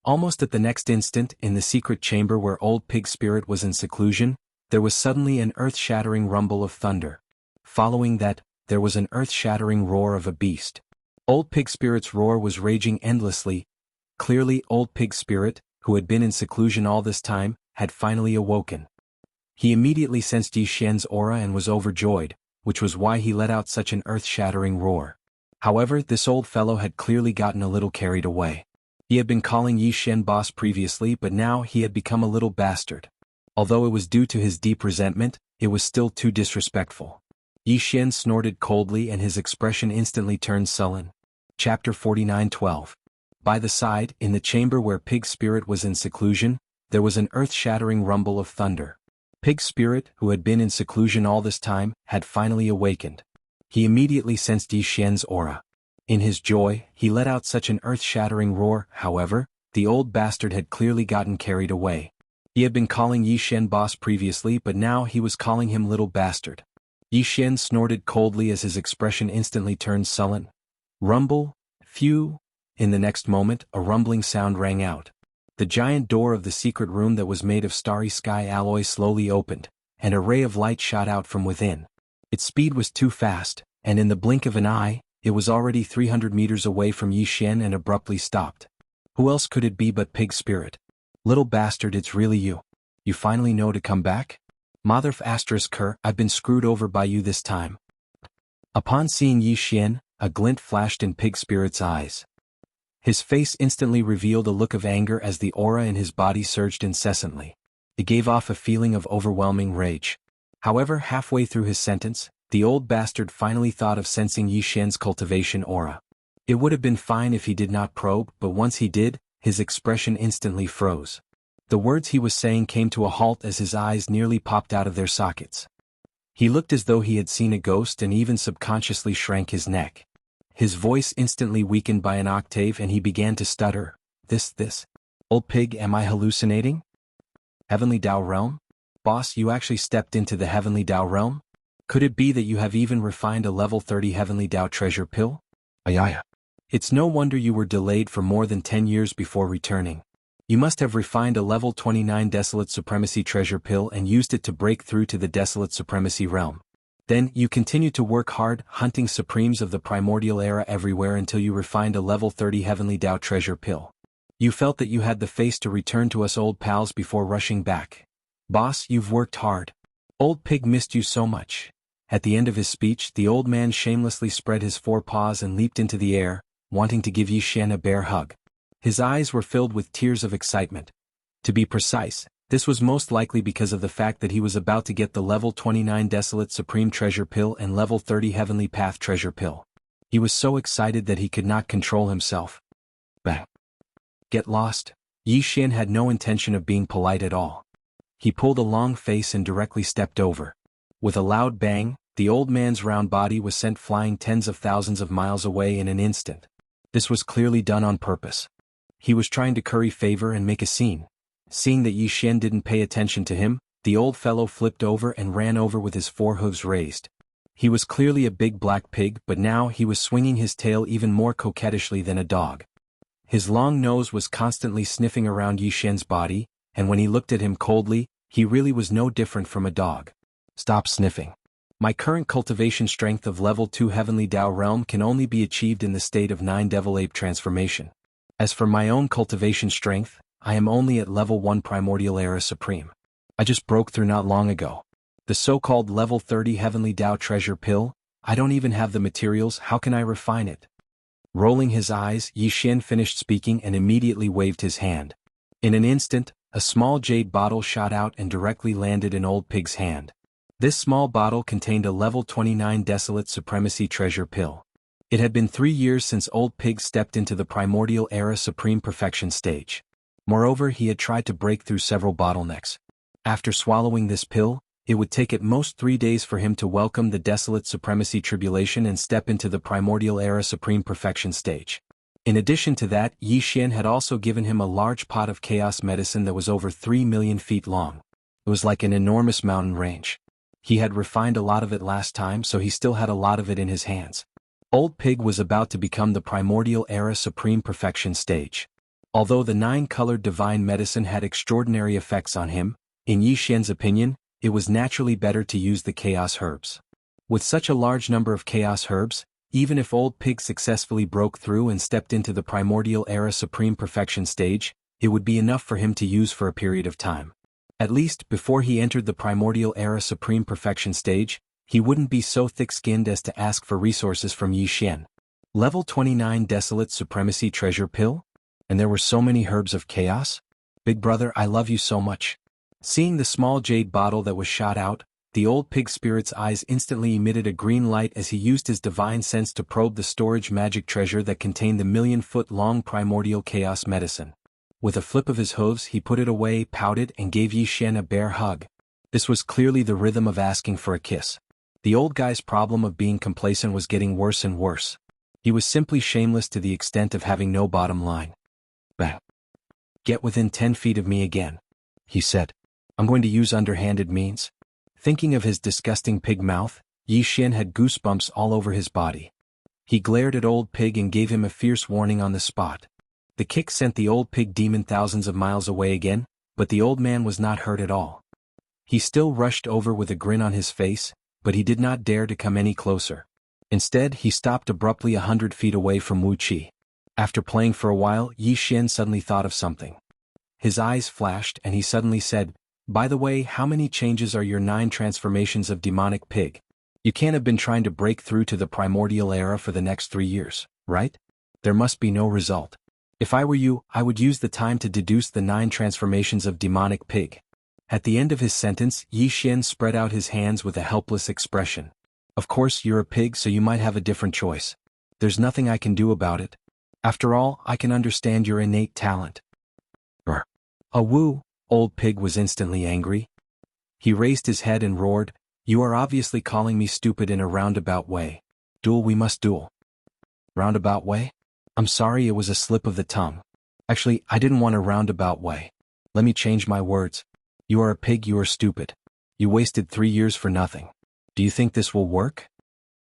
Almost at the next instant, in the secret chamber where old pig spirit was in seclusion, there was suddenly an earth-shattering rumble of thunder. Following that, there was an earth-shattering roar of a beast. Old pig spirit's roar was raging endlessly. Clearly, old pig spirit, who had been in seclusion all this time, had finally awoken. He immediately sensed Yi Xian's aura and was overjoyed, which was why he let out such an earth-shattering roar. However, this old fellow had clearly gotten a little carried away. He had been calling Yi Xian boss previously, but now he had become a little bastard. Although it was due to his deep resentment, it was still too disrespectful. Yi Xian snorted coldly and his expression instantly turned sullen. Chapter 49:12. By the side, in the chamber where Pig Spirit was in seclusion, there was an earth-shattering rumble of thunder. Pig Spirit, who had been in seclusion all this time, had finally awakened. He immediately sensed Yi Xian's aura. In his joy, he let out such an earth-shattering roar. However, the old bastard had clearly gotten carried away. He had been calling Yi Xian boss previously, but now he was calling him little bastard. Yi Xian snorted coldly as his expression instantly turned sullen. Rumble, phew. In the next moment, a rumbling sound rang out. The giant door of the secret room that was made of starry sky alloy slowly opened, and a ray of light shot out from within. Its speed was too fast, and in the blink of an eye, it was already 300 meters away from Yi Xian and abruptly stopped. Who else could it be but Pig Spirit? Little bastard, it's really you. You finally know to come back? Mother Asterisker, I've been screwed over by you this time. Upon seeing Yi Xian, a glint flashed in Pig Spirit's eyes. His face instantly revealed a look of anger as the aura in his body surged incessantly. It gave off a feeling of overwhelming rage. However, halfway through his sentence, the old bastard finally thought of sensing Yi Xian's cultivation aura. It would have been fine if he did not probe, but once he did, his expression instantly froze. The words he was saying came to a halt as his eyes nearly popped out of their sockets. He looked as though he had seen a ghost and even subconsciously shrank his neck. His voice instantly weakened by an octave and he began to stutter. This. Old pig, am I hallucinating? Heavenly Dao Realm? Boss, you actually stepped into the Heavenly Dao Realm? Could it be that you have even refined a level 30 Heavenly Dao treasure pill? Ayaya. It's no wonder you were delayed for more than 10 years before returning. You must have refined a level 29 Desolate Supremacy treasure pill and used it to break through to the Desolate Supremacy realm. Then, you continued to work hard, hunting supremes of the primordial era everywhere until you refined a level 30 Heavenly Dao treasure pill. You felt that you had the face to return to us old pals before rushing back. Boss, you've worked hard. Old pig missed you so much. At the end of his speech, the old man shamelessly spread his forepaws and leaped into the air, wanting to give Yi Xian a bear hug. His eyes were filled with tears of excitement. To be precise, this was most likely because of the fact that he was about to get the level 29 Desolate Supreme Treasure Pill and level 30 Heavenly Path Treasure Pill. He was so excited that he could not control himself. Bang. Get lost. Yi Xian had no intention of being polite at all. He pulled a long face and directly stepped over. With a loud bang, the old man's round body was sent flying tens of thousands of miles away in an instant. This was clearly done on purpose. He was trying to curry favor and make a scene. Seeing that Yi Xian didn't pay attention to him, the old fellow flipped over and ran over with his forehooves raised. He was clearly a big black pig, but now he was swinging his tail even more coquettishly than a dog. His long nose was constantly sniffing around Yi Xian's body, and when he looked at him coldly, he really was no different from a dog. Stop sniffing. My current cultivation strength of level 2 Heavenly Dao Realm can only be achieved in the state of 9 Devil Ape transformation. As for my own cultivation strength, I am only at level 1 Primordial Era Supreme. I just broke through not long ago. The so-called level 30 Heavenly Dao Treasure Pill, I don't even have the materials, how can I refine it? Rolling his eyes, Yi Xian finished speaking and immediately waved his hand. In an instant, A small jade bottle shot out and directly landed in Old Pig's hand. This small bottle contained a level 29 Desolate Supremacy treasure pill. It had been 3 years since Old Pig stepped into the Primordial Era Supreme Perfection stage. Moreover, he had tried to break through several bottlenecks. After swallowing this pill, it would take at most 3 days for him to welcome the Desolate Supremacy Tribulation and step into the Primordial Era Supreme Perfection stage. In addition to that, Yi Xian had also given him a large pot of chaos medicine that was over 3 million feet long. It was like an enormous mountain range. He had refined a lot of it last time, so he still had a lot of it in his hands. Old Pig was about to become the Primordial Era Supreme Perfection stage. Although the 9-colored divine medicine had extraordinary effects on him, in Yi Xian's opinion, it was naturally better to use the chaos herbs. With such a large number of chaos herbs, even if Old Pig successfully broke through and stepped into the Primordial Era Supreme Perfection stage, it would be enough for him to use for a period of time. At least, before he entered the Primordial Era Supreme Perfection stage, he wouldn't be so thick-skinned as to ask for resources from Yi Xian. Level 29 Desolate Supremacy Treasure Pill? And there were so many herbs of chaos? Big brother, I love you so much. Seeing the small jade bottle that was shot out, the Old Pig Spirit's eyes instantly emitted a green light as he used his divine sense to probe the storage magic treasure that contained the million-foot-long primordial chaos medicine. With a flip of his hooves, he put it away, pouted, and gave Yi Xian a bear hug. This was clearly the rhythm of asking for a kiss. The old guy's problem of being complacent was getting worse and worse. He was simply shameless to the extent of having no bottom line. Bah. Get within 10 feet of me again, he said. I'm going to use underhanded means. Thinking of his disgusting pig mouth, Yi Xian had goosebumps all over his body. He glared at Old Pig and gave him a fierce warning on the spot. The kick sent the Old Pig demon thousands of miles away again, but the old man was not hurt at all. He still rushed over with a grin on his face, but he did not dare to come any closer. Instead, he stopped abruptly 100 feet away from Wuxia. After playing for a while, Yi Xian suddenly thought of something. His eyes flashed and he suddenly said, "By the way, how many changes are your 9 transformations of demonic pig? You can't have been trying to break through to the primordial era for the next 3 years, right? There must be no result. If I were you, I would use the time to deduce the 9 transformations of demonic pig." At the end of his sentence, Yi Xian spread out his hands with a helpless expression. Of course, you're a pig, so you might have a different choice. There's nothing I can do about it. After all, I can understand your innate talent. A woo! Old Pig was instantly angry. He raised his head and roared, "You are obviously calling me stupid in a roundabout way. Duel, we must duel." Roundabout way? I'm sorry, it was a slip of the tongue. Actually, I didn't want a roundabout way. Let me change my words. You are a pig, you are stupid. You wasted 3 years for nothing. Do you think this will work?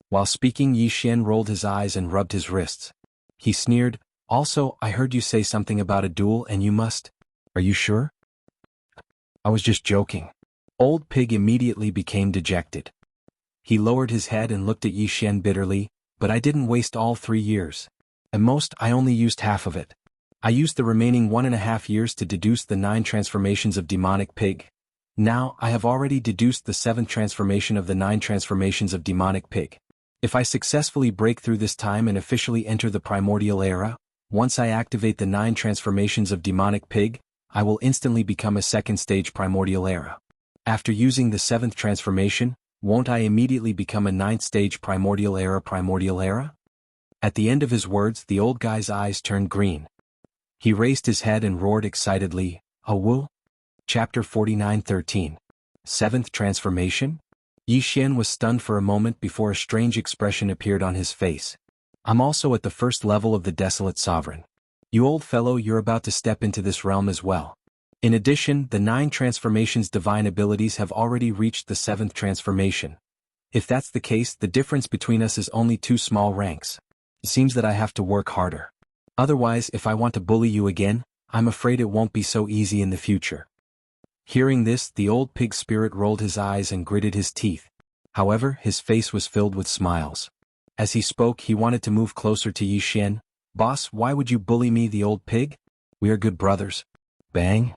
While speaking, Yi Xian rolled his eyes and rubbed his wrists. He sneered, "Also, I heard you say something about a duel and you must. Are you sure?" "I was just joking." Old Pig immediately became dejected. He lowered his head and looked at Yi Xian bitterly, "But I didn't waste all 3 years. At most, I only used half of it. I used the remaining 1.5 years to deduce the 9 transformations of demonic pig. Now, I have already deduced the 7th transformation of the 9 transformations of demonic pig. If I successfully break through this time and officially enter the primordial era, once I activate the 9 transformations of demonic pig, I will instantly become a 2nd stage primordial era. After using the 7th transformation, won't I immediately become a 9th stage primordial era primordial era?" At the end of his words, the old guy's eyes turned green. He raised his head and roared excitedly, "A woo!" Chapter 49:13. 7th Transformation? Yi Xian was stunned for a moment before a strange expression appeared on his face. "I'm also at the 1st level of the Desolate Sovereign. You old fellow, you're about to step into this realm as well. In addition, the 9 transformations' divine abilities have already reached the 7th transformation. If that's the case, the difference between us is only 2 small ranks. It seems that I have to work harder. Otherwise, if I want to bully you again, I'm afraid it won't be so easy in the future." Hearing this, the old pig spirit rolled his eyes and gritted his teeth. However, his face was filled with smiles. As he spoke, he wanted to move closer to Yi Xian. "Boss, why would you bully me, the old pig? We are good brothers." Bang!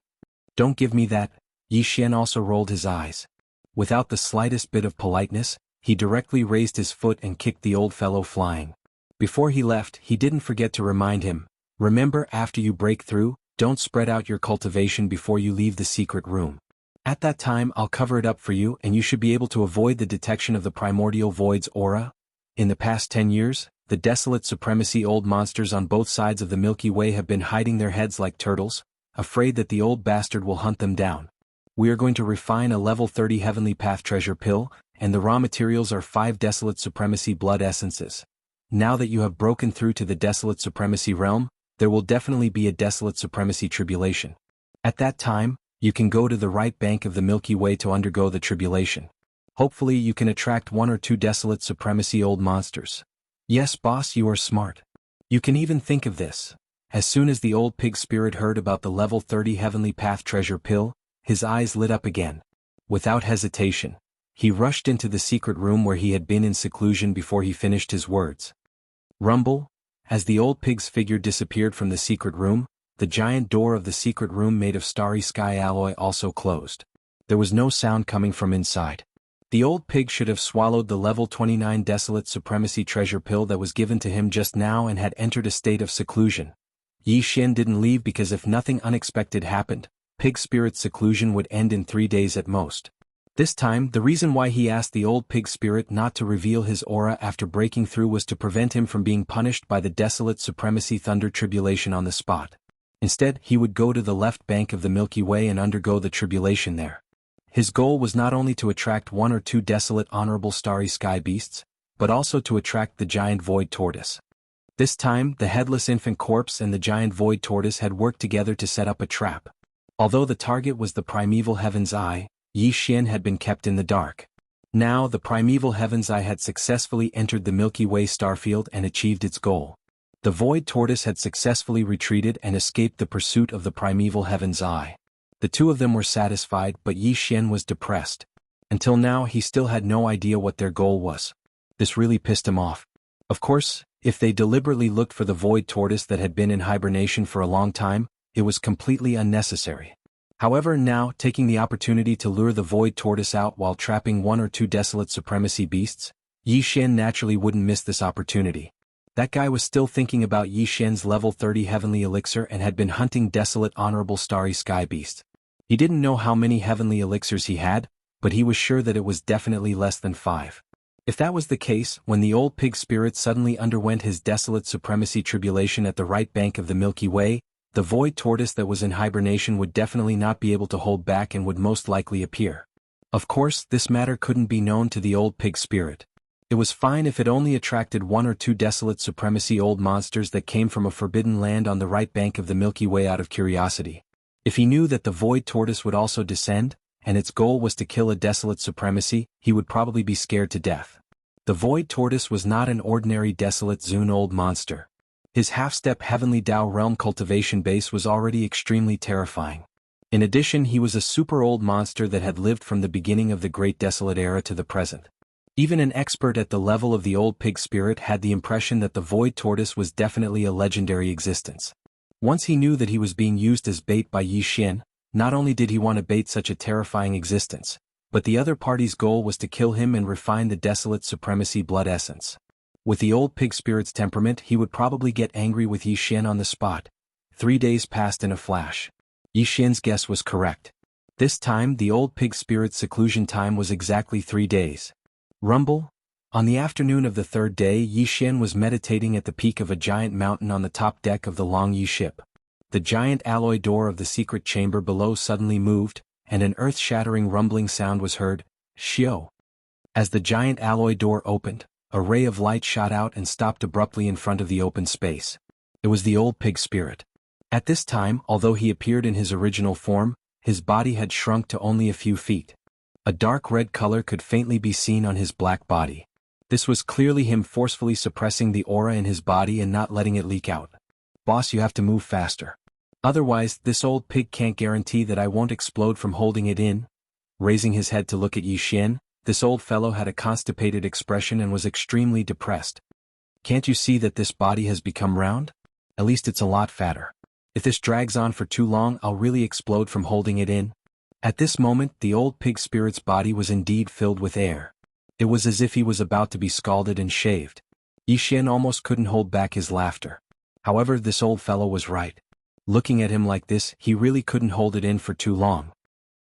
"Don't give me that." Yi Xian also rolled his eyes. Without the slightest bit of politeness, he directly raised his foot and kicked the old fellow flying. Before he left, he didn't forget to remind him, "Remember, after you break through, Don't spread out your cultivation before you leave the secret room. At that time I'll cover it up for you and you should be able to avoid the detection of the primordial void's aura. In the past 10 years, the desolate supremacy old monsters on both sides of the Milky Way have been hiding their heads like turtles, afraid that the old bastard will hunt them down. We are going to refine a level 30 Heavenly Path treasure pill, and the raw materials are 5 desolate supremacy blood essences. Now that you have broken through to the desolate supremacy realm, there will definitely be a desolate supremacy tribulation. At that time, you can go to the right bank of the Milky Way to undergo the tribulation. Hopefully you can attract 1 or 2 desolate supremacy old monsters. Yes, boss, you are smart. You can even think of this. As soon as the old pig spirit heard about the level 30 Heavenly Path treasure pill, his eyes lit up again. Without hesitation, he rushed into the secret room where he had been in seclusion before he finished his words. Rumble. As the old pig's figure disappeared from the secret room, the giant door of the secret room made of starry sky alloy also closed. There was no sound coming from inside. The old pig should have swallowed the level 29 desolate supremacy treasure pill that was given to him just now and had entered a state of seclusion. Yi Xian didn't leave because if nothing unexpected happened, pig spirit's seclusion would end in 3 days at most. This time, the reason why he asked the old pig spirit not to reveal his aura after breaking through was to prevent him from being punished by the desolate supremacy thunder tribulation on the spot. Instead, he would go to the left bank of the Milky Way and undergo the tribulation there. His goal was not only to attract 1 or 2 desolate honorable starry sky beasts, but also to attract the giant void tortoise. This time, the headless infant corpse and the giant void tortoise had worked together to set up a trap. Although the target was the primeval heaven's eye, Yi Xian had been kept in the dark. Now the primeval heaven's eye had successfully entered the Milky Way starfield and achieved its goal. The void tortoise had successfully retreated and escaped the pursuit of the primeval heaven's eye. The two of them were satisfied, but Yi Xian was depressed. Until now he still had no idea what their goal was. This really pissed him off. Of course, if they deliberately looked for the void tortoise that had been in hibernation for a long time, it was completely unnecessary. However, now, taking the opportunity to lure the void tortoise out while trapping 1 or 2 desolate supremacy beasts, Yi Xian naturally wouldn't miss this opportunity. That guy was still thinking about Yi Xian's level 30 heavenly elixir and had been hunting desolate honorable starry sky beasts. He didn't know how many heavenly elixirs he had, but he was sure that it was definitely less than 5. If that was the case, when the old pig spirit suddenly underwent his desolate supremacy tribulation at the right bank of the Milky Way, the void tortoise that was in hibernation would definitely not be able to hold back and would most likely appear. Of course, this matter couldn't be known to the old pig spirit. It was fine if it only attracted 1 or 2 desolate supremacy old monsters that came from a forbidden land on the right bank of the Milky Way out of curiosity. If he knew that the void tortoise would also descend, and its goal was to kill a desolate supremacy, he would probably be scared to death. The void tortoise was not an ordinary desolate Zune old monster. His half-step heavenly Dao realm cultivation base was already extremely terrifying. In addition, he was a super old monster that had lived from the beginning of the Great Desolate Era to the present. Even an expert at the level of the old pig spirit had the impression that the void tortoise was definitely a legendary existence. Once he knew that he was being used as bait by Yi Xian, not only did he want to bait such a terrifying existence, but the other party's goal was to kill him and refine the desolate supremacy blood essence. With the old pig spirit's temperament, he would probably get angry with Yi Xian on the spot. 3 days passed in a flash. Yi Xian's guess was correct. This time, the old pig spirit's seclusion time was exactly 3 days. Rumble. On the afternoon of the 3rd day, Yi Xian was meditating at the peak of a giant mountain on the top deck of the Long Yi ship. The giant alloy door of the secret chamber below suddenly moved, and an earth-shattering rumbling sound was heard. Xiao. As the giant alloy door opened, a ray of light shot out and stopped abruptly in front of the open space. It was the old pig spirit. At this time, although he appeared in his original form, his body had shrunk to only a few feet. A dark red color could faintly be seen on his black body. This was clearly him forcefully suppressing the aura in his body and not letting it leak out. Boss, you have to move faster. Otherwise, this old pig can't guarantee that I won't explode from holding it in. Raising his head to look at Yi Xian, this old fellow had a constipated expression and was extremely depressed. Can't you see that this body has become round? At least it's a lot fatter. If this drags on for too long, I'll really explode from holding it in. At this moment, the old pig spirit's body was indeed filled with air. It was as if he was about to be scalded and shaved. Yi Xian almost couldn't hold back his laughter. However, this old fellow was right. Looking at him like this, he really couldn't hold it in for too long.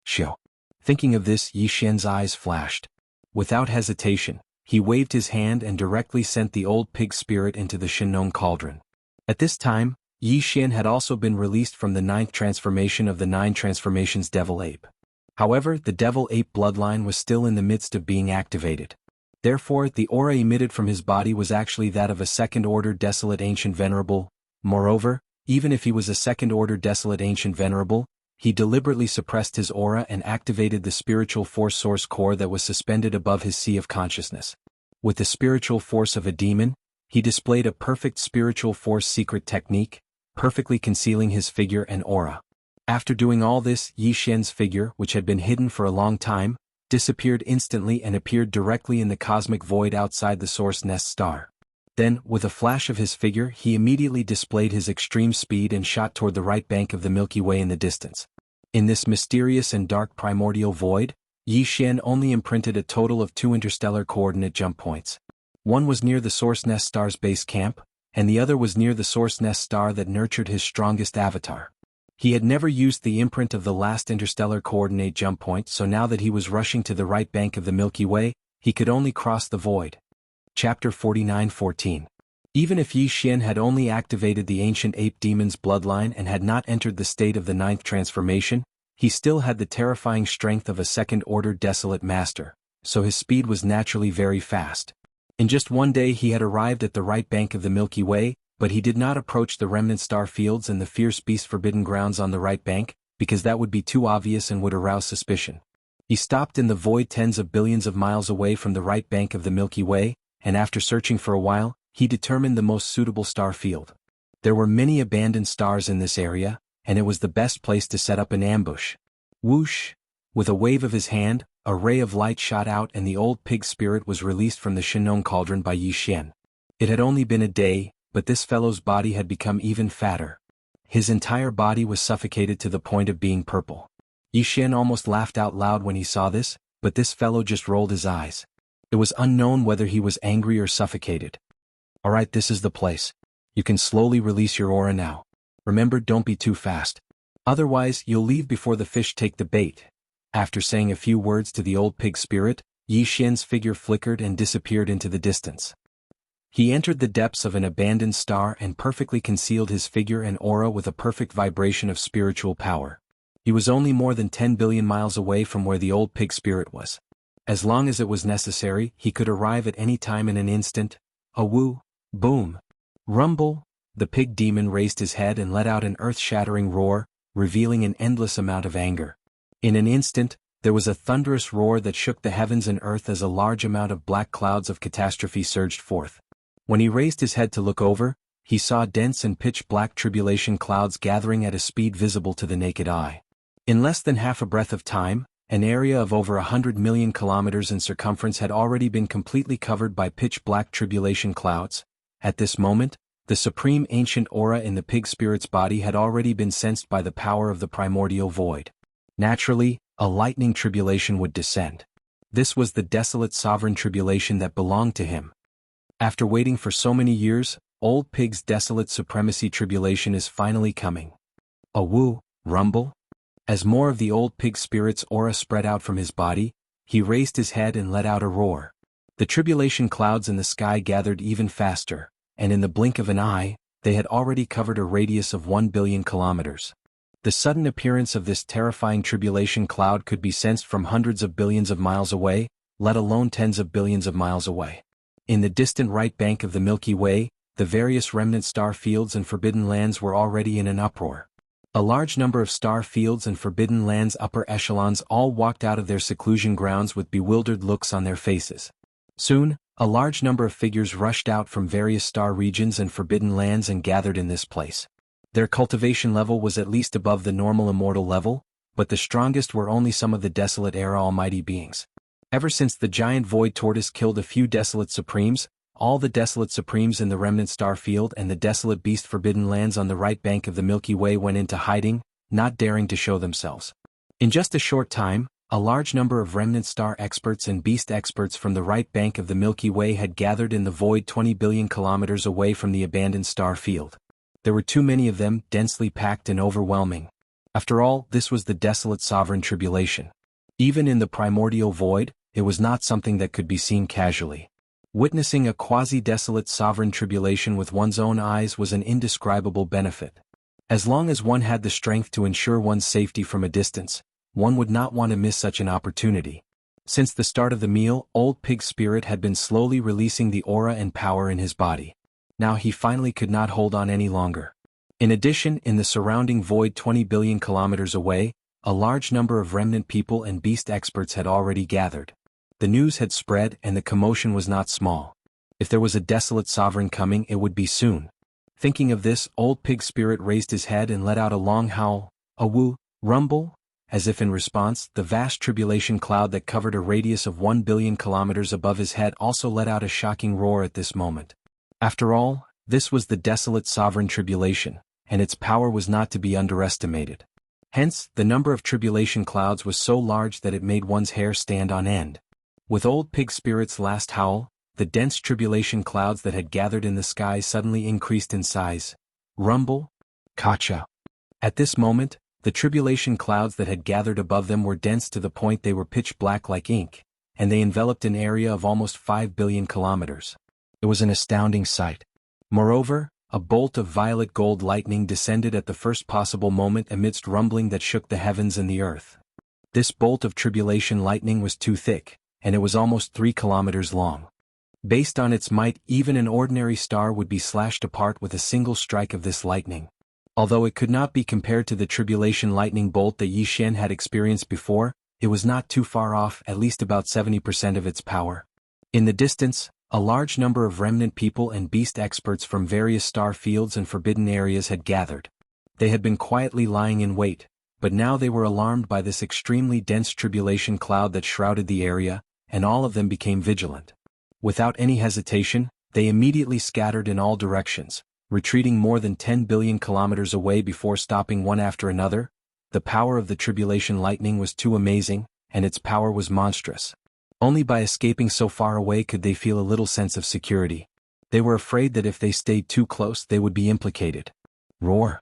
Xiao. Thinking of this, Yi Xian's eyes flashed. Without hesitation, he waved his hand and directly sent the old pig spirit into the Shinong cauldron. At this time, Yi Xian had also been released from the 9th transformation of the 9 transformations Devil Ape. However, the Devil Ape bloodline was still in the midst of being activated. Therefore, the aura emitted from his body was actually that of a second-order Desolate Ancient Venerable. Moreover, even if he was a second-order Desolate Ancient Venerable, he deliberately suppressed his aura and activated the spiritual force source core that was suspended above his sea of consciousness. With the spiritual force of a demon, he displayed a perfect spiritual force secret technique, perfectly concealing his figure and aura. After doing all this, Yi Xian's figure, which had been hidden for a long time, disappeared instantly and appeared directly in the cosmic void outside the Source Nest star. Then, with a flash of his figure, he immediately displayed his extreme speed and shot toward the right bank of the Milky Way in the distance. In this mysterious and dark primordial void, Yi Xian only imprinted a total of 2 interstellar coordinate jump points. One was near the Source Nest star's base camp, and the other was near the Source Nest star that nurtured his strongest avatar. He had never used the imprint of the last interstellar coordinate jump point, so now that he was rushing to the right bank of the Milky Way, he could only cross the void. Chapter 49:14. Even if Yi Xian had only activated the ancient ape demon's bloodline and had not entered the state of the 9th transformation, he still had the terrifying strength of a second-order desolate master, so his speed was naturally very fast. In just one day he had arrived at the right bank of the Milky Way, but he did not approach the remnant star fields and the fierce beast forbidden grounds on the right bank, because that would be too obvious and would arouse suspicion. He stopped in the void tens of billions of miles away from the right bank of the Milky Way, and after searching for a while, he determined the most suitable star field. There were many abandoned stars in this area, and it was the best place to set up an ambush. Whoosh! With a wave of his hand, a ray of light shot out and the old pig spirit was released from the Shinong cauldron by Yi Xian. It had only been a day, but this fellow's body had become even fatter. His entire body was suffocated to the point of being purple. Yi Xian almost laughed out loud when he saw this, but this fellow just rolled his eyes. It was unknown whether he was angry or suffocated. Alright, this is the place. You can slowly release your aura now. Remember, don't be too fast. Otherwise, you'll leave before the fish take the bait. After saying a few words to the old pig spirit, Yi Xian's figure flickered and disappeared into the distance. He entered the depths of an abandoned star and perfectly concealed his figure and aura with a perfect vibration of spiritual power. He was only more than 10 billion miles away from where the old pig spirit was. As long as it was necessary, he could arrive at any time in an instant. A woo, boom, rumble. The pig demon raised his head and let out an earth-shattering roar, revealing an endless amount of anger. In an instant, there was a thunderous roar that shook the heavens and earth as a large amount of black clouds of catastrophe surged forth. When he raised his head to look over, he saw dense and pitch-black tribulation clouds gathering at a speed visible to the naked eye. In less than half a breath of time, an area of over 100 million kilometers in circumference had already been completely covered by pitch-black tribulation clouds. At this moment, the supreme ancient aura in the pig spirit's body had already been sensed by the power of the primordial void. Naturally, a lightning tribulation would descend. This was the desolate sovereign tribulation that belonged to him. After waiting for so many years, old pig's desolate supremacy tribulation is finally coming. A woo, rumble. As more of the old pig spirit's aura spread out from his body, he raised his head and let out a roar. The tribulation clouds in the sky gathered even faster, and in the blink of an eye, they had already covered a radius of 1 billion kilometers. The sudden appearance of this terrifying tribulation cloud could be sensed from hundreds of billions of miles away, let alone tens of billions of miles away. In the distant right bank of the Milky Way, the various remnant star fields and forbidden lands were already in an uproar. A large number of star fields and forbidden lands upper echelons all walked out of their seclusion grounds with bewildered looks on their faces. Soon, a large number of figures rushed out from various star regions and forbidden lands and gathered in this place. Their cultivation level was at least above the normal immortal level, but the strongest were only some of the desolate era almighty beings. Ever since the giant void tortoise killed a few desolate supremes, all the desolate supremes in the remnant star field and the desolate beast forbidden lands on the right bank of the Milky Way went into hiding, not daring to show themselves. In just a short time, a large number of remnant star experts and beast experts from the right bank of the Milky Way had gathered in the void 20 billion kilometers away from the abandoned star field. There were too many of them, densely packed and overwhelming. After all, this was the desolate sovereign tribulation. Even in the primordial void, it was not something that could be seen casually. Witnessing a quasi-desolate sovereign tribulation with one's own eyes was an indescribable benefit. As long as one had the strength to ensure one's safety from a distance, one would not want to miss such an opportunity. Since the start of the meal, Old Pig's spirit had been slowly releasing the aura and power in his body. Now he finally could not hold on any longer. In addition, in the surrounding void 20 billion kilometers away, a large number of remnant people and beast experts had already gathered. The news had spread and the commotion was not small. If there was a desolate sovereign coming, it would be soon. Thinking of this, Old Pig's spirit raised his head and let out a long howl, a woo, rumble. As if in response, the vast tribulation cloud that covered a radius of 1 billion kilometers above his head also let out a shocking roar at this moment. After all, this was the desolate sovereign tribulation, and its power was not to be underestimated. Hence, the number of tribulation clouds was so large that it made one's hair stand on end. With Old Pig Spirit's last howl, the dense tribulation clouds that had gathered in the sky suddenly increased in size. Rumble. Kacha. At this moment, the tribulation clouds that had gathered above them were dense to the point they were pitch black like ink, and they enveloped an area of almost 5 billion kilometers. It was an astounding sight. Moreover, a bolt of violet gold lightning descended at the first possible moment amidst rumbling that shook the heavens and the earth. This bolt of tribulation lightning was too thick, and it was almost 3 kilometers long. Based on its might, even an ordinary star would be slashed apart with a single strike of this lightning. Although it could not be compared to the tribulation lightning bolt that Yi Xian had experienced before, it was not too far off, at least about 70% of its power. In the distance, a large number of remnant people and beast experts from various star fields and forbidden areas had gathered. They had been quietly lying in wait, but now they were alarmed by this extremely dense tribulation cloud that shrouded the area, and all of them became vigilant. Without any hesitation, they immediately scattered in all directions, retreating more than 10 billion kilometers away before stopping one after another. The power of the tribulation lightning was too amazing, and its power was monstrous. Only by escaping so far away could they feel a little sense of security. They were afraid that if they stayed too close they would be implicated. Roar.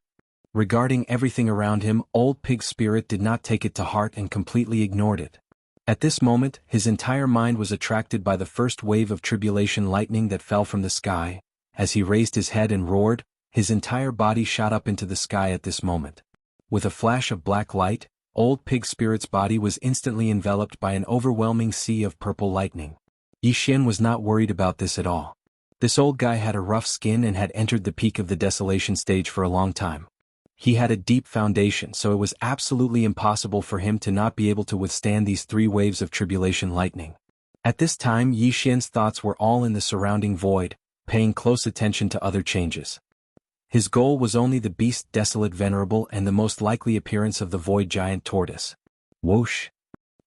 Regarding everything around him, Old Pig's spirit did not take it to heart and completely ignored it. At this moment, his entire mind was attracted by the first wave of tribulation lightning that fell from the sky. As he raised his head and roared, his entire body shot up into the sky at this moment. With a flash of black light, Old Pig Spirit's body was instantly enveloped by an overwhelming sea of purple lightning. Yi Xian was not worried about this at all. This old guy had a rough skin and had entered the peak of the desolation stage for a long time. He had a deep foundation, so it was absolutely impossible for him to not be able to withstand these 3 waves of tribulation lightning. At this time, Yi Xian's thoughts were all in the surrounding void, paying close attention to other changes. His goal was only the beast desolate venerable and the most likely appearance of the void giant tortoise. Whoosh!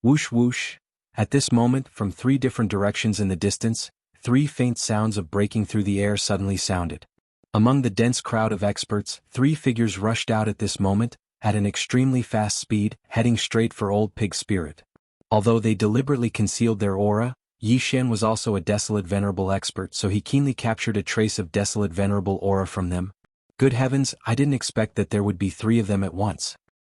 Whoosh whoosh! At this moment, from 3 different directions in the distance, 3 faint sounds of breaking through the air suddenly sounded. Among the dense crowd of experts, 3 figures rushed out at this moment, at an extremely fast speed, heading straight for Old Pig Spirit. Although they deliberately concealed their aura, Yi Xian was also a desolate venerable expert, so he keenly captured a trace of desolate venerable aura from them. Good heavens, I didn't expect that there would be 3 of them at once.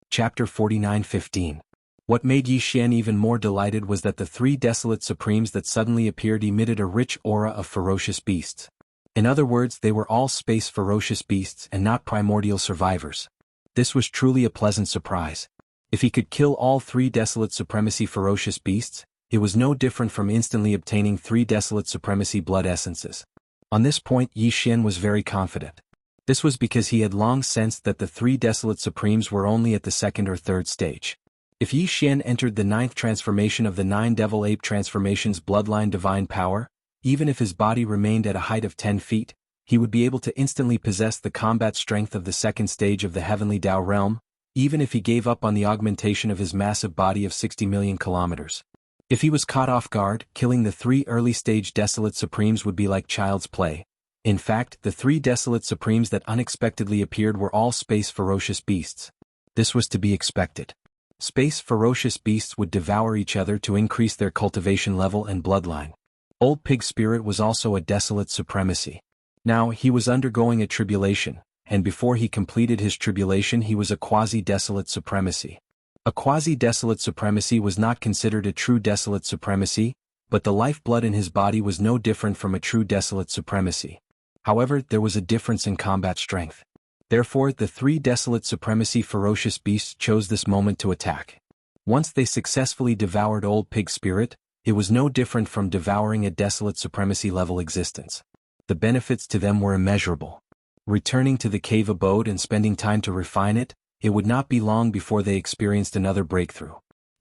Chapter 49:15. What made Yi Xian even more delighted was that the 3 desolate supremes that suddenly appeared emitted a rich aura of ferocious beasts. In other words, they were all space ferocious beasts and not primordial survivors. This was truly a pleasant surprise. If he could kill all 3 desolate supremacy ferocious beasts, it was no different from instantly obtaining 3 desolate supremacy blood essences. On this point, Yi Xian was very confident. This was because he had long sensed that the 3 desolate supremes were only at the 2nd or 3rd stage. If Yi Xian entered the 9th transformation of the 9 devil ape transformations bloodline divine power, even if his body remained at a height of 10 feet, he would be able to instantly possess the combat strength of the 2nd stage of the heavenly Tao realm, even if he gave up on the augmentation of his massive body of 60 million kilometers. If he was caught off guard, killing the 3 early-stage desolate supremes would be like child's play. In fact, the 3 desolate supremes that unexpectedly appeared were all space ferocious beasts. This was to be expected. Space ferocious beasts would devour each other to increase their cultivation level and bloodline. Old Pig Spirit was also a desolate supremacy. Now, he was undergoing a tribulation, and before he completed his tribulation he was a quasi-desolate supremacy. A quasi-desolate supremacy was not considered a true desolate supremacy, but the lifeblood in his body was no different from a true desolate supremacy. However, there was a difference in combat strength. Therefore, the three desolate supremacy ferocious beasts chose this moment to attack. Once they successfully devoured Old Pig Spirit, it was no different from devouring a desolate supremacy level existence. The benefits to them were immeasurable. Returning to the cave abode and spending time to refine it, it would not be long before they experienced another breakthrough.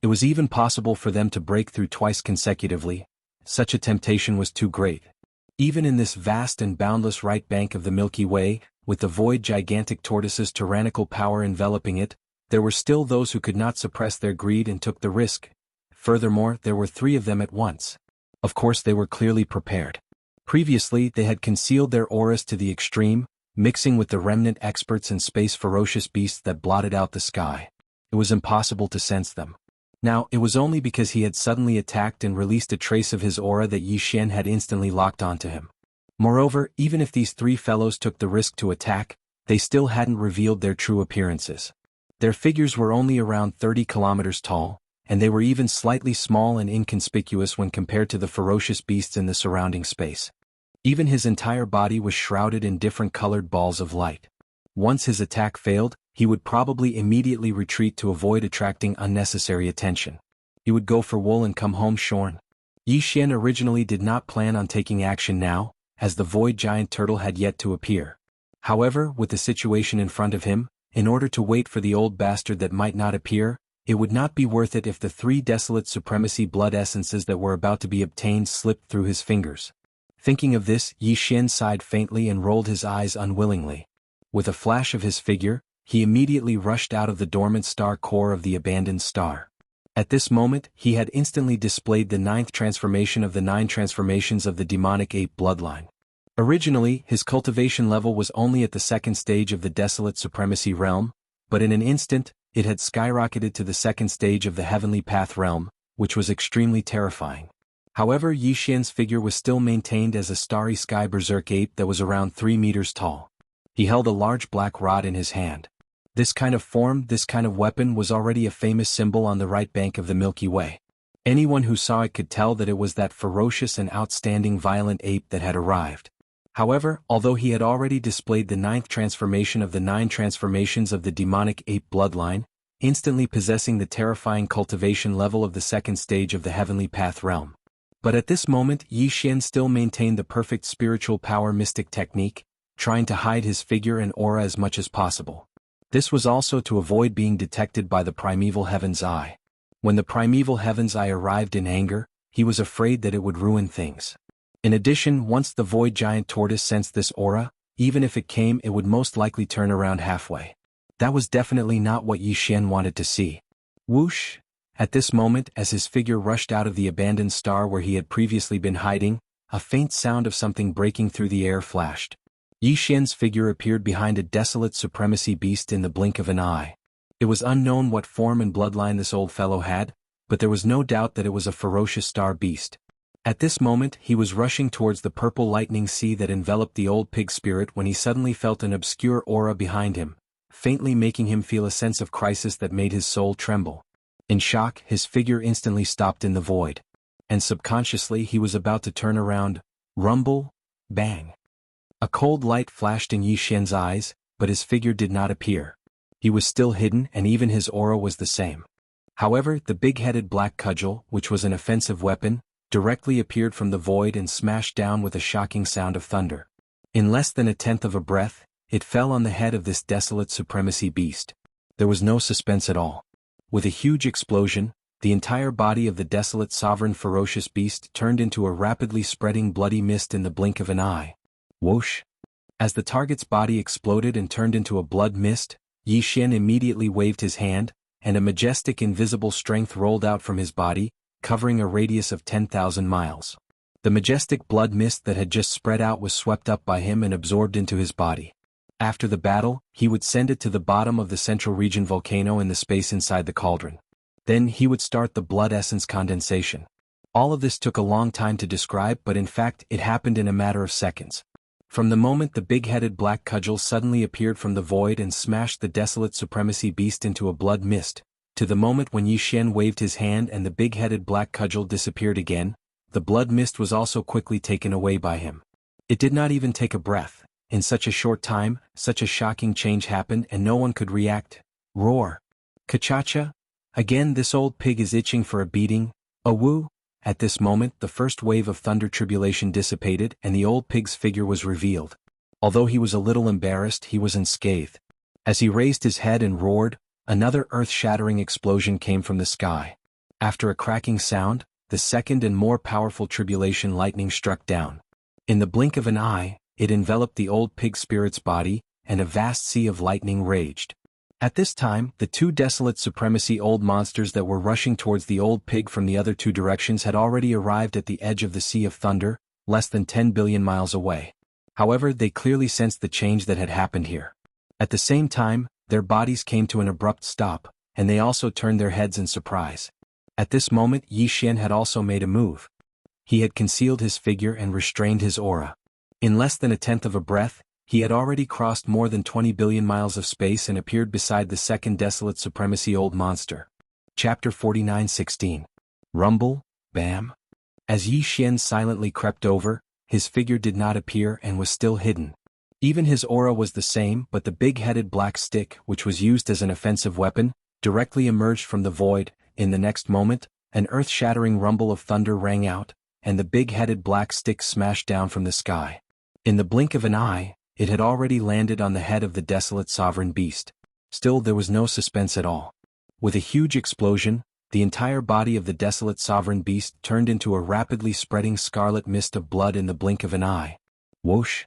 It was even possible for them to break through twice consecutively. Such a temptation was too great. Even in this vast and boundless right bank of the Milky Way, with the void gigantic tortoise's tyrannical power enveloping it, there were still those who could not suppress their greed and took the risk. Furthermore, there were three of them at once. Of course they were clearly prepared. Previously they had concealed their auras to the extreme, mixing with the remnant experts and space ferocious beasts that blotted out the sky. It was impossible to sense them. Now, it was only because he had suddenly attacked and released a trace of his aura that Yi Xian had instantly locked onto him. Moreover, even if these three fellows took the risk to attack, they still hadn't revealed their true appearances. Their figures were only around 30 kilometers tall, and they were even slightly small and inconspicuous when compared to the ferocious beasts in the surrounding space. Even his entire body was shrouded in different colored balls of light. Once his attack failed, he would probably immediately retreat to avoid attracting unnecessary attention. He would go for wool and come home shorn. Yi Xian originally did not plan on taking action now, as the void giant turtle had yet to appear. However, with the situation in front of him, in order to wait for the old bastard that might not appear, it would not be worth it if the three desolate supremacy blood essences that were about to be obtained slipped through his fingers. Thinking of this, Yi Xian sighed faintly and rolled his eyes unwillingly. With a flash of his figure, he immediately rushed out of the dormant star core of the abandoned star. At this moment, he had instantly displayed the 9th transformation of the 9 transformations of the demonic ape bloodline. Originally, his cultivation level was only at the 2nd stage of the desolate supremacy realm, but in an instant, it had skyrocketed to the 2nd stage of the heavenly path realm, which was extremely terrifying. However, Yi Xian's figure was still maintained as a starry sky berserk ape that was around 3 meters tall. He held a large black rod in his hand. This kind of form, this kind of weapon was already a famous symbol on the right bank of the Milky Way. Anyone who saw it could tell that it was that ferocious and outstanding violent ape that had arrived. However, although he had already displayed the 9th transformation of the 9 transformations of the demonic ape bloodline, instantly possessing the terrifying cultivation level of the 2nd stage of the heavenly path realm. But at this moment, Yi Xian still maintained the perfect spiritual power mystic technique, trying to hide his figure and aura as much as possible. This was also to avoid being detected by the primeval heaven's eye. When the primeval heaven's eye arrived in anger, he was afraid that it would ruin things. In addition, once the void giant tortoise sensed this aura, even if it came, it would most likely turn around halfway. That was definitely not what Yi Xian wanted to see. Whoosh! At this moment, as his figure rushed out of the abandoned star where he had previously been hiding, a faint sound of something breaking through the air flashed. Yi Xian's figure appeared behind a desolate supremacy beast in the blink of an eye. It was unknown what form and bloodline this old fellow had, but there was no doubt that it was a ferocious star beast. At this moment, he was rushing towards the purple lightning sea that enveloped the old pig spirit when he suddenly felt an obscure aura behind him, faintly making him feel a sense of crisis that made his soul tremble. In shock, his figure instantly stopped in the void. And subconsciously he was about to turn around. Rumble, bang. A cold light flashed in Yi Xian's eyes, but his figure did not appear. He was still hidden and even his aura was the same. However, the big-headed black cudgel, which was an offensive weapon, directly appeared from the void and smashed down with a shocking sound of thunder. In less than a tenth of a breath, it fell on the head of this desolate supremacy beast. There was no suspense at all. With a huge explosion, the entire body of the desolate sovereign ferocious beast turned into a rapidly spreading bloody mist in the blink of an eye. Whoosh! As the target's body exploded and turned into a blood mist, Yi Xian immediately waved his hand, and a majestic invisible strength rolled out from his body, covering a radius of 10,000 miles. The majestic blood mist that had just spread out was swept up by him and absorbed into his body. After the battle, he would send it to the bottom of the central region volcano in the space inside the cauldron. Then he would start the blood essence condensation. All of this took a long time to describe, but in fact it happened in a matter of seconds. From the moment the big-headed black cudgel suddenly appeared from the void and smashed the desolate supremacy beast into a blood mist, to the moment when Yi Xian waved his hand and the big-headed black cudgel disappeared again, the blood mist was also quickly taken away by him. It did not even take a breath. In such a short time, such a shocking change happened and no one could react. Roar. Kachacha? Again this old pig is itching for a beating. Awoo! At this moment the first wave of thunder tribulation dissipated and the old pig's figure was revealed. Although he was a little embarrassed, he was unscathed. As he raised his head and roared, another earth-shattering explosion came from the sky. After a cracking sound, the second and more powerful tribulation lightning struck down. In the blink of an eye, it enveloped the old pig spirit's body, and a vast sea of lightning raged. At this time, the two desolate supremacy old monsters that were rushing towards the old pig from the other two directions had already arrived at the edge of the Sea of Thunder, less than 10 billion miles away. However, they clearly sensed the change that had happened here. At the same time, their bodies came to an abrupt stop, and they also turned their heads in surprise. At this moment Yi Xian had also made a move. He had concealed his figure and restrained his aura. In less than a tenth of a breath, he had already crossed more than 20 billion miles of space and appeared beside the second desolate supremacy old monster. Chapter 49:16. Rumble, bam. As Yi Xian silently crept over, his figure did not appear and was still hidden. Even his aura was the same, but the big-headed black stick, which was used as an offensive weapon, directly emerged from the void. In the next moment, an earth-shattering rumble of thunder rang out, and the big-headed black stick smashed down from the sky. In the blink of an eye, it had already landed on the head of the desolate sovereign beast. Still there was no suspense at all. With a huge explosion, the entire body of the desolate sovereign beast turned into a rapidly spreading scarlet mist of blood in the blink of an eye. Whoosh!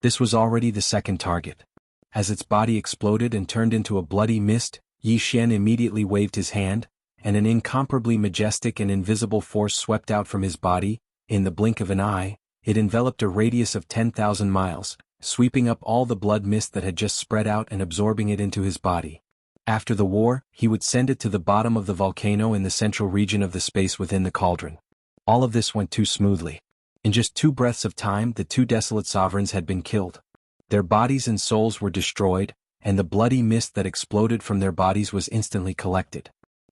This was already the second target. As its body exploded and turned into a bloody mist, Yi Xian immediately waved his hand, and an incomparably majestic and invisible force swept out from his body. In the blink of an eye, it enveloped a radius of 10,000 miles, sweeping up all the blood mist that had just spread out and absorbing it into his body. After the war, he would send it to the bottom of the volcano in the central region of the space within the cauldron. All of this went too smoothly. In just 2 breaths of time the two desolate sovereigns had been killed. Their bodies and souls were destroyed, and the bloody mist that exploded from their bodies was instantly collected.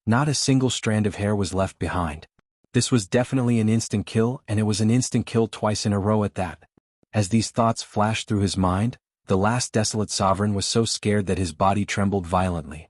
Not a single strand of hair was left behind. This was definitely an instant kill, and it was an instant kill twice in a row at that. As these thoughts flashed through his mind, the last desolate sovereign was so scared that his body trembled violently.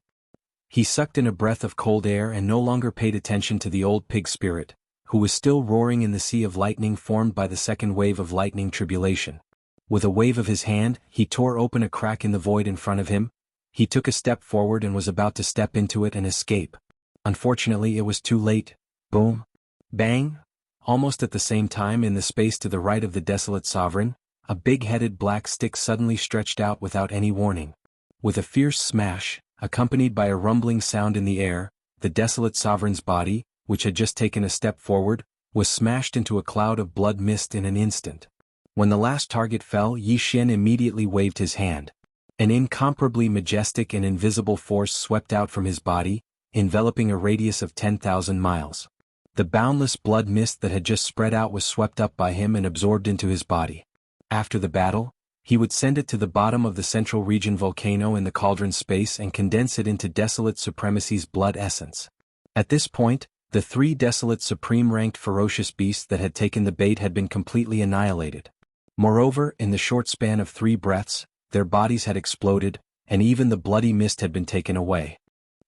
He sucked in a breath of cold air and no longer paid attention to the old pig spirit, who was still roaring in the sea of lightning formed by the second wave of lightning tribulation. With a wave of his hand, he tore open a crack in the void in front of him. He took a step forward and was about to step into it and escape. Unfortunately, it was too late. Boom. Bang. Almost at the same time in the space to the right of the desolate sovereign, a big-headed black stick suddenly stretched out without any warning. With a fierce smash, accompanied by a rumbling sound in the air, the desolate sovereign's body, which had just taken a step forward, was smashed into a cloud of blood mist in an instant. When the last target fell, Yi Xian immediately waved his hand. An incomparably majestic and invisible force swept out from his body, enveloping a radius of 10,000 miles. The boundless blood mist that had just spread out was swept up by him and absorbed into his body. After the battle, he would send it to the bottom of the central region volcano in the cauldron space and condense it into desolate supremacy's blood essence. At this point, the 3 desolate supreme-ranked ferocious beasts that had taken the bait had been completely annihilated. Moreover, in the short span of 3 breaths, their bodies had exploded, and even the bloody mist had been taken away.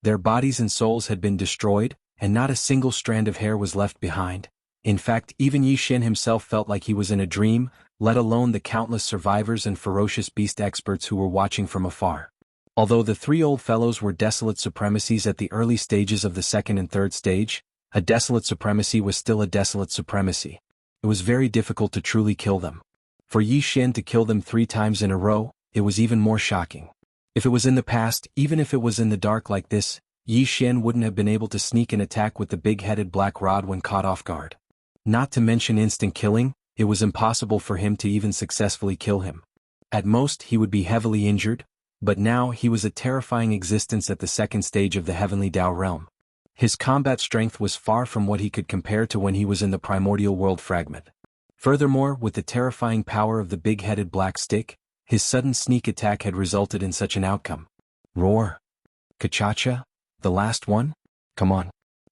Their bodies and souls had been destroyed, and not a single strand of hair was left behind. In fact, even Yi Xian himself felt like he was in a dream, let alone the countless survivors and ferocious beast experts who were watching from afar. Although the 3 old fellows were desolate supremacies at the early stages of the second and third stage, a desolate supremacy was still a desolate supremacy. It was very difficult to truly kill them. For Yi Xian to kill them 3 times in a row, it was even more shocking. If it was in the past, even if it was in the dark like this, Yi Xian wouldn't have been able to sneak an attack with the big-headed black rod when caught off guard. Not to mention instant killing, it was impossible for him to even successfully kill him. At most he would be heavily injured, but now he was a terrifying existence at the second stage of the heavenly Dao realm. His combat strength was far from what he could compare to when he was in the primordial world fragment. Furthermore, with the terrifying power of the big-headed black stick, his sudden sneak attack had resulted in such an outcome. Roar. Kachacha? The last one? Come on.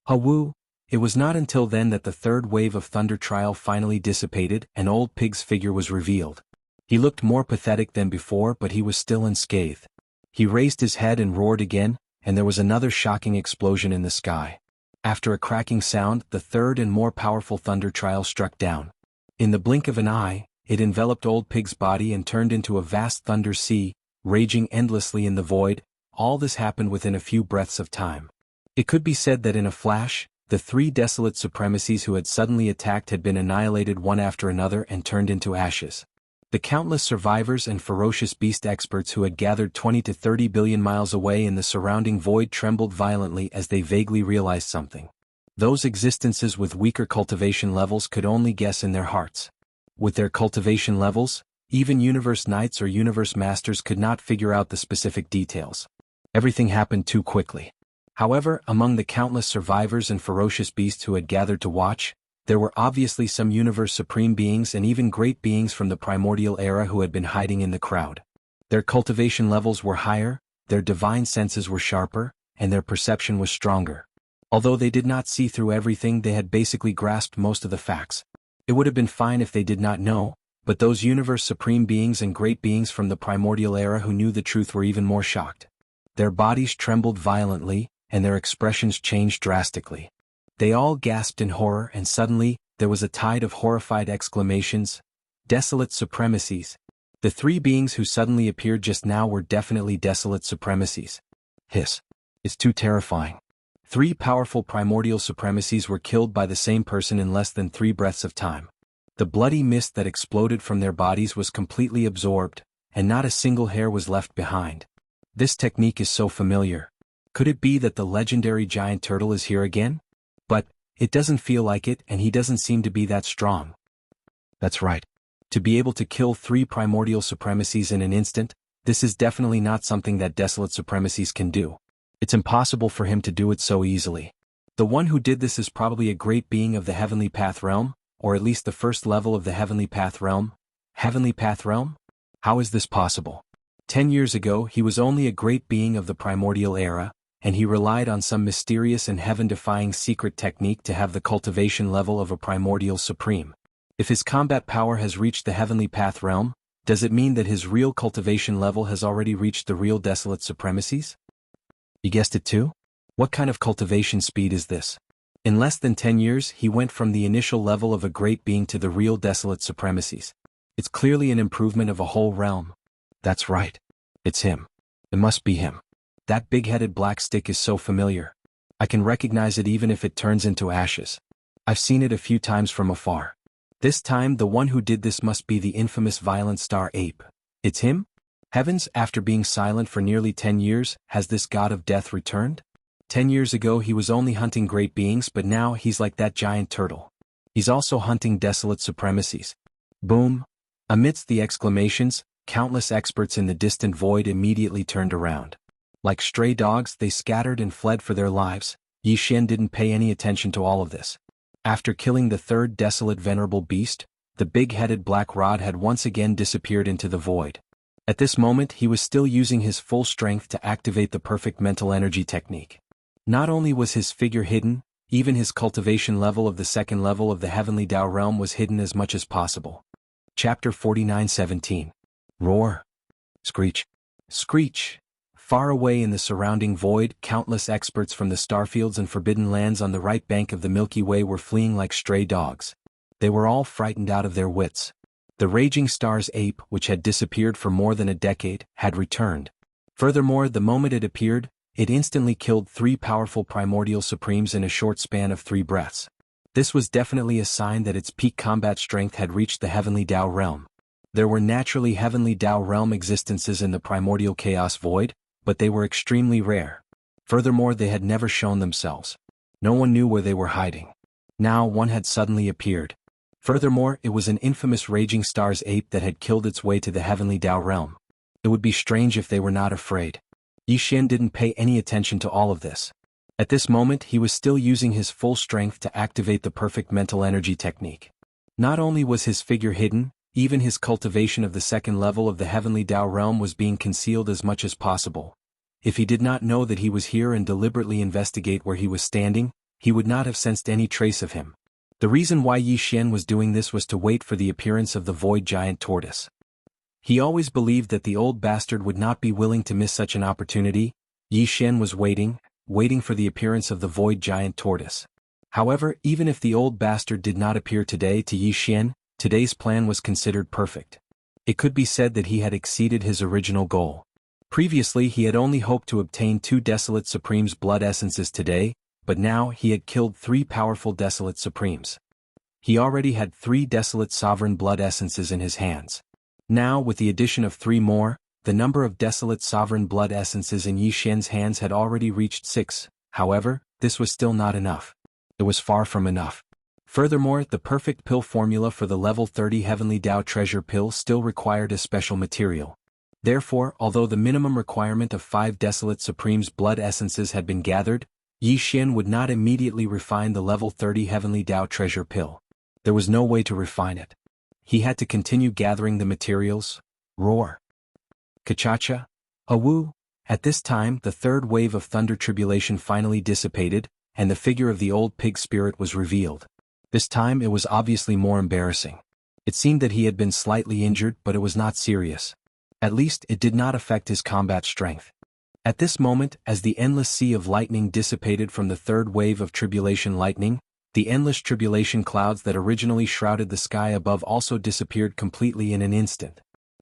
Hawu. It was not until then that the third wave of thunder trial finally dissipated and Old Pig's figure was revealed. He looked more pathetic than before, but he was still unscathed. He raised his head and roared again, and there was another shocking explosion in the sky. After a cracking sound, the third and more powerful thunder trial struck down. In the blink of an eye, it enveloped Old Pig's body and turned into a vast thunder sea, raging endlessly in the void. All this happened within a few breaths of time. It could be said that in a flash, the three desolate supremacies who had suddenly attacked had been annihilated one after another and turned into ashes. The countless survivors and ferocious beast experts who had gathered 20 to 30 billion miles away in the surrounding void trembled violently as they vaguely realized something. Those existences with weaker cultivation levels could only guess in their hearts. With their cultivation levels, even universe knights or universe masters could not figure out the specific details. Everything happened too quickly. However, among the countless survivors and ferocious beasts who had gathered to watch, there were obviously some universe supreme beings and even great beings from the primordial era who had been hiding in the crowd. Their cultivation levels were higher, their divine senses were sharper, and their perception was stronger. Although they did not see through everything, they had basically grasped most of the facts. It would have been fine if they did not know, but those universe supreme beings and great beings from the primordial era who knew the truth were even more shocked. Their bodies trembled violently, and their expressions changed drastically. They all gasped in horror, and suddenly, there was a tide of horrified exclamations. Desolate supremacies. The three beings who suddenly appeared just now were definitely desolate supremacies. Hiss. It's too terrifying. Three powerful primordial supremacies were killed by the same person in less than 3 breaths of time. The bloody mist that exploded from their bodies was completely absorbed, and not a single hair was left behind. This technique is so familiar. Could it be that the legendary giant turtle is here again? But it doesn't feel like it, and he doesn't seem to be that strong. That's right. To be able to kill 3 primordial supremacies in an instant, this is definitely not something that desolate supremacies can do. It's impossible for him to do it so easily. The one who did this is probably a great being of the Heavenly Path Realm, or at least the first level of the Heavenly Path Realm. Heavenly Path Realm? How is this possible? 10 years ago, he was only a great being of the primordial era, and he relied on some mysterious and heaven-defying secret technique to have the cultivation level of a primordial supreme. If his combat power has reached the Heavenly Path Realm, does it mean that his real cultivation level has already reached the real desolate supremacies? You guessed it too? What kind of cultivation speed is this? In less than 10 years, he went from the initial level of a great being to the real desolate supremacies. It's clearly an improvement of a whole realm. That's right. It's him. It must be him. That big-headed black stick is so familiar. I can recognize it even if it turns into ashes. I've seen it a few times from afar. This time the one who did this must be the infamous Violent Star Ape. It's him? Heavens, after being silent for nearly 10 years, has this god of death returned? 10 years ago he was only hunting great beings, but now he's like that giant turtle. He's also hunting desolate supremacies. Boom! Amidst the exclamations, countless experts in the distant void immediately turned around. Like stray dogs, they scattered and fled for their lives. Yi Xian didn't pay any attention to all of this. After killing the third desolate venerable beast, the big-headed black rod had once again disappeared into the void. At this moment he was still using his full strength to activate the perfect mental energy technique. Not only was his figure hidden, even his cultivation level of the second level of the Heavenly Tao realm was hidden as much as possible. Chapter 49:17. Roar. Screech. Screech. Far away in the surrounding void, countless experts from the starfields and forbidden lands on the right bank of the Milky Way were fleeing like stray dogs. They were all frightened out of their wits. The raging star's ape, which had disappeared for more than a decade, had returned. Furthermore, the moment it appeared, it instantly killed 3 powerful primordial supremes in a short span of 3 breaths. This was definitely a sign that its peak combat strength had reached the Heavenly Tao realm. There were naturally Heavenly Tao realm existences in the primordial chaos void, but they were extremely rare. Furthermore, they had never shown themselves. No one knew where they were hiding. Now one had suddenly appeared. Furthermore, it was an infamous raging star's ape that had killed its way to the Heavenly Tao realm. It would be strange if they were not afraid. Yi Xian didn't pay any attention to all of this. At this moment he was still using his full strength to activate the perfect mental energy technique. Not only was his figure hidden, even his cultivation of the second level of the heavenly Tao realm was being concealed as much as possible. If he did not know that he was here and deliberately investigate where he was standing, he would not have sensed any trace of him. The reason why Yi Xian was doing this was to wait for the appearance of the void giant tortoise. He always believed that the old bastard would not be willing to miss such an opportunity. Yi Xian was waiting for the appearance of the void giant tortoise. However, even if the old bastard did not appear today to Yi Xian, today's plan was considered perfect. It could be said that he had exceeded his original goal. Previously he had only hoped to obtain 2 Desolate Supremes blood essences today, but now he had killed 3 powerful Desolate Supremes. He already had 3 Desolate Sovereign blood essences in his hands. Now, with the addition of 3 more, the number of Desolate Sovereign blood essences in Yi Xian's hands had already reached 6. However, this was still not enough. It was far from enough. Furthermore, the perfect pill formula for the level 30 Heavenly Tao treasure pill still required a special material. Therefore, although the minimum requirement of 5 Desolate Supremes blood essences had been gathered, Yi Xian would not immediately refine the level 30 Heavenly Tao treasure pill. There was no way to refine it. He had to continue gathering the materials. Roar. Kachacha. Awu. At this time, the third wave of thunder tribulation finally dissipated, and the figure of the old pig spirit was revealed. This time it was obviously more embarrassing. It seemed that he had been slightly injured, but it was not serious. At least, it did not affect his combat strength. At this moment, as the endless sea of lightning dissipated from the third wave of tribulation lightning, the endless tribulation clouds that originally shrouded the sky above also disappeared completely in an instant.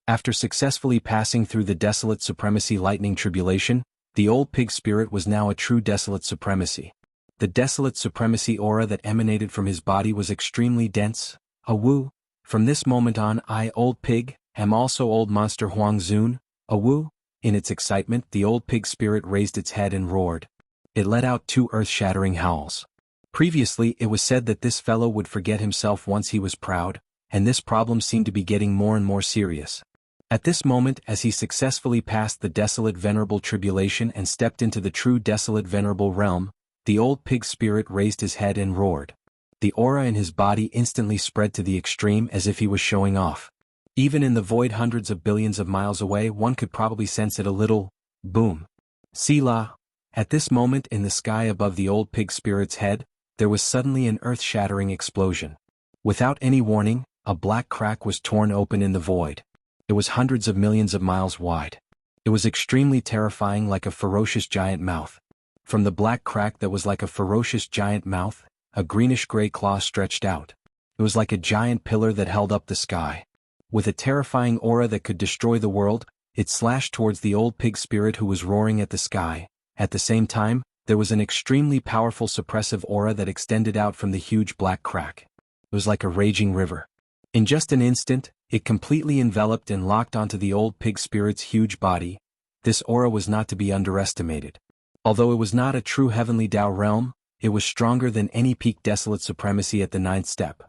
After successfully passing through the Desolate Supremacy lightning tribulation, the old pig spirit was now a true Desolate Supremacy. The Desolate Supremacy aura that emanated from his body was extremely dense. Awu. From this moment on, I, old pig, am also old monster Huang Zun. Awu. In its excitement, the old pig spirit raised its head and roared. It let out 2 earth-shattering howls. Previously, it was said that this fellow would forget himself once he was proud, and this problem seemed to be getting more and more serious. At this moment, as he successfully passed the Desolate Venerable Tribulation and stepped into the true Desolate Venerable realm, the old pig spirit raised his head and roared. The aura in his body instantly spread to the extreme as if he was showing off. Even in the void hundreds of billions of miles away, one could probably sense it a little. Boom. Selah. At this moment in the sky above the old pig spirit's head, there was suddenly an earth-shattering explosion. Without any warning, a black crack was torn open in the void. It was hundreds of millions of miles wide. It was extremely terrifying, like a ferocious giant mouth. From the black crack that was like a ferocious giant mouth, a greenish-gray claw stretched out. It was like a giant pillar that held up the sky. With a terrifying aura that could destroy the world, it slashed towards the old pig spirit who was roaring at the sky. At the same time, there was an extremely powerful suppressive aura that extended out from the huge black crack. It was like a raging river. In just an instant, it completely enveloped and locked onto the old pig spirit's huge body. This aura was not to be underestimated. Although it was not a true heavenly Tao realm, it was stronger than any peak Desolate Supremacy at the 9th step.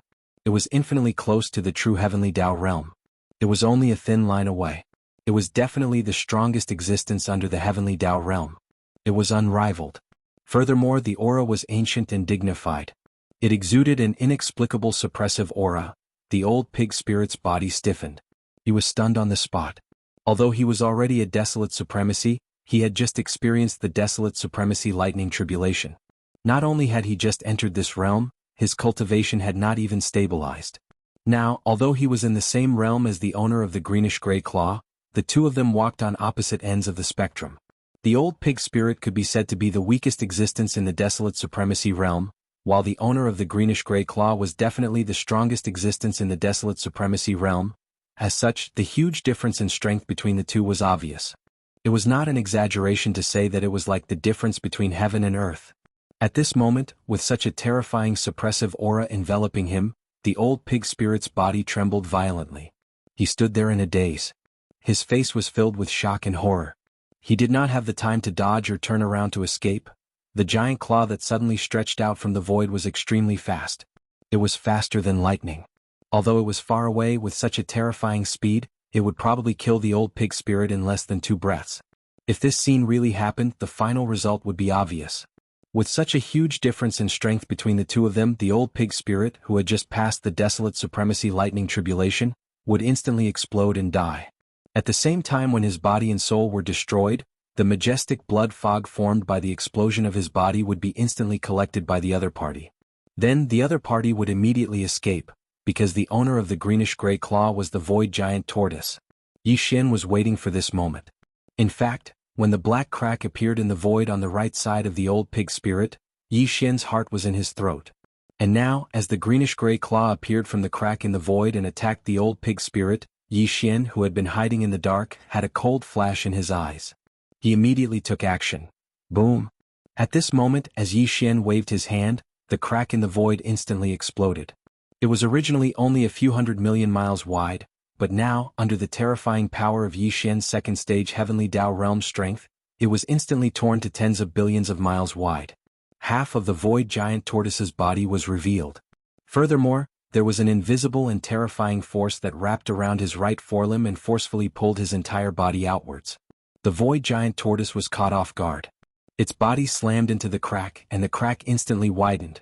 It was infinitely close to the true heavenly Tao realm. It was only a thin line away. It was definitely the strongest existence under the heavenly Tao realm. It was unrivaled. Furthermore, the aura was ancient and dignified. It exuded an inexplicable suppressive aura. The old pig spirit's body stiffened. He was stunned on the spot. Although he was already a Desolate Supremacy, he had just experienced the Desolate Supremacy lightning tribulation. Not only had he just entered this realm, his cultivation had not even stabilized. Now, although he was in the same realm as the owner of the greenish-gray claw, the two of them walked on opposite ends of the spectrum. The old pig spirit could be said to be the weakest existence in the Desolate Supremacy realm, while the owner of the greenish-gray claw was definitely the strongest existence in the Desolate Supremacy realm. As such, the huge difference in strength between the two was obvious. It was not an exaggeration to say that it was like the difference between heaven and earth. At this moment, with such a terrifying suppressive aura enveloping him, the old pig spirit's body trembled violently. He stood there in a daze. His face was filled with shock and horror. He did not have the time to dodge or turn around to escape. The giant claw that suddenly stretched out from the void was extremely fast. It was faster than lightning. Although it was far away with such a terrifying speed, it would probably kill the old pig spirit in less than 2 breaths. If this scene really happened, the final result would be obvious. With such a huge difference in strength between the two of them, the old pig spirit, who had just passed the desolate supremacy lightning tribulation, would instantly explode and die. At the same time, when his body and soul were destroyed, the majestic blood fog formed by the explosion of his body would be instantly collected by the other party. Then the other party would immediately escape, because the owner of the greenish-gray claw was the void giant tortoise. Yi Xian was waiting for this moment. In fact, when the black crack appeared in the void on the right side of the old pig spirit, Yi Xian's heart was in his throat. And now, as the greenish-gray claw appeared from the crack in the void and attacked the old pig spirit, Yi Xian, who had been hiding in the dark, had a cold flash in his eyes. He immediately took action. Boom! At this moment, as Yi Xian waved his hand, the crack in the void instantly exploded. It was originally only a few 100 million miles wide, but now, under the terrifying power of Yi Xian's second stage heavenly Dao realm strength, it was instantly torn to tens of billions of miles wide. Half of the void giant tortoise's body was revealed. Furthermore, there was an invisible and terrifying force that wrapped around his right forelimb and forcefully pulled his entire body outwards. The void giant tortoise was caught off guard. Its body slammed into the crack, and the crack instantly widened.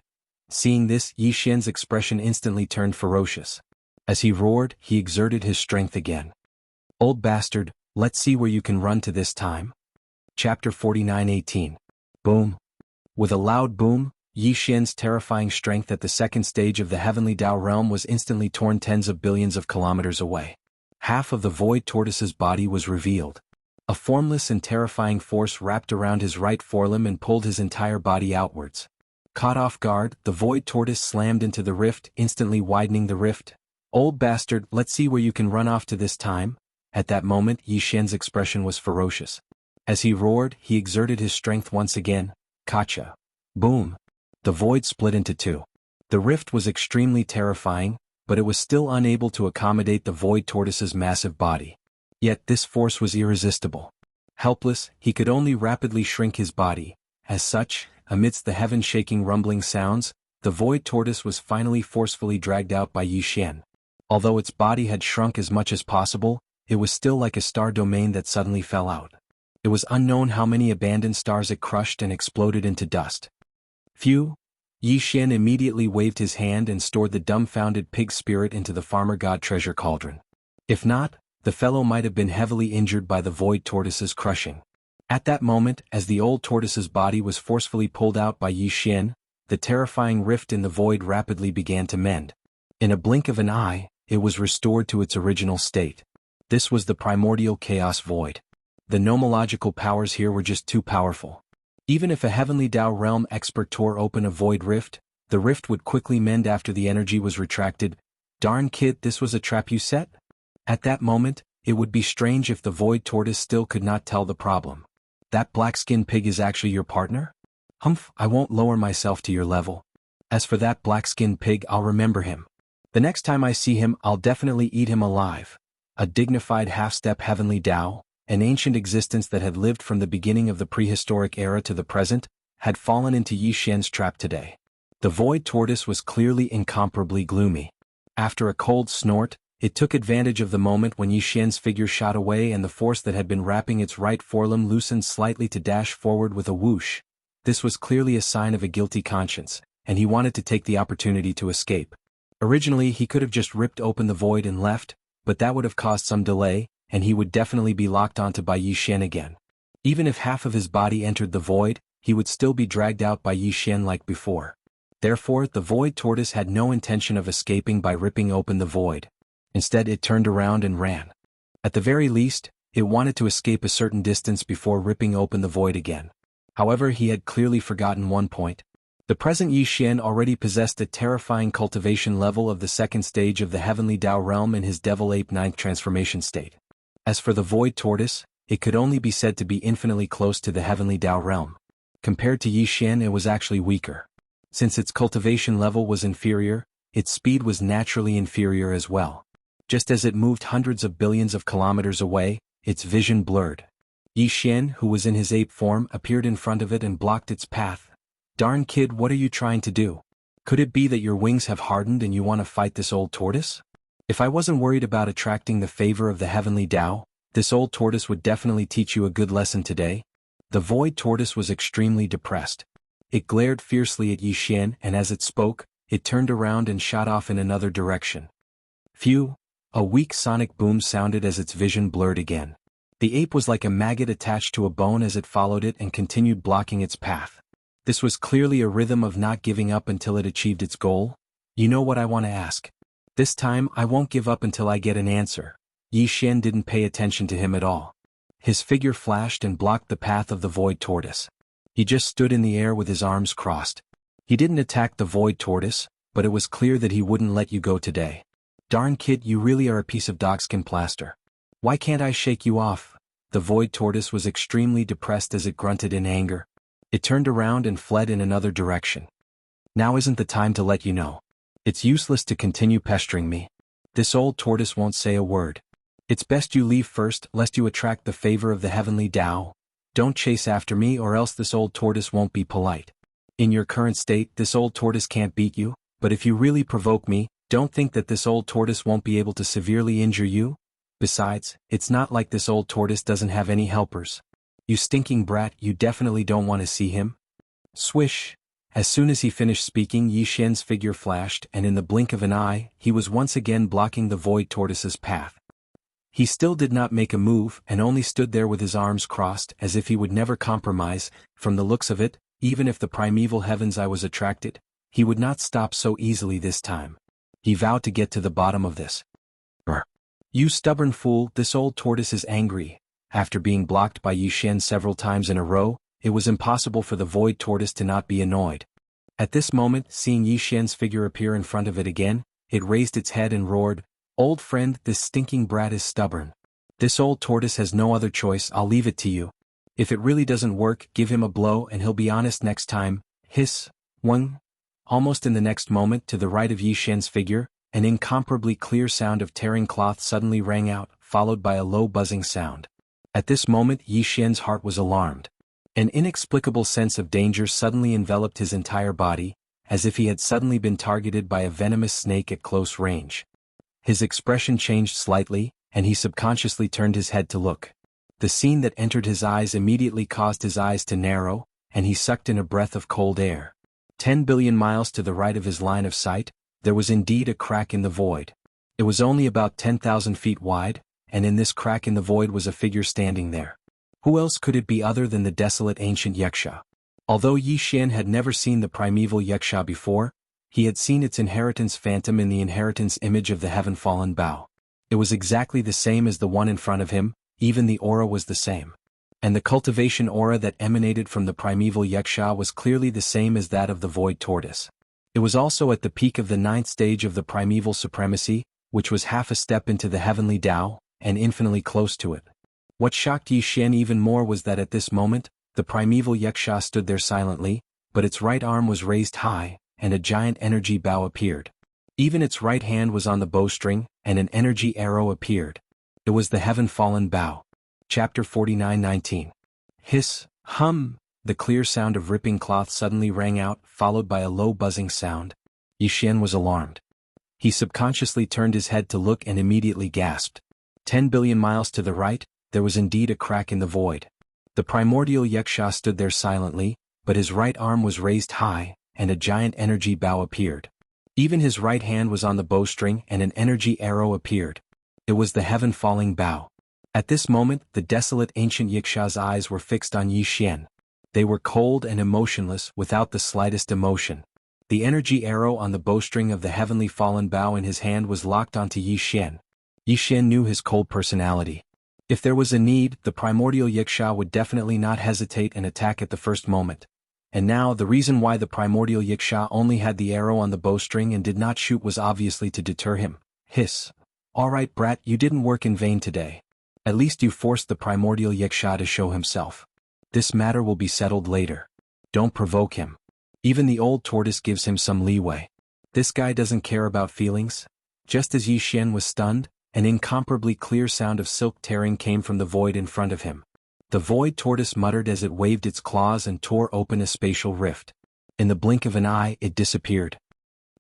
Seeing this, Yi Xian's expression instantly turned ferocious. As he roared, he exerted his strength again. Old bastard, let's see where you can run to this time. Chapter 49:18. Boom. With a loud boom, Yi Xian's terrifying strength at the second stage of the heavenly Dao realm was instantly torn tens of billions of kilometers away. Half of the void tortoise's body was revealed. A formless and terrifying force wrapped around his right forelimb and pulled his entire body outwards. Caught off guard, the void tortoise slammed into the rift, instantly widening the rift. Old bastard, let's see where you can run off to this time. At that moment, Yi Xian's expression was ferocious. As he roared, he exerted his strength once again. Gotcha. Boom. The void split into two. The rift was extremely terrifying, but it was still unable to accommodate the void tortoise's massive body. Yet this force was irresistible. Helpless, he could only rapidly shrink his body. As such, amidst the heaven-shaking rumbling sounds, the void tortoise was finally forcefully dragged out by Yi Xian. Although its body had shrunk as much as possible, it was still like a star domain that suddenly fell out. It was unknown how many abandoned stars it crushed and exploded into dust. Phew! Yi Xian immediately waved his hand and stored the dumbfounded pig spirit into the farmer god treasure cauldron. If not, the fellow might have been heavily injured by the void tortoise's crushing. At that moment, as the old tortoise's body was forcefully pulled out by Yi Xian, the terrifying rift in the void rapidly began to mend. In a blink of an eye, it was restored to its original state. This was the primordial chaos void. The nomological powers here were just too powerful. Even if a heavenly Dao realm expert tore open a void rift, the rift would quickly mend after the energy was retracted. Darn kid, this was a trap you set? At that moment, it would be strange if the void tortoise still could not tell the problem. That black-skinned pig is actually your partner? Humph, I won't lower myself to your level. As for that black-skinned pig, I'll remember him. The next time I see him, I'll definitely eat him alive. A dignified half-step heavenly Dao, an ancient existence that had lived from the beginning of the prehistoric era to the present, had fallen into Yi Xian's trap today. The void tortoise was clearly incomparably gloomy. After a cold snort, it took advantage of the moment when Yi Xian's figure shot away and the force that had been wrapping its right forelimb loosened slightly to dash forward with a whoosh. This was clearly a sign of a guilty conscience, and he wanted to take the opportunity to escape. Originally, he could have just ripped open the void and left, but that would have caused some delay, and he would definitely be locked onto by Yi Xian again. Even if half of his body entered the void, he would still be dragged out by Yi Xian like before. Therefore, the void tortoise had no intention of escaping by ripping open the void. Instead, it turned around and ran. At the very least, it wanted to escape a certain distance before ripping open the void again. However, he had clearly forgotten one point. The present Yi Xian already possessed a terrifying cultivation level of the second stage of the heavenly Dao realm in his devil ape ninth transformation state. As for the void tortoise, it could only be said to be infinitely close to the heavenly Dao realm. Compared to Yi Xian, it was actually weaker. Since its cultivation level was inferior, its speed was naturally inferior as well. Just as it moved hundreds of billions of kilometers away, its vision blurred. Yi Xian, who was in his ape form, appeared in front of it and blocked its path. Darn kid, what are you trying to do? Could it be that your wings have hardened and you want to fight this old tortoise? If I wasn't worried about attracting the favor of the heavenly Dao, this old tortoise would definitely teach you a good lesson today. The void tortoise was extremely depressed. It glared fiercely at Yi Xian, and as it spoke, it turned around and shot off in another direction. Phew! A weak sonic boom sounded as its vision blurred again. The ape was like a maggot attached to a bone as it followed it and continued blocking its path. This was clearly a rhythm of not giving up until it achieved its goal. You know what I want to ask? This time I won't give up until I get an answer. Yi Xian didn't pay attention to him at all. His figure flashed and blocked the path of the void tortoise. He just stood in the air with his arms crossed. He didn't attack the void tortoise, but it was clear that he wouldn't let you go today. Darn kid, you really are a piece of dogskin plaster. Why can't I shake you off? The void tortoise was extremely depressed as it grunted in anger. It turned around and fled in another direction. Now isn't the time to let you know. It's useless to continue pestering me. This old tortoise won't say a word. It's best you leave first, lest you attract the favor of the heavenly Tao. Don't chase after me or else this old tortoise won't be polite. In your current state, this old tortoise can't beat you, but if you really provoke me, don't think that this old tortoise won't be able to severely injure you. Besides, it's not like this old tortoise doesn't have any helpers. You stinking brat, you definitely don't want to see him. Swish! As soon as he finished speaking, Yi Xian's figure flashed, and in the blink of an eye, he was once again blocking the void tortoise's path. He still did not make a move and only stood there with his arms crossed as if he would never compromise. From the looks of it, even if the primeval heavens I was attracted, he would not stop so easily this time. He vowed to get to the bottom of this. Brr. You stubborn fool, this old tortoise is angry. After being blocked by Yi Xian several times in a row, it was impossible for the void tortoise to not be annoyed. At this moment, seeing Yi Xian's figure appear in front of it again, it raised its head and roared, "Old friend, this stinking brat is stubborn. This old tortoise has no other choice, I'll leave it to you. If it really doesn't work, give him a blow and he'll be honest next time." Hiss! One! Almost in the next moment, to the right of Yi Xian's figure, an incomparably clear sound of tearing cloth suddenly rang out, followed by a low buzzing sound. At this moment, Yi Xian's heart was alarmed. An inexplicable sense of danger suddenly enveloped his entire body, as if he had suddenly been targeted by a venomous snake at close range. His expression changed slightly, and he subconsciously turned his head to look. The scene that entered his eyes immediately caused his eyes to narrow, and he sucked in a breath of cold air. 10 billion miles to the right of his line of sight, there was indeed a crack in the void. It was only about 10,000 feet wide, and in this crack in the void was a figure standing there. Who else could it be other than the desolate ancient Yaksha? Although Yi Xian had never seen the primeval Yaksha before, he had seen its inheritance phantom in the inheritance image of the heaven-fallen Bao. It was exactly the same as the one in front of him, even the aura was the same. And the cultivation aura that emanated from the primeval Yaksha was clearly the same as that of the void tortoise. It was also at the peak of the 9th stage of the primeval supremacy, which was half a step into the heavenly Tao, and infinitely close to it. What shocked Yi Xian even more was that at this moment, the primeval Yaksha stood there silently, but its right arm was raised high, and a giant energy bow appeared. Even its right hand was on the bowstring, and an energy arrow appeared. It was the heaven-fallen Bao. Chapter 49-19. Hiss, hum, the clear sound of ripping cloth suddenly rang out, followed by a low buzzing sound. Yi Xian was alarmed. He subconsciously turned his head to look and immediately gasped. 10 billion miles to the right, there was indeed a crack in the void. The primordial Yaksha stood there silently, but his right arm was raised high, and a giant energy bow appeared. Even his right hand was on the bowstring and an energy arrow appeared. It was the heaven-falling Bao. At this moment, the desolate ancient Yaksha's eyes were fixed on Yi Xian. They were cold and emotionless, without the slightest emotion. The energy arrow on the bowstring of the heavenly fallen Bao in his hand was locked onto Yi Xian. Yi Xian knew his cold personality. If there was a need, the primordial Yaksha would definitely not hesitate and attack at the first moment. And now, the reason why the primordial Yaksha only had the arrow on the bowstring and did not shoot was obviously to deter him. Hiss. Alright brat, you didn't work in vain today. At least you forced the primordial Yaksha to show himself. This matter will be settled later. Don't provoke him. Even the old tortoise gives him some leeway. This guy doesn't care about feelings. Just as Yi Xian was stunned, an incomparably clear sound of silk tearing came from the void in front of him. The void tortoise muttered as it waved its claws and tore open a spatial rift. In the blink of an eye, it disappeared.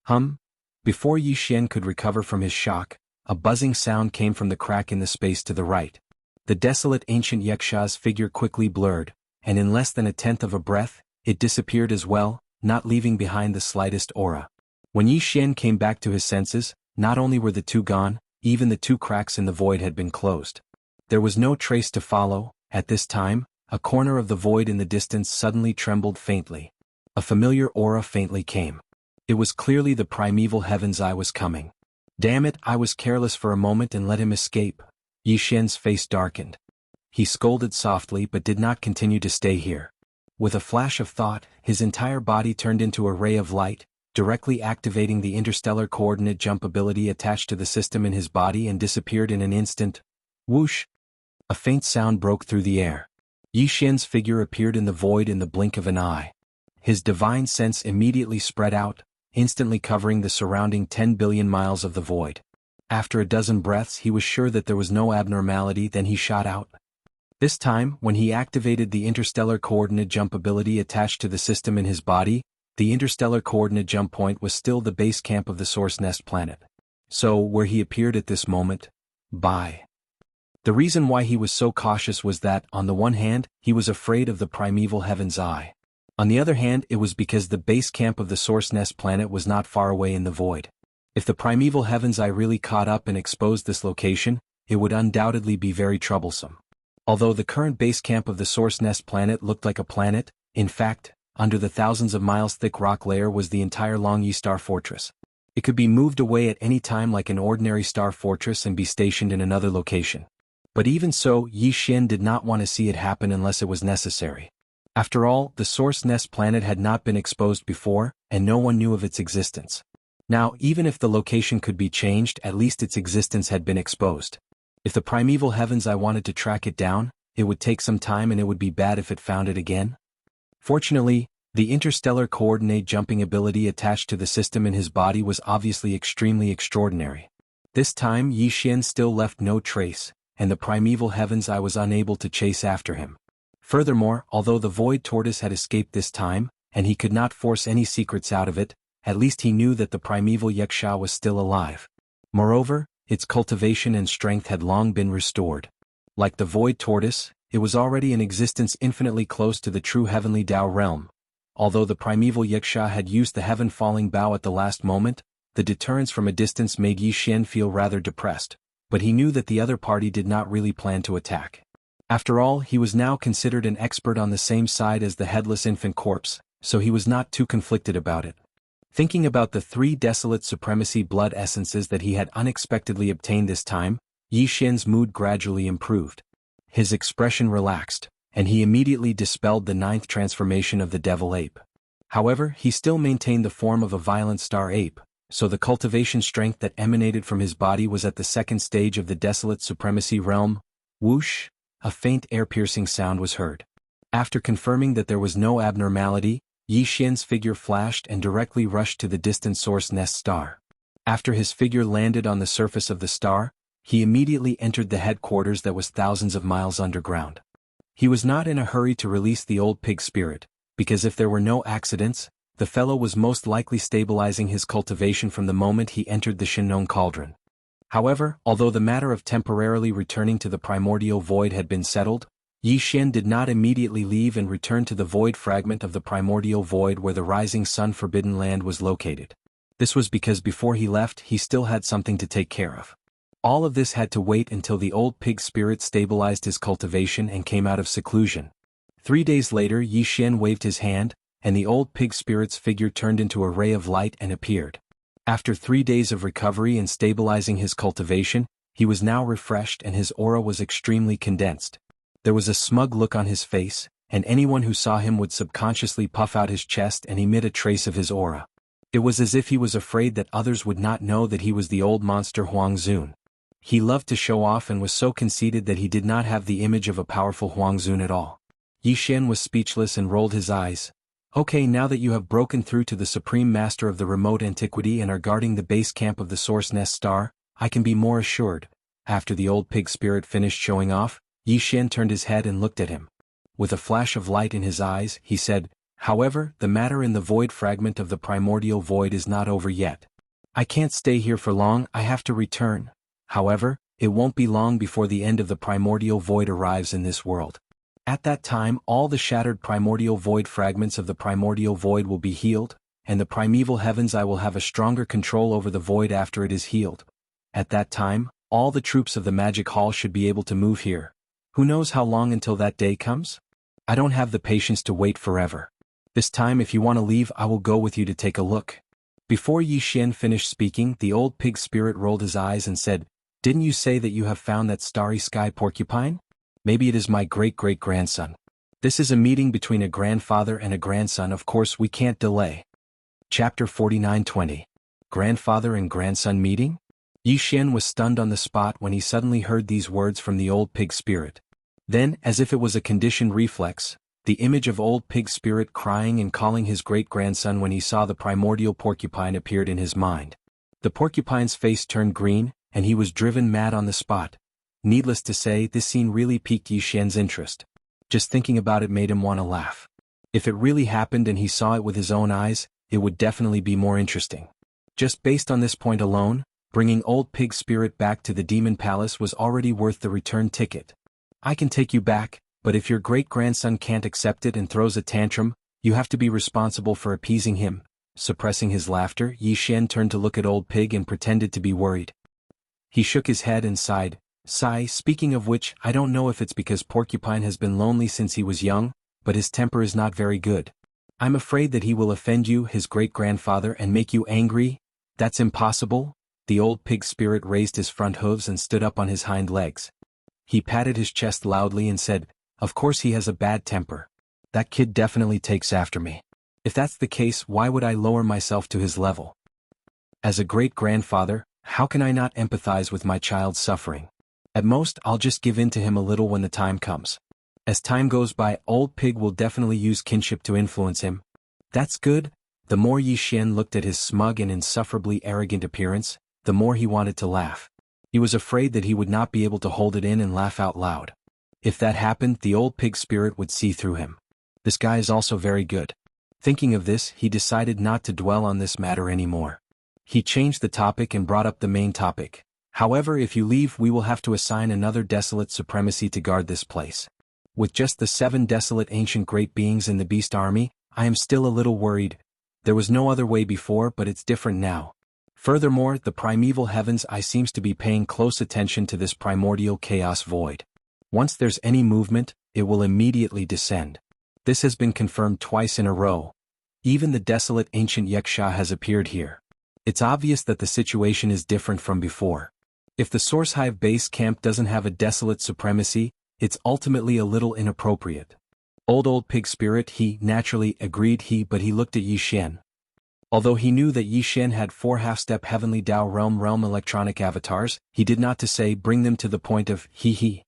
Hum! Before Yi Xian could recover from his shock, a buzzing sound came from the crack in the space to the right. The desolate ancient Yaksha's figure quickly blurred, and in less than a tenth of a breath, it disappeared as well, not leaving behind the slightest aura. When Yi Xian came back to his senses, not only were the two gone, even the two cracks in the void had been closed. There was no trace to follow. At this time, a corner of the void in the distance suddenly trembled faintly. A familiar aura faintly came. It was clearly the primeval heaven's eye was coming. Damn it, I was careless for a moment and let him escape. Yi Xian's face darkened. He scolded softly but did not continue to stay here. With a flash of thought, his entire body turned into a ray of light, directly activating the interstellar coordinate jump ability attached to the system in his body and disappeared in an instant. Whoosh! A faint sound broke through the air. Yi Xian's figure appeared in the void in the blink of an eye. His divine sense immediately spread out, instantly covering the surrounding 10 billion miles of the void. After a dozen breaths he was sure that there was no abnormality, then he shot out. This time, when he activated the interstellar coordinate jump ability attached to the system in his body, the interstellar coordinate jump point was still the base camp of the Source Nest planet. So, where he appeared at this moment? Bye. The reason why he was so cautious was that, on the one hand, he was afraid of the primeval heaven's eye. On the other hand, it was because the base camp of the Source Nest planet was not far away in the void. If the primeval heaven's eye really caught up and exposed this location, it would undoubtedly be very troublesome. Although the current base camp of the Source Nest planet looked like a planet, in fact, under the thousands of miles thick rock layer was the entire Longyi Star Fortress. It could be moved away at any time like an ordinary star fortress and be stationed in another location. But even so, Yi Xian did not want to see it happen unless it was necessary. After all, the Source Nest planet had not been exposed before, and no one knew of its existence. Now, even if the location could be changed, at least its existence had been exposed. If the primeval heaven's eye wanted to track it down, it would take some time and it would be bad if it found it again. Fortunately, the interstellar coordinate jumping ability attached to the system in his body was obviously extremely extraordinary. This time Yi Xian still left no trace, and the primeval heaven's eye was unable to chase after him. Furthermore, although the void tortoise had escaped this time, and he could not force any secrets out of it, at least he knew that the primeval Wuxia was still alive. Moreover, its cultivation and strength had long been restored. Like the void tortoise, it was already in existence infinitely close to the true heavenly Dao realm. Although the primeval Wuxia had used the heaven-falling bow at the last moment, the deterrence from a distance made Yi Xian feel rather depressed, but he knew that the other party did not really plan to attack. After all, he was now considered an expert on the same side as the headless infant corpse, so he was not too conflicted about it. Thinking about the 3 desolate supremacy blood essences that he had unexpectedly obtained this time, Yi Xian's mood gradually improved. His expression relaxed, and he immediately dispelled the 9th transformation of the devil ape. However, he still maintained the form of a violent star ape, so the cultivation strength that emanated from his body was at the 2nd stage of the desolate supremacy realm. Whoosh! A faint air-piercing sound was heard. After confirming that there was no abnormality, Yi Xian's figure flashed and directly rushed to the distant Source Nest star. After his figure landed on the surface of the star, he immediately entered the headquarters that was thousands of miles underground. He was not in a hurry to release the old pig spirit, because if there were no accidents, the fellow was most likely stabilizing his cultivation from the moment he entered the Shinnon cauldron. However, although the matter of temporarily returning to the primordial void had been settled, Yi Xian did not immediately leave and return to the void fragment of the primordial void where the rising sun forbidden land was located. This was because before he left he still had something to take care of. All of this had to wait until the old pig spirit stabilized his cultivation and came out of seclusion. 3 days later Yi Xian waved his hand, and the old pig spirit's figure turned into a ray of light and appeared. After 3 days of recovery and stabilizing his cultivation, he was now refreshed and his aura was extremely condensed. There was a smug look on his face, and anyone who saw him would subconsciously puff out his chest and emit a trace of his aura. It was as if he was afraid that others would not know that he was the old monster Huang Zun. He loved to show off and was so conceited that he did not have the image of a powerful Huang Zun at all. Yi Xian was speechless and rolled his eyes. Okay, now that you have broken through to the Supreme Master of the remote antiquity and are guarding the base camp of the Source Nest star, I can be more assured. After the old pig spirit finished showing off, Yi Xian turned his head and looked at him. With a flash of light in his eyes, he said, "However, the matter in the void fragment of the primordial void is not over yet. I can't stay here for long, I have to return. However, it won't be long before the end of the primordial void arrives in this world. At that time all the shattered primordial void fragments of the primordial void will be healed, and the primeval heavens I will have a stronger control over the void after it is healed. At that time, all the troops of the magic hall should be able to move here. Who knows how long until that day comes? I don't have the patience to wait forever. This time if you want to leave I will go with you to take a look. Before Yi Xian finished speaking, the old pig spirit rolled his eyes and said, "Didn't you say that you have found that starry sky porcupine? Maybe it is my great-great-grandson. This is a meeting between a grandfather and a grandson, of course we can't delay." Chapter 49:20. Grandfather and grandson meeting? Yi Xian was stunned on the spot when he suddenly heard these words from the old pig spirit. Then, as if it was a conditioned reflex, the image of old pig spirit crying and calling his great-grandson when he saw the primordial porcupine appeared in his mind. The porcupine's face turned green, and he was driven mad on the spot. Needless to say, this scene really piqued Yi Xian's interest. Just thinking about it made him want to laugh. If it really happened and he saw it with his own eyes, it would definitely be more interesting. Just based on this point alone, bringing old pig spirit back to the demon palace was already worth the return ticket. I can take you back, but if your great-grandson can't accept it and throws a tantrum, you have to be responsible for appeasing him. Suppressing his laughter, Yi Xian turned to look at old pig and pretended to be worried. He shook his head and sighed. Speaking of which, I don't know if it's because Porcupine has been lonely since he was young, but his temper is not very good. I'm afraid that he will offend you, his great-grandfather, and make you angry. That's impossible. The old pig spirit raised his front hooves and stood up on his hind legs. He patted his chest loudly and said, "Of course he has a bad temper. That kid definitely takes after me. If that's the case, why would I lower myself to his level? As a great-grandfather, how can I not empathize with my child's suffering? At most, I'll just give in to him a little when the time comes. As time goes by, old pig will definitely use kinship to influence him." That's good. The more Yi Xian looked at his smug and insufferably arrogant appearance, the more he wanted to laugh. He was afraid that he would not be able to hold it in and laugh out loud. If that happened, the old pig spirit would see through him. This guy is also very good. Thinking of this, he decided not to dwell on this matter anymore. He changed the topic and brought up the main topic. "However, if you leave, we will have to assign another desolate supremacy to guard this place. With just the 7 desolate ancient great beings in the beast army, I am still a little worried. There was no other way before, but it's different now. Furthermore, the primeval heavens eye seems to be paying close attention to this primordial chaos void. Once there's any movement, it will immediately descend. This has been confirmed twice in a row. Even the desolate ancient Yaksha has appeared here. It's obvious that the situation is different from before. If the Source Hive base camp doesn't have a desolate supremacy, it's ultimately a little inappropriate." Old pig spirit, he naturally agreed but he looked at Yi Xian. Although he knew that Yi Xian had 4 half-step heavenly Dao realm electronic avatars, he did not to say bring them to the point of he.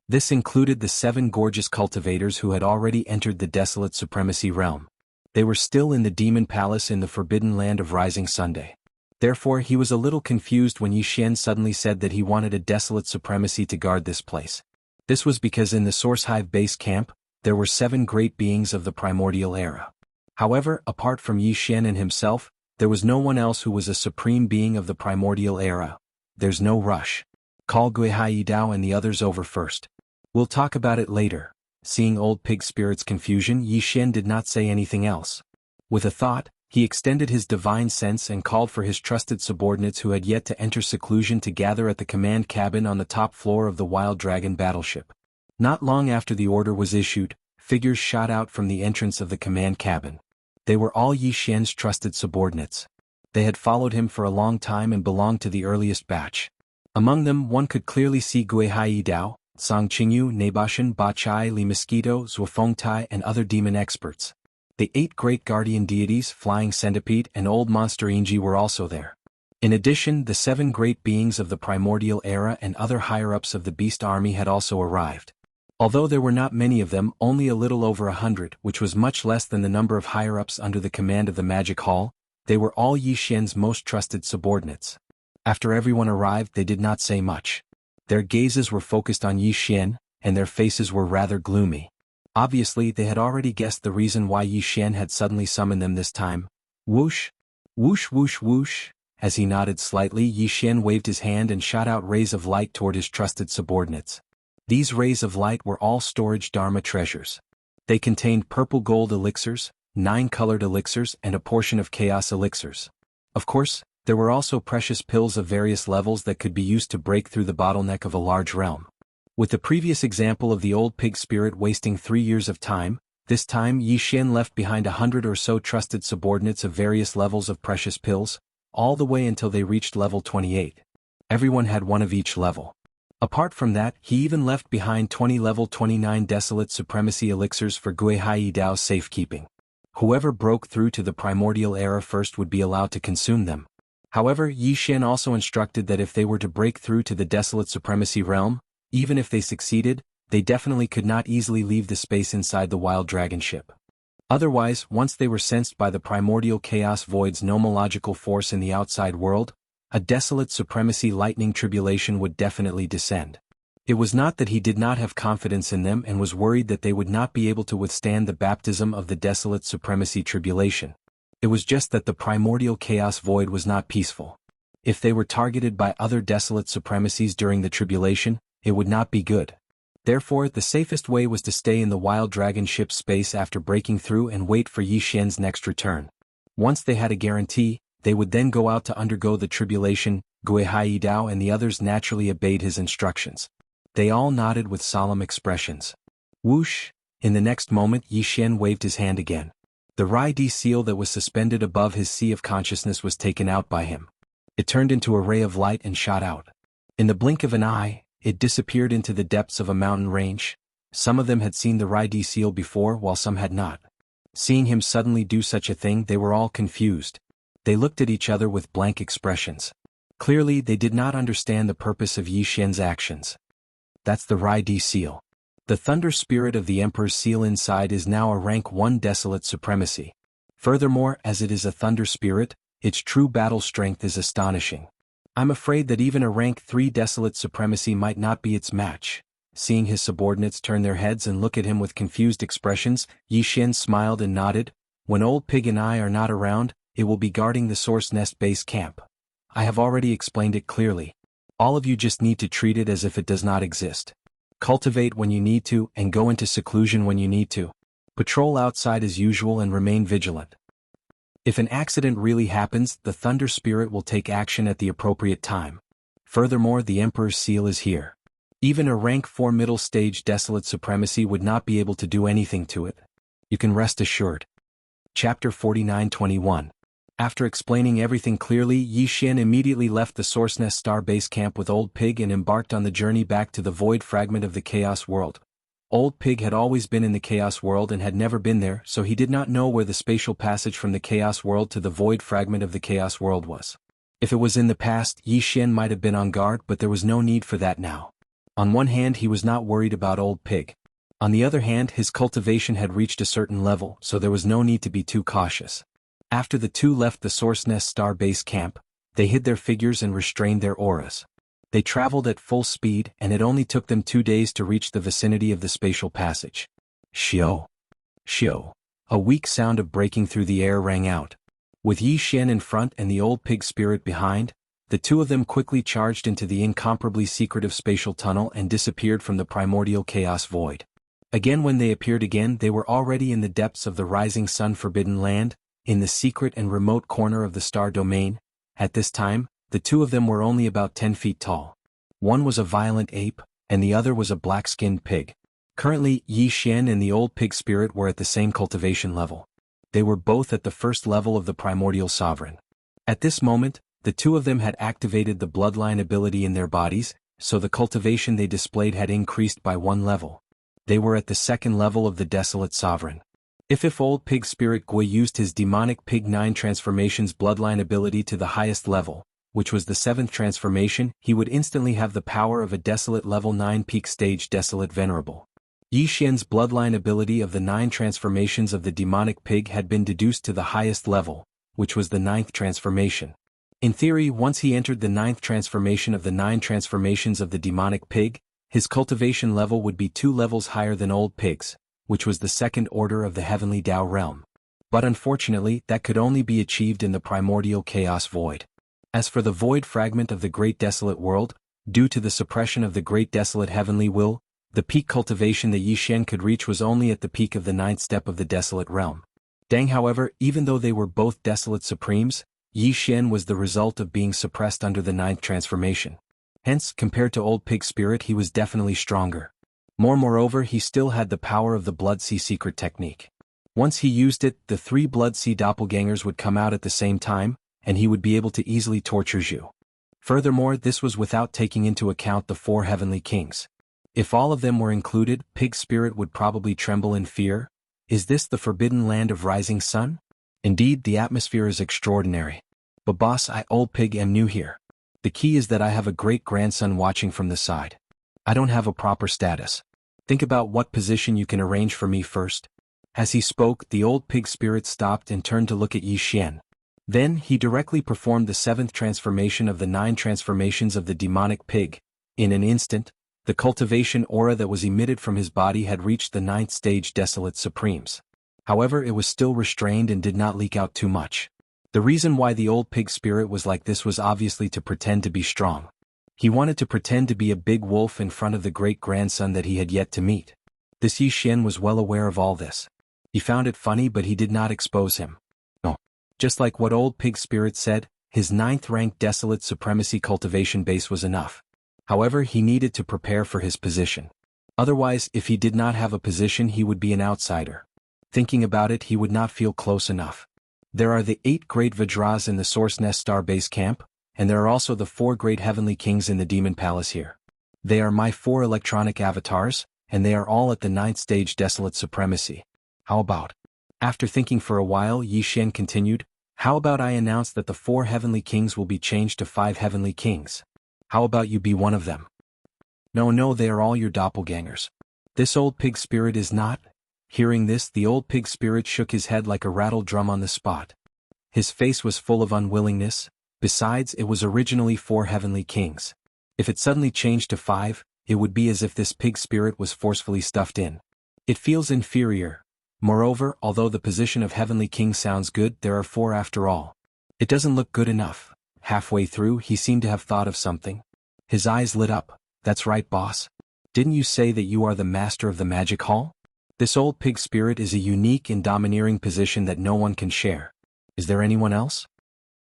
This included the 7 gorgeous cultivators who had already entered the desolate supremacy realm. They were still in the demon palace in the forbidden land of Rising Sunday. Therefore he was a little confused when Yi Xian suddenly said that he wanted a desolate supremacy to guard this place. This was because in the Source Hive base camp, there were 7 great beings of the primordial era. However, apart from Yi Xian and himself, there was no one else who was a supreme being of the primordial era. There's no rush. Call Guihai Dao and the others over first. We'll talk about it later. Seeing old pig spirit's confusion, Yi Xian did not say anything else. With a thought, he extended his divine sense and called for his trusted subordinates who had yet to enter seclusion to gather at the command cabin on the top floor of the Wild Dragon battleship. Not long after the order was issued, figures shot out from the entrance of the command cabin. They were all Yi Xian's trusted subordinates. They had followed him for a long time and belonged to the earliest batch. Among them one could clearly see Guihai Dao, Song Qingyu, Nabashan, Ba Chai, Li Mosquito, Zuofeng Tai and other demon experts. The 8 great guardian deities, Flying Centipede and Old Monster Inji were also there. In addition, the 7 great beings of the primordial era and other higher-ups of the beast army had also arrived. Although there were not many of them, only a little over 100, which was much less than the number of higher-ups under the command of the Magic Hall, they were all Yi Xian's most trusted subordinates. After everyone arrived, they did not say much. Their gazes were focused on Yi Xian, and their faces were rather gloomy. Obviously, they had already guessed the reason why Yi Xian had suddenly summoned them this time. Whoosh! Whoosh whoosh whoosh! As he nodded slightly, Yi Xian waved his hand and shot out rays of light toward his trusted subordinates. These rays of light were all storage Dharma treasures. They contained purple gold elixirs, 9 colored elixirs and a portion of chaos elixirs. Of course, there were also precious pills of various levels that could be used to break through the bottleneck of a large realm. With the previous example of the old pig spirit wasting 3 years of time, this time Yi Xian left behind 100 or so trusted subordinates of various levels of precious pills, all the way until they reached level 28. Everyone had one of each level. Apart from that, he even left behind 20 level 29 desolate supremacy elixirs for Gui Hai Dao's safekeeping. Whoever broke through to the primordial era first would be allowed to consume them. However, Yi Xian also instructed that if they were to break through to the desolate supremacy realm, even if they succeeded, they definitely could not easily leave the space inside the wild dragon ship. Otherwise, once they were sensed by the primordial chaos void's nomological force in the outside world, a desolate supremacy lightning tribulation would definitely descend. It was not that he did not have confidence in them and was worried that they would not be able to withstand the baptism of the desolate supremacy tribulation. It was just that the primordial chaos void was not peaceful. If they were targeted by other desolate supremacies during the tribulation, it would not be good. Therefore, the safest way was to stay in the wild dragon ship space after breaking through and wait for Yi Xian's next return. Once they had a guarantee, they would then go out to undergo the tribulation. Gui Hai Dao and the others naturally obeyed his instructions. They all nodded with solemn expressions. Whoosh! In the next moment Yi Xian waved his hand again. The Rai-Di seal that was suspended above his sea of consciousness was taken out by him. It turned into a ray of light and shot out. In the blink of an eye, it disappeared into the depths of a mountain range. Some of them had seen the Rai-Di seal before while some had not. Seeing him suddenly do such a thing, they were all confused. They looked at each other with blank expressions. Clearly, they did not understand the purpose of Yi Xian's actions. That's the Rai-Di seal. The thunder spirit of the Emperor's seal inside is now a rank 1 desolate supremacy. Furthermore, as it is a thunder spirit, its true battle strength is astonishing. I'm afraid that even a rank 3 desolate supremacy might not be its match. Seeing his subordinates turn their heads and look at him with confused expressions, Yi Xian smiled and nodded. When Old Pig and I are not around, it will be guarding the Source Nest base camp. I have already explained it clearly. All of you just need to treat it as if it does not exist. Cultivate when you need to and go into seclusion when you need to. Patrol outside as usual and remain vigilant. If an accident really happens, the Thunder Spirit will take action at the appropriate time. Furthermore, the Emperor's seal is here. Even a rank 4 middle stage desolate supremacy would not be able to do anything to it. You can rest assured. Chapter 49-21. After explaining everything clearly, Yi Xian immediately left the Source Nest Star Base Camp with Old Pig and embarked on the journey back to the void fragment of the Chaos World. Old Pig had always been in the Chaos World and had never been there, so he did not know where the spatial passage from the Chaos World to the void fragment of the Chaos World was. If it was in the past, Yi Xian might have been on guard, but there was no need for that now. On one hand, he was not worried about Old Pig. On the other hand, his cultivation had reached a certain level, so there was no need to be too cautious. After the two left the Source Nest Star Base Camp, they hid their figures and restrained their auras. They traveled at full speed, and it only took them 2 days to reach the vicinity of the spatial passage. Shio! Shio! A weak sound of breaking through the air rang out. With Yi Xian in front and the Old Pig spirit behind, the two of them quickly charged into the incomparably secretive spatial tunnel and disappeared from the primordial chaos void. Again, when they appeared again, they were already in the depths of the rising sun-forbidden land, in the secret and remote corner of the star domain. At this time, the two of them were only about 10 feet tall. One was a violent ape, and the other was a black-skinned pig. Currently, Yi Xian and the Old Pig spirit were at the same cultivation level. They were both at the first level of the primordial sovereign. At this moment, the two of them had activated the bloodline ability in their bodies, so the cultivation they displayed had increased by 1 level. They were at the second level of the desolate sovereign. If Old Pig Spirit Gui used his demonic Pig 9 transformation's bloodline ability to the highest level, which was the 7th transformation, he would instantly have the power of a desolate level 9 peak stage desolate venerable. Yi Xian's bloodline ability of the 9 transformations of the demonic pig had been deduced to the highest level, which was the 9th transformation. In theory, once he entered the 9th transformation of the 9 transformations of the demonic pig, his cultivation level would be 2 levels higher than Old Pig's, which was the 2nd order of the heavenly Tao realm. But unfortunately, that could only be achieved in the primordial chaos void. As for the void fragment of the Great Desolate World, due to the suppression of the Great Desolate Heavenly Will, The peak cultivation that Yi Xian could reach was only at the peak of the 9th step of the Desolate Realm. Dang, however, even though they were both Desolate Supremes, Yi Xian was the result of being suppressed under the 9th transformation. Hence, compared to Old Pig Spirit, he was definitely stronger. Moreover, he still had the power of the Blood Sea secret technique. Once he used it, the 3 Blood Sea doppelgangers would come out at the same time, and he would be able to easily torture Zhu. Furthermore, this was without taking into account the 4 heavenly kings. If all of them were included, Pig Spirit would probably tremble in fear. Is this the forbidden land of rising sun? Indeed, the atmosphere is extraordinary. But boss, I Old Pig am new here. The key is that I have a great-grandson watching from the side. I don't have a proper status. Think about what position you can arrange for me first. As he spoke, the Old Pig Spirit stopped and turned to look at Yi Xian. Then, he directly performed the 7th transformation of the 9 transformations of the demonic pig. In an instant, the cultivation aura that was emitted from his body had reached the 9th stage Desolate Supremes. However, it was still restrained and did not leak out too much. The reason why the Old Pig Spirit was like this was obviously to pretend to be strong. He wanted to pretend to be a big wolf in front of the great-grandson that he had yet to meet. This Yi Xian was well aware of all this. He found it funny, but he did not expose him. No. Just like what Old Pig Spirit said, his 9th rank Desolate Supremacy cultivation base was enough. However, he needed to prepare for his position. Otherwise, if he did not have a position, he would be an outsider. Thinking about it, he would not feel close enough. There are the 8 great Vajras in the Source Nest Star Base camp, and there are also the 4 great heavenly kings in the Demon Palace here. They are my 4 electronic avatars, and they are all at the 9th stage Desolate Supremacy. How about? After thinking for a while, Yi Xian continued, how about I announce that the 4 heavenly kings will be changed to 5 heavenly kings? How about you be one of them? No, they are all your doppelgangers. This Old Pig Spirit is not. Hearing this, the Old Pig Spirit shook his head like a rattled drum on the spot. His face was full of unwillingness. Besides, it was originally 4 heavenly kings. If it suddenly changed to 5, it would be as if this pig spirit was forcefully stuffed in. It feels inferior. Moreover, although the position of heavenly king sounds good, there are 4 after all. It doesn't look good enough. Halfway through, he seemed to have thought of something. His eyes lit up. That's right, boss. Didn't you say that you are the master of the magic hall? This Old Pig Spirit is a unique and domineering position that no one can share. Is there anyone else?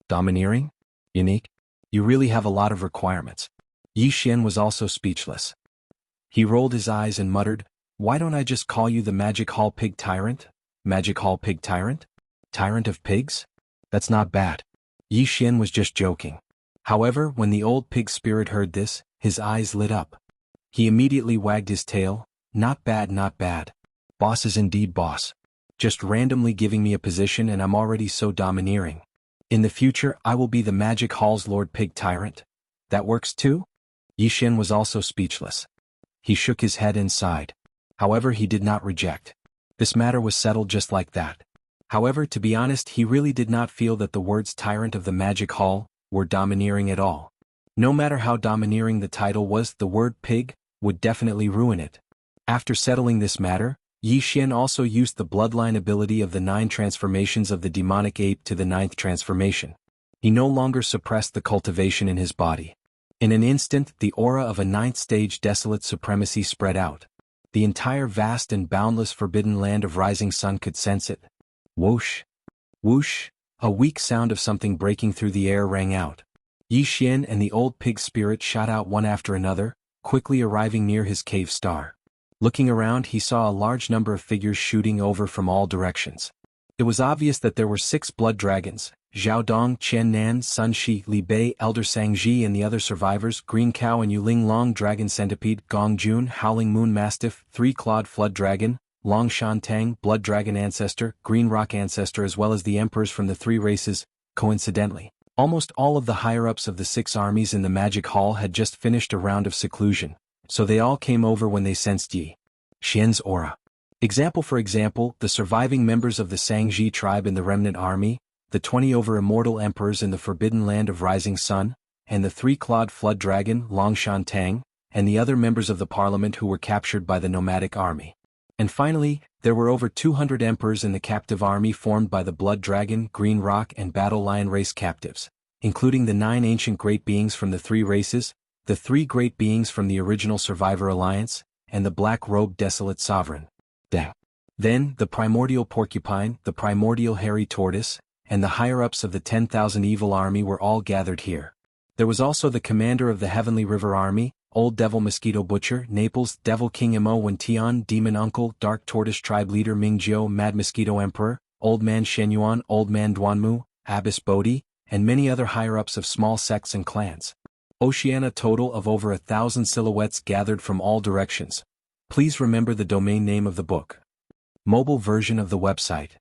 Domineering? Unique? You really have a lot of requirements. Yi Xian was also speechless. He rolled his eyes and muttered, why don't I just call you the Magic Hall Pig Tyrant? Magic Hall Pig Tyrant? Tyrant of pigs? That's not bad. Yi Xian was just joking. However, when the Old Pig Spirit heard this, his eyes lit up. He immediately wagged his tail. Not bad, not bad. Boss is indeed boss. Just randomly giving me a position and I'm already so domineering. In the future, I will be the Magic Hall's Lord Pig Tyrant. That works too? Yi Xian was also speechless. He shook his head and sighed. However, he did not reject. This matter was settled just like that. However, to be honest, he really did not feel that the words Tyrant of the Magic Hall were domineering at all. No matter how domineering the title was, the word pig would definitely ruin it. After settling this matter, Yi Xian also used the bloodline ability of the 9 transformations of the demonic ape to the 9th transformation. He no longer suppressed the cultivation in his body. In an instant, the aura of a 9th stage Desolate Supremacy spread out. The entire vast and boundless forbidden land of rising sun could sense it. Whoosh! Whoosh! A weak sound of something breaking through the air rang out. Yi Xian and the Old Pig Spirit shot out one after another, quickly arriving near his cave star. Looking around, he saw a large number of figures shooting over from all directions. It was obvious that there were 6 blood dragons: Zhao Dong, Qian Nan, Sun Shi, Li Bei, Elder Sang Ji and the other survivors, Green Cow and Yuling Long Dragon Centipede, Gong Jun, Howling Moon Mastiff, 3-Clawed Flood Dragon, Long Shan Tang, Blood Dragon Ancestor, Green Rock Ancestor, as well as the emperors from the 3 races. Coincidentally, almost all of the higher-ups of the 6 armies in the Magic Hall had just finished a round of seclusion, so they all came over when they sensed Yi Xian's aura. For example, the surviving members of the Sangji tribe in the remnant army, the 20 over immortal emperors in the forbidden land of rising sun, and the 3-Clawed Flood Dragon, Longshan Tang, and the other members of the parliament who were captured by the nomadic army. And finally, there were over 200 emperors in the captive army formed by the Blood Dragon, Green Rock and Battle Lion race captives, including the 9 ancient great beings from the 3 races, the 3 great beings from the original Survivor Alliance, and the black-robed desolate sovereign. Then, the primordial porcupine, the primordial hairy tortoise, and the higher-ups of the 10,000 evil army were all gathered here. There was also the commander of the Heavenly River Army, Old Devil Mosquito Butcher, Naples, Devil King Mo Wen Tian, Demon Uncle, Dark Tortoise Tribe Leader Ming Jiao, Mad Mosquito Emperor, Old Man Shenyuan, Old Man Duanmu, Abbess Bodhi, and many other higher-ups of small sects and clans. Oceania total of over 1,000 silhouettes gathered from all directions. Please remember the domain name of the book. Mobile version of the website.